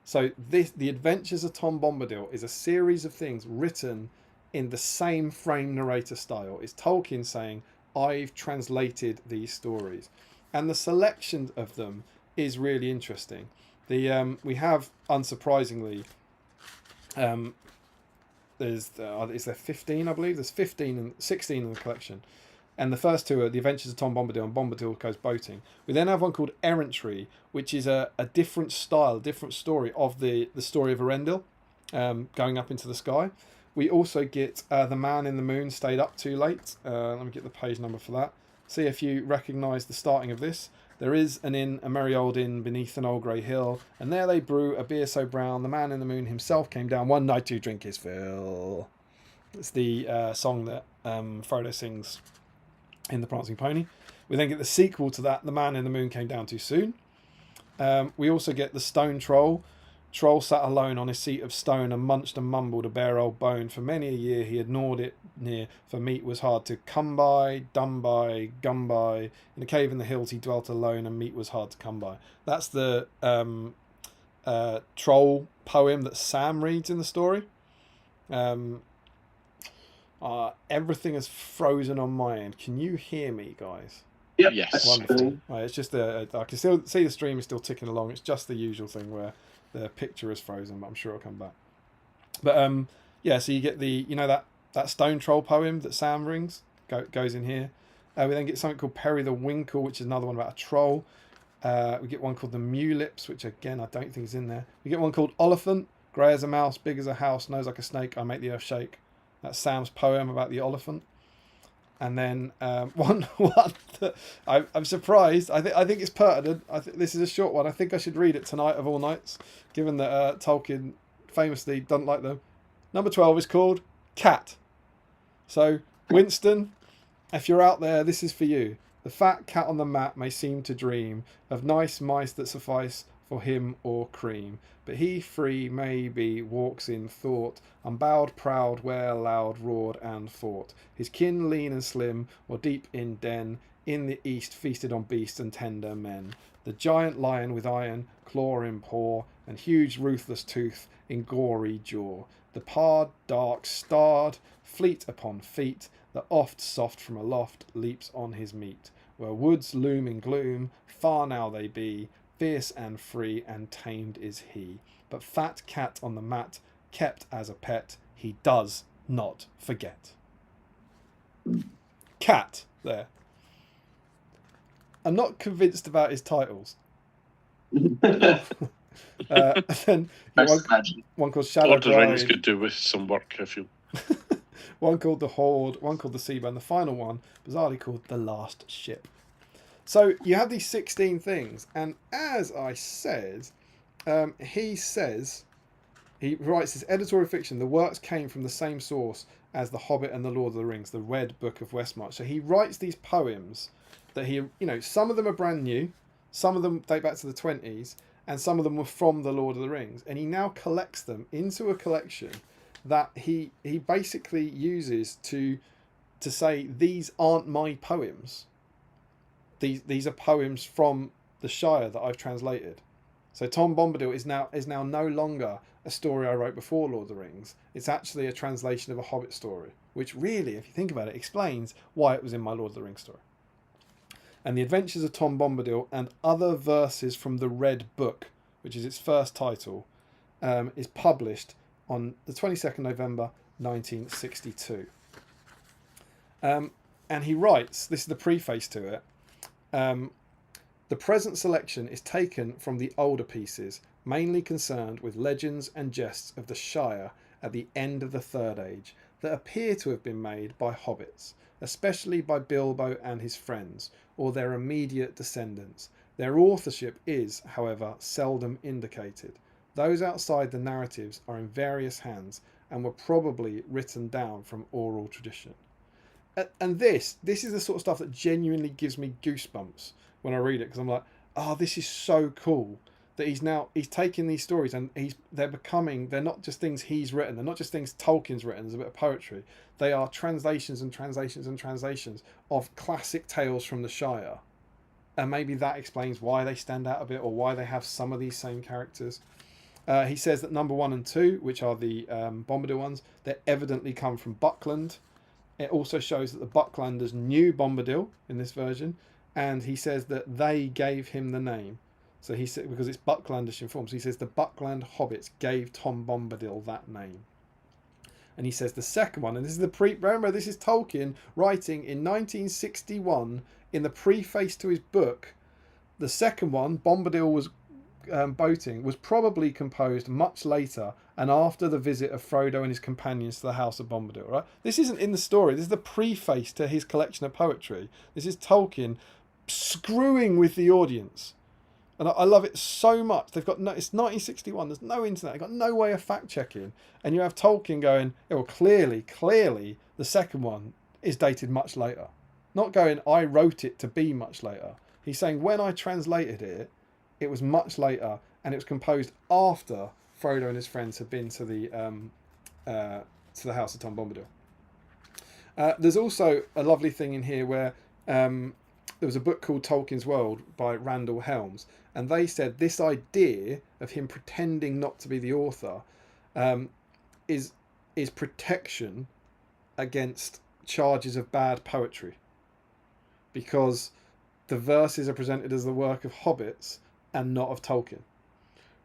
Speaker 1: So The Adventures of Tom Bombadil is a series of things written in the same frame narrator style. It's Tolkien saying, I've translated these stories. And the selection of them is really interesting. We have, unsurprisingly, is there 15, I believe? There's 15 and 16 in the collection. And the first two are The Adventures of Tom Bombadil and Bombadil Goes Boating. We then have one called Errantry, which is a different style, different story of the story of Arendelle, going up into the sky. We also get The Man in the Moon Stayed Up Too Late. Let me get the page number for that. See if you recognise the starting of this. There is an inn, a merry old inn beneath an old grey hill, and there they brew a beer so brown, the man in the moon himself came down one night to drink his fill. It's the song that Frodo sings in The Prancing Pony. We then get the sequel to that, The Man in the Moon Came Down Too Soon. We also get The Stone Troll. Troll sat alone on his seat of stone and munched and mumbled a bare old bone. For many a year he had gnawed it near, for meat was hard to come by, done by, gum by. In a cave in the hills he dwelt alone, and meat was hard to come by. That's the troll poem that Sam reads in the story. Everything is frozen on my end. Can you hear me, guys?
Speaker 2: Yep.
Speaker 3: Yes.
Speaker 1: Wonderful. Right, it's just I can still see the stream is still ticking along. It's just the usual thing where the picture is frozen, but I'm sure it'll come back. But yeah, so you get the that stone troll poem that Sam rings goes in here. We then get something called Perry the Winkle, which is another one about a troll. We get one called the Mulips, which again I don't think is in there. We get one called Oliphant, grey as a mouse, big as a house, nose like a snake, I make the earth shake. That's Sam's poem about the elephant. And then one that I'm surprised. I think it's pertinent. I think this is a short one. I think I should read it tonight of all nights, given that Tolkien famously doesn't like them. Number 12 is called Cat. So Winston, if you're out there, this is for you. The fat cat on the mat may seem to dream of nice mice that suffice for him or cream, but he free maybe walks in thought, unbowed, proud, where loud roared and fought. His kin lean and slim, or deep in den, in the east feasted on beasts and tender men. The giant lion with iron claw in paw, and huge ruthless tooth in gory jaw. The pard dark starred, fleet upon feet, that oft soft from aloft leaps on his meat. Where woods loom in gloom, far now they be, fierce and free and tamed is he. But fat cat on the mat, kept as a pet, he does not forget. Cat there. I'm not convinced about his titles. Then one called Shadow
Speaker 3: Lord of the Rings
Speaker 1: Bride,
Speaker 3: could do with some work, I feel.
Speaker 1: one called The Horde, one called The Seabound, the final one, bizarrely called The Last Ship. So you have these 16 things, and as I said, he writes this editorial fiction. The works came from the same source as The Hobbit and The Lord of the Rings, the Red Book of Westmarch. So he writes these poems that he, some of them are brand new, some of them date back to the 20s, and some of them were from The Lord of the Rings. And he now collects them into a collection that he basically uses to say, these aren't my poems. These are poems from the Shire that I've translated. So Tom Bombadil is now no longer a story I wrote before Lord of the Rings. It's actually a translation of a Hobbit story, which really, if you think about it, explains why it was in my Lord of the Rings story. And The Adventures of Tom Bombadil and Other Verses from the Red Book, which is its first title, is published on the 22nd November 1962. And he writes, this is the preface to it, the present selection is taken from the older pieces, mainly concerned with legends and jests of the Shire at the end of the Third Age, that appear to have been made by hobbits, especially by Bilbo and his friends, or their immediate descendants. Their authorship is, however, seldom indicated. Those outside the narratives are in various hands and were probably written down from oral tradition. And this is the sort of stuff that genuinely gives me goosebumps when I read it, because I'm like, oh, this is so cool that he's taking these stories and they're not just things he's written, they're not just things Tolkien's written as a bit of poetry, they are translations and translations and translations of classic tales from the Shire. And maybe that explains why they stand out a bit, or why they have some of these same characters. He says that number 1 and 2, which are the Bombadil ones, they evidently come from Buckland. It also shows that the Bucklanders knew Bombadil in this version, and he says that they gave him the name. So he said, because it's Bucklandish in form, so he says the Buckland hobbits gave Tom Bombadil that name. And he says the second one, and this is remember, this is Tolkien writing in 1961 in the preface to his book. The second one, Bombadil was boating, was probably composed much later and after the visit of Frodo and his companions to the House of Bombadil. Right? This isn't in the story. This is the preface to his collection of poetry. This is Tolkien screwing with the audience. And I love it so much. It's 1961. There's no internet. They've got no way of fact checking. And you have Tolkien going, yeah, well, clearly, the second one is dated much later. Not going, I wrote it to be much later. He's saying, when I translated it, it was much later, and it was composed after Frodo and his friends had been to the House of Tom Bombadil. There's also a lovely thing in here where there was a book called Tolkien's World by Randall Helms, and they said this idea of him pretending not to be the author is protection against charges of bad poetry, because the verses are presented as the work of hobbits and not of Tolkien,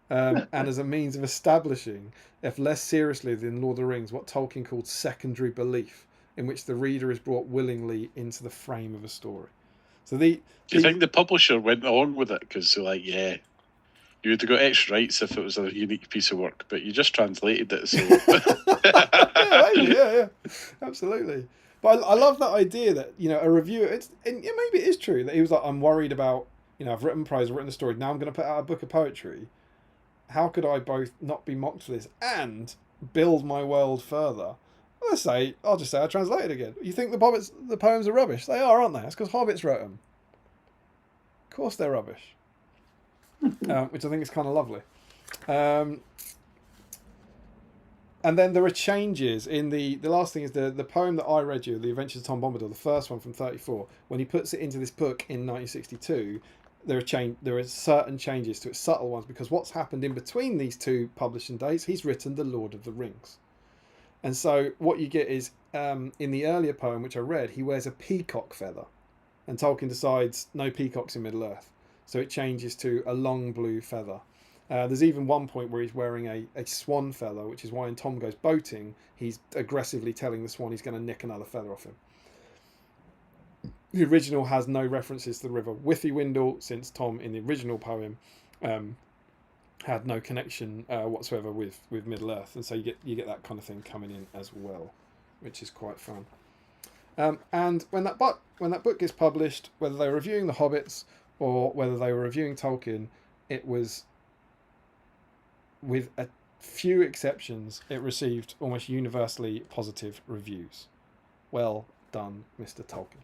Speaker 1: and as a means of establishing, if less seriously than Lord of the Rings, what Tolkien called secondary belief, in which the reader is brought willingly into the frame of a story. So do you
Speaker 3: think the publisher went along with it because they're like, yeah, you would have got extra rights if it was a unique piece of work, but you just translated it, so
Speaker 1: yeah, absolutely. But I love that idea that, a reviewer, maybe it is true that he was like, I'm worried about, I've written prose, I've written a story, now I'm going to put out a book of poetry. How could I both not be mocked for this and build my world further? I'll just say I translated again. You think the poems are rubbish? They are, aren't they? That's because hobbits wrote them. Of course they're rubbish. Which I think is kind of lovely. And then there are changes in the last thing is the poem that I read you, The Adventures of Tom Bombadil, the first one from 1934. When he puts it into this book in 1962, there are certain changes to it, subtle ones, because what's happened in between these two publishing dates, he's written The Lord of the Rings. And so what you get is, in the earlier poem, which I read, he wears a peacock feather. And Tolkien decides no peacocks in Middle-earth. So it changes to a long blue feather. There's even one point where he's wearing a swan feather, which is why when Tom goes boating, he's aggressively telling the swan he's going to nick another feather off him. The original has no references to the river Withywindle, since Tom in the original poem had no connection whatsoever with Middle-earth, and so you get that kind of thing coming in as well, which is quite fun. And when that book gets published, whether they were reviewing the Hobbits or whether they were reviewing Tolkien, it was, with a few exceptions, it received almost universally positive reviews. Well done, Mr. Tolkien.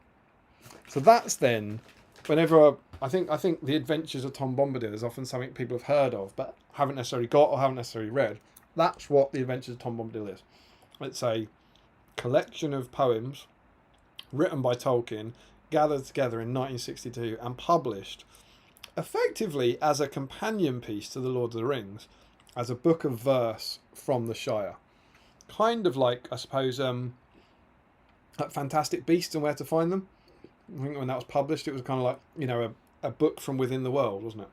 Speaker 1: So that's then, whenever I think The Adventures of Tom Bombadil is often something people have heard of but haven't necessarily got or haven't necessarily read. That's what The Adventures of Tom Bombadil is. It's a collection of poems written by Tolkien, gathered together in 1962 and published effectively as a companion piece to The Lord of the Rings, as a book of verse from the Shire. Kind of like, I suppose, Fantastic Beasts and Where to Find Them. I think when that was published, it was kind of like, you know, a book from within the world, wasn't it?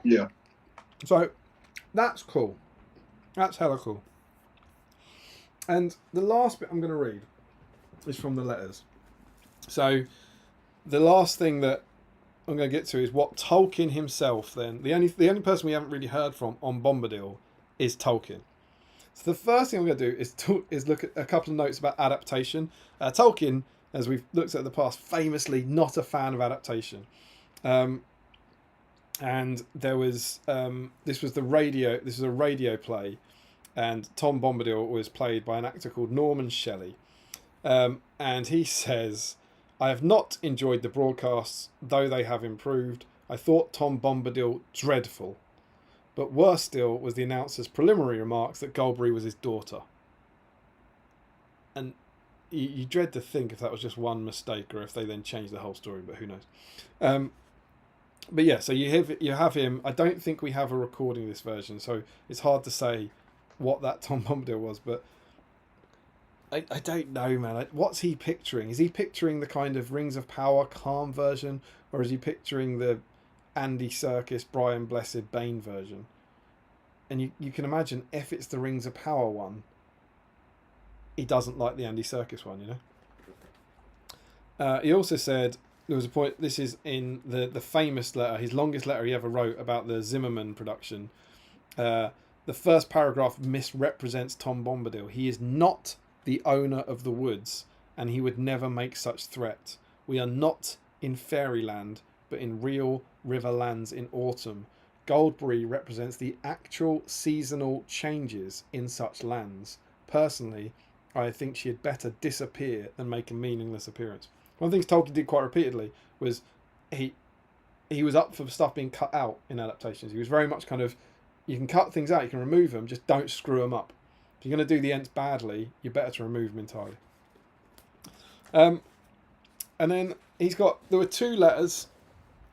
Speaker 2: Yeah.
Speaker 1: So that's cool. That's hella cool. And the last bit I'm going to read is from the letters. So the last thing that I'm going to get to is what Tolkien himself then, the only person we haven't really heard from on Bombadil is Tolkien. So the first thing I'm going to do is look at a couple of notes about adaptation. Tolkien, as we've looked at in the past, famously not a fan of adaptation. And there was this was a radio play, and Tom Bombadil was played by an actor called Norman Shelley. And he says, "I have not enjoyed the broadcasts, though they have improved. I thought Tom Bombadil dreadful. But worse still was the announcer's preliminary remarks that Goldberry was his daughter." And you dread to think if that was just one mistake or if they then changed the whole story, but who knows. But yeah, so you have him. I don't think we have a recording of this version, so it's hard to say what that Tom Bombadil was, but I don't know, man. What's he picturing? Is he picturing the kind of Rings of Power calm version, or is he picturing the Andy Serkis, Brian Blessed Bane version? And you can imagine if it's the Rings of Power one, he doesn't like the Andy Serkis one, you know. He also said there was a point. This is in the famous letter, his longest letter he ever wrote about the Zimmerman production. The first paragraph misrepresents Tom Bombadil. He is not the owner of the woods, and he would never make such threat. We are not in fairyland, but in real riverlands in autumn. Goldberry represents the actual seasonal changes in such lands. Personally, I think she had better disappear than make a meaningless appearance. One of the things Tolkien did quite repeatedly was he was up for stuff being cut out in adaptations. He was very much kind of, you can cut things out, you can remove them, just don't screw them up. If you're going to do the Ents badly, you're better to remove them entirely. And then there were two letters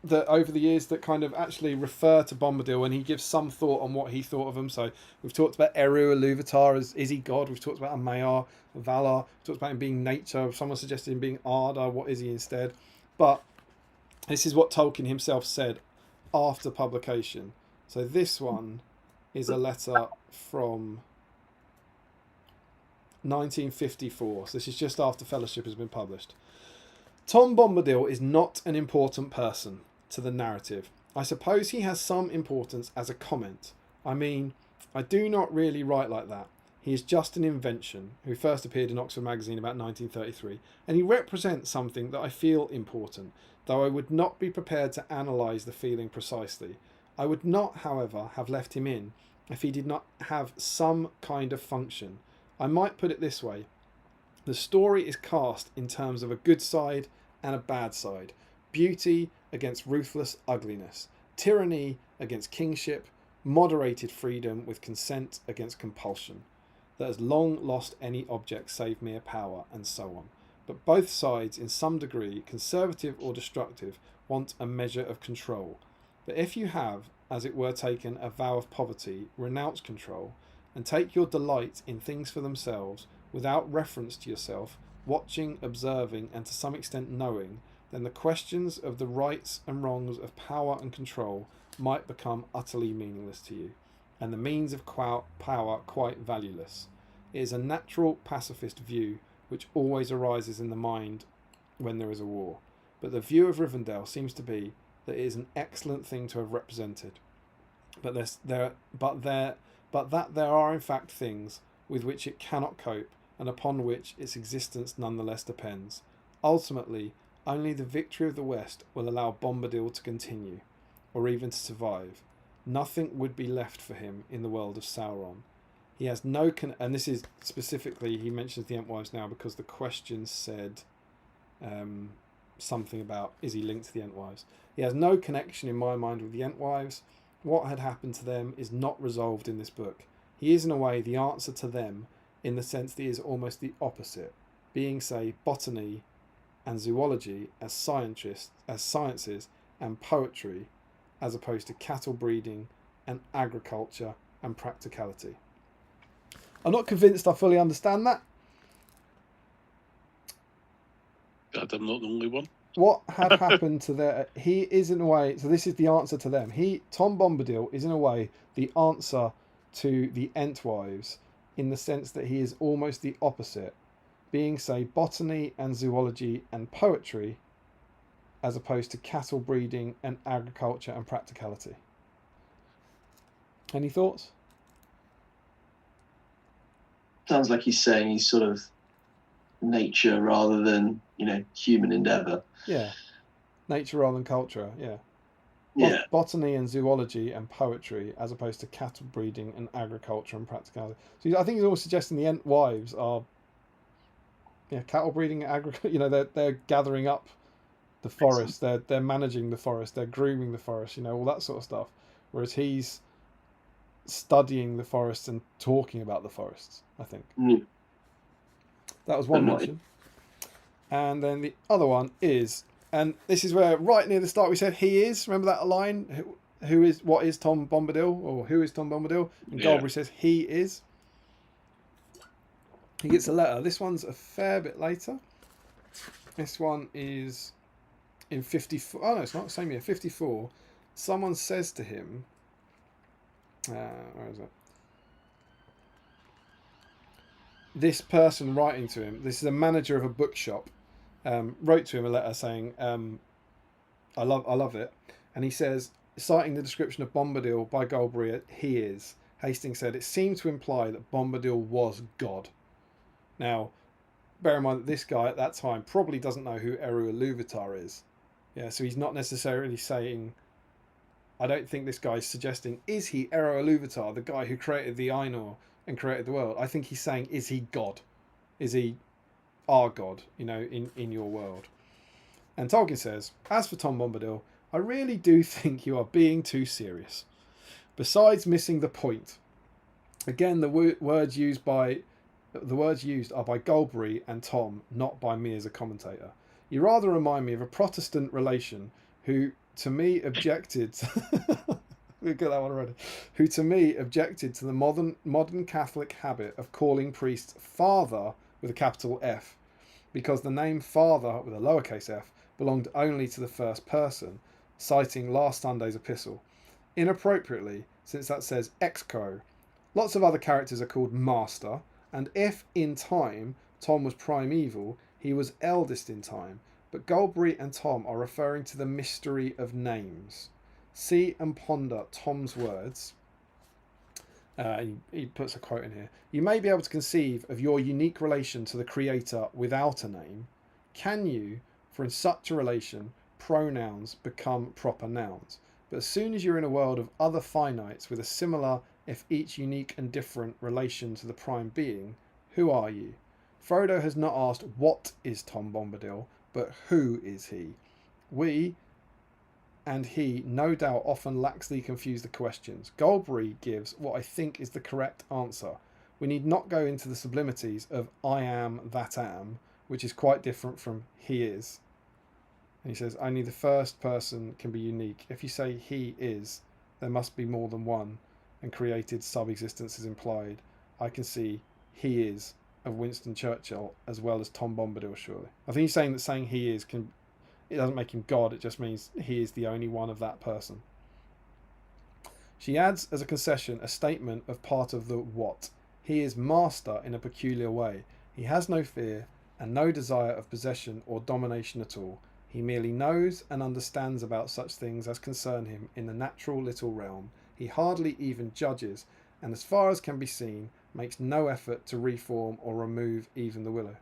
Speaker 1: that over the years that kind of actually refer to Bombadil, and he gives some thought on what he thought of them. So we've talked about Eru Iluvatar as, is he God? We've talked about Mayar, Valar. We've talked about him being nature. Someone suggested him being Arda. What is he instead? But this is what Tolkien himself said after publication. So this one is a letter from 1954. So this is just after Fellowship has been published. Tom Bombadil is not an important person to the narrative. I suppose he has some importance as a comment. I mean, I do not really write like that. He is just an invention who first appeared in Oxford Magazine about 1933, and he represents something that I feel important, though I would not be prepared to analyse the feeling precisely. I would not, however, have left him in if he did not have some kind of function. I might put it this way. The story is cast in terms of a good side and a bad side. Beauty against ruthless ugliness. Tyranny against kingship. Moderated freedom with consent against compulsion. That has long lost any object save mere power, and so on. but both sides, in some degree, conservative or destructive, want a measure of control. But if you have, as it were, taken a vow of poverty, renounce control, and take your delight in things for themselves, without reference to yourself, watching, observing, and to some extent knowing, then the questions of the rights and wrongs of power and control might become utterly meaningless to you, and the means of power quite valueless. It is a natural pacifist view which always arises in the mind when there is a war, but the view of Rivendell seems to be that it is an excellent thing to have represented, but that there are in fact things with which it cannot cope and upon which its existence nonetheless depends. Ultimately, only the victory of the West will allow Bombadil to continue, or even to survive. Nothing would be left for him in the world of Sauron. He has no and this is specifically, he mentions the Entwives now because the question said something about, is he linked to the Entwives? He has no connection in my mind with the Entwives. What had happened to them is not resolved in this book. He is in a way the answer to them, in the sense that he is almost the opposite, being, say, botany and zoology as sciences and poetry, as opposed to cattle breeding and agriculture and practicality. I'm not convinced I fully understand that.
Speaker 3: God, I'm not the only one.
Speaker 1: What had happened to their... He is in a way... So this is the answer to them. Tom Bombadil is in a way the answer to the Entwives, in the sense that he is almost the opposite, being, say, botany and zoology and poetry, as opposed to cattle breeding and agriculture and practicality. Any thoughts?
Speaker 2: Sounds like he's saying he's sort of nature rather than, human endeavour.
Speaker 1: Yeah. Nature rather than culture, yeah.
Speaker 2: Yeah.
Speaker 1: Botany and zoology and poetry, as opposed to cattle breeding and agriculture and practicality. So I think he's almost suggesting the Entwives are, cattle breeding and agriculture. They're gathering up the forest. They're managing the forest. They're grooming the forest. All that sort of stuff. Whereas he's studying the forests and talking about the forests, I think.
Speaker 2: Mm.
Speaker 1: That was one mention. And then the other one is, and this is where right near the start we said he is. Remember that line? What is Tom Bombadil? Or who is Tom Bombadil? And Galbraith says he is. He gets a letter. This one's a fair bit later. This one is in 54. Oh no, it's not the same year. 54. Someone says to him, where is it? This person writing to him, this is a manager of a bookshop, wrote to him a letter saying, I love it. And he says, citing the description of Bombadil by Galbraith, he is. Hastings said, it seemed to imply that Bombadil was God. Now, bear in mind that this guy at that time probably doesn't know who Eru Ilúvatar is. Yeah, so he's not necessarily saying, I don't think this guy's suggesting, is he Eru Ilúvatar, the guy who created the Ainur and created the world? I think he's saying, is he God? Is he our God, in your world? And Tolkien says, as for Tom Bombadil, I really do think you are being too serious. Besides missing the point. Again, the words used are by Galbraith and Tom, not by me as a commentator. You rather remind me of a Protestant relation who to me objected we've got that one already. Who to me objected to the modern Catholic habit of calling priests Father with a capital F, because the name Father with a lowercase f belonged only to the first person, citing last Sunday's epistle. Inappropriately, since that says Exco. Lots of other characters are called Master, and if in time Tom was primeval, he was eldest in time, but Galbraith and Tom are referring to the mystery of names. See and ponder Tom's words. He puts a quote in here. You may be able to conceive of your unique relation to the Creator without a name. Can you? For in such a relation, pronouns become proper nouns. But as soon as you're in a world of other finites with a similar, if each unique and different, relation to the prime being, who are you? Frodo has not asked what is Tom Bombadil, but who is he? We and he no doubt often laxly confuse the questions. Galbraith gives what I think is the correct answer. We need not go into the sublimities of I am that am, which is quite different from he is. And he says, only the first person can be unique. If you say he is, there must be more than one, and created sub-existence is implied. I can see he is of Winston Churchill as well as Tom Bombadil, surely. I think he's saying that saying he is it doesn't make him God, it just means he is the only one of that person. She adds as a concession a statement of part of the what. He is master in a peculiar way. He has no fear and no desire of possession or domination at all. He merely knows and understands about such things as concern him in the natural little realm. He hardly even judges, and as far as can be seen, makes no effort to reform or remove even the willow.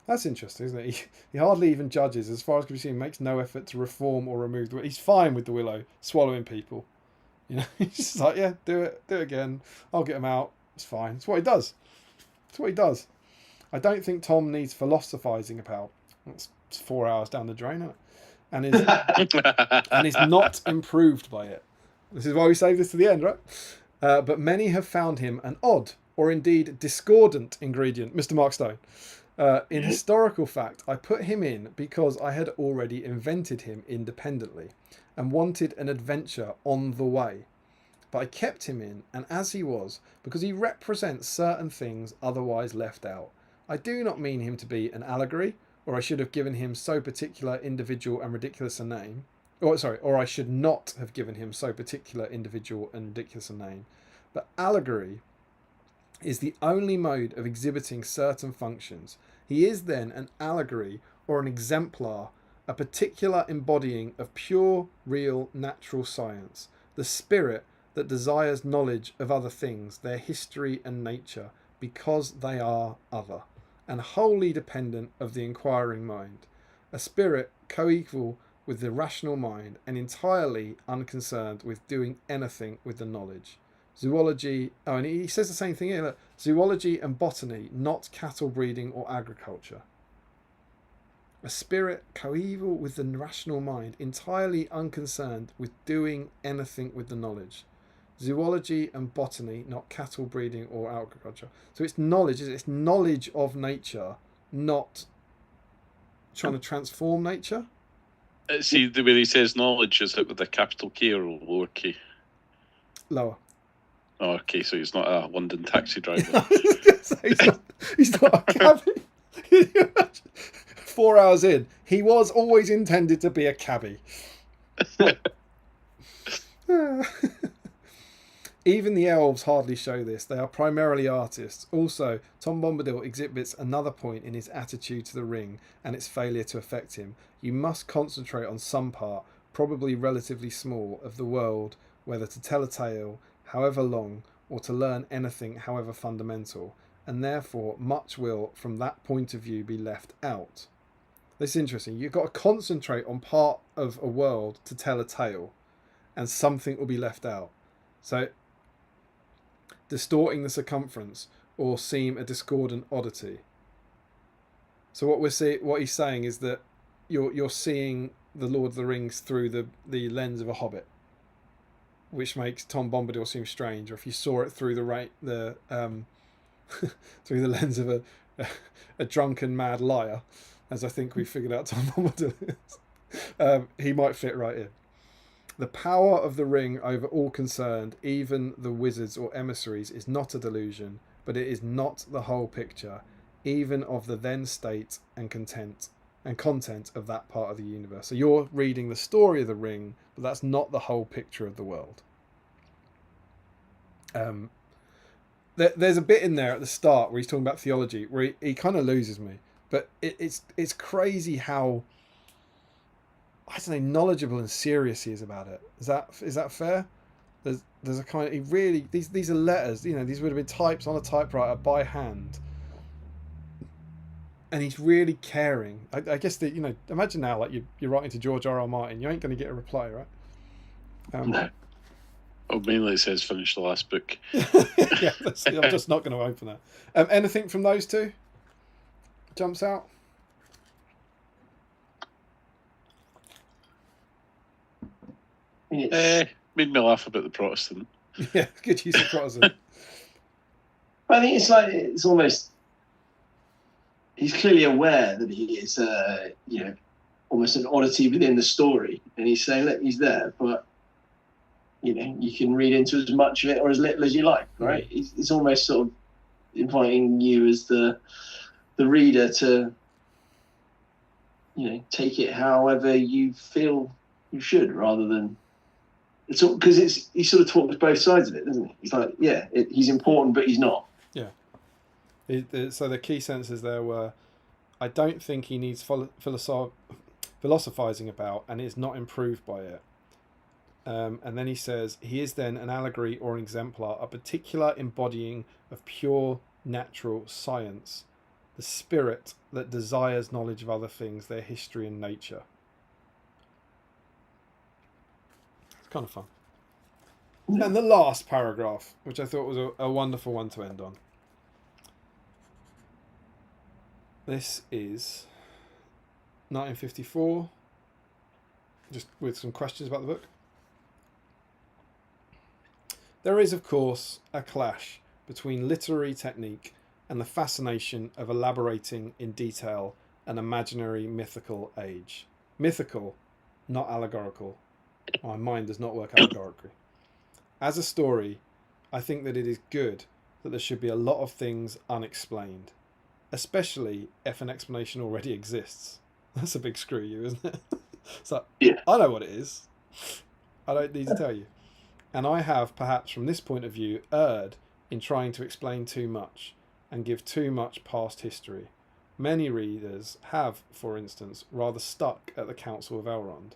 Speaker 1: That's interesting, isn't it? He hardly even judges, as far as can be seen, makes no effort to reform or remove the willow. He's fine with the willow swallowing people. You know, he's just like, yeah, do it again. I'll get him out. It's fine. It's what he does. It's what he does. I don't think Tom needs philosophizing about. It's 4 hours down the drain, isn't it? And is not improved by it. This is why we save this to the end, right? But many have found him an odd, or indeed discordant ingredient, Mr. Mark Stone. In historical fact, I put him in because I had already invented him independently and wanted an adventure on the way. But I kept him in, and as he was, because he represents certain things otherwise left out. I do not mean him to be an allegory, or I should have given him so particular, individual and ridiculous a name. Or I should not have given him so particular, individual and ridiculous a name. But allegory is the only mode of exhibiting certain functions. He is then an allegory or an exemplar, a particular embodying of pure, real, natural science, the spirit that desires knowledge of other things, their history and nature, because they are other, and wholly dependent of the inquiring mind, a spirit coequal with the rational mind and entirely unconcerned with doing anything with the knowledge. Zoology, and he says the same thing here, look, zoology and botany, not cattle breeding or agriculture. A spirit coeval with the rational mind, entirely unconcerned with doing anything with the knowledge. Zoology and botany, not cattle breeding or agriculture. So it's knowledge, it's knowledge of nature, not trying to transform nature.
Speaker 3: See, the way he says knowledge, is it with a capital K or a lower K?
Speaker 1: Lower.
Speaker 3: Oh, okay, so he's not a London taxi driver.
Speaker 1: he's not a cabbie. 4 hours in, he was always intended to be a cabbie. Even the elves hardly show this. They are primarily artists. Also, Tom Bombadil exhibits another point in his attitude to the ring and its failure to affect him. You must concentrate on some part, probably relatively small, of the world, whether to tell a tale, however long, or to learn anything, however fundamental, and therefore much will, from that point of view, be left out. This is interesting. You've got to concentrate on part of a world to tell a tale, and something will be left out. So, distorting the circumference or seem a discordant oddity. So what he's saying is that you're seeing the Lord of the Rings through the lens of a hobbit, which makes Tom Bombadil seem strange. Or if you saw it through the through the lens of a drunken mad liar, as I think we figured out Tom Bombadil is, he might fit right in. The power of the ring over all concerned, even the wizards or emissaries, is not a delusion, but it is not the whole picture, even of the then state and content of that part of the universe. So you're reading the story of the ring, but that's not the whole picture of the world. There's a bit in there at the start where he's talking about theology, where he kind of loses me, but it's crazy how, I don't know, knowledgeable and serious he is about it. Is that fair? There's a kind of, he really, these are letters, you know, these would have been types on a typewriter by hand, and he's really caring. I guess that, you know, imagine now, like you're writing to George R.R. Martin, you ain't going to get a reply, right?
Speaker 3: No. Oh, mainly it says finish the last book.
Speaker 1: Yeah, I'm just not going to open that. Anything from those two jumps out?
Speaker 3: Made me laugh about the Protestant.
Speaker 1: Yeah, good use of Protestant.
Speaker 2: I think it's almost he's clearly aware that he is, almost an oddity within the story, and he's saying, look, he's there, but you can read into as much of it or as little as you like, right? He's almost sort of inviting you as the reader to, take it however you feel you should, rather than it's all because he sort of talks both sides of it, doesn't he? He's like, he's important, but he's not.
Speaker 1: Yeah. So the key sentences there were, I don't think he needs philosophizing about and is not improved by it. And then he says, he is then an allegory or an exemplar, a particular embodying of pure natural science, the spirit that desires knowledge of other things, their history and nature. It's kind of fun. And the last paragraph, which I thought was a wonderful one to end on. This is 1954, just with some questions about the book. There is, of course, a clash between literary technique and the fascination of elaborating in detail an imaginary mythical age. Mythical, not allegorical. My mind does not work allegorically. As a story, I think that it is good that there should be a lot of things unexplained, especially if an explanation already exists. That's a big screw you, isn't it? So,
Speaker 2: yeah.
Speaker 1: I know what it is. I don't need to tell you. And I have, perhaps from this point of view, erred in trying to explain too much and give too much past history. Many readers have, for instance, rather stuck at the Council of Elrond.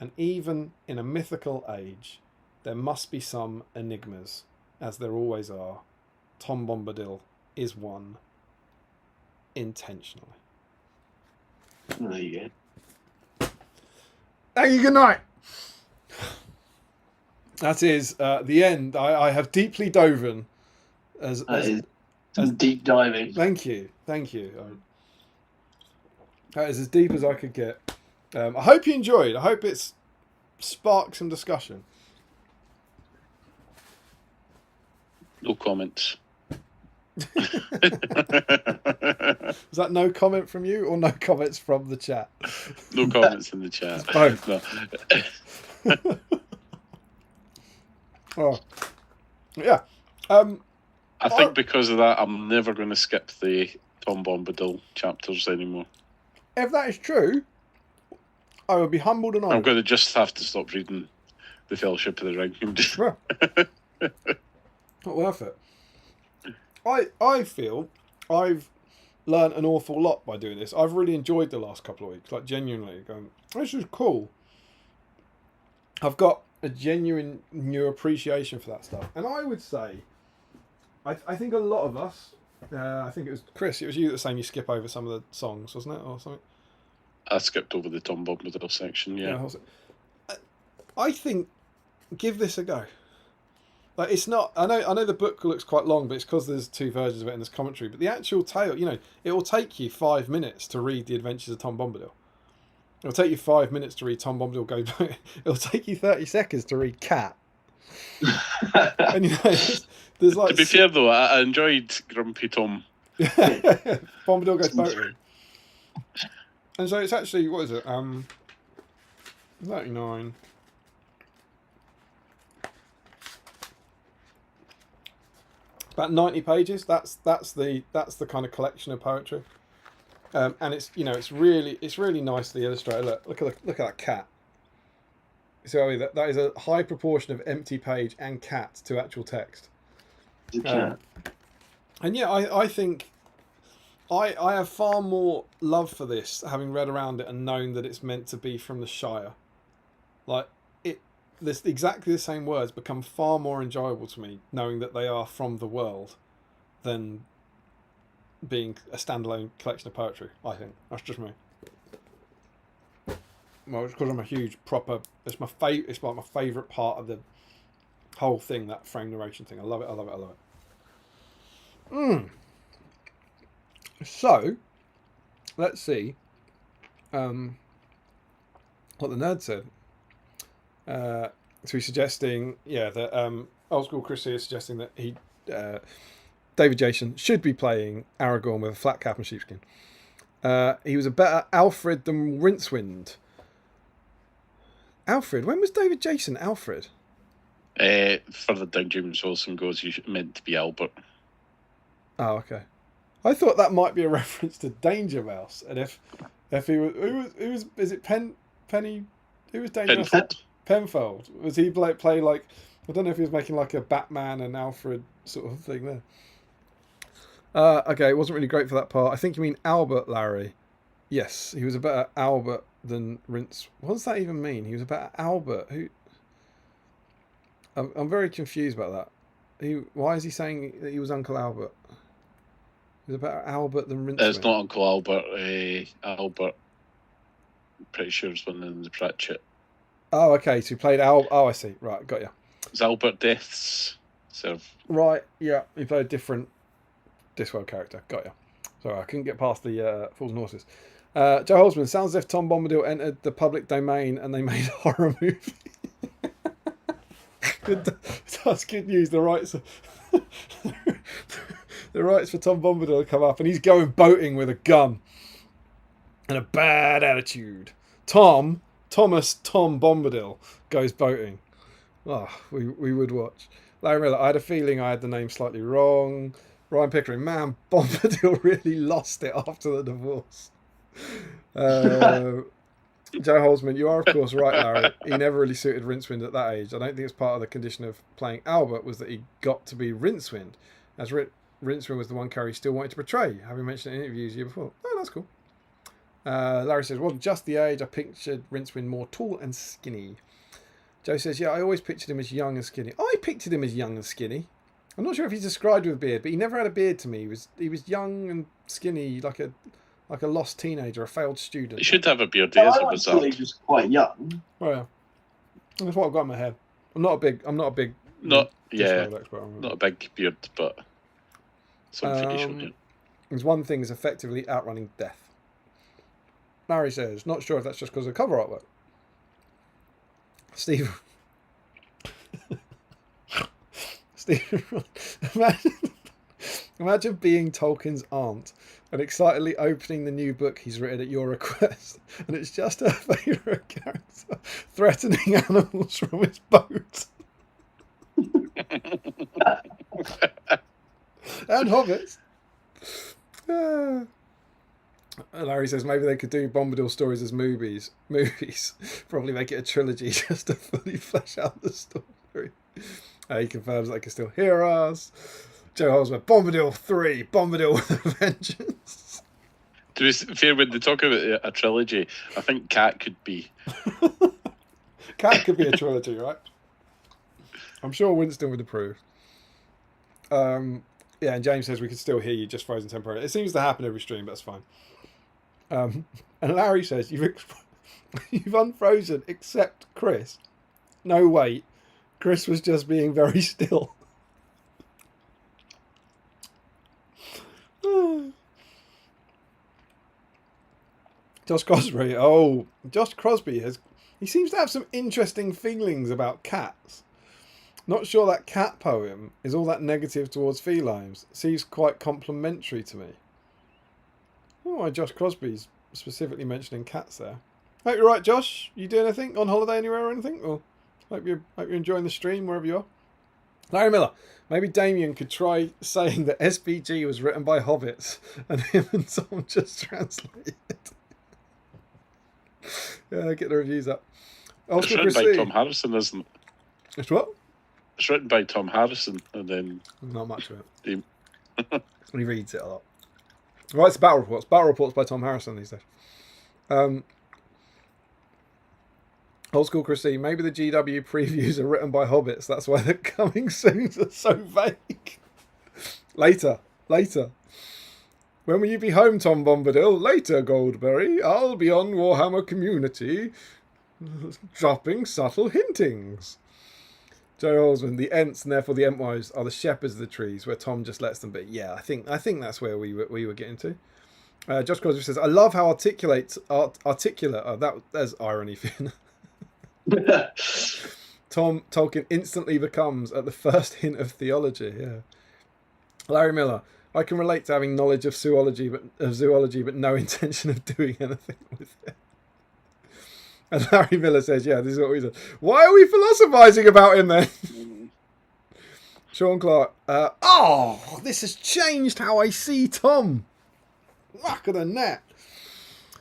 Speaker 1: And even in a mythical age, there must be some enigmas, as there always are. Tom Bombadil is one, intentionally.
Speaker 2: There you go.
Speaker 1: Thank you, good night. That is the end. I have deeply dove as
Speaker 2: deep diving.
Speaker 1: Thank you. That is as deep as I could get. I hope you enjoyed. I hope it's sparked some discussion.
Speaker 3: No comments.
Speaker 1: Was that no comment from you or no comments from the chat?
Speaker 3: No comments in the chat.
Speaker 1: Both.
Speaker 3: No.
Speaker 1: Oh, yeah.
Speaker 3: I think because of that, I'm never going to skip the Tom Bombadil chapters anymore.
Speaker 1: If that is true, I would be humbled and
Speaker 3: I'm
Speaker 1: honoured.
Speaker 3: going to just have to stop reading the Fellowship of the Ring.
Speaker 1: Yeah. Not worth it. I feel I've learned an awful lot by doing this. I've really enjoyed the last couple of weeks, like genuinely going, this is cool. I've got a genuine new appreciation for that stuff. And I would say, I think a lot of us, I think it was Chris, it was you that was saying you skip over some of the songs, wasn't it, or something?
Speaker 3: I skipped over the Tom Bombadil section, yeah.
Speaker 1: I think, give this a go. Like, it's not, I know the book looks quite long, but it's because there's two versions of it and there's commentary. But the actual tale, it will take you 5 minutes to read The Adventures of Tom Bombadil. It'll take you 5 minutes to read Tom Bombadil Go Back. It'll take you 30 seconds to read Cat. And there's like.
Speaker 3: To be fair though, I enjoyed Grumpy Tom.
Speaker 1: Bombadil Goes Boating. And so it's actually, what is it? 39. About 90 pages. That's the kind of collection of poetry. And it's it's really nicely illustrated. Look at that cat. So that is a high proportion of empty page and cat to actual text. And yeah, I think I have far more love for this, having read around it and known that it's meant to be from the Shire. Like this, exactly the same words become far more enjoyable to me knowing that they are from the world than being a standalone collection of poetry. I think that's just me. Well, it's because I'm a huge proper. It's like my favourite part of the whole thing. That frame narration thing. I love it. So, let's see. What the nerd said. So he's suggesting, that old school Chris here is suggesting that he David Jason should be playing Aragorn with a flat cap and sheepskin. He was a better Alfred than Rincewind. Alfred? When was David Jason Alfred?
Speaker 3: Further down James Wilson goes, you meant to be Albert.
Speaker 1: Oh, okay. I thought that might be a reference to Danger Mouse, and if he was, who was is it Penny? Who was Danger Mouse?
Speaker 3: Penfold.
Speaker 1: Penfold. Was he play like? I don't know if he was making like a Batman and Alfred sort of thing there. Okay, it wasn't really great for that part. I think you mean Albert, Larry. Yes, he was a better Albert than Rince. What does that even mean? He was a better Albert. Who? I'm very confused about that. Why is he saying that he was Uncle Albert? He was a better Albert than Rincewind.
Speaker 3: It's not Uncle Albert. Albert, pretty sure is one in the Pratchett.
Speaker 1: Oh, okay. So he played Al. Oh, I see. Right, got you.
Speaker 3: It's Albert Deaths. So
Speaker 1: Right, yeah. He played a different Discworld character. Got you. Sorry, I couldn't get past the Fools and Horses. Joe Holzman, sounds as if Tom Bombadil entered the public domain and they made a horror movie. That's good news. The rights for Tom Bombadil come up, and he's going boating with a gun and a bad attitude. Tom Bombadil goes boating. Oh, we would watch. Larry Miller, I had a feeling I had the name slightly wrong. Ryan Pickering, man, Bombadil really lost it after the divorce. Joe Holzman, you are of course right, Larry. He never really suited Rincewind at that age. I don't think it's part of the condition of playing Albert was that he got to be Rincewind, as Rincewind was the one character he still wanted to portray, having mentioned in interviews year before. Oh, that's cool. Larry says, wasn't just the age, I pictured Rincewind more tall and skinny. Joe says, yeah, I always pictured him as young and skinny. I pictured him as young and skinny. I'm not sure if he's described with a beard, but he never had a beard to me. He was young and skinny, like a lost teenager, a failed student.
Speaker 3: he should have a beard.
Speaker 2: I
Speaker 3: He is a
Speaker 2: thought
Speaker 3: wizard.
Speaker 2: he was quite young.
Speaker 1: Oh yeah, that's what I've got in my head. I'm not a big
Speaker 3: Not
Speaker 1: Discworld expert.
Speaker 3: not a big beard, but something he should do.
Speaker 1: There's one thing is effectively outrunning death. Larry says, not sure if that's just because of cover artwork. Steve, imagine being Tolkien's aunt and excitedly opening the new book he's written at your request, and it's just her favourite character threatening animals from his boat. And hobbits. Larry says maybe they could do Bombadil stories as movies. Probably make it a trilogy just to fully flesh out the story. He confirms they can still hear us. Joe Holzman, Bombadil 3, Bombadil with a Vengeance.
Speaker 3: To be fair, when they talk about a trilogy, I think Cat could be.
Speaker 1: Cat could be a trilogy, right? I'm sure Winston would approve. Yeah, and James says we could still hear you, just frozen temporarily. It seems to happen every stream, but that's fine. And Larry says you've unfrozen except Chris. No, wait. Chris was just being very still. Josh Crosby. Oh, Josh Crosby he seems to have some interesting feelings about cats. Not sure that cat poem is all that negative towards felines. Seems quite complimentary to me. I don't know why Josh Crosby's specifically mentioning cats there. Hope you're right, Josh. You doing anything on holiday anywhere or anything? Or hope you're enjoying the stream wherever you are. Larry Miller. Maybe Damien could try saying that SBG was written by hobbits and him and Tom just translated. Yeah, get the reviews up.
Speaker 3: It's written by Tom Harrison, isn't it?
Speaker 1: It's what?
Speaker 3: It's written by Tom Harrison, and then
Speaker 1: not much of it.
Speaker 3: Him.
Speaker 1: He reads it a lot. Writes battle reports. Battle reports by Tom Harrison these days. Old School Christine. Maybe the GW previews are written by hobbits. That's why the coming soons are so vague. Later. When will you be home, Tom Bombadil? Later, Goldberry. I'll be on Warhammer Community, dropping subtle hintings. Joe Holzman, the Ents and therefore the Entwise are the shepherds of the trees, where Tom just lets them be. Yeah, I think that's where we were getting to. Josh Crosby says, I love how articulate. There's irony, Finn. Tolkien instantly becomes at the first hint of theology. Yeah. Larry Miller. I can relate to having knowledge of zoology, but no intention of doing anything with it. And Larry Miller says, "Yeah, this is what we do. Why are we philosophizing about him then?" Sean Clark. This has changed how I see Tom. Look at the net.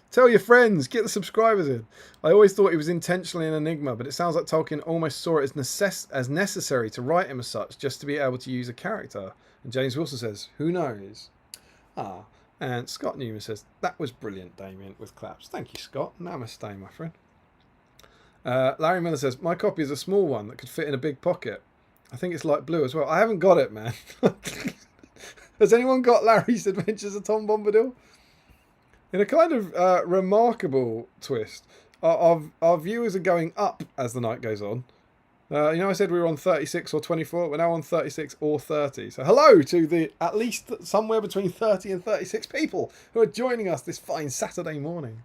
Speaker 1: Tell your friends, get the subscribers in. I always thought he was intentionally an enigma, but it sounds like Tolkien almost saw it as necessary to write him as such, just to be able to use a character. And James Wilson says, who knows? And Scott Newman says, that was brilliant, Damien, with claps. Thank you, Scott. Namaste, my friend. Larry Miller says, my copy is a small one that could fit in a big pocket. I think it's light blue as well. I haven't got it, man. Has anyone got Larry's Adventures of Tom Bombadil? In a kind of remarkable twist, our viewers are going up as the night goes on. I said we were on 36 or 24. We're now on 36 or 30. So hello to the at least somewhere between 30 and 36 people who are joining us this fine Saturday morning.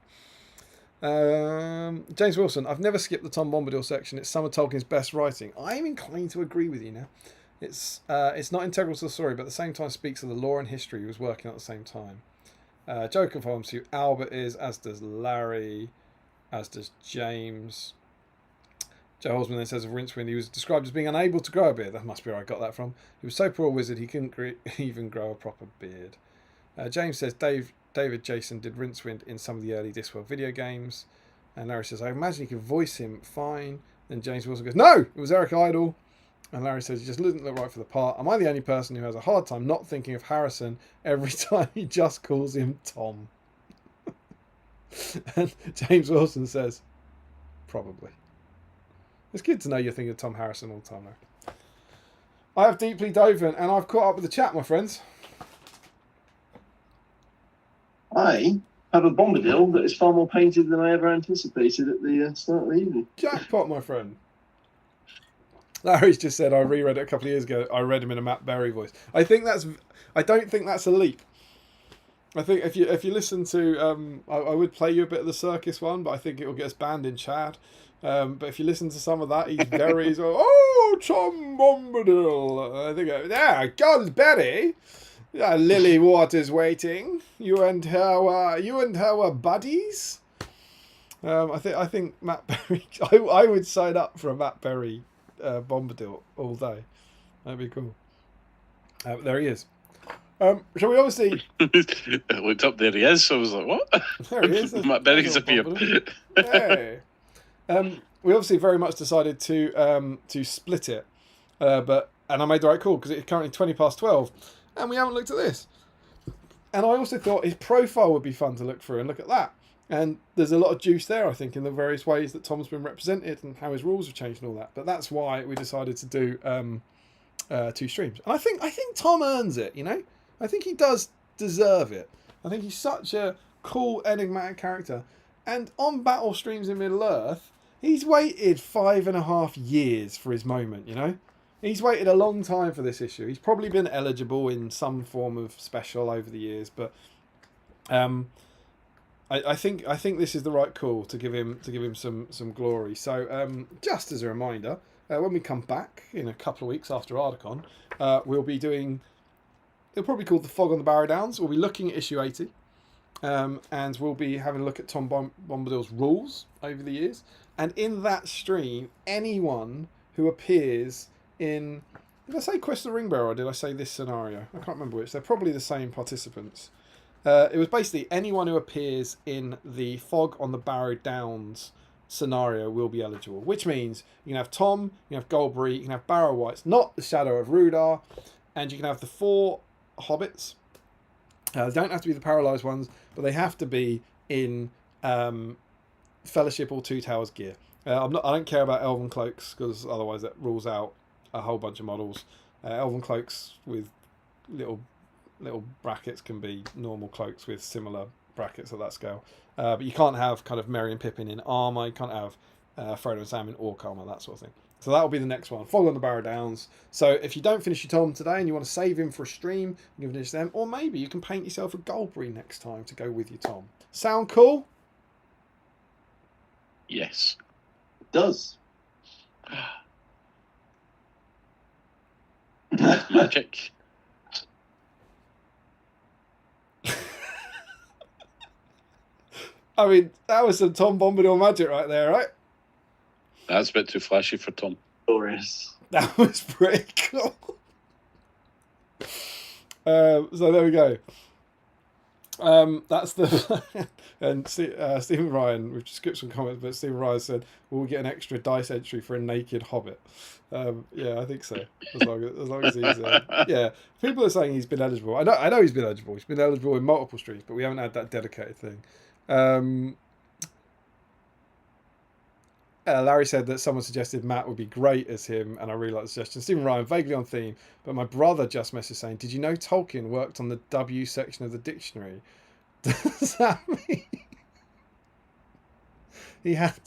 Speaker 1: James Wilson, I've never skipped the Tom Bombadil section. It's some of Tolkien's best writing. I'm inclined to agree with you now. It's not integral to the story, but at the same time speaks of the lore and history he was working on at the same time. Joe confirms who Albert is, as does Larry, as does James. Joe Holzman then says of Rincewind, he was described as being unable to grow a beard. That must be where I got that from. He was so poor a wizard he couldn't even grow a proper beard. James says David Jason did Rincewind in some of the early Discworld video games. And Larry says, I imagine you can voice him fine. Then James Wilson goes, no, it was Eric Idle. And Larry says, he just doesn't look right for the part. Am I the only person who has a hard time not thinking of Harrison every time he just calls him Tom? And James Wilson says, probably. It's good to know you're thinking of Tom Harrison all the time, though. I have deeply dove in, and I've caught up with the chat, my friends.
Speaker 2: I have a Bombadil that is far more painted than I ever anticipated at the start of the evening.
Speaker 1: Jackpot, my friend. Larry's just said I reread it a couple of years ago. I read him in a Matt Berry voice. I don't think that's a leap. I think if you listen to I would play you a bit of the circus one, but I think it will get us banned in Chad. But if you listen to some of that, he's very Tom Bombadil. I think God Berry. Lily Waters waiting. You and her were buddies. I think Matt Berry. I would sign up for a Matt Berry Bombadil all day. That'd be cool. There he is. Shall we obviously?
Speaker 3: I looked up, there he is. So I was like, what?
Speaker 1: There he is.
Speaker 3: Matt Berry's appeared.
Speaker 1: Hey. We obviously very much decided to split it, and I made the right call because it's currently 12:20, and we haven't looked at this. And I also thought his profile would be fun to look through and look at that. And there's a lot of juice there, I think, in the various ways that Tom's been represented and how his rules have changed and all that. But that's why we decided to do 2 streams. And I think Tom earns it, you know? I think he does deserve it. I think he's such a cool, enigmatic character. And on Battle Streams in Middle-earth, he's waited 5.5 years for his moment, you know? He's waited a long time for this issue. He's probably been eligible in some form of special over the years, but I think this is the right call to give him some glory. So just as a reminder, when we come back in a couple of weeks after Articon, we'll be doing. It'll probably be called The Fog on the Barrow Downs. We'll be looking at issue 80, and we'll be having a look at Tom Bombadil's rules over the years. And in that stream, anyone who appears in, did I say Quest of the Ringbearer or did I say this scenario? I can't remember which. They're probably the same participants. It was basically anyone who appears in the Fog on the Barrow Downs scenario will be eligible, which means you can have Tom, you can have Goldberry, you can have Barrow Whites, not the Shadow of Rudar, and you can have the 4 hobbits. They don't have to be the paralysed ones, but they have to be in Fellowship or Two Towers gear. I don't care about Elven cloaks because otherwise that rules out a whole bunch of models. Elven cloaks with little brackets can be normal cloaks with similar brackets at that scale. But you can't have kind of Merry and Pippin in armour. You can't have Frodo and Sam in orc armour, that sort of thing. So that'll be the next one. Fog on the Barrow Downs. So if you don't finish your Tom today and you want to save him for a stream, you can finish them. Or maybe you can paint yourself a Goldberry next time to go with your Tom. Sound cool?
Speaker 3: Yes.
Speaker 2: It does.
Speaker 3: Magic.
Speaker 1: I mean, that was some Tom Bombadil magic right there, right?
Speaker 3: That's a bit too flashy for Tom.
Speaker 2: Glorious.
Speaker 1: That was pretty cool. So there we go. That's the and Stephen Ryan. We've just skipped some comments, but Stephen Ryan said, "Will we get an extra dice entry for a naked hobbit?" Yeah, I think so. As long as he's yeah. People are saying he's been eligible. I know he's been eligible. He's been eligible in multiple streams, but we haven't had that dedicated thing. Larry said that someone suggested Matt would be great as him, and I really like the suggestion. Stephen Ryan, vaguely on theme, but my brother just messaged saying, "Did you know Tolkien worked on the W section of the dictionary?" Does that mean he had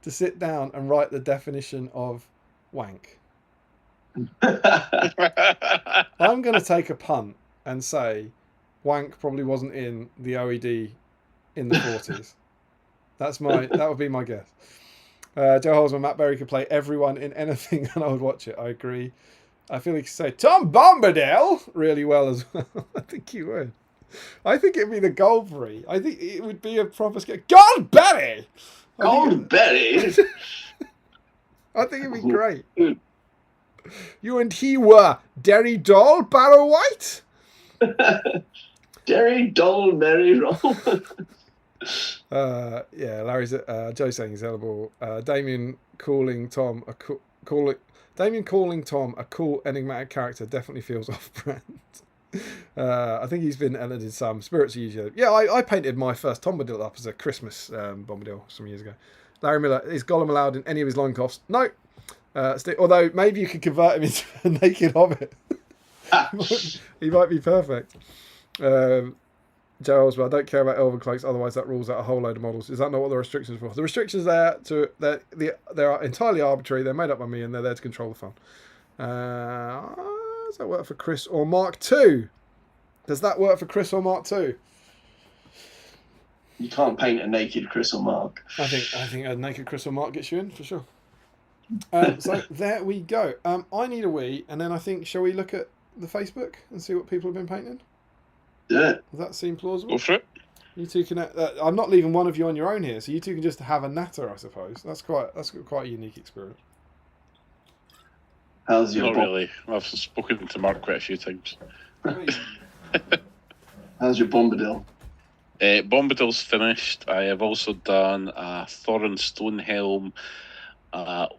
Speaker 1: to sit down and write the definition of wank? I'm going to take a punt and say wank probably wasn't in the OED in the 40s. That would be my guess. Joe Holzman, Matt Berry could play everyone in anything and I would watch it. I agree. I feel like you could say Tom Bombadil really well as well. I think you would. I think it'd be the Goldberry. I think it would be a proper scare. Goldberry!
Speaker 2: Goldberry!
Speaker 1: I think it'd be great. You and he were Derry Doll, Barrow White?
Speaker 2: Derry Doll, Merry Roll.
Speaker 1: Yeah, Larry's Joe's saying he's eligible. Damien calling Tom a cool enigmatic character definitely feels off-brand. I think he's been edited some. Spirits are usually... Yeah, I painted my first Tom Bombadil up as a Christmas Bombadil some years ago. Larry Miller, is Gollum allowed in any of his loincloths? No. Although maybe you could convert him into a naked hobbit. He might be perfect. Joe Oswald, I don't care about elven cloaks, otherwise that rules out a whole load of models. Is that not what the restrictions are for? The restrictions they are entirely arbitrary. They're made up by me and they're there to control the fun. Does that work for Chris or Mark II? Does that work for Chris or Mark II?
Speaker 2: You can't paint a naked Chris or Mark.
Speaker 1: I think a naked Chris or Mark gets you in for sure. So there we go. I need a wee, and then I think, shall we look at the Facebook and see what people have been painting?
Speaker 2: Yeah.
Speaker 1: Does that seem plausible?
Speaker 3: Go for it.
Speaker 1: You two can. I'm not leaving one of you on your own here, so you two can just have a natter, I suppose. That's quite a unique experience.
Speaker 2: How's your
Speaker 3: Not really. I've spoken to Mark quite a few times.
Speaker 2: How's your Bombadil?
Speaker 3: Bombadil's finished. I have also done a Thorin Stonehelm,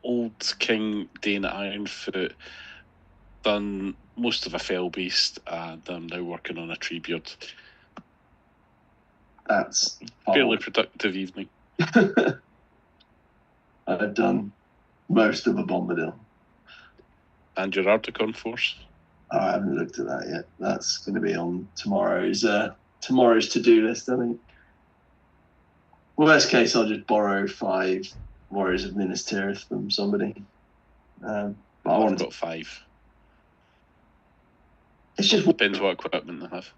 Speaker 3: Old King Dane Ironfoot, done most of a Fell Beast, and I'm now working on a Treebeard.
Speaker 2: That's
Speaker 3: fairly productive evening.
Speaker 2: I've done most of a Bombadil.
Speaker 3: And your Articon force?
Speaker 2: I haven't looked at that yet. That's going to be on tomorrow's to-do list, I think. Worst case, I'll just borrow 5 Warriors of Minas Tirith from somebody. But I've
Speaker 3: got 5.
Speaker 2: It's just
Speaker 3: depends what equipment they have.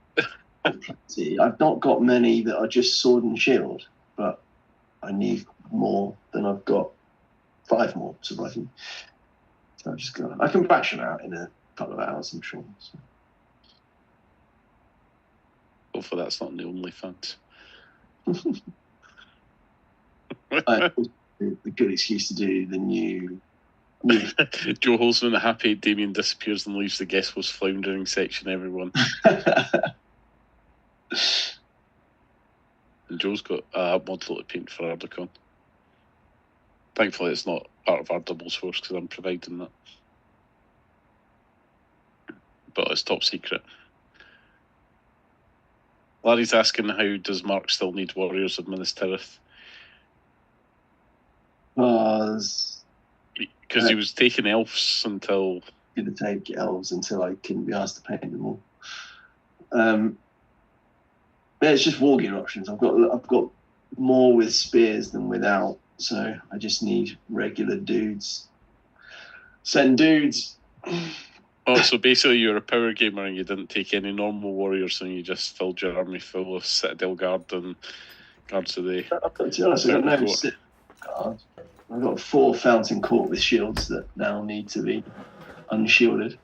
Speaker 2: See, I've not got many that are just sword and shield, but I need more than I've got. 5 more, so I just go. I can bash them out in a couple of hours, I'm sure. So.
Speaker 3: Hopefully that's not the only fans.
Speaker 2: The good excuse to do the new
Speaker 3: Joe Holzman, happy Damien disappears and leaves the guest was floundering section, everyone. And Joe's got a model to paint for Articon. Thankfully it's not part of our doubles force because I'm providing that. But it's top secret. Larry's asking, how does Mark still need Warriors of Minas Tirith?
Speaker 2: Because
Speaker 3: he was taking elves until...
Speaker 2: Going to take elves until I couldn't be asked to paint them all. Yeah, it's just wargear options. I've got more with spears than without, so I just need regular dudes. Send dudes.
Speaker 3: Oh, so basically you're a power gamer and you didn't take any normal warriors and you just filled your army full of Citadel Guard and Guards of the...
Speaker 2: To be honest, I've got no Citadel Guard. I've got 4 Fountain Court with shields that now need to be unshielded.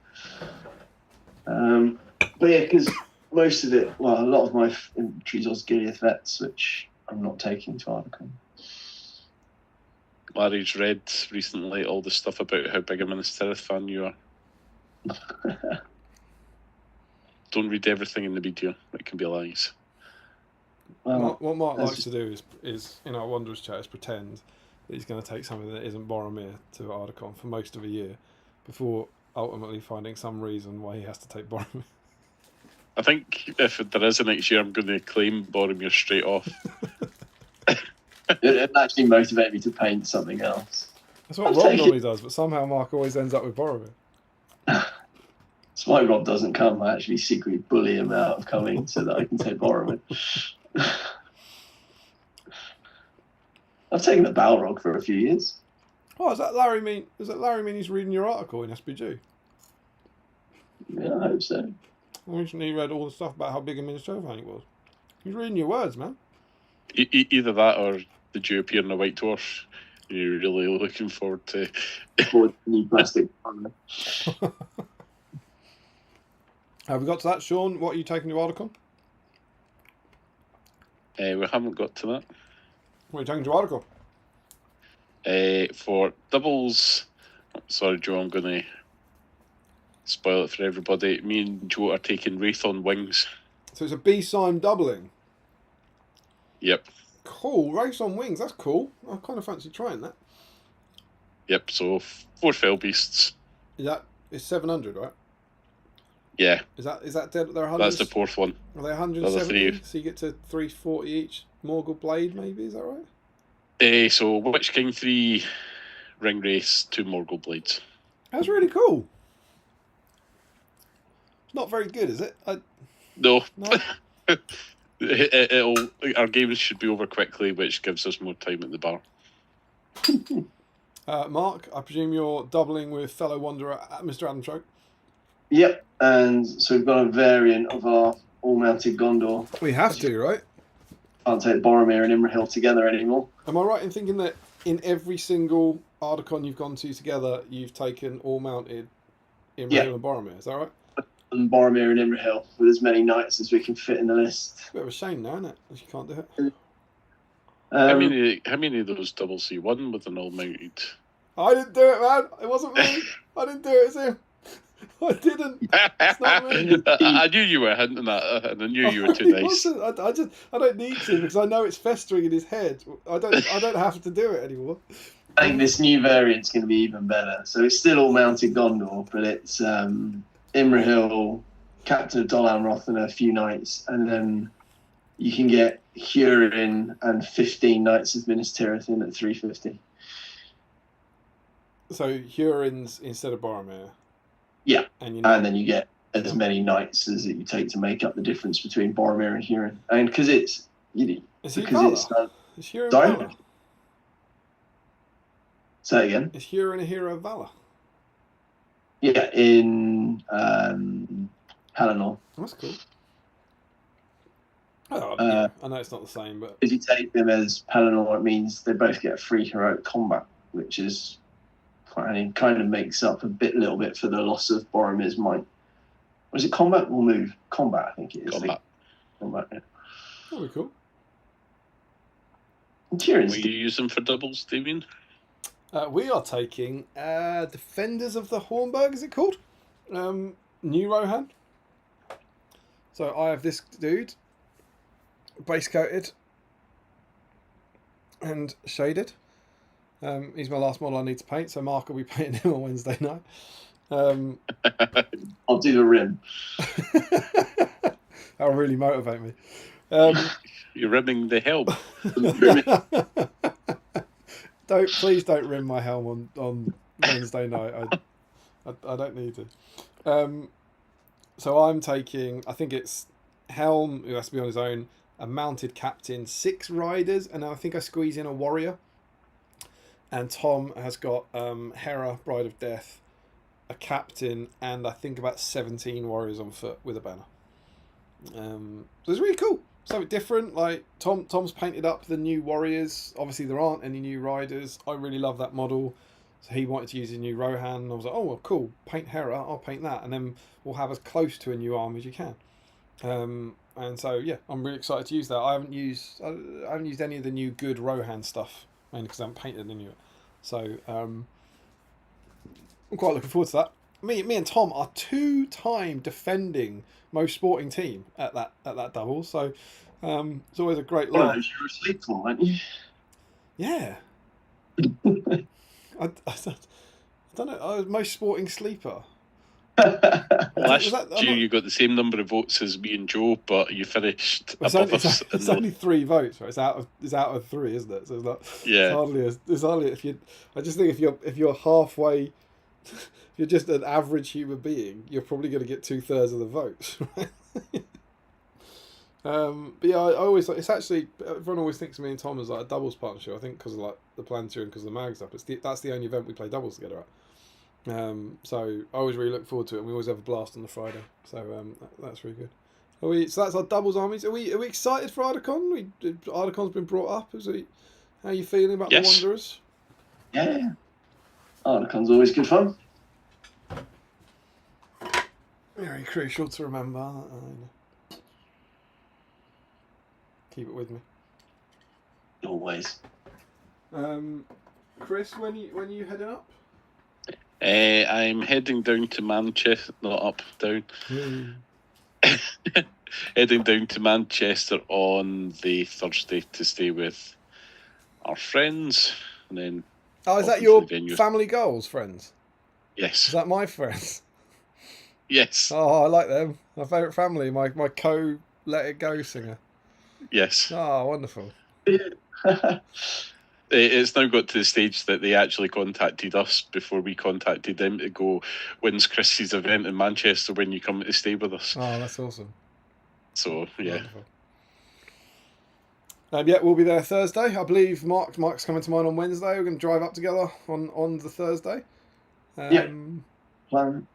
Speaker 2: But yeah, because most of it, well, a lot of my infantry's Osgiliath vets, which I'm not taking to Articon.
Speaker 3: Larry's read recently all the stuff about how big a Minas Tirith fan you are. Don't read everything in the video. It can be lies.
Speaker 2: Well,
Speaker 1: What Mark
Speaker 2: that's
Speaker 1: likes to do is in our Wanderers chat is pretend that he's going to take something that isn't Boromir to Articon for most of a year before ultimately finding some reason why he has to take Boromir.
Speaker 3: I think if there is a next year, I'm going to claim Boromir straight off.
Speaker 2: it actually motivated me to paint something else.
Speaker 1: That's what
Speaker 2: I'll
Speaker 1: Rob
Speaker 2: take
Speaker 1: normally does, but somehow Mark always ends up with Boromir.
Speaker 2: That's why Rob doesn't come. I actually secretly bully him out of coming so that I can take Boromir. I've taken the Balrog for a few years.
Speaker 1: Oh, does that Larry mean he's reading your article in SBG?
Speaker 2: Yeah, I hope so.
Speaker 1: I recently read all the stuff about how big a Minas Tirith fan he was. He's reading your words, man.
Speaker 3: Either that or the Jew appear in a white dwarf. You're really looking forward to.
Speaker 2: For new plastic.
Speaker 1: Have we got to that, Sean? What are you taking to Articon?
Speaker 3: We haven't got to that.
Speaker 1: What are you taking to Articon?
Speaker 3: For doubles, sorry Joe, I'm going to spoil it for everybody. Me and Joe are taking Wraith on Wings.
Speaker 1: So it's a BSIME doubling.
Speaker 3: Yep.
Speaker 1: Cool. Race on Wings. That's cool. I kind of fancy trying that.
Speaker 3: Yep, so 4 fell beasts.
Speaker 1: It's 700, right?
Speaker 3: Yeah.
Speaker 1: Is that dead? They're 100.
Speaker 3: That's the 4th one.
Speaker 1: Are they
Speaker 3: The
Speaker 1: 170?
Speaker 3: three.
Speaker 1: So you get to 340 each. Morgul Blade, maybe. Is that right?
Speaker 3: So Witch King 3, Ring Race, 2 Morgul Blades.
Speaker 1: That's really cool. It's not very good, is it?
Speaker 3: No.
Speaker 1: No.
Speaker 3: Our games should be over quickly, which gives us more time at the bar.
Speaker 1: Mark, I presume you're doubling with fellow wanderer Mr. Adam Choke.
Speaker 2: Yep, and so we've got a variant of our all-mounted Gondor.
Speaker 1: We have to, right?
Speaker 2: Can't take Boromir and Imrahil together anymore.
Speaker 1: Am I right in thinking that in every single Articon you've gone to together, you've taken all-mounted Imrahil and Boromir? Is that right?
Speaker 2: And Boromir and Imrahil with as many knights as we can fit in the list.
Speaker 1: It's a bit of a shame now, isn't it? That you can't do it.
Speaker 3: How many of those doubles you won with an all-mounted?
Speaker 1: I didn't do it, man. It wasn't me. I didn't do it. It's him. I didn't. It's not me.
Speaker 3: I knew you were hinting at it, and I knew you were too nice.
Speaker 1: I don't need to because I know it's festering in his head. I don't have to do it anymore.
Speaker 2: I think this new variant's going to be even better. So it's still all-mounted Gondor, but it's Imrahil, Captain of Dol Amroth, and a few knights, and then you can get Hurin and 15 knights of Minas Tirith in at 350.
Speaker 1: So Hurin's instead of Boromir.
Speaker 2: Yeah,
Speaker 1: and
Speaker 2: then you get as many knights as you take to make up the difference between Boromir and Hurin. And because it's...
Speaker 1: Is Hurin
Speaker 2: sorry?
Speaker 1: Valor?
Speaker 2: Say it again.
Speaker 1: Is Hurin a hero of valor?
Speaker 2: Yeah, in Pelennor.
Speaker 1: That's cool. Yeah, I know it's not the same, but
Speaker 2: if you take them as Pelennor, it means they both get free heroic combat, which is kind of makes up a little bit for the loss of Boromir's might. Was it combat or move? Combat, I think it is.
Speaker 3: Combat.
Speaker 1: That'd be cool.
Speaker 2: I'm curious.
Speaker 3: Will you use them for doubles, Damien?
Speaker 1: We are taking Defenders of the Hornburg, is it called? New Rohan. So I have this dude, base coated and shaded. He's my last model I need to paint, so Mark will be painting him on Wednesday night.
Speaker 2: I'll do the rim.
Speaker 1: That'll really motivate me.
Speaker 3: You're rimming the helm.
Speaker 1: Please don't rim my helm on Wednesday night. I don't need to. So I'm taking, I think it's Helm, who has to be on his own, a mounted captain, 6 riders, and I think I squeeze in a warrior. And Tom has got Hera, Bride of Death, a captain, and I think about 17 warriors on foot with a banner. So it's really cool. Something different. Like Tom's painted up the new warriors. Obviously there aren't any new riders. I really love that model. So he wanted to use a new Rohan. And I was like, oh well, cool. Paint Hera. I'll paint that, and then we'll have as close to a new arm as you can. And so yeah, I'm really excited to use that. I haven't used any of the new good Rohan stuff, mainly because I haven't painted any of it. So I'm quite looking forward to that. Me and Tom are 2-time defending most sporting team at that double. So it's always a great
Speaker 2: One of
Speaker 1: laugh.
Speaker 2: those you were asleep for, weren't you?
Speaker 1: Yeah. I don't know. I was most sporting sleeper.
Speaker 3: Last
Speaker 1: I'm
Speaker 3: year
Speaker 1: not-
Speaker 3: you got the same number of votes as me and Joe, but you finished
Speaker 1: It's
Speaker 3: above
Speaker 1: only,
Speaker 3: us.
Speaker 1: it's only 3 votes, right? It's out of 3, isn't it? So it's not.
Speaker 3: Yeah.
Speaker 1: It's hardly if you. I just think if you're halfway, if you're just an average human being, you're probably going to get 2/3 of the votes. Right? But yeah, I always it's actually everyone always thinks of me and Tom as like a doubles partnership. I think because of like the Planetary and because of the mag stuff. That's the only event we play doubles together at. So I always really look forward to it, and we always have a blast on the Friday. So that's really good. So that's our doubles armies. Are we excited for Articon? Articon's been brought up. How are you feeling about
Speaker 3: Yes.
Speaker 1: the Wanderers?
Speaker 2: Yeah. Articon's always good fun.
Speaker 1: Very crucial to remember. Keep it with me.
Speaker 2: Always.
Speaker 1: Chris, when you heading up?
Speaker 3: I'm heading down to Manchester, not up, down. Heading down to Manchester on the Thursday to stay with our friends, and then
Speaker 1: Oh, is that
Speaker 3: Off
Speaker 1: your
Speaker 3: to the venue.
Speaker 1: family goals friends? Is
Speaker 3: yes,
Speaker 1: that my friends?
Speaker 3: yes,
Speaker 1: Oh, I like them. My favourite family. My co Let It Go singer.
Speaker 3: yes.
Speaker 1: Oh, wonderful.
Speaker 3: It's now got to the stage that they actually contacted us before we contacted them to go, when's Chris's event in Manchester when you come to stay with us?
Speaker 1: Oh, that's awesome.
Speaker 3: So, yeah.
Speaker 1: Wonderful. Yeah, we'll be there Thursday. I believe Mark's coming to mine on Wednesday. We're going to drive up together on the Thursday.
Speaker 2: Yeah. Plan.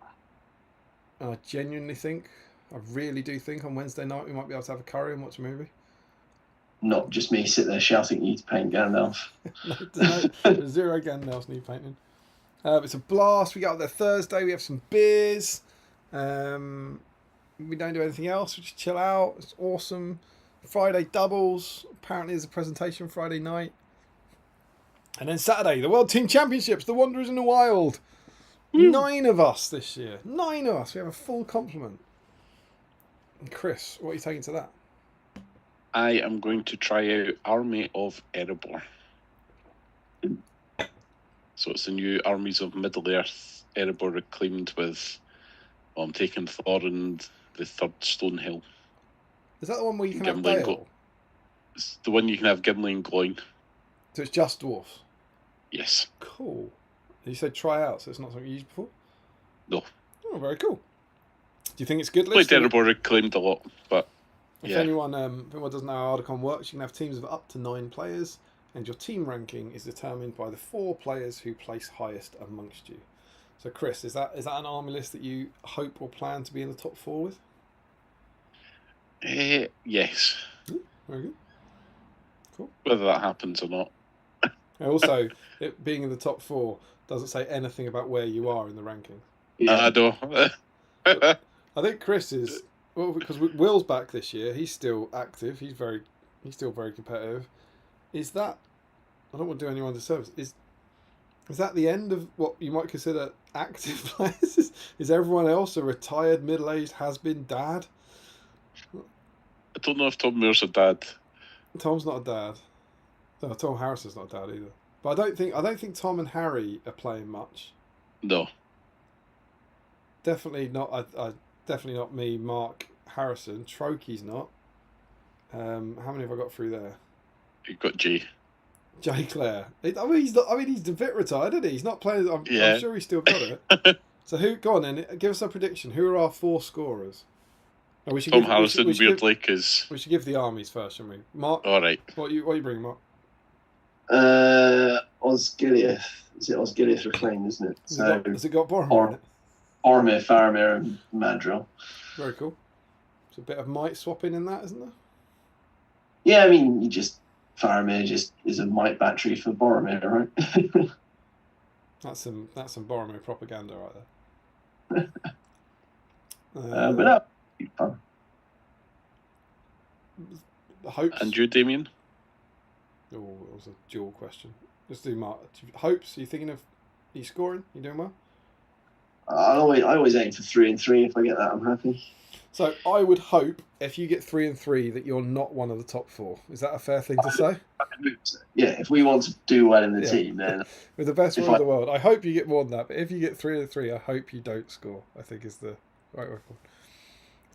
Speaker 1: I genuinely think, I really do think on Wednesday night we might be able to have a curry and watch a movie.
Speaker 2: Not just me sit there shouting at you to paint Gandalf.
Speaker 1: There's 0 Gandalf's new painting. It's a blast. We get up there Thursday. We have some beers. We don't do anything else. We just chill out. It's awesome. Friday doubles. Apparently there's a presentation Friday night. And then Saturday, the World Team Championships. The Wanderers in the Wild. 9 of us this year. 9 of us. We have a full complement. And Chris, what are you taking to that?
Speaker 3: I am going to try out Army of Erebor. So it's the new Armies of Middle-earth. Erebor reclaimed with, I'm taking Thorin, the third Stonehill.
Speaker 1: Is that the one where you can have
Speaker 3: Gimli and
Speaker 1: Dale?
Speaker 3: It's the one you can have Gimli and Gloin.
Speaker 1: So it's just dwarfs.
Speaker 3: Yes.
Speaker 1: Cool. You said try out, so it's not something you used before?
Speaker 3: No.
Speaker 1: Oh, very cool. Do you think it's good,
Speaker 3: Played
Speaker 1: Liz?
Speaker 3: Erebor reclaimed a lot, but
Speaker 1: If
Speaker 3: yeah.
Speaker 1: anyone doesn't know how Articon works, you can have teams of up to 9 players, and your team ranking is determined by the 4 players who place highest amongst you. So, Chris, is that an army list that you hope or plan to be in the top 4 with?
Speaker 3: Yes.
Speaker 1: Very good. Cool.
Speaker 3: Whether that happens or not.
Speaker 1: And also, it being in the top 4 doesn't say anything about where you are in the ranking.
Speaker 2: Yeah.
Speaker 3: I know.
Speaker 1: I think Chris is, well, because Will's back this year. He's still active. He's still very competitive. Is that? I don't want to do anyone a disservice. Is that the end of what you might consider active players? Is everyone else a retired, middle-aged, has-been dad?
Speaker 3: I don't know if Tom Moore's a dad.
Speaker 1: Tom's not a dad. No, Tom Harrison's not a dad either. But I don't think Tom and Harry are playing much.
Speaker 3: No.
Speaker 1: Definitely not. Definitely not me, Mark, Harrison. Trokey's not. How many have I got through there?
Speaker 3: You've got Jay.
Speaker 1: Jay Clare. He's a bit retired, isn't he? He's not playing. I'm sure he's still got it. So go on then. Give us a prediction. Who are our 4 scorers? Oh,
Speaker 3: Tom Harrison, weirdly, because...
Speaker 1: We should give the armies first, shouldn't we? Mark,
Speaker 3: All right.
Speaker 1: what you bring, Mark?
Speaker 2: Osgiliath. Is it Osgiliath Reclaimed, isn't it?
Speaker 1: Has it got Boromir in it?
Speaker 2: Ormir, Faramir, and Madril.
Speaker 1: Very cool. There's a bit of might swapping in that, isn't there?
Speaker 2: Yeah, I mean, Faramir just is a might battery for Boromir, right?
Speaker 1: That's some Boromir propaganda right there.
Speaker 2: But that'd be fun.
Speaker 1: Hopes.
Speaker 3: And you, Damien?
Speaker 1: Oh, it was a dual question. Let's do Mark. Hopes. Are you thinking of? Are you scoring? You doing well?
Speaker 2: I always aim for 3 and 3. If I get that, I'm happy.
Speaker 1: So I would hope if you get 3 and 3 that you're not one of the top 4. Is that a fair thing to say?
Speaker 2: Yeah, if we want to do well in the
Speaker 1: Yeah.
Speaker 2: team, then
Speaker 1: With the best
Speaker 2: If
Speaker 1: will in
Speaker 2: I-
Speaker 1: the world, I hope you get more than that. But if you get 3 and 3, I hope you don't score. I think is the right record.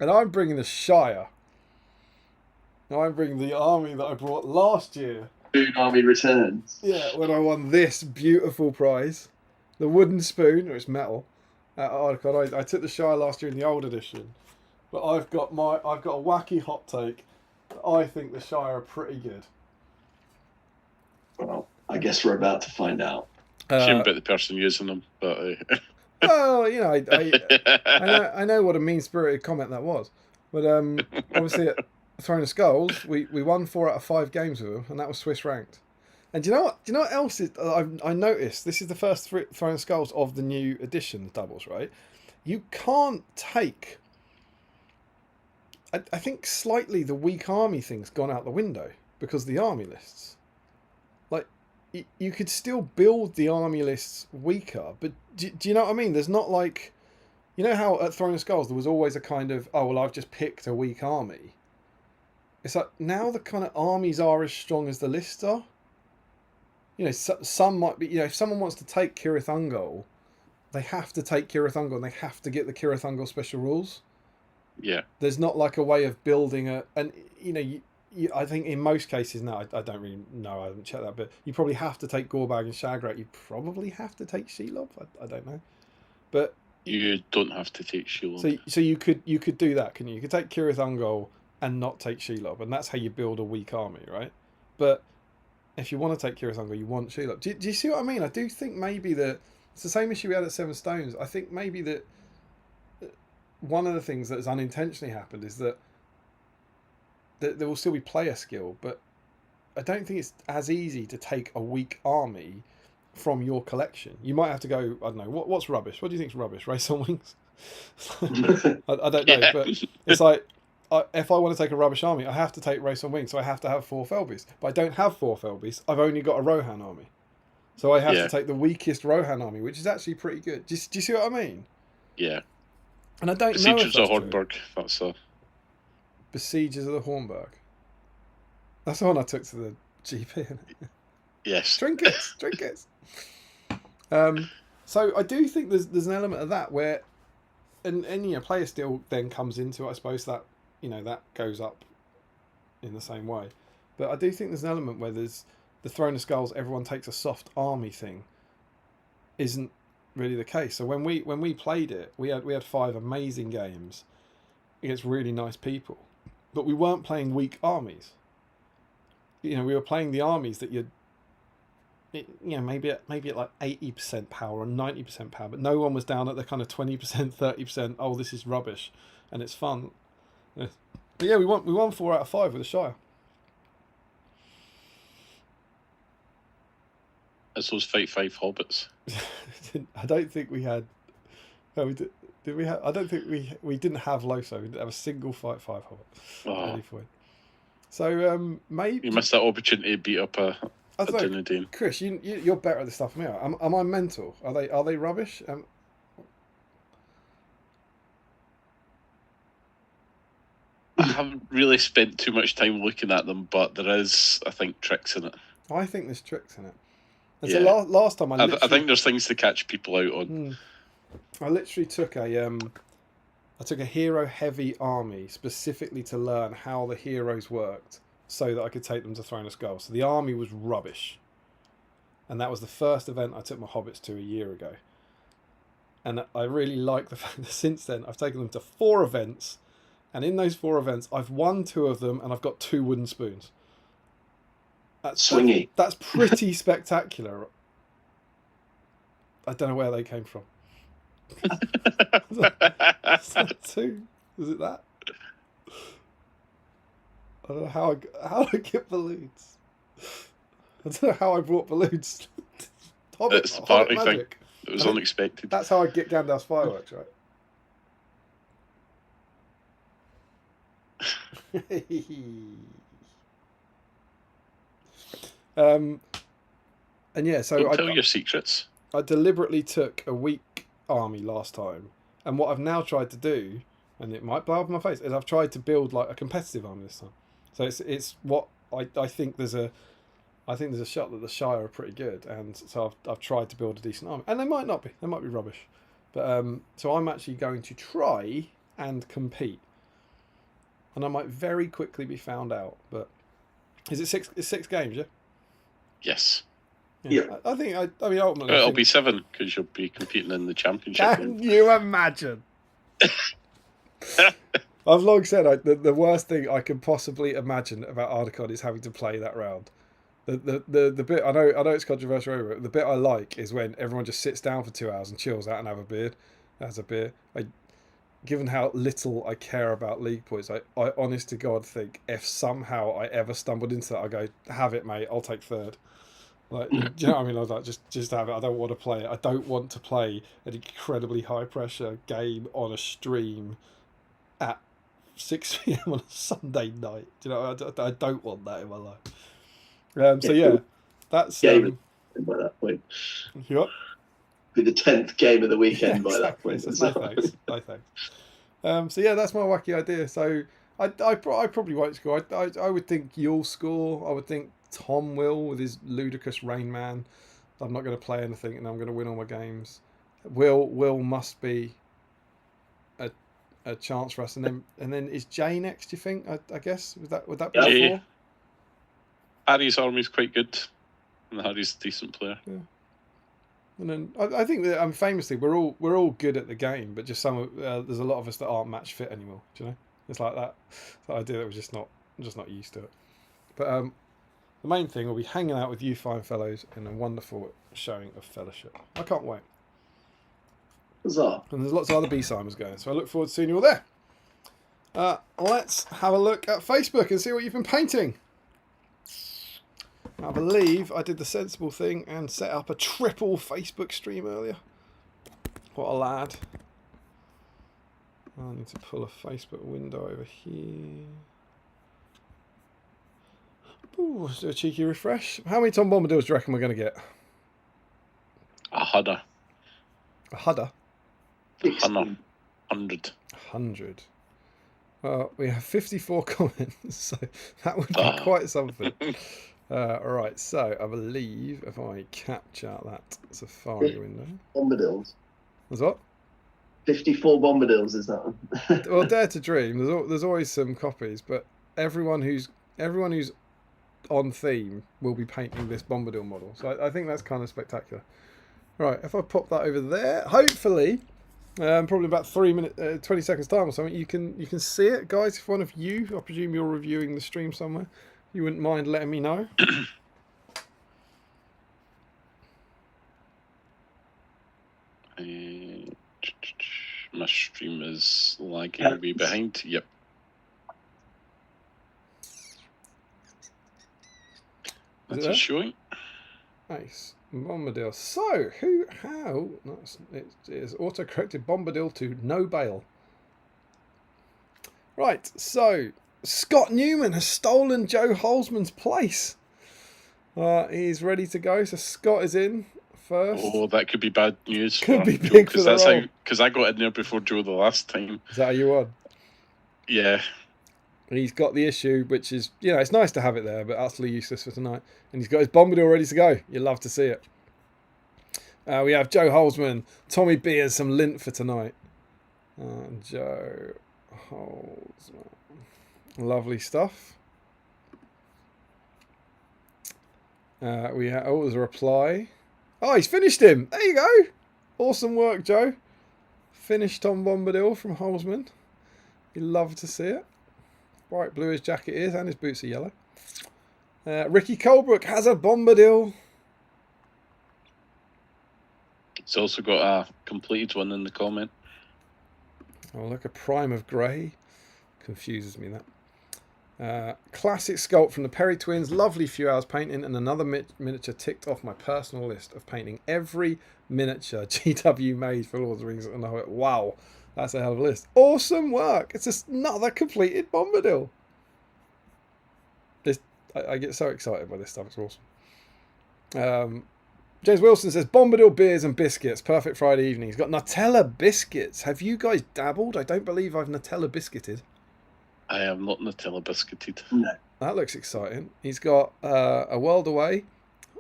Speaker 1: And I'm bringing the Shire. Now I'm bringing the army that I brought last year.
Speaker 2: Spoon Army returns.
Speaker 1: Yeah, when I won this beautiful prize, the wooden spoon, or it's metal. At Articon. I took the Shire last year in the old edition, but I've got a wacky hot take. I think the Shire are pretty good.
Speaker 2: Well, I guess we're about to find out.
Speaker 3: Shame about the person using them, but
Speaker 1: Well, you know, I know what a mean-spirited comment that was, but obviously at Throne of Skulls, we won 4 out of 5 games with them, and that was Swiss ranked. And do you know what? Do you know what else is? I noticed this is the first Throne of Skulls of the new edition doubles, right? You can't take. I think slightly the weak army thing's gone out the window because of the army lists. Like you could still build the army lists weaker, but do you know what I mean? There's not like, you know how at Throne of Skulls there was always a kind of, oh well, I've just picked a weak army. It's like now the kind of armies are as strong as the lists are. You know, some might be, you know, if someone wants to take Cirith Ungol, they have to take Cirith Ungol and they have to get the Cirith Ungol special rules.
Speaker 3: yeah.
Speaker 1: There's not like a way of building and you know, I think in most cases now, I don't really know, I haven't checked that, but you probably have to take Gorbag and Shagrat. You probably have to take Shelob. I don't know, but
Speaker 3: You don't have to take Shield.
Speaker 1: so you could do that, couldn't you? You could take Cirith Ungol and not take Shelob, and that's how you build a weak army, right? But if you want to take Cirith Ungol, you want Shelob. Do you see what I mean? I do think maybe that it's the same issue we had at Seven Stones. I think maybe that one of the things that has unintentionally happened is that there will still be player skill, but I don't think it's as easy to take a weak army from your collection. You might have to go, I don't know, what's rubbish? What do you think's rubbish? Race on Wings? I don't know,
Speaker 3: Yeah.
Speaker 1: but it's like, if I want to take a rubbish army, I have to take Race on Wings, so I have to have 4 Felbies. But I don't have 4 Felbies. I've only got a Rohan army. So I have
Speaker 3: Yeah.
Speaker 1: to take the weakest Rohan army, which is actually pretty good. Do you see what I mean?
Speaker 3: Yeah.
Speaker 1: And I don't know if
Speaker 3: Besiegers
Speaker 1: that's
Speaker 3: of
Speaker 1: true.
Speaker 3: Hornburg. That's a.
Speaker 1: Besiegers of the Hornburg. That's the one I took to the GP. Isn't it?
Speaker 3: Yes.
Speaker 1: Trinkets. So I do think there's an element of that where, and you know, player still then comes into it. I suppose that, you know, that goes up in the same way. But I do think there's an element where there's the Throne of Skulls, everyone takes a soft army thing, isn't really the case. So when we played it, we had 5 amazing games against really nice people, but we weren't playing weak armies. You know, we were playing the armies that maybe at like 80% power or 90% power, but no one was down at the kind of 20%, 30%. Oh, this is rubbish, and it's fun. Yeah. But yeah, we won 4 out of 5 with the Shire.
Speaker 3: It's those Fight 5 hobbits.
Speaker 1: I don't think we had. No, we did. Did we have? I don't think we didn't have Loso. We didn't have a single Fight 5 hobbit at
Speaker 3: Oh,
Speaker 1: any point. So maybe
Speaker 3: you missed that opportunity to beat up a
Speaker 1: I don't know,
Speaker 3: Dunedain.
Speaker 1: Chris, you're better at this stuff than me. Am I mental? Are they rubbish?
Speaker 3: I haven't really spent too much time looking at them, but there is, I think, tricks in it.
Speaker 1: I think there's tricks in it. And
Speaker 3: Yeah.
Speaker 1: so last time
Speaker 3: I think there's things to catch people out on.
Speaker 1: I literally took a hero heavy army specifically to learn how the heroes worked, so that I could take them to Throne of Skulls. So the army was rubbish, and that was the first event I took my hobbits to a year ago. And I really like the fact that since then I've taken them to 4 events, and in those 4 events I've won 2 of them, and I've got 2 wooden spoons.
Speaker 2: Swingy.
Speaker 1: That's pretty spectacular. I don't know where they came from. Is that 2? Is it that? I don't know how I get balloons. I don't know how I brought balloons.
Speaker 3: It's the party thing.
Speaker 1: magic.
Speaker 3: It was
Speaker 1: I mean,
Speaker 3: unexpected.
Speaker 1: That's how I get Gandalf's fireworks, right? And yeah, so
Speaker 3: Don't tell your secrets.
Speaker 1: I deliberately took a weak army last time, and what I've now tried to do, and it might blow up in my face, is I've tried to build like a competitive army this time. So it's what I think there's a shot that the Shire are pretty good, and so I've tried to build a decent army, and they might not be, they might be rubbish, but so I'm actually going to try and compete, and I might very quickly be found out. But is it six games? Yeah.
Speaker 3: Yes.
Speaker 2: Yeah.
Speaker 1: I think I mean ultimately
Speaker 3: It'll be 7 because you'll be competing in the championship.
Speaker 1: Can you imagine? I've long said the worst thing I can possibly imagine about Articon is having to play that round. The bit I know it's controversial, but the bit I like is when everyone just sits down for 2 hours and chills out and has a beer. Given how little I care about league points, I honest to God think if somehow I ever stumbled into that, I go, have it, mate. I'll take third. Like, do you know what I mean? I was like, just have it. I don't want to play it. I don't want to play an incredibly high pressure game on a stream at 6 p.m. on a Sunday night. Do you know, I don't want that in my life. So yeah, that's
Speaker 2: game by that point.
Speaker 1: What?
Speaker 2: Be the 10th game of the weekend by that point.
Speaker 1: So no thanks. No thanks. So yeah, that's my wacky idea. So I probably won't score. I would think you'll score. I would think Tom will with his ludicrous Rain Man. I'm not going to play anything, and I'm going to win all my games. Will must be a chance for us, and then is Jay next? Do you think? I guess would that be
Speaker 3: Jay.
Speaker 1: 4?
Speaker 3: Harry's army's quite good, and Harry's a decent player.
Speaker 1: Yeah. And then I think that famously we're all good at the game, but just there's a lot of us that aren't match fit anymore. Do you know? It's like that idea that we're just not used to it. But the main thing will be hanging out with you fine fellows in a wonderful showing of fellowship. I can't wait.
Speaker 2: Huzzah.
Speaker 1: And there's lots of other BSIMEs going, so I look forward to seeing you all there. Let's have a look at Facebook and see what you've been painting. I believe I did the sensible thing and set up a triple Facebook stream earlier. What a lad. I need to pull a Facebook window over here. Ooh, let's do a cheeky refresh. How many Tom Bombadils do you reckon we're going to get?
Speaker 3: A Hudder.
Speaker 1: A Hudder?
Speaker 2: 100.
Speaker 1: 100. We have 54 comments, so that would be quite something. Alright, so I believe if I capture that Safari window.
Speaker 2: Bombadils.
Speaker 1: There's what?
Speaker 2: 54 Bombadils is that one?
Speaker 1: Well, dare to dream. There's always some copies, but everyone who's on theme will be painting this Bombadil model. So I think that's kind of spectacular. Right, if I pop that over there, hopefully, probably about 20 seconds time or something, you can see it, guys. If one of you, I presume you're reviewing the stream somewhere, you wouldn't mind letting me know.
Speaker 3: My stream is lagging a wee behind. Yep. That's a showing.
Speaker 1: Nice. Bombadil. So, it is auto-corrected Bombadil to no bail. Right, so, Scott Newman has stolen Joe Holzman's place. He's ready to go, so Scott is in first.
Speaker 3: Oh, that could be bad news.
Speaker 1: Could be big for the role.
Speaker 3: Because I got in there before Joe the last time.
Speaker 1: Is that how you won?
Speaker 3: Yeah.
Speaker 1: He's got the issue, which is, it's nice to have it there, but utterly useless for tonight. And he's got his Bombadil ready to go. You'll love to see it. We have Joe Holzman, Tommy B, and some lint for tonight. Joe Holzman. Lovely stuff. There's a reply. Oh, he's finished him. There you go. Awesome work, Joe. Finished Tom Bombadil from Holzman. You'd love to see it. Bright blue his jacket is, and his boots are yellow. Ricky Colebrook has a Bombadil.
Speaker 3: He's also got a completed one in the comment.
Speaker 1: Oh, look, a Prime of Grey. Confuses me, that. Classic sculpt from the Perry twins. Lovely few hours painting, and another miniature ticked off my personal list of painting every miniature GW made for Lord of the Rings. And I went, wow, that's a hell of a list. Awesome work. It's just another completed Bombadil. I get so excited by this stuff. It's awesome. James Wilson says, Bombadil beers and biscuits. Perfect Friday evening. He's got Nutella biscuits. Have you guys dabbled? I don't believe I've Nutella biscuited.
Speaker 3: I am not Nutella biscuited.
Speaker 2: No.
Speaker 1: That looks exciting. He's got a World Away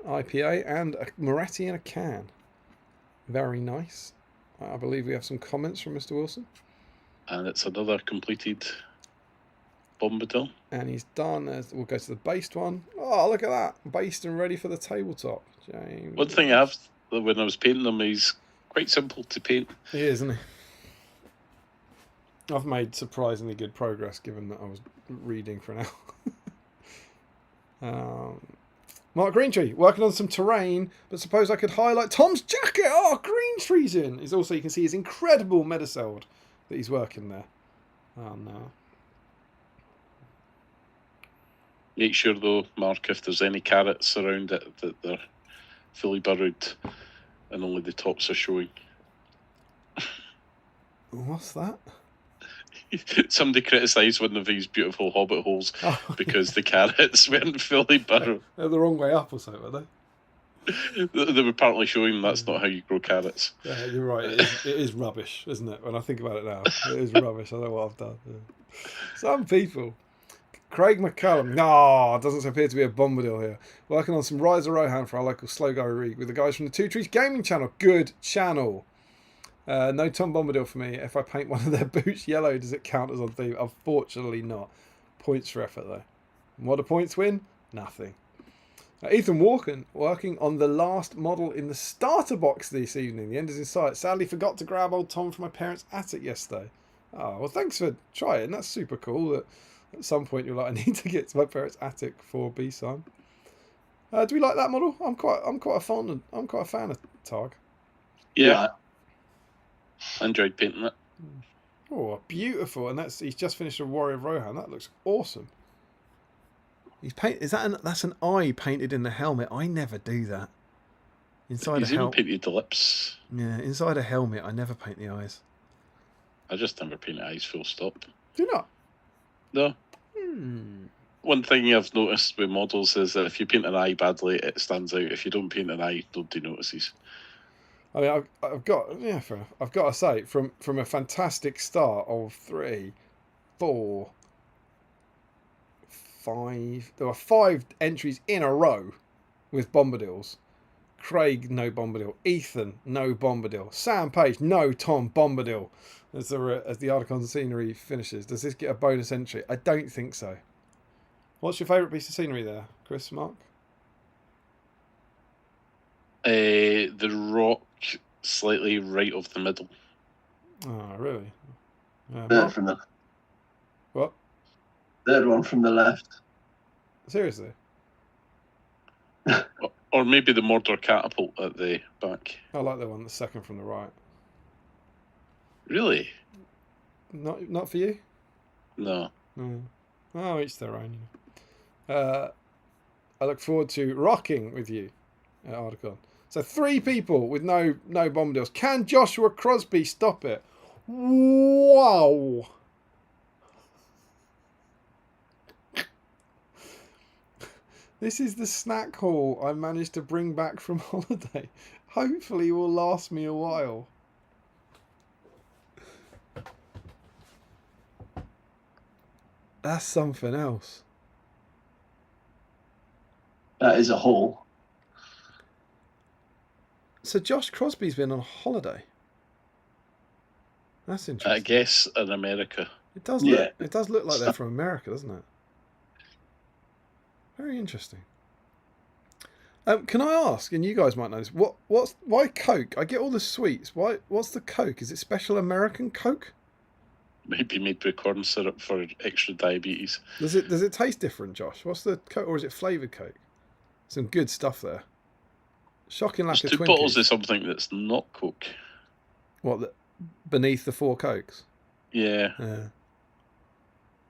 Speaker 1: IPA and a Moretti in a can. Very nice. I believe we have some comments from Mr. Wilson.
Speaker 3: And it's another completed Bombadil.
Speaker 1: And he's done. We'll go to the based one. Oh, look at that. Based and ready for the tabletop. James.
Speaker 3: One thing I have, when I was painting them, he's quite simple to paint.
Speaker 1: He is, isn't he? I've made surprisingly good progress given that I was reading for an hour. Mark Greentree, working on some terrain, but suppose I could highlight Tom's jacket. Oh, Greentree's in. He's also, you can see his incredible Mediceld that he's working there. Oh, no.
Speaker 3: Make sure, though, Mark, if there's any carrots around it, that they're fully burrowed and only the tops are showing.
Speaker 1: What's that?
Speaker 3: Somebody criticised one of these beautiful hobbit holes because the carrots weren't fully burrowed.
Speaker 1: They're the wrong way up or something, are they?
Speaker 3: They were partly showing that's not how you grow carrots.
Speaker 1: Yeah, you're right. It is rubbish, isn't it? When I think about it now, it is rubbish. I know what I've done. Yeah. Some people. Craig McCallum. No, it doesn't appear to be a Bombadil here. Working on some Rise of Rohan for our local Slow Guy Rig with the guys from the Two Trees Gaming channel. Good channel. No Tom Bombadil for me. If I paint one of their boots yellow, does it count as on theme? Unfortunately not. Points for effort though. And what do points win? Nothing. Ethan Walken working on the last model in the starter box this evening. The end is in sight. Sadly forgot to grab old Tom from my parents' attic yesterday. Oh, well thanks for trying. That's super cool that at some point you're like, I need to get to my parents' attic for BSIME. Do we like that model? I'm quite a fan of Targ.
Speaker 3: Yeah. I enjoyed painting it.
Speaker 1: Oh, beautiful! And he's just finished a Warrior of Rohan. That looks awesome. He's that's an eye painted in the helmet. I never do that. Inside
Speaker 3: He's
Speaker 1: a
Speaker 3: even
Speaker 1: helmet.
Speaker 3: painted the lips.
Speaker 1: Yeah, inside a helmet, I never paint the eyes.
Speaker 3: I just never paint eyes full stop.
Speaker 1: Do you not?
Speaker 3: No. One thing I've noticed with models is that if you paint an eye badly, it stands out. If you don't paint an eye, nobody notices.
Speaker 1: I mean, I've got fair enough. I've got to say, from a fantastic start of 3, 4, 5. There were 5 entries in a row with Bombadils. Craig, no Bombadil. Ethan, no Bombadil. Sam Page, no Tom Bombadil. As the Articon scenery finishes, does this get a bonus entry? I don't think so. What's your favourite piece of scenery there, Chris, Mark?
Speaker 3: The rock slightly right of the middle.
Speaker 1: Oh, really?
Speaker 2: Third from the
Speaker 1: What?
Speaker 2: third one from the left.
Speaker 1: Seriously?
Speaker 3: Or maybe the Mordor catapult at the back.
Speaker 1: I like the one, the second from the right.
Speaker 3: Really?
Speaker 1: Not for you?
Speaker 3: No.
Speaker 1: No. Oh, each their own. I look forward to rocking with you at Articon. So 3 people with no Bombadils. Can Joshua Crosby stop it? Wow. This is the snack haul I managed to bring back from holiday. Hopefully it will last me a while. That's something else.
Speaker 2: That is a haul.
Speaker 1: So Josh Crosby's been on holiday. That's interesting.
Speaker 3: I guess in America.
Speaker 1: It does look. It does look like they're from America, doesn't it? Very interesting. Can I ask? And you guys might know this. Why Coke? I get all the sweets. What's the Coke? Is it special American Coke?
Speaker 3: Maybe made with corn syrup for extra diabetes.
Speaker 1: Does it taste different, Josh? What's the Coke, or is it flavoured Coke? Some good stuff there. Shocking lack
Speaker 3: There's
Speaker 1: of
Speaker 3: 2
Speaker 1: Twinkies.
Speaker 3: bottles of something that's not Coke.
Speaker 1: What? Beneath the 4 Cokes?
Speaker 3: Yeah.
Speaker 1: Yeah.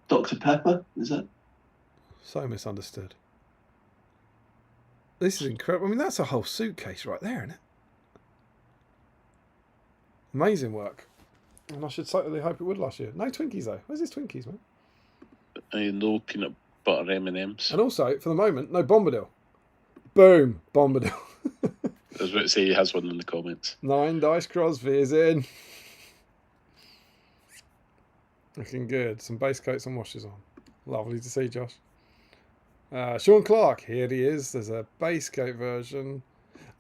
Speaker 2: Dr. Pepper, is that?
Speaker 1: So misunderstood. This is incredible. I mean, that's a whole suitcase right there, isn't it? Amazing work. And I should certainly hope it would last year. No Twinkies, though. Where's his Twinkies, man?
Speaker 3: No peanut butter M&Ms.
Speaker 1: And also, for the moment, no Bombadil. Boom, Bombadil.
Speaker 3: I was about to say he has one in the comments.
Speaker 1: 9 Dice Crosby is in. Looking good. Some base coats and washes on. Lovely to see, Josh. Sean Clark, here he is. There's a base coat version.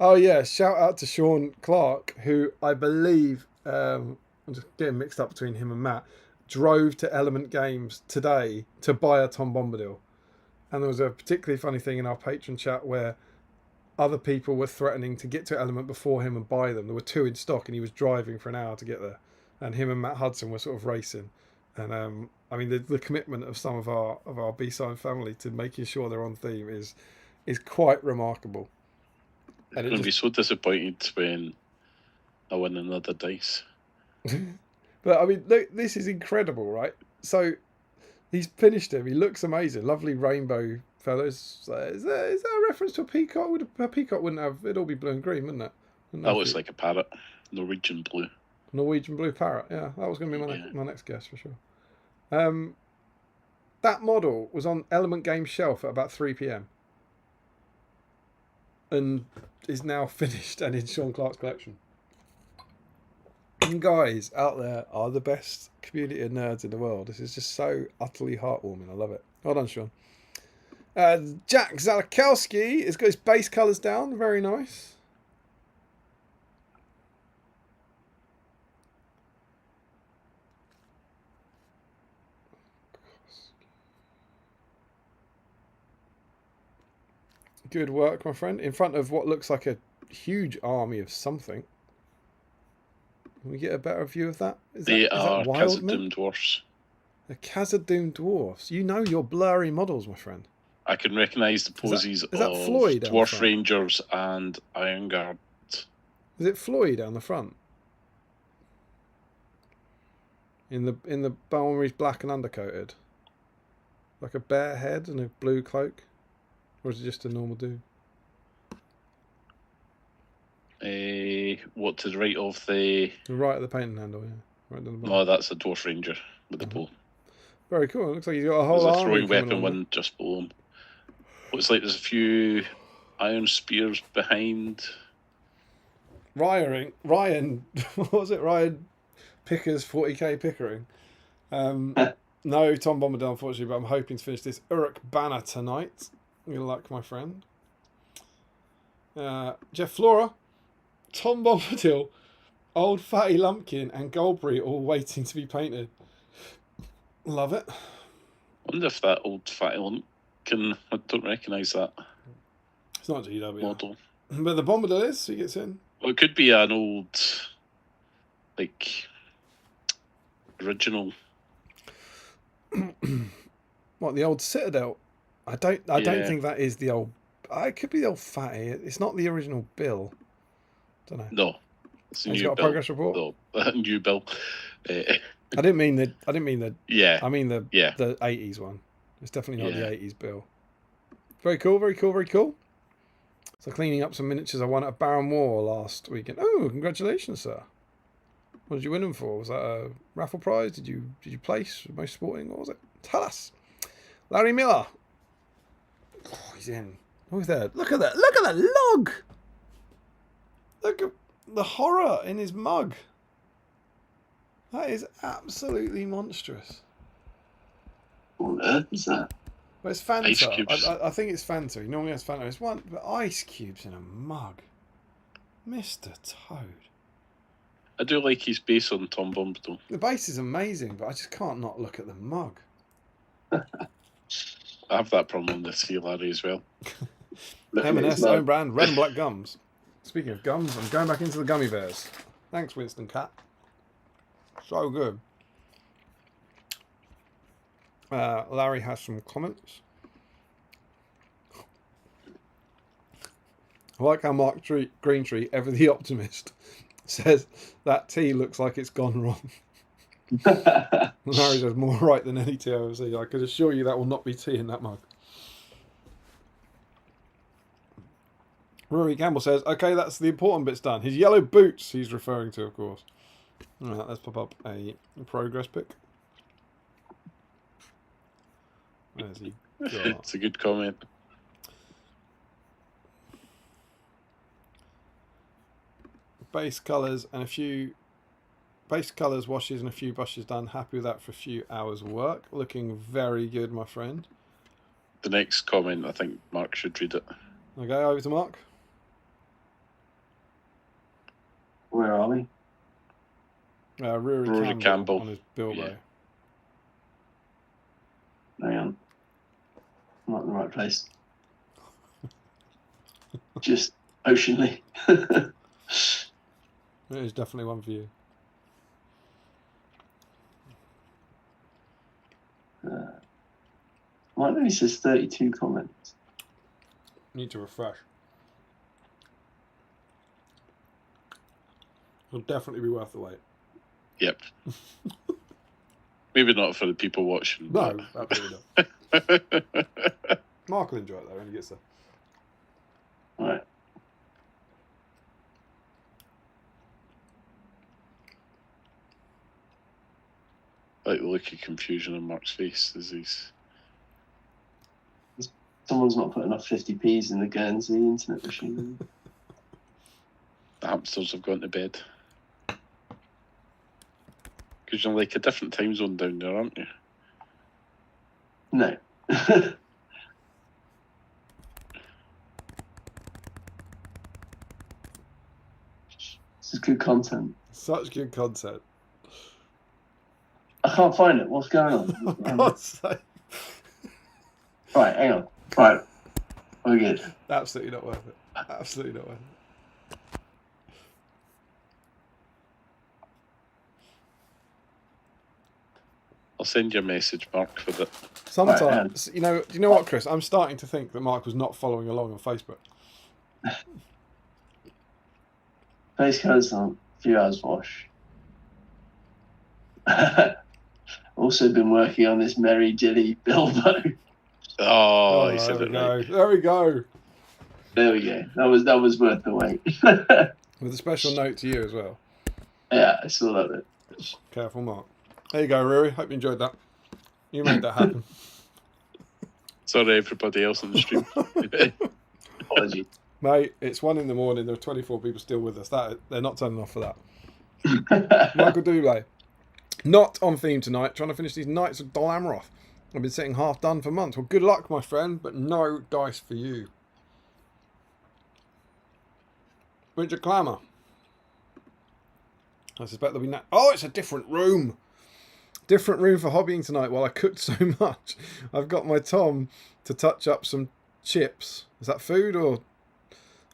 Speaker 1: Oh yeah, shout out to Sean Clark, who I believe, I'm just getting mixed up between him and Matt, drove to Element Games today to buy a Tom Bombadil. And there was a particularly funny thing in our patron chat where other people were threatening to get to Element before him and buy them. There were 2 in stock and he was driving for an hour to get there. And him and Matt Hudson were sort of racing. And I mean, the commitment of some of our BSIME family to making sure they're on theme is quite remarkable.
Speaker 3: I'm going to be so disappointed when I win another dice.
Speaker 1: But I mean, look, this is incredible, right? So he's finished him. He looks amazing. Lovely rainbow feathers. Is that a reference to a peacock? A peacock wouldn't have. It'd all be blue and green, wouldn't it?
Speaker 3: That looks like a parrot. Norwegian blue.
Speaker 1: Norwegian blue parrot. Yeah, that was going to be my next guess for sure. That model was on Element Games shelf at about 3 p.m. and is now finished and in Sean Clark's collection. You guys out there are the best community of nerds in the world. This is just so utterly heartwarming. I love it. Well done, Sean. Jack Zalakowski has got his base colours down. Very nice. Good work, my friend. In front of what looks like a huge army of something. Can we get a better view of that?
Speaker 3: They are
Speaker 1: Wildmen?
Speaker 3: Khazad-dûm dwarfs.
Speaker 1: The Khazad-dûm dwarfs. You know your blurry models, my friend.
Speaker 3: I can recognise the poses
Speaker 1: is that
Speaker 3: of
Speaker 1: Floyd down the
Speaker 3: Dwarf
Speaker 1: front?
Speaker 3: Rangers and Iron Guard.
Speaker 1: Is it Floyd down the front? In the bone where he's black and undercoated? Like a bear head and a blue cloak? Or is it just a normal dude?
Speaker 3: What to the right of the...
Speaker 1: Right at the painting handle, yeah. Right down the bottom.
Speaker 3: No, that's a Dwarf Ranger with the bow.
Speaker 1: Very cool. It looks like he's got a whole
Speaker 3: There's a
Speaker 1: army
Speaker 3: throwing
Speaker 1: coming
Speaker 3: weapon
Speaker 1: on
Speaker 3: one just below him. Looks like there's a few iron spears behind.
Speaker 1: Ryan, what was it? Ryan Pickers, 40k Pickering. No Tom Bombadil, unfortunately, but I'm hoping to finish this Uruk banner tonight. Good luck, my friend. Jeff Flora, Tom Bombadil, Old Fatty Lumpkin, and Goldberry all waiting to be painted. Love it.
Speaker 3: I wonder if that old fatty lumpkin, I don't recognise that
Speaker 1: It's not GW.
Speaker 3: model.
Speaker 1: But the Bombadil is, so he gets in.
Speaker 3: Well, it could be an old, like, original.
Speaker 1: What, the old Citadel? I don't think that is the old. It could be the old Fatty. It's not the original Bill. Don't know.
Speaker 3: No, it's a
Speaker 1: He's
Speaker 3: new
Speaker 1: got a
Speaker 3: bill.
Speaker 1: progress report.
Speaker 3: No, new bill.
Speaker 1: I didn't mean the.
Speaker 3: Yeah.
Speaker 1: I mean the
Speaker 3: Yeah.
Speaker 1: 80s one. It's definitely not
Speaker 3: Yeah.
Speaker 1: the 80s Bill. Very cool, very cool, very cool. So cleaning up some miniatures I won at Baron War last weekend. Oh, congratulations, sir. What did you win them for? Was that a raffle prize? Did you place? Most sporting? What was it? Tell us. Larry Miller. Oh, he's in. Who's there? Look at that. Look at that log. Look at the horror in his mug. That is absolutely monstrous.
Speaker 2: What on earth is that?
Speaker 1: But it's
Speaker 3: Ice
Speaker 1: Fanta.
Speaker 3: cubes.
Speaker 1: I think it's Fanta. He normally has Fanta. It's one, but ice cubes in a mug. Mr. Toad.
Speaker 3: I do like his base on Tom Bombadil.
Speaker 1: The base is amazing, but I just can't not look at the mug.
Speaker 3: I have that problem with Sea Larry as well.
Speaker 1: M&S own brand red and black gums. Speaking of gums, I'm going back into the gummy bears. Thanks, Winston Cat. So good. Larry has some comments. I like how Mark Greentree, ever the optimist, says that tea looks like it's gone wrong. Larry says more right than any tea I've ever seen. I could assure you that will not be tea in that mug. Rory Campbell says, okay, that's the important bit's done. His yellow boots he's referring to, of course. All right, let's pop up a progress pic. Where's he
Speaker 3: It's a good comment.
Speaker 1: Base colours and a few base colours, washes and a few brushes done. Happy with that for a few hours work. Looking very good, my friend.
Speaker 3: The next comment, I think Mark should read it.
Speaker 1: Okay, over to Mark.
Speaker 2: Where are we?
Speaker 1: Rory
Speaker 3: Rory Campbell.
Speaker 1: on his Bilbo.
Speaker 2: Yeah. Hang on. I'm not in the right place. Just oceanly.
Speaker 1: It is definitely one for you.
Speaker 2: Mine only says 32 comments.
Speaker 1: Need to refresh. It'll definitely be worth the wait.
Speaker 3: Yep. Maybe not for the people watching.
Speaker 1: No, absolutely not. Mark will enjoy it though when he gets there.
Speaker 2: Right.
Speaker 3: Like the look of confusion on Mark's face as he's.
Speaker 2: Someone's not put enough 50p's in the Guernsey internet machine.
Speaker 3: The hamsters have gone to bed. Because you're like a different time zone down there, aren't you?
Speaker 2: No. This is good content.
Speaker 1: Such good content.
Speaker 2: I can't find it. What's going on?
Speaker 1: For God's sake.
Speaker 2: Right, hang on. Right. We're good.
Speaker 1: Absolutely not worth it. Absolutely not worth it.
Speaker 3: I'll send you a message, Mark, for that.
Speaker 1: Sometimes, you know, do you know what, Chris? I'm starting to think that Mark was not following along on Facebook.
Speaker 2: Face colours on a few hours wash. Also been working on this Merry Dilly Bilbo.
Speaker 3: Oh, he
Speaker 1: there
Speaker 3: said
Speaker 1: we
Speaker 3: it
Speaker 1: go.
Speaker 3: right.
Speaker 1: There we go.
Speaker 2: There we go. That was worth the wait.
Speaker 1: With a special note to you as well.
Speaker 2: Yeah, I still love it.
Speaker 1: Careful, Mark. There you go, Rory. Hope you enjoyed that. You made that happen.
Speaker 3: Sorry, everybody else on the stream.
Speaker 2: Apology.
Speaker 1: Mate, it's 1 a.m. There are 24 people still with us. They're not turning off for that. Michael Dooley. Not on theme tonight. Trying to finish these Knights of Dol Amroth. I've been sitting half done for months. Well, good luck, my friend, but no dice for you. Richard Clammer. I suspect there'll be oh, it's a different room. Different room for hobbying tonight while I cooked so much. I've got my Tom to touch up some chips. Is that food or...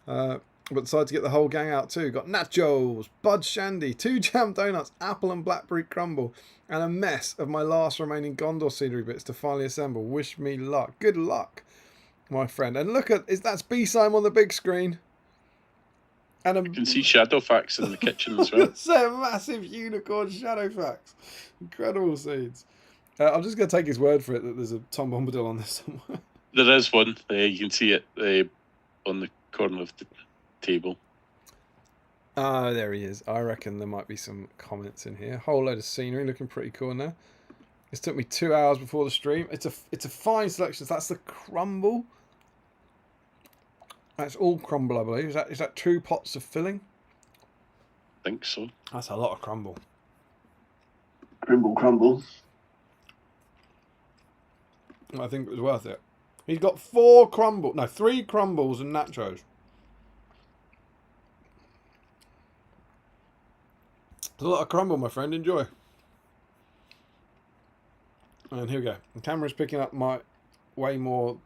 Speaker 1: but decided to get the whole gang out too. Got nachos, Bud Shandy, 2 jam donuts, apple and blackberry crumble, and a mess of my last remaining Gondor scenery bits to finally assemble. Wish me luck. Good luck, my friend. And look at... that's BSIME on the big screen. And
Speaker 3: You can see Shadowfax in the kitchen as well.
Speaker 1: It's a massive unicorn Shadowfax. Incredible scenes. I'm just going to take his word for it that there's a Tom Bombadil on this somewhere.
Speaker 3: There is one. You can see it on the corner of the table.
Speaker 1: Ah, there he is. I reckon there might be some comments in here. Whole load of scenery looking pretty cool now. This took me 2 hours before the stream. It's a fine selection. That's the crumble. That's all crumble, I believe. Is that 2 pots of filling?
Speaker 3: I think so.
Speaker 1: That's a lot of crumble.
Speaker 2: Crumble.
Speaker 1: I think it was worth it. He's got 3 crumbles and nachos. It's a lot of crumble, my friend. Enjoy. And here we go. The camera's picking up my way more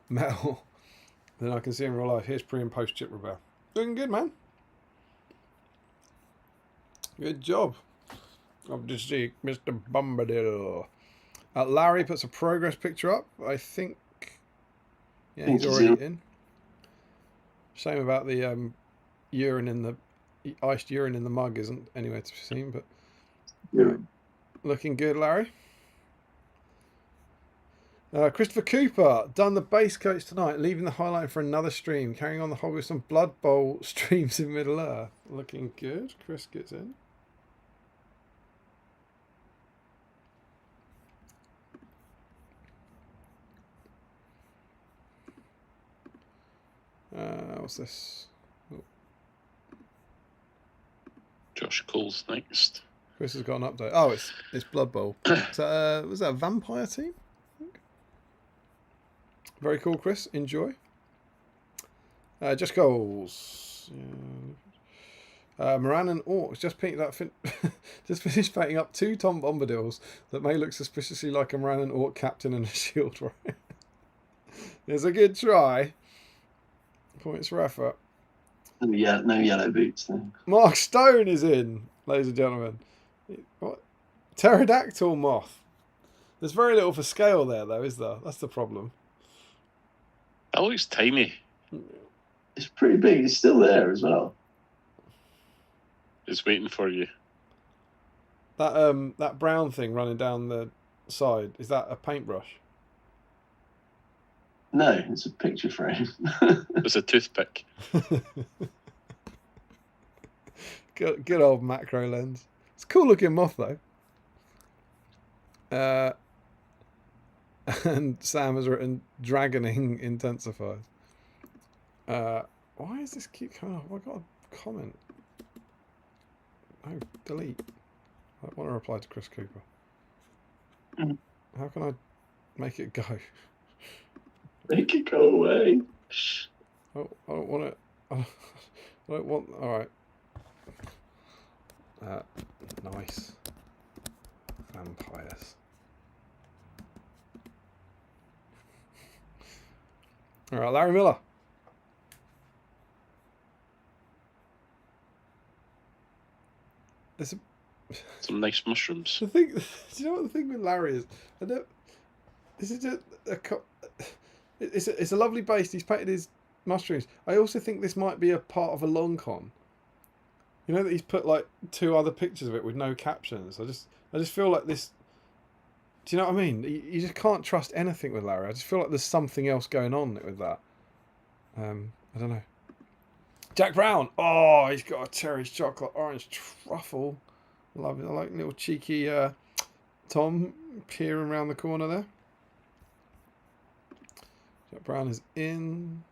Speaker 1: metal than I can see in real life. Here's pre and post chip repair. Looking good, man. Good job. Up to see Mr. Bombadil. Larry puts a progress picture up. I think... yeah, he's already in. Shame about the urine in the... iced urine in the mug isn't anywhere to be seen, but...
Speaker 2: Yeah.
Speaker 1: Looking good, Larry. Christopher Cooper, done the base coats tonight, leaving the highlight for another stream, carrying on the hobby with some Blood Bowl streams in Middle Earth. Looking good. Chris gets in. What's this? Oh,
Speaker 3: Josh Cole's next.
Speaker 1: Chris has got an update. Oh, it's Blood Bowl. So, was that a vampire team? I think. Very cool, Chris. Enjoy. Just goals. Moran and Orcs just picked up, just finished painting up 2 Tom Bombadils that may look suspiciously like a Moran and Orc captain and a shield right. It's a good try. Points for effort.
Speaker 2: No yellow boots then.
Speaker 1: Mark Stone is in, ladies and gentlemen. What? Pterodactyl moth. There's very little for scale there, though, is there? That's the problem.
Speaker 3: That looks tiny.
Speaker 2: It's pretty big. It's still there as well.
Speaker 3: It's waiting for you.
Speaker 1: That brown thing running down the side, is that a paintbrush?
Speaker 2: No, it's a picture frame.
Speaker 3: It's a toothpick.
Speaker 1: Good old macro lens. It's a cool looking moth though. And Sam has written dragoning intensifies. Why is this keep coming up? I got a comment. Oh, delete. I want to reply to Chris Cooper. How can I make it go?
Speaker 2: Make it go away.
Speaker 1: Oh, I don't want it. I don't want. All right. Nice. Vampires. All right, Larry Miller. There's
Speaker 3: Some nice mushrooms.
Speaker 1: the thing. Do you know what the thing with Larry is? I don't. This is just it's a lovely base. He's painted his mushrooms. I also think this might be a part of a long con. You know that he's put like 2 other pictures of it with no captions. I just feel like this. Do you know what I mean? You just can't trust anything with Larry. I just feel like there's something else going on with that. I don't know. Jack Brown. Oh, he's got a cherry chocolate orange truffle. Love it. I like little cheeky Tom peering around the corner there. Jack Brown is in.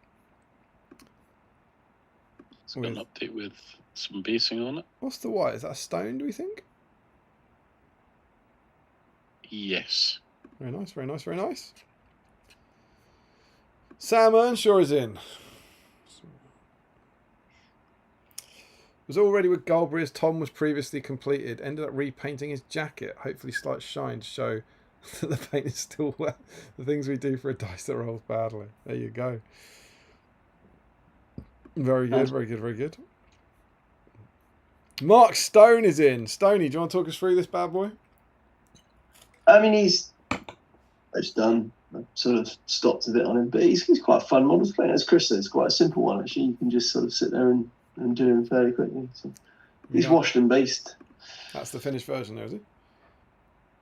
Speaker 3: It's got an update with some basing on it.
Speaker 1: What's the white? Is that a stone, do we think? Yes. Very nice, very nice, very nice. Sam Earnshaw is in. Was already with Galbraith as Tom was previously completed. Ended up repainting his jacket. Hopefully slight shine to show that the paint is still wet. The things we do for a dice that rolls badly. There you go. Very good, very good, very good. Mark Stone is in. Stoney, do you want to talk us through this bad boy?
Speaker 2: I mean, it's done. I sort of stopped a bit on him, but he's quite a fun model to play. As Chris says, it's quite a simple one, actually. You can just sort of sit there and do him fairly quickly. So he's washed and based.
Speaker 1: That's the finished version, though, is it?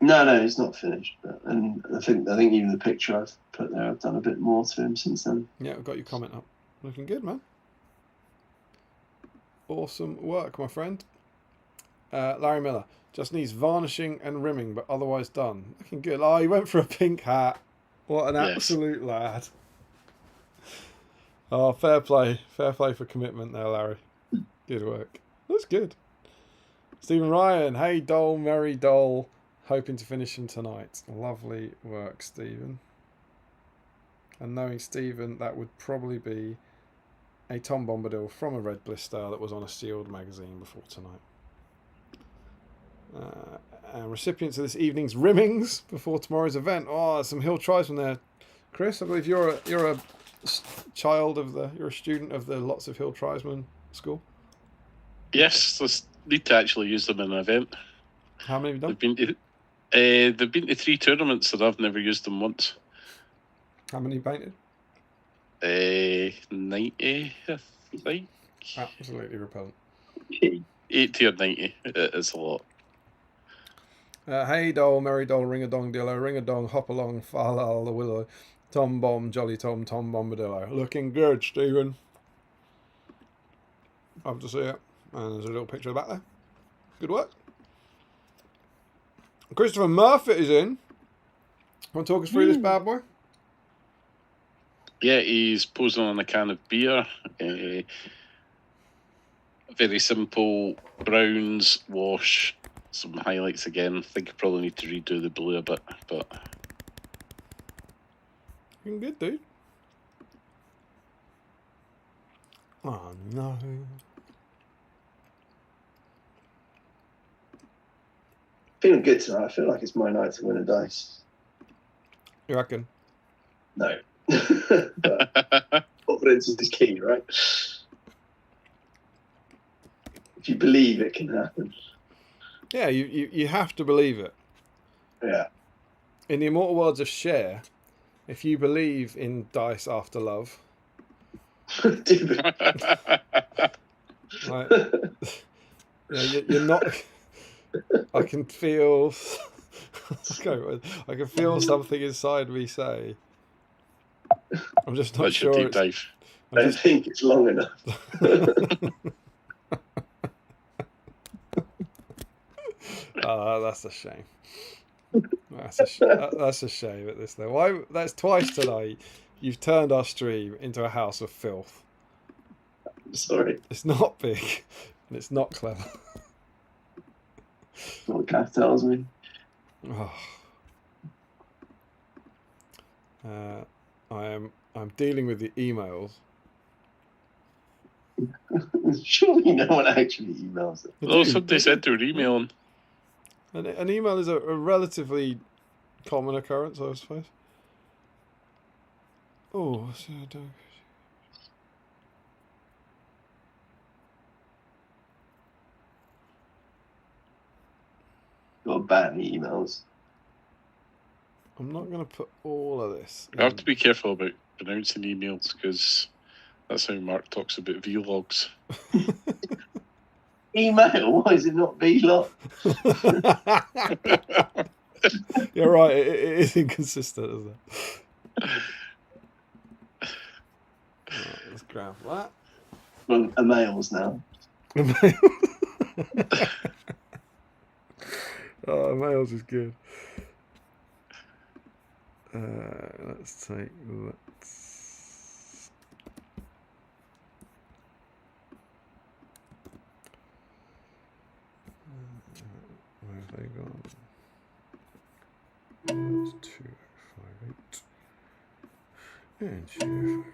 Speaker 2: No, he's not finished. And I think even the picture I've put there, I've done a bit more to him since then.
Speaker 1: Yeah, I've got your comment up. Looking good, man. Awesome work, my friend. Larry Miller. Just needs varnishing and rimming, but otherwise done. Looking good. Oh, he went for a pink hat. What an absolute lad. Oh, fair play. Fair play for commitment there, Larry. Good work. That's good. Stephen Ryan. Hey, Dole, merry Dole. Hoping to finish him tonight. Lovely work, Stephen. And knowing Stephen, that would probably be a Tom Bombadil from a red blister that was on a sealed magazine before tonight. And recipients of this evening's rimmings before tomorrow's event. Oh, some Hill Tribesmen there, Chris. I believe you're a child of you're a student of the Lots of Hill Tribesmen school.
Speaker 3: Yes, let's need to actually use them in an event.
Speaker 1: How many have you done?
Speaker 3: They've been to 3 tournaments and I've never used them once.
Speaker 1: How many painted?
Speaker 3: 90, I think.
Speaker 1: Absolutely repellent.
Speaker 3: 80 or 90. It's a lot.
Speaker 1: Hey Dole, merry Dole, ring a dong dillo, ring a dong, hop along, falal the willow, Tom Bomb, jolly Tom Bombadillo. Looking good, Stephen. Love to see it. And there's a little picture of the back there. Good work. Christopher Murphy is in. Want to talk us through this bad boy?
Speaker 3: Yeah, he's posing on a can of beer. Very simple. Browns, wash, some highlights again. I think I probably need to redo the blue a bit, but
Speaker 1: Looking good, dude. Oh no.
Speaker 2: Feeling good tonight. I feel like it's my night to win a dice.
Speaker 1: You reckon?
Speaker 2: No. But confidence is key, right? If you believe it can happen.
Speaker 1: Yeah, you have to believe it.
Speaker 2: Yeah.
Speaker 1: In the immortal words of Cher, if you believe in dice after love, like, you're not. I can feel. I can feel something inside me say. I'm just not
Speaker 3: that's your
Speaker 1: sure.
Speaker 3: deep dive.
Speaker 2: I don't think it's long enough.
Speaker 1: That's a shame. That's a shame at this level. Why? That's twice tonight. You've turned our stream into a house of filth.
Speaker 2: Sorry.
Speaker 1: It's not big, and it's not clever.
Speaker 2: What Kath tells me.
Speaker 1: Oh. I'm dealing with the emails.
Speaker 2: Surely no one actually emails it.
Speaker 3: No, somebody said they were emailing.
Speaker 1: An email is a relatively common occurrence, I suppose. Oh, so I don't.
Speaker 2: Got to ban emails.
Speaker 1: I'm not going to put all of this.
Speaker 3: You have to be careful about pronouncing emails because that's how Mark talks about vlogs.
Speaker 2: Email? Why is it not vlog?
Speaker 1: You're right. It is inconsistent, isn't it? Right, let's grab that.
Speaker 2: Well, emails now.
Speaker 1: Oh, Mails is good. Let's take that. Where have they gone? That's 258 and 258.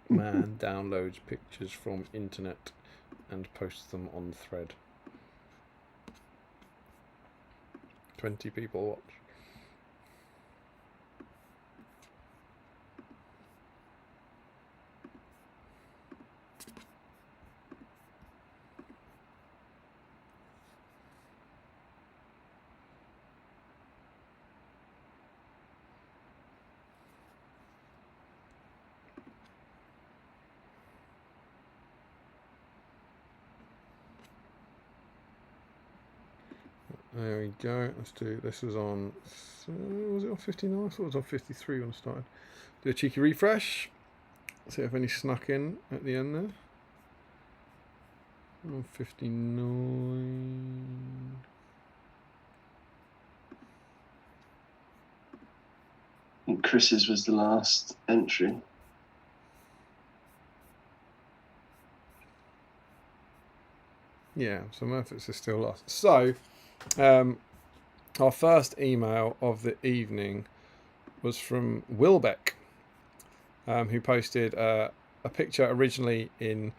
Speaker 1: Man downloads pictures from internet and posts them on thread. 20 people watch. There we go. Let's do. This was on. Was it on 59? I thought it was on 53 when I started. Do a cheeky refresh. See if any snuck in at the end there. On 59.
Speaker 2: And Chris's was the last entry.
Speaker 1: Yeah, so Murphy's is still lost. So, our first email of the evening was from Wilbeck, who posted a picture originally in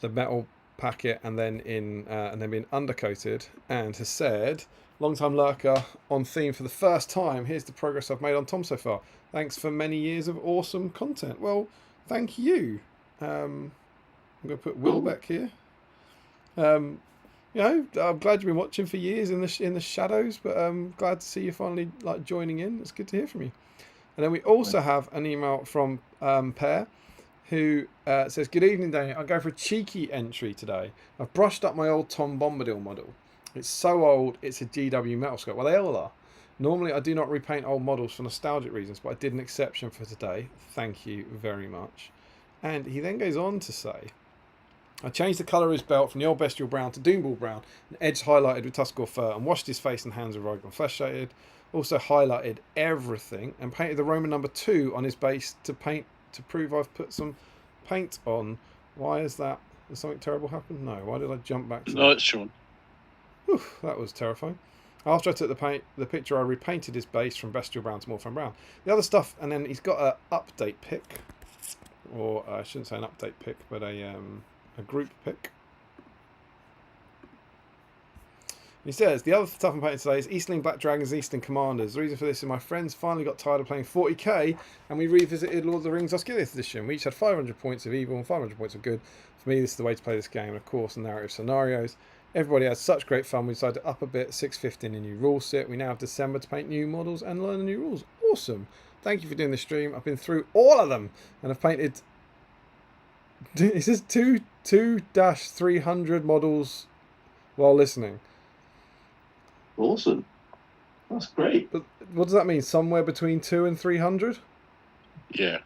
Speaker 1: the metal packet and then been undercoated, and has said, "Long-time lurker on theme for the first time. Here's the progress I've made on Tom so far. Thanks for many years of awesome content." Well, thank you. I'm going to put Wilbeck here. I'm glad you've been watching for years in the shadows, but I'm glad to see you finally joining in. It's good to hear from you. And then we also have an email from Per, who says, "Good evening, Daniel. I'll go for a cheeky entry today. I've brushed up my old Tom Bombadil model. It's so old, it's a GW metal sculpt." Well, they all are. Normally, I do not repaint old models for nostalgic reasons, but I did an exception for today. Thank you very much. And he then goes on to say, "I changed the colour of his belt from the old bestial brown to Doomball brown, and edge highlighted with Tuscarora fur, and washed his face and hands with Articon flesh shaded. Also highlighted everything and painted the Roman number 2 on his base to prove I've put some paint on." Why is that? Has something terrible happened? No. Why did I jump back to
Speaker 3: No,
Speaker 1: that?
Speaker 3: it's shown.
Speaker 1: Whew, that was terrifying. After I took the picture, I repainted his base from bestial brown to Morphin brown. The other stuff, and then he's got a update pick, or I shouldn't say an update pick, but a group pick. He says, "The other stuff I'm painting today is Eastling Black Dragons, Eastling Commanders. The reason for this is my friends finally got tired of playing 40k, and we revisited Lord of the Rings Osgiliath edition. We each had 500 points of evil and 500 points of good. For me, this is the way to play this game, and of course, narrative scenarios. Everybody had such great fun. We decided to up a bit, 650 in a new rule set. We now have December to paint new models and learn the new rules. Awesome. Thank you for doing the stream. I've been through all of them, and I've painted..." It says 2-300 models while listening.
Speaker 2: Awesome. That's great.
Speaker 1: But what does that mean? Somewhere between 2 and 300?
Speaker 3: Yeah.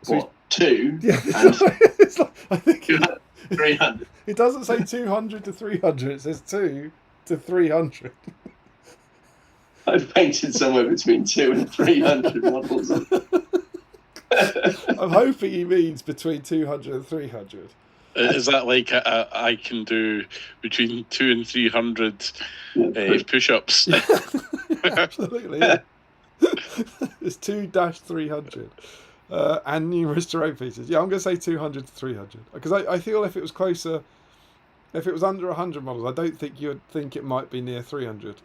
Speaker 1: So
Speaker 2: What? 2?
Speaker 1: Yeah,
Speaker 2: And
Speaker 1: it's like, I think
Speaker 2: 300.
Speaker 1: it doesn't say 200 to 300. It says 2 to 300.
Speaker 2: I've painted somewhere between 2 and 300 models.
Speaker 1: I'm hoping he means between 200 and 300.
Speaker 3: Is that like I can do between 200 and 300 push-ups?
Speaker 1: Absolutely, yeah. It's 2-300. And numerous terrain pieces. Yeah, I'm going to say 200 to 300. Because I feel if it was closer, if it was under 100 models, I don't think you would think it might be near 300.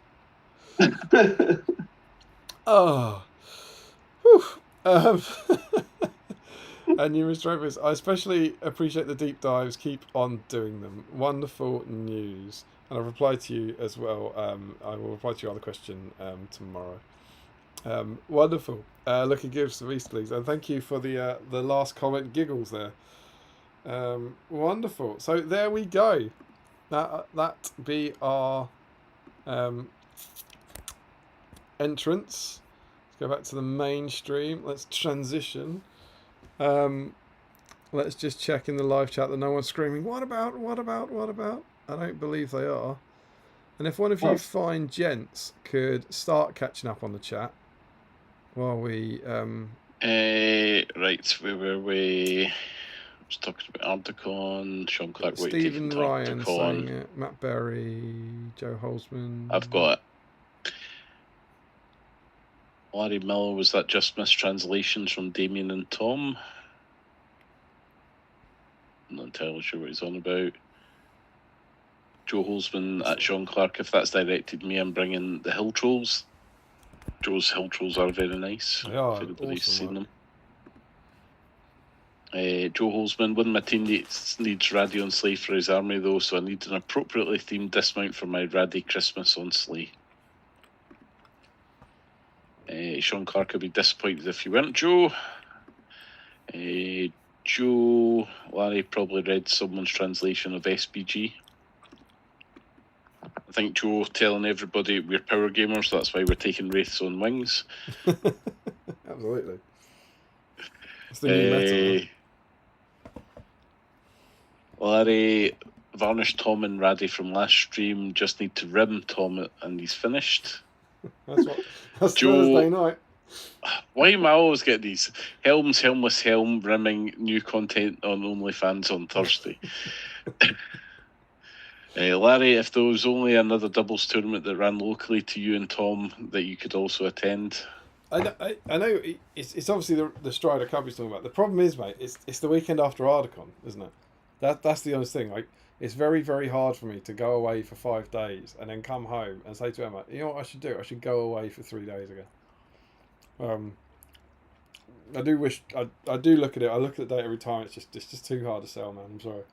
Speaker 1: Oh. Whew. And numerous terrain pieces. I especially appreciate the deep dives. Keep on doing them. Wonderful news. And I've replied to you as well. I will reply to your other question tomorrow. Wonderful. Looking good for Easterlings, and thank you for the last comment giggles there. Wonderful. So there we go. That be our entrance. Let's go back to the main stream. Let's transition. Let's just check in the live chat that no one's screaming, what about? I don't believe they are. And if one of you fine gents could start catching up on the chat while we...
Speaker 3: Right, where were we? I was talking about Articon, Sean Clark,
Speaker 1: Stephen Ryan saying
Speaker 3: Articon.
Speaker 1: it, Matt Berry, Joe Holzman.
Speaker 3: I've got Larry Miller. Was that just mistranslations from Damien and Tom? I'm not entirely sure what he's on about. Joe Holzman at Sean Clark. If that's directed me, I'm bringing the Hill Trolls. Joe's Hill Trolls are very nice.
Speaker 1: They are
Speaker 3: If anybody's
Speaker 1: awesome
Speaker 3: seen
Speaker 1: work.
Speaker 3: them. Joe Holzman, one of my teammates needs Raddy on sleigh for his army though, so I need an appropriately themed dismount for my Raddy Christmas on sleigh. Sean Clark would be disappointed if you weren't, Joe. Joe, Larry probably read someone's translation of SBG. I think Joe telling everybody we're power gamers, that's why we're taking Wraiths on Wings.
Speaker 1: Absolutely. It's the new meta.
Speaker 3: Larry, varnish Tom and Raddy from last stream, just need to rim Tom and he's finished.
Speaker 1: That's
Speaker 3: Joe,
Speaker 1: Thursday night.
Speaker 3: Why am I always getting these helmless helm rimming new content on OnlyFans on Thursday? Larry, if there was only another doubles tournament that ran locally to you and Tom that you could also attend.
Speaker 1: I know it's obviously the Strider Cup he's talking about. The problem is, mate, it's the weekend after Articon, isn't it? That's the honest thing. Like, it's very, very hard for me to go away for 5 days and then come home and say to Emma, you know what I should do? I should go away for 3 days again. I do wish I do look at it. I look at the date every time. It's just too hard to sell, man. I'm sorry.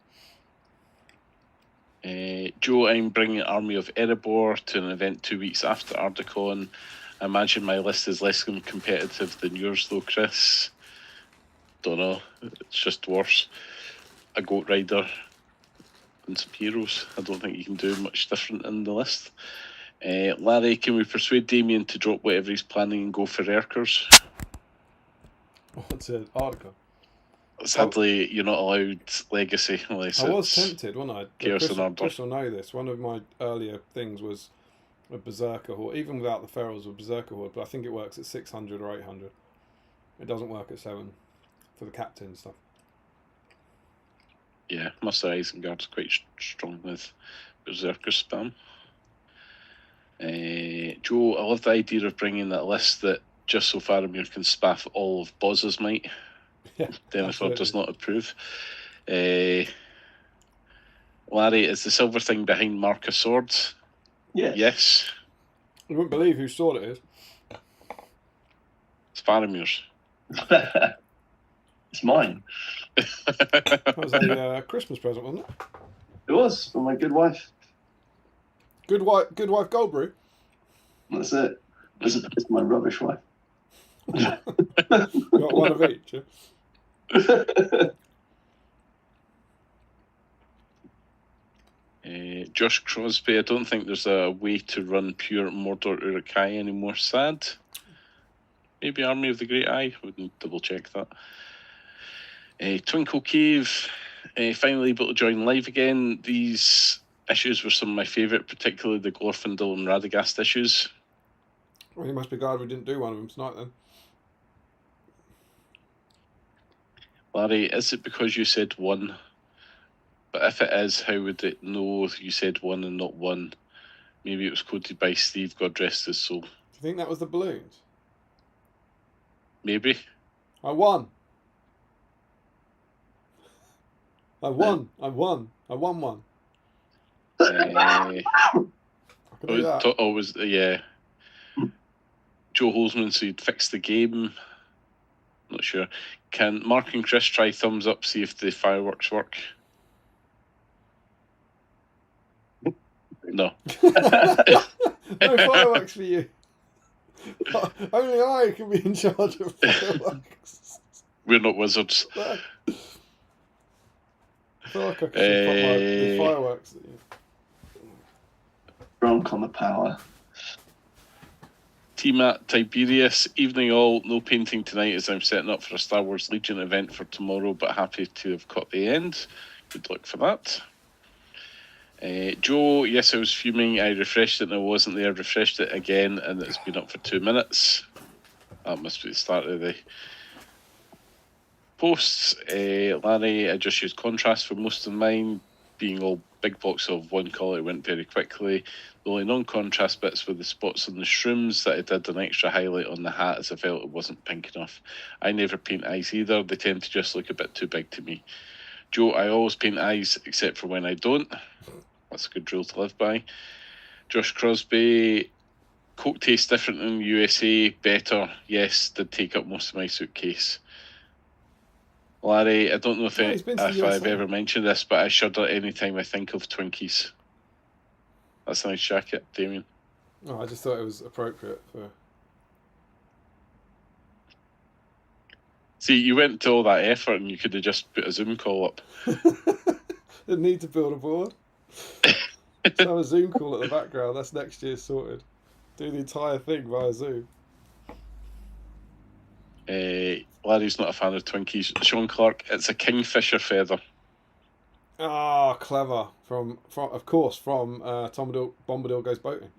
Speaker 3: Joe, I'm bringing Army of Erebor to an event 2 weeks after Articon. I imagine my list is less competitive than yours, though, Chris. Don't know. It's just worse. A goat rider and some heroes. I don't think you can do much different in the list. Larry, can we persuade Damien to drop whatever he's planning and go for Erkers?
Speaker 1: What's it? Articon.
Speaker 3: Sadly, you're not allowed Legacy unless
Speaker 1: I was
Speaker 3: it's
Speaker 1: tempted, wasn't I?
Speaker 3: Chaos and Ardor.
Speaker 1: Chris will know this. One of my earlier things was a Berserker Horde, even without the Ferals of Berserker Horde, but I think it works at 600 or 800. It doesn't work at 7 for the captain and stuff.
Speaker 3: Yeah, Master Isengard's quite strong with Berserker spam. Joe, I love the idea of bringing that list that just so Faramir can spaff all of Boz's might.
Speaker 1: Yeah,
Speaker 3: Denethor does not approve. Larry, is the silver thing behind Mark of Swords?
Speaker 2: Yes.
Speaker 3: Yes.
Speaker 1: You wouldn't believe whose sword it is.
Speaker 3: It's Faramir's.
Speaker 2: It's mine.
Speaker 1: That was a Christmas present, wasn't it?
Speaker 2: It was for my good wife.
Speaker 1: Good wife Goldbrew.
Speaker 2: That's it. It's my rubbish wife.
Speaker 1: Got one of each. Yeah?
Speaker 3: Josh Crosby, I don't think there's a way to run pure Mordor Uruk-hai anymore. Sad. Maybe Army of the Great Eye. Wouldn't double check that. Twinkle Cave, finally able to join live again. These issues were some of my favourite, particularly the Glorfindel and Radagast issues.
Speaker 1: Well, you must be glad we didn't do one of them tonight then.
Speaker 3: Larry, is it because you said 1? But if it is, how would it know you said 1 and not 1? Maybe it was quoted by Steve, God rest his soul.
Speaker 1: Do you think that was the balloons?
Speaker 3: Maybe.
Speaker 1: I won. I won one. I can do that.
Speaker 3: Yeah. Joe Holzman, so you'd fix the game. Not sure. Can Mark and Chris try thumbs up, see if the fireworks work? No.
Speaker 1: No fireworks for you. Only I can be in charge of fireworks.
Speaker 3: We're not wizards.
Speaker 1: I feel like I could put the fireworks.
Speaker 2: Drunk on the power.
Speaker 3: Team at Tiberius, evening all. No painting tonight as I'm setting up for a Star Wars Legion event for tomorrow, but happy to have caught the end. Good luck for that. Joe, yes, I was fuming. I refreshed it and I wasn't there. Refreshed it again and it's been up for 2 minutes. That must be the start of the posts. Larry, I just used contrast for most of mine, being all big blocks of one colour. It went very quickly. The only non-contrast bits were the spots on the shrooms that I did an extra highlight on the hat as I felt it wasn't pink enough. I never paint eyes either. They tend to just look a bit too big to me. Joe, I always paint eyes except for when I don't. That's a good rule to live by. Josh Crosby, Coke tastes different in the USA. Better. Yes, did take up most of my suitcase. Larry, I don't know if I've ever mentioned this, but I shudder any time I think of Twinkies. That's a nice jacket, Damien.
Speaker 1: Oh, I just thought it was appropriate for...
Speaker 3: See, you went to all that effort and you could have just put a Zoom call up.
Speaker 1: Didn't need to build a board. Let's have a Zoom call at the background. That's next year sorted. Do the entire thing via Zoom.
Speaker 3: Larry's not a fan of Twinkies. Sean Clark, it's a kingfisher feather.
Speaker 1: Ah, clever. From Tom Bombadil Goes Boating.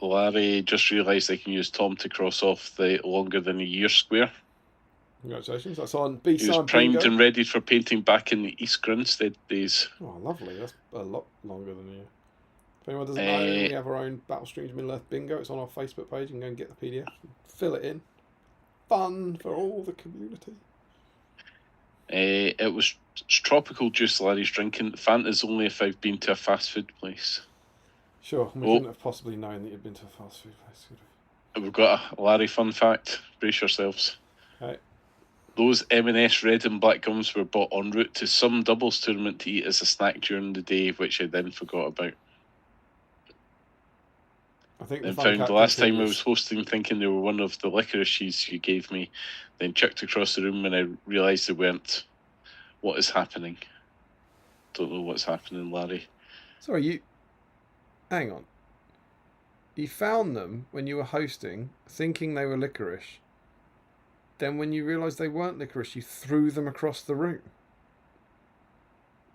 Speaker 3: Larry just realised I can use Tom to cross off the longer than a year square.
Speaker 1: Congratulations. That's on BSIME.
Speaker 3: He was primed and ready for painting back in the East Grinstead days.
Speaker 1: Oh, lovely. That's a lot longer than a year. If anyone doesn't know, we have our own Battle Streams Middle Earth bingo. It's on our Facebook page. You can go and get the PDF. Fill it in. Fun for all the community.
Speaker 3: It was tropical juice Larry's drinking. Fanta's only if I've been to a fast food place.
Speaker 1: Sure, we couldn't have possibly known that you'd been to a fast food place, could we?
Speaker 3: We've got a Larry fun fact. Brace yourselves.
Speaker 1: Right.
Speaker 3: Those M&S red and black gums were bought en route to some doubles tournament to eat as a snack during the day, which I then forgot about.
Speaker 1: I think
Speaker 3: Then
Speaker 1: fun
Speaker 3: found the
Speaker 1: captain
Speaker 3: last time I
Speaker 1: thing
Speaker 3: was hosting thinking they were one of the licorices you gave me, then checked across the room when I realised they weren't. What is happening? Don't know what's happening, Larry.
Speaker 1: Sorry, you. Hang on. You found them when you were hosting, thinking they were licorice. Then, when you realised they weren't licorice, you threw them across the room.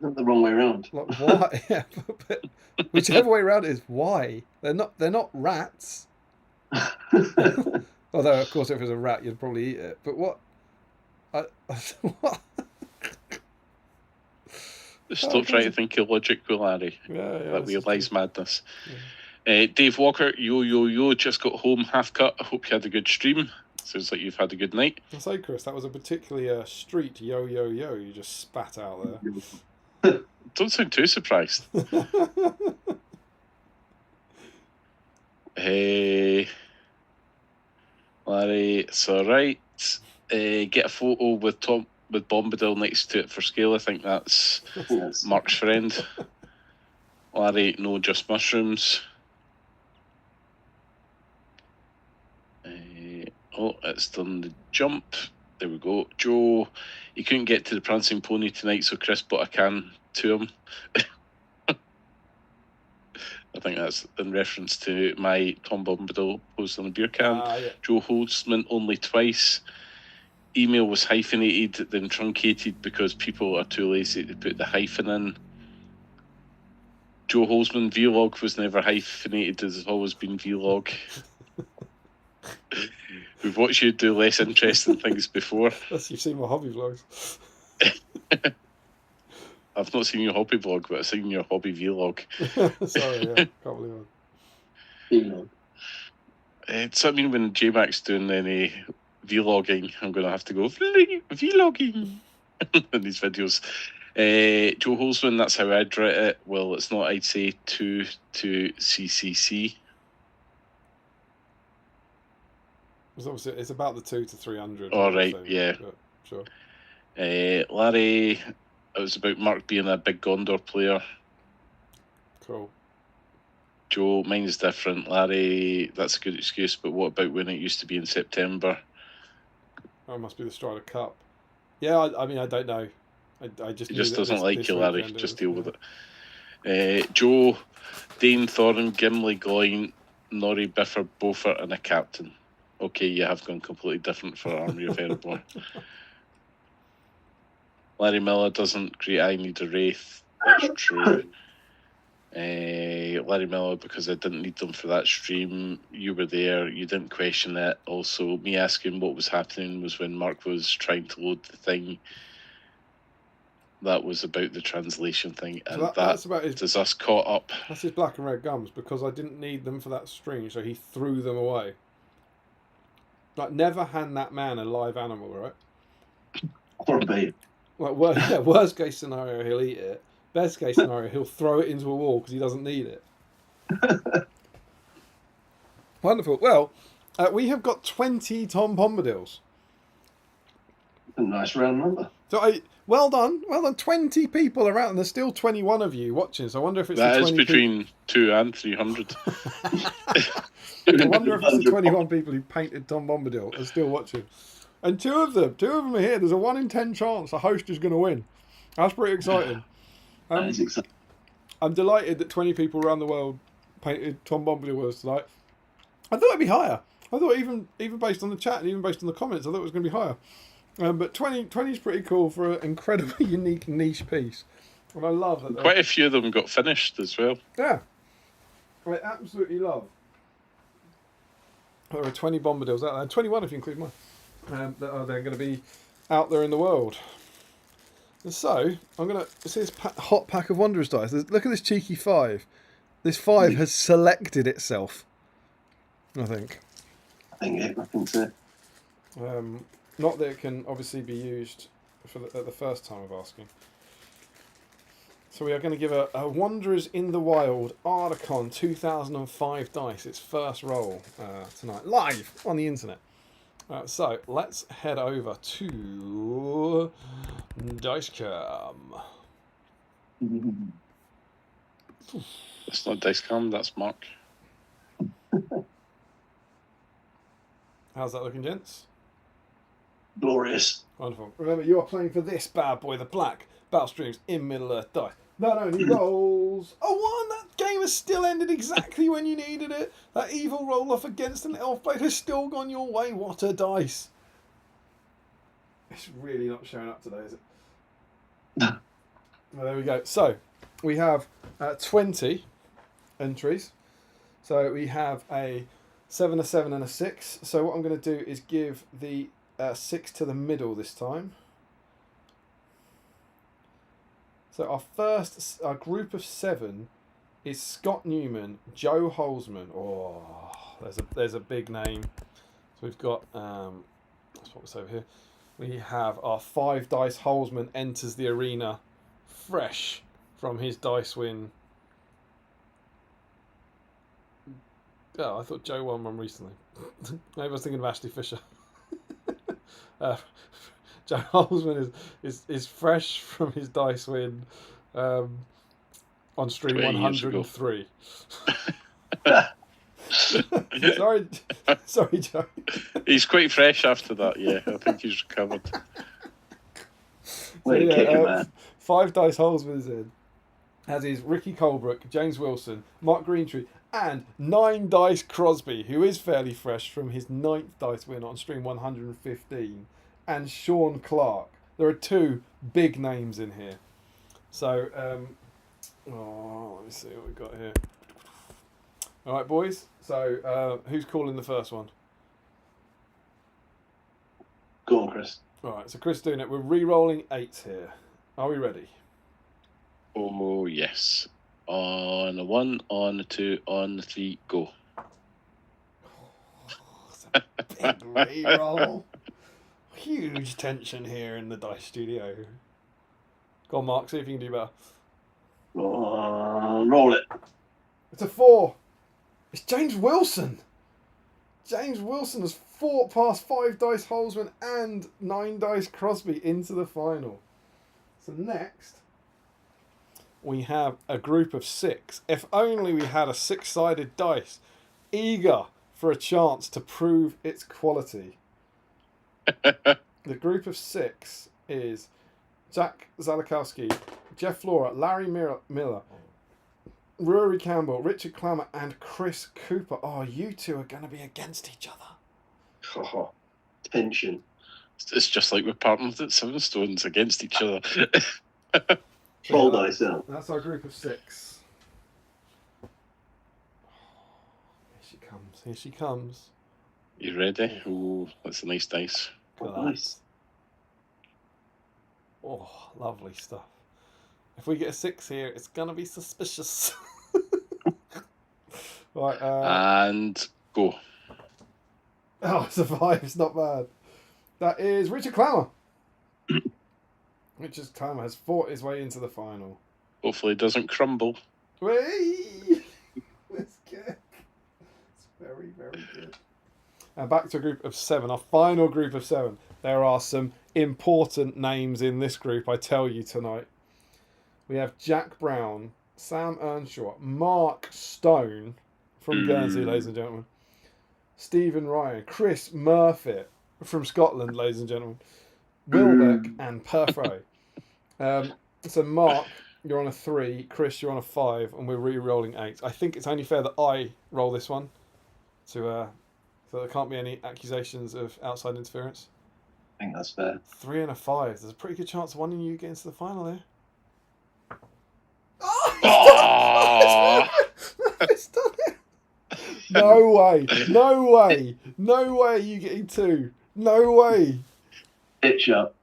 Speaker 2: Not the wrong way around.
Speaker 1: Like why? Yeah, but whichever way around it is, why? They're not rats. Although, of course, if it was a rat, you'd probably eat it. But what? What?
Speaker 3: Stop trying to think of logic with Larry.
Speaker 1: Yeah,
Speaker 3: That
Speaker 1: this is
Speaker 3: realised
Speaker 1: true.
Speaker 3: madness. Dave Walker, yo, just got home, half cut. I hope you had a good stream. Sounds like you've had a good night.
Speaker 1: I say, Chris, that was a particularly street yo you just spat out
Speaker 3: Don't sound too surprised.
Speaker 1: there.
Speaker 3: Hey, Larry, it's alright. Get a photo with Bombadil next to it for scale. I think that's
Speaker 2: Yes.
Speaker 3: Mark's friend. Larry, no, just mushrooms. It's done the jump. There we go. Joe, he couldn't get to the Prancing Pony tonight, so Chris bought a can to him. I think that's in reference to my Tom Bombadil post on a beer can.
Speaker 1: Yeah.
Speaker 3: Joe Holtzman only twice. Email was hyphenated, then truncated because people are too lazy to put the hyphen in. Joe Holtzman, vlog was never hyphenated, it's always been vlog. We've watched you do less interesting things before.
Speaker 1: That's, you've seen my hobby vlogs.
Speaker 3: I've not seen your hobby vlog, but I've seen your hobby vlog.
Speaker 1: Sorry, yeah, can't believe it.
Speaker 3: So I mean, when J-Mac's doing any vlogging, I'm going to have to go vlogging in these videos. Joe Holzman, that's how I'd write it. Well, it's not, I'd say 2 to CCC.
Speaker 1: It's about the 2 to 300.
Speaker 3: All right, yeah.
Speaker 1: Sure.
Speaker 3: Larry, it was about Mark being a big Gondor player.
Speaker 1: Cool.
Speaker 3: Joe, mine's different. Larry, that's a good excuse, but what about when it used to be in September?
Speaker 1: Oh, it must be the Strider Cup. Yeah, I mean, I don't know. I just
Speaker 3: He
Speaker 1: knew
Speaker 3: just
Speaker 1: that
Speaker 3: doesn't like
Speaker 1: this
Speaker 3: you, Larry.
Speaker 1: weekend
Speaker 3: Just
Speaker 1: is,
Speaker 3: deal
Speaker 1: yeah.
Speaker 3: with it. Joe, Dane, Thorin, Gimli, Gloin, Norrie, Biffer, Beaufort, and a captain. Okay, you have gone completely different for Army of Erebor. Larry Miller doesn't create I Need a Wraith. That's true. Larry Miller, because I didn't need them for that stream. You were there. You didn't question it. Also, me asking what was happening was when Mark was trying to load the thing. That was about the translation thing, and
Speaker 1: So that's about his,
Speaker 3: does us caught up.
Speaker 1: that's his black and red gums, because I didn't need them for that stream, so he threw them away. Like, never hand that man a live animal, right?
Speaker 2: Or a bait.
Speaker 1: Like, worst case scenario, he'll eat it. Best case scenario, he'll throw it into a wall because he doesn't need it. Wonderful. Well, we have got 20 Tom Bombadils.
Speaker 2: A nice round number.
Speaker 1: So well done. 20 people are out, and there's still 21 of you watching. So I wonder if it's
Speaker 3: That
Speaker 1: the
Speaker 3: is
Speaker 1: 20
Speaker 3: between 2 and 300.
Speaker 1: I wonder if it's the 21 people who painted Tom Bombadil are still watching. And two of them are here. There's a 1 in 10 chance the host is going to win. That's pretty exciting.
Speaker 2: That is exciting.
Speaker 1: I'm delighted that 20 people around the world painted Tom Bombadil with us tonight. I thought it'd be higher. I thought even based on the chat and even based on the comments, I thought it was going to be higher. But 20 is pretty cool for an incredibly unique niche piece. And I love that.
Speaker 3: Quite a few of them got finished as well.
Speaker 1: Yeah. I absolutely love. There are 20 Bombadils out there. 21 if you include mine. That are they're going to be out there in the world. And so, I'm going to see this hot pack of Wanderers dice. Look at this cheeky 5. This 5 has selected itself, I think.
Speaker 2: I think so.
Speaker 1: Not that it can obviously be used at the first time of asking. So we are going to give a Wanderers in the Wild Articon 2005 dice, its first roll tonight, live on the internet. So let's head over to Dicecam.
Speaker 3: It's not Dicecam, that's Mark.
Speaker 1: How's that looking, gents?
Speaker 2: Glorious.
Speaker 1: Wonderful. Remember, you are playing for this bad boy, the black Battlestreams in Middle Earth dice. Not only rolls a 1, that game has still ended exactly when you needed it. That evil roll off against an elf blade has still gone your way. What a dice. It's really not showing up today, is it? Well, there we go. So, we have 20 entries. So, we have a 7, a 7, and a 6. So, what I'm going to do is give the 6 to the middle this time. So, our group of 7 is Scott Newman, Joe Holzman. Oh, there's a big name. So, we've got, let's put this over here. We have our 5 dice Holzman enters the arena fresh from his dice win. Oh, I thought Joe won one recently. Maybe I was thinking of Ashley Fisher. Joe Holzman is fresh from his dice win on stream 103. Sorry, Joe.
Speaker 3: He's quite fresh after that, yeah. I think he's recovered.
Speaker 2: Way to kick him, man.
Speaker 1: 5 dice Holzman is in. As is Ricky Colebrook, James Wilson, Mark Greentree, and 9 dice Crosby, who is fairly fresh from his 9th dice win on stream 115, and Sean Clark. There are 2 big names in here. So, let me see what we've got here. All right, boys. So, who's calling the first one?
Speaker 2: Go on, Chris.
Speaker 1: All right, so Chris doing it. We're re-rolling 8s here. Are we ready?
Speaker 3: Oh, yes. On the 1, on the 2, on the 3, go.
Speaker 1: Big re-roll. Huge tension here in the dice studio. Go on, Mark. See if you can do better.
Speaker 2: Roll it.
Speaker 1: It's a 4. It's James Wilson. James Wilson has fought past 5 dice Holzman and 9 dice Crosby into the final. So next, we have a group of 6. If only we had a 6-sided dice, eager for a chance to prove its quality. The group of 6 is Jack Zalakowski, Jeff Flora, Larry Miller, Rory Campbell, Richard Clammer, and Chris Cooper. Oh, you 2 are going to be against each other.
Speaker 2: Oh, tension.
Speaker 3: It's just like we're partners at Seven Stones against each other.
Speaker 2: Roll dice out.
Speaker 1: That's our group of 6. Here she comes. Here she comes.
Speaker 3: You ready? Oh, that's a nice dice.
Speaker 2: Nice.
Speaker 1: Oh, lovely stuff. If we get a 6 here, it's going to be suspicious. Right.
Speaker 3: And go.
Speaker 1: Oh, it's a 5. It's not bad. That is Richard Clammer. Richard Clammer has fought his way into the final.
Speaker 3: Hopefully it doesn't crumble.
Speaker 1: Whee! That's good. It's very, very good. And back to a group of 7. Our final group of 7. There are some important names in this group, I tell you tonight. We have Jack Brown, Sam Earnshaw, Mark Stone from Guernsey, ladies and gentlemen, Stephen Ryan, Chris Murphy from Scotland, ladies and gentlemen, Wilbeck and Perfro. So Mark, you're on a 3, Chris, you're on a 5, and we're re-rolling 8. I think it's only fair that I roll this one, so there can't be any accusations of outside interference.
Speaker 2: I think that's fair.
Speaker 1: 3 and a 5. There's a pretty good chance one of you get into the final here.
Speaker 3: Oh!
Speaker 1: It's done it. No way. No way. No way you getting 2. No way.
Speaker 2: Pitch up.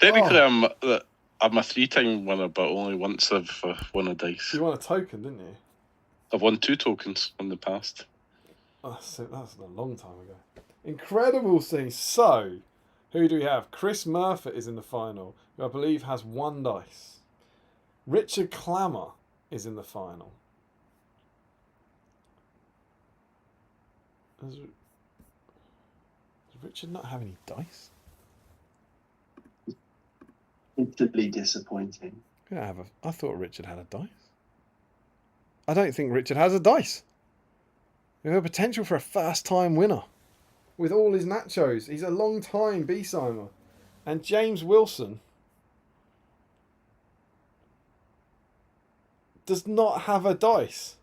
Speaker 3: Technically, I'm a 3-time winner, but only once I've won a dice.
Speaker 1: You won a token, didn't you?
Speaker 3: I've won 2 tokens in the past.
Speaker 1: Oh, so that's a long time ago. Incredible scene. So, who do we have? Chris Murphy is in the final, who I believe has 1 dice. Richard Clammer is in the final. Does Richard not have any dice?
Speaker 2: Instantly disappointing.
Speaker 1: I thought Richard had a dice. I don't think Richard has a dice. We have a potential for a first-time winner with all his nachos. He's a long-time BSIMer. And James Wilson does not have a dice.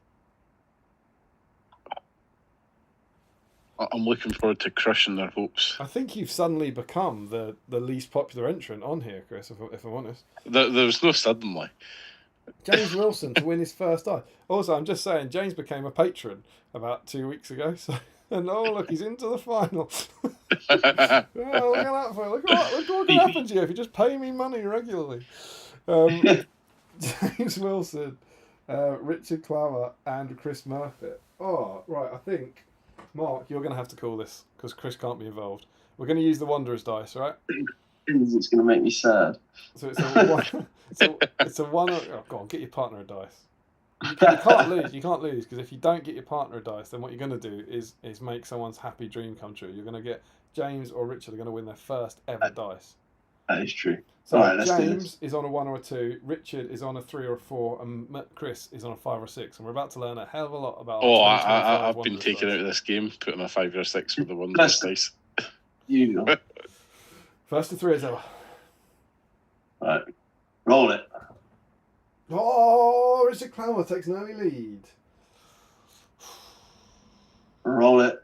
Speaker 3: I'm looking forward to crushing their hopes.
Speaker 1: I think you've suddenly become the least popular entrant on here, Chris, if I'm honest.
Speaker 3: There's no suddenly.
Speaker 1: James Wilson to win his first die. Also, I'm just saying, James became a patron about 2 weeks ago. So, and oh look, he's into the final. Look at that for you. Look what can happen to you if you just pay me money regularly. James Wilson, Richard Clammer, and Chris Murphy. Oh, right. I think, Mark, you're going to have to call this because Chris can't be involved. We're going to use the Wanderers dice, right?
Speaker 2: It's going to make me sad.
Speaker 1: So it's a one. It's a one. Oh, go on, get your partner a dice. You can't lose. You can't lose because if you don't get your partner a dice, then what you're going to do is make someone's happy dream come true. You're going to get James or Richard are going to win their first ever dice.
Speaker 2: That is true.
Speaker 1: So
Speaker 2: All right, let's do
Speaker 1: James
Speaker 2: this.
Speaker 1: is on a 1 or a 2, Richard is on a 3 or a 4, and Chris is on a 5 or 6. And we're about to learn a hell of a lot about.
Speaker 3: I've been taken out of this game, putting a 5 or 6 with the Wanderers dice.
Speaker 2: You know.
Speaker 1: First to 3 is ever.
Speaker 2: All right, roll it.
Speaker 1: Oh, Richard Clammer takes an early lead.
Speaker 2: Roll it.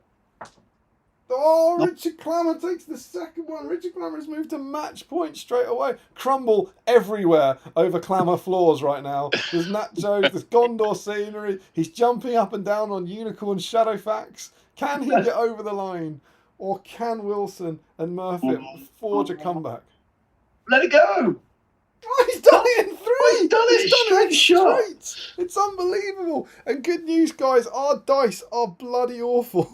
Speaker 1: Oh, Richard Clammer takes the second one. Richard Clammer has moved to match point straight away. Crumble everywhere over Clammer floors right now. There's nachos, there's Gondor scenery. He's jumping up and down on Unicorn Shadowfax. Can he get over the line? Or can Wilson and Murphy forge a comeback?
Speaker 2: Let it go.
Speaker 1: Oh, he's done it in 3!
Speaker 2: He's done it
Speaker 1: straight. It's unbelievable. And good news, guys, our dice are bloody awful.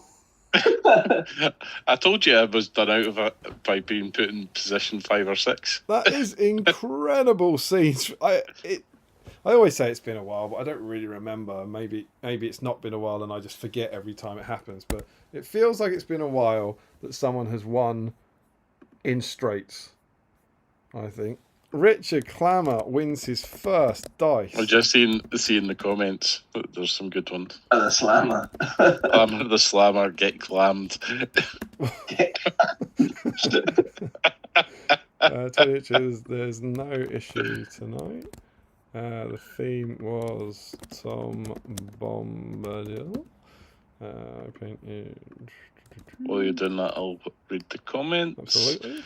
Speaker 3: I told you I was done out of it by being put in position 5 or 6.
Speaker 1: That is incredible scenes. I always say it's been a while, but I don't really remember. Maybe it's not been a while and I just forget every time it happens. But it feels like it's been a while that someone has won in straights, I think. Richard Clammer wins his first dice.
Speaker 3: I'm just seeing the comments. There's some good ones.
Speaker 2: The slammer.
Speaker 3: Clammer the slammer, get clammed.
Speaker 1: There's no issue tonight. The theme was Tom Bombadil.
Speaker 3: While you're doing that, I'll read the comments.
Speaker 1: Absolutely.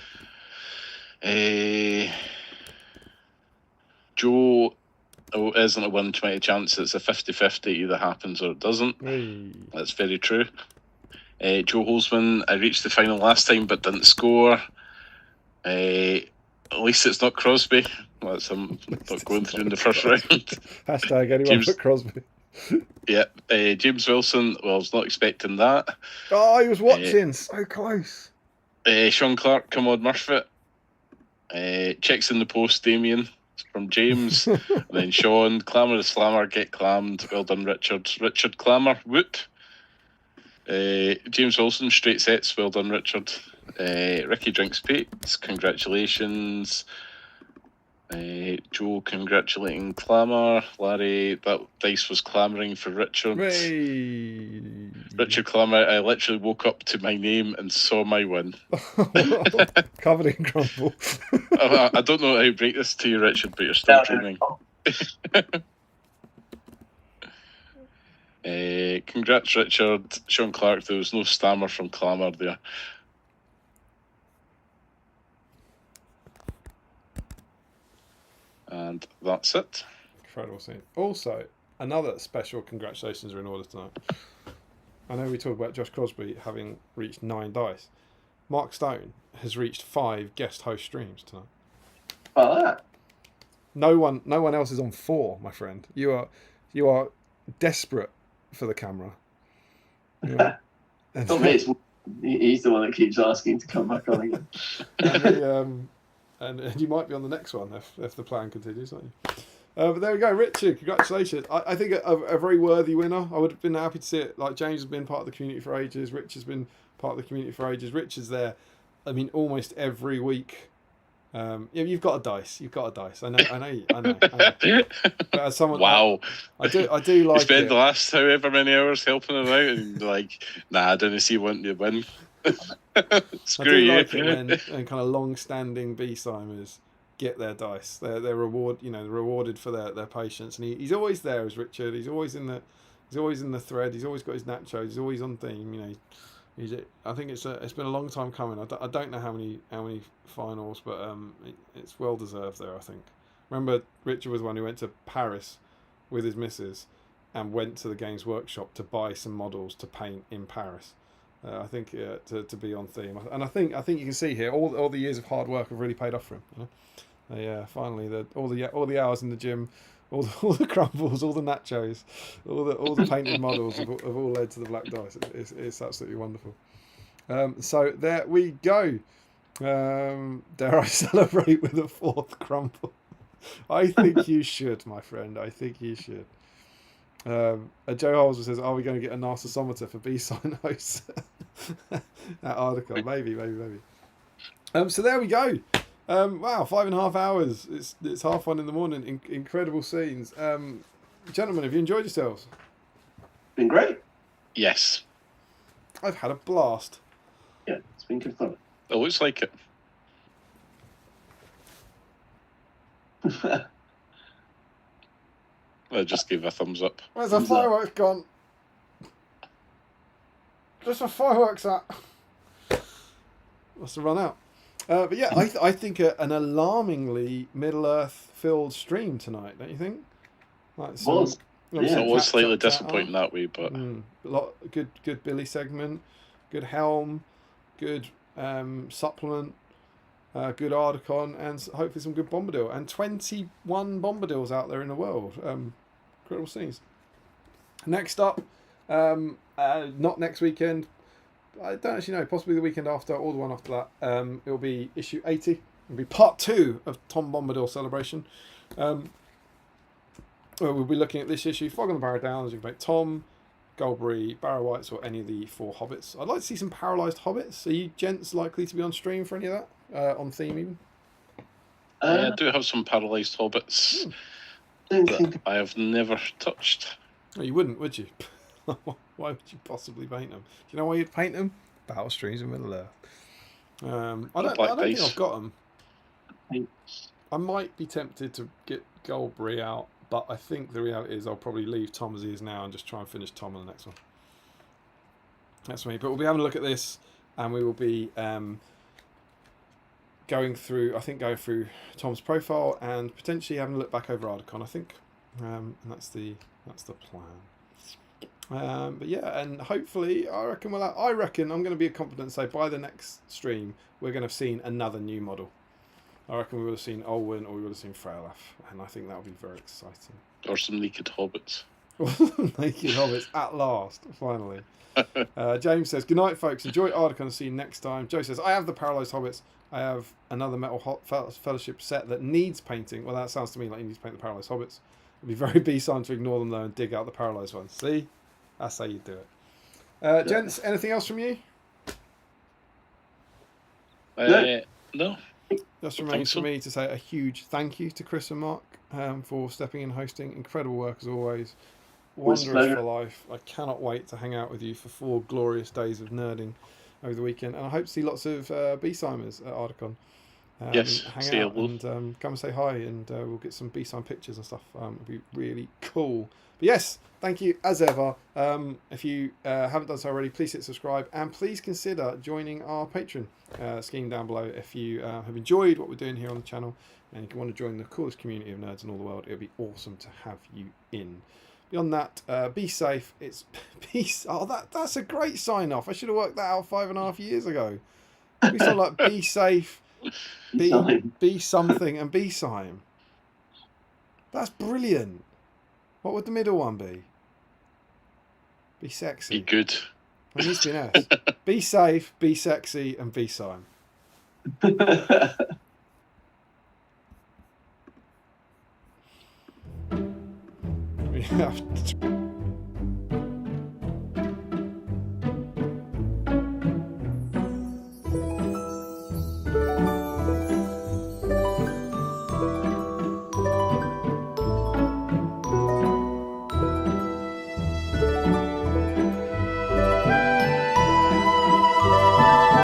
Speaker 3: Joe isn't a 1-20 chance. It's a 50-50. Either happens or it doesn't.
Speaker 1: Hey.
Speaker 3: That's very true. Joe Holzman, I reached the final last time but didn't score. At least it's not Crosby. That's not going through in the first round.
Speaker 1: Hashtag anyone but Crosby.
Speaker 3: Yeah. James Wilson, well, I was not expecting that.
Speaker 1: Oh, he was watching. So close.
Speaker 3: Sean Clark, come on, Murphy. Checks in the post, Damien. From James. And then Sean, Clammer the Slammer, get clammed. Well done, Richard. Richard Clammer, woot. James Wilson, straight sets. Well done, Richard. Ricky Drinks Pates, congratulations. Joe congratulating Clammer. Larry, that dice was clamouring for Richard.
Speaker 1: Hey.
Speaker 3: Richard Clammer, I literally woke up to my name and saw my win.
Speaker 1: Covered in crumble.
Speaker 3: I don't know how to break this to you, Richard, but you're still dreaming. Congrats, Richard. Sean Clark, there was no stammer from Clammer there. And that's it.
Speaker 1: Incredible scene. Also, another special congratulations are in order tonight. I know we talk about Josh Crosby having reached 9 dice. Mark Stone has reached 5 guest host streams tonight.
Speaker 2: About that.
Speaker 1: No one else is on 4, my friend. You are desperate for the camera.
Speaker 2: Not me, he's the one that keeps asking to come back on again.
Speaker 1: And you might be on the next one if the plan continues, aren't you? But there we go, Richard. Congratulations. I think a very worthy winner. I would have been happy to see it. Like, James has been part of the community for ages. Rich has been part of the community for ages. Richard's there, I mean, almost every week Yeah, you've got a dice. You've got a dice. I know. But as someone,
Speaker 3: Wow.
Speaker 1: I do like
Speaker 3: You spent
Speaker 1: it.
Speaker 3: the last however many hours helping him out, and like, nah, I didn't see one to win. Screw
Speaker 1: I do
Speaker 3: you.
Speaker 1: like it when kind of long-standing BSIMers get their dice. They're rewarded for their patience, and he's always there as Richard. He's always in the thread. He's always got his nachos. He's always on theme. You know, I think it's been a long time coming. I don't know how many finals, but it's well deserved there. I think. Remember, Richard was one who went to Paris with his missus and went to the Games Workshop to buy some models to paint in Paris. I think to be on theme, and I think you can see here all the years of hard work have really paid off for him. You know? Finally all the hours in the gym, all the crumbles, all the nachos, all the painted models have all led to the black dice. It's absolutely wonderful. So there we go. Dare I celebrate with a fourth crumble? I think you should, my friend. I think you should. Joe Holmes says, "Are we going to get a narcissometer for BSIME hosts?" That article, maybe. So there we go. Wow, 5.5 hours. It's 1:30 in the morning. Incredible scenes. Gentlemen, have you enjoyed yourselves?
Speaker 2: Been great.
Speaker 3: Yes.
Speaker 1: I've had a blast.
Speaker 2: Yeah, it's been good fun.
Speaker 3: It looks like it. I just gave a thumbs up.
Speaker 1: Where's the fireworks gone? Just the fireworks at. Must have run out. But yeah, I think an alarmingly Middle-earth filled stream tonight, don't you think? Like
Speaker 2: It was.
Speaker 3: It was slightly disappointing that way, but
Speaker 1: good Billy segment, good Helm, good supplement, good Articon, and hopefully some good Bombadil, and 21 Bombadils out there in the world. Incredible scenes. Next up, not next weekend. I don't actually know. Possibly the weekend after, or the one after that. It'll be issue 80. It'll be part 2 of Tom Bombadil Celebration. We'll be looking at this issue. Fog on the Barrow Downs. You can make Tom, Goldberry, Barrow Whites, or any of the 4 hobbits. I'd like to see some paralysed hobbits. Are you gents likely to be on stream for any of that? On theme even?
Speaker 3: I do have some paralysed hobbits that I have never touched.
Speaker 1: Oh, you wouldn't, would you? Why would you possibly paint them? Do you know why you'd paint them? Battle Streams in Middle Earth. I don't think I've got them. I might be tempted to get Goldberry out, but I think the reality is I'll probably leave Tom as he is now and just try and finish Tom on the next one. That's me. But we'll be having a look at this, and we will be going through Tom's profile and potentially having a look back over Articon, I think. And that's the plan. But yeah, and hopefully, I reckon I'm going to be confident to say by the next stream we're going to have seen another new model. I reckon we would have seen Olwen or we would have seen Freylaf, and I think that would be very exciting.
Speaker 3: Or some naked hobbits.
Speaker 1: Naked hobbits at last, finally. James says, "Good night, folks. Enjoy Articon. See you next time." Joe says, "I have the paralysed hobbits. I have another Metal Fellowship set that needs painting." Well, that sounds to me like you need to paint the paralysed hobbits. It'd be very B-sign to ignore them though and dig out the paralysed ones. See? That's how you do it. Gents, anything else from you?
Speaker 3: No.
Speaker 1: Just remains for me to say a huge thank you to Chris and Mark for stepping in hosting. Incredible work as always. Wondrous for life. I cannot wait to hang out with you for 4 glorious days of nerding over the weekend. And I hope to see lots of B-Simers at Articon.
Speaker 3: Yes,
Speaker 1: hang out and come and say hi, and we'll get some B-Sime pictures and stuff. It'll be really cool. But yes, thank you as ever. If you haven't done so already, please hit subscribe and please consider joining our Patreon scheme down below. If you have enjoyed what we're doing here on the channel and you want to join the coolest community of nerds in all the world, it would be awesome to have you in. Beyond that, be safe. It's peace. Oh, that's a great sign off. I should have worked that out 5.5 years ago. We sound like be safe, be something, and BSIME. That's brilliant. What would the middle one be? Be sexy.
Speaker 3: Be good.
Speaker 1: It needs to be an S. Be safe, be sexy, and BSIME. We have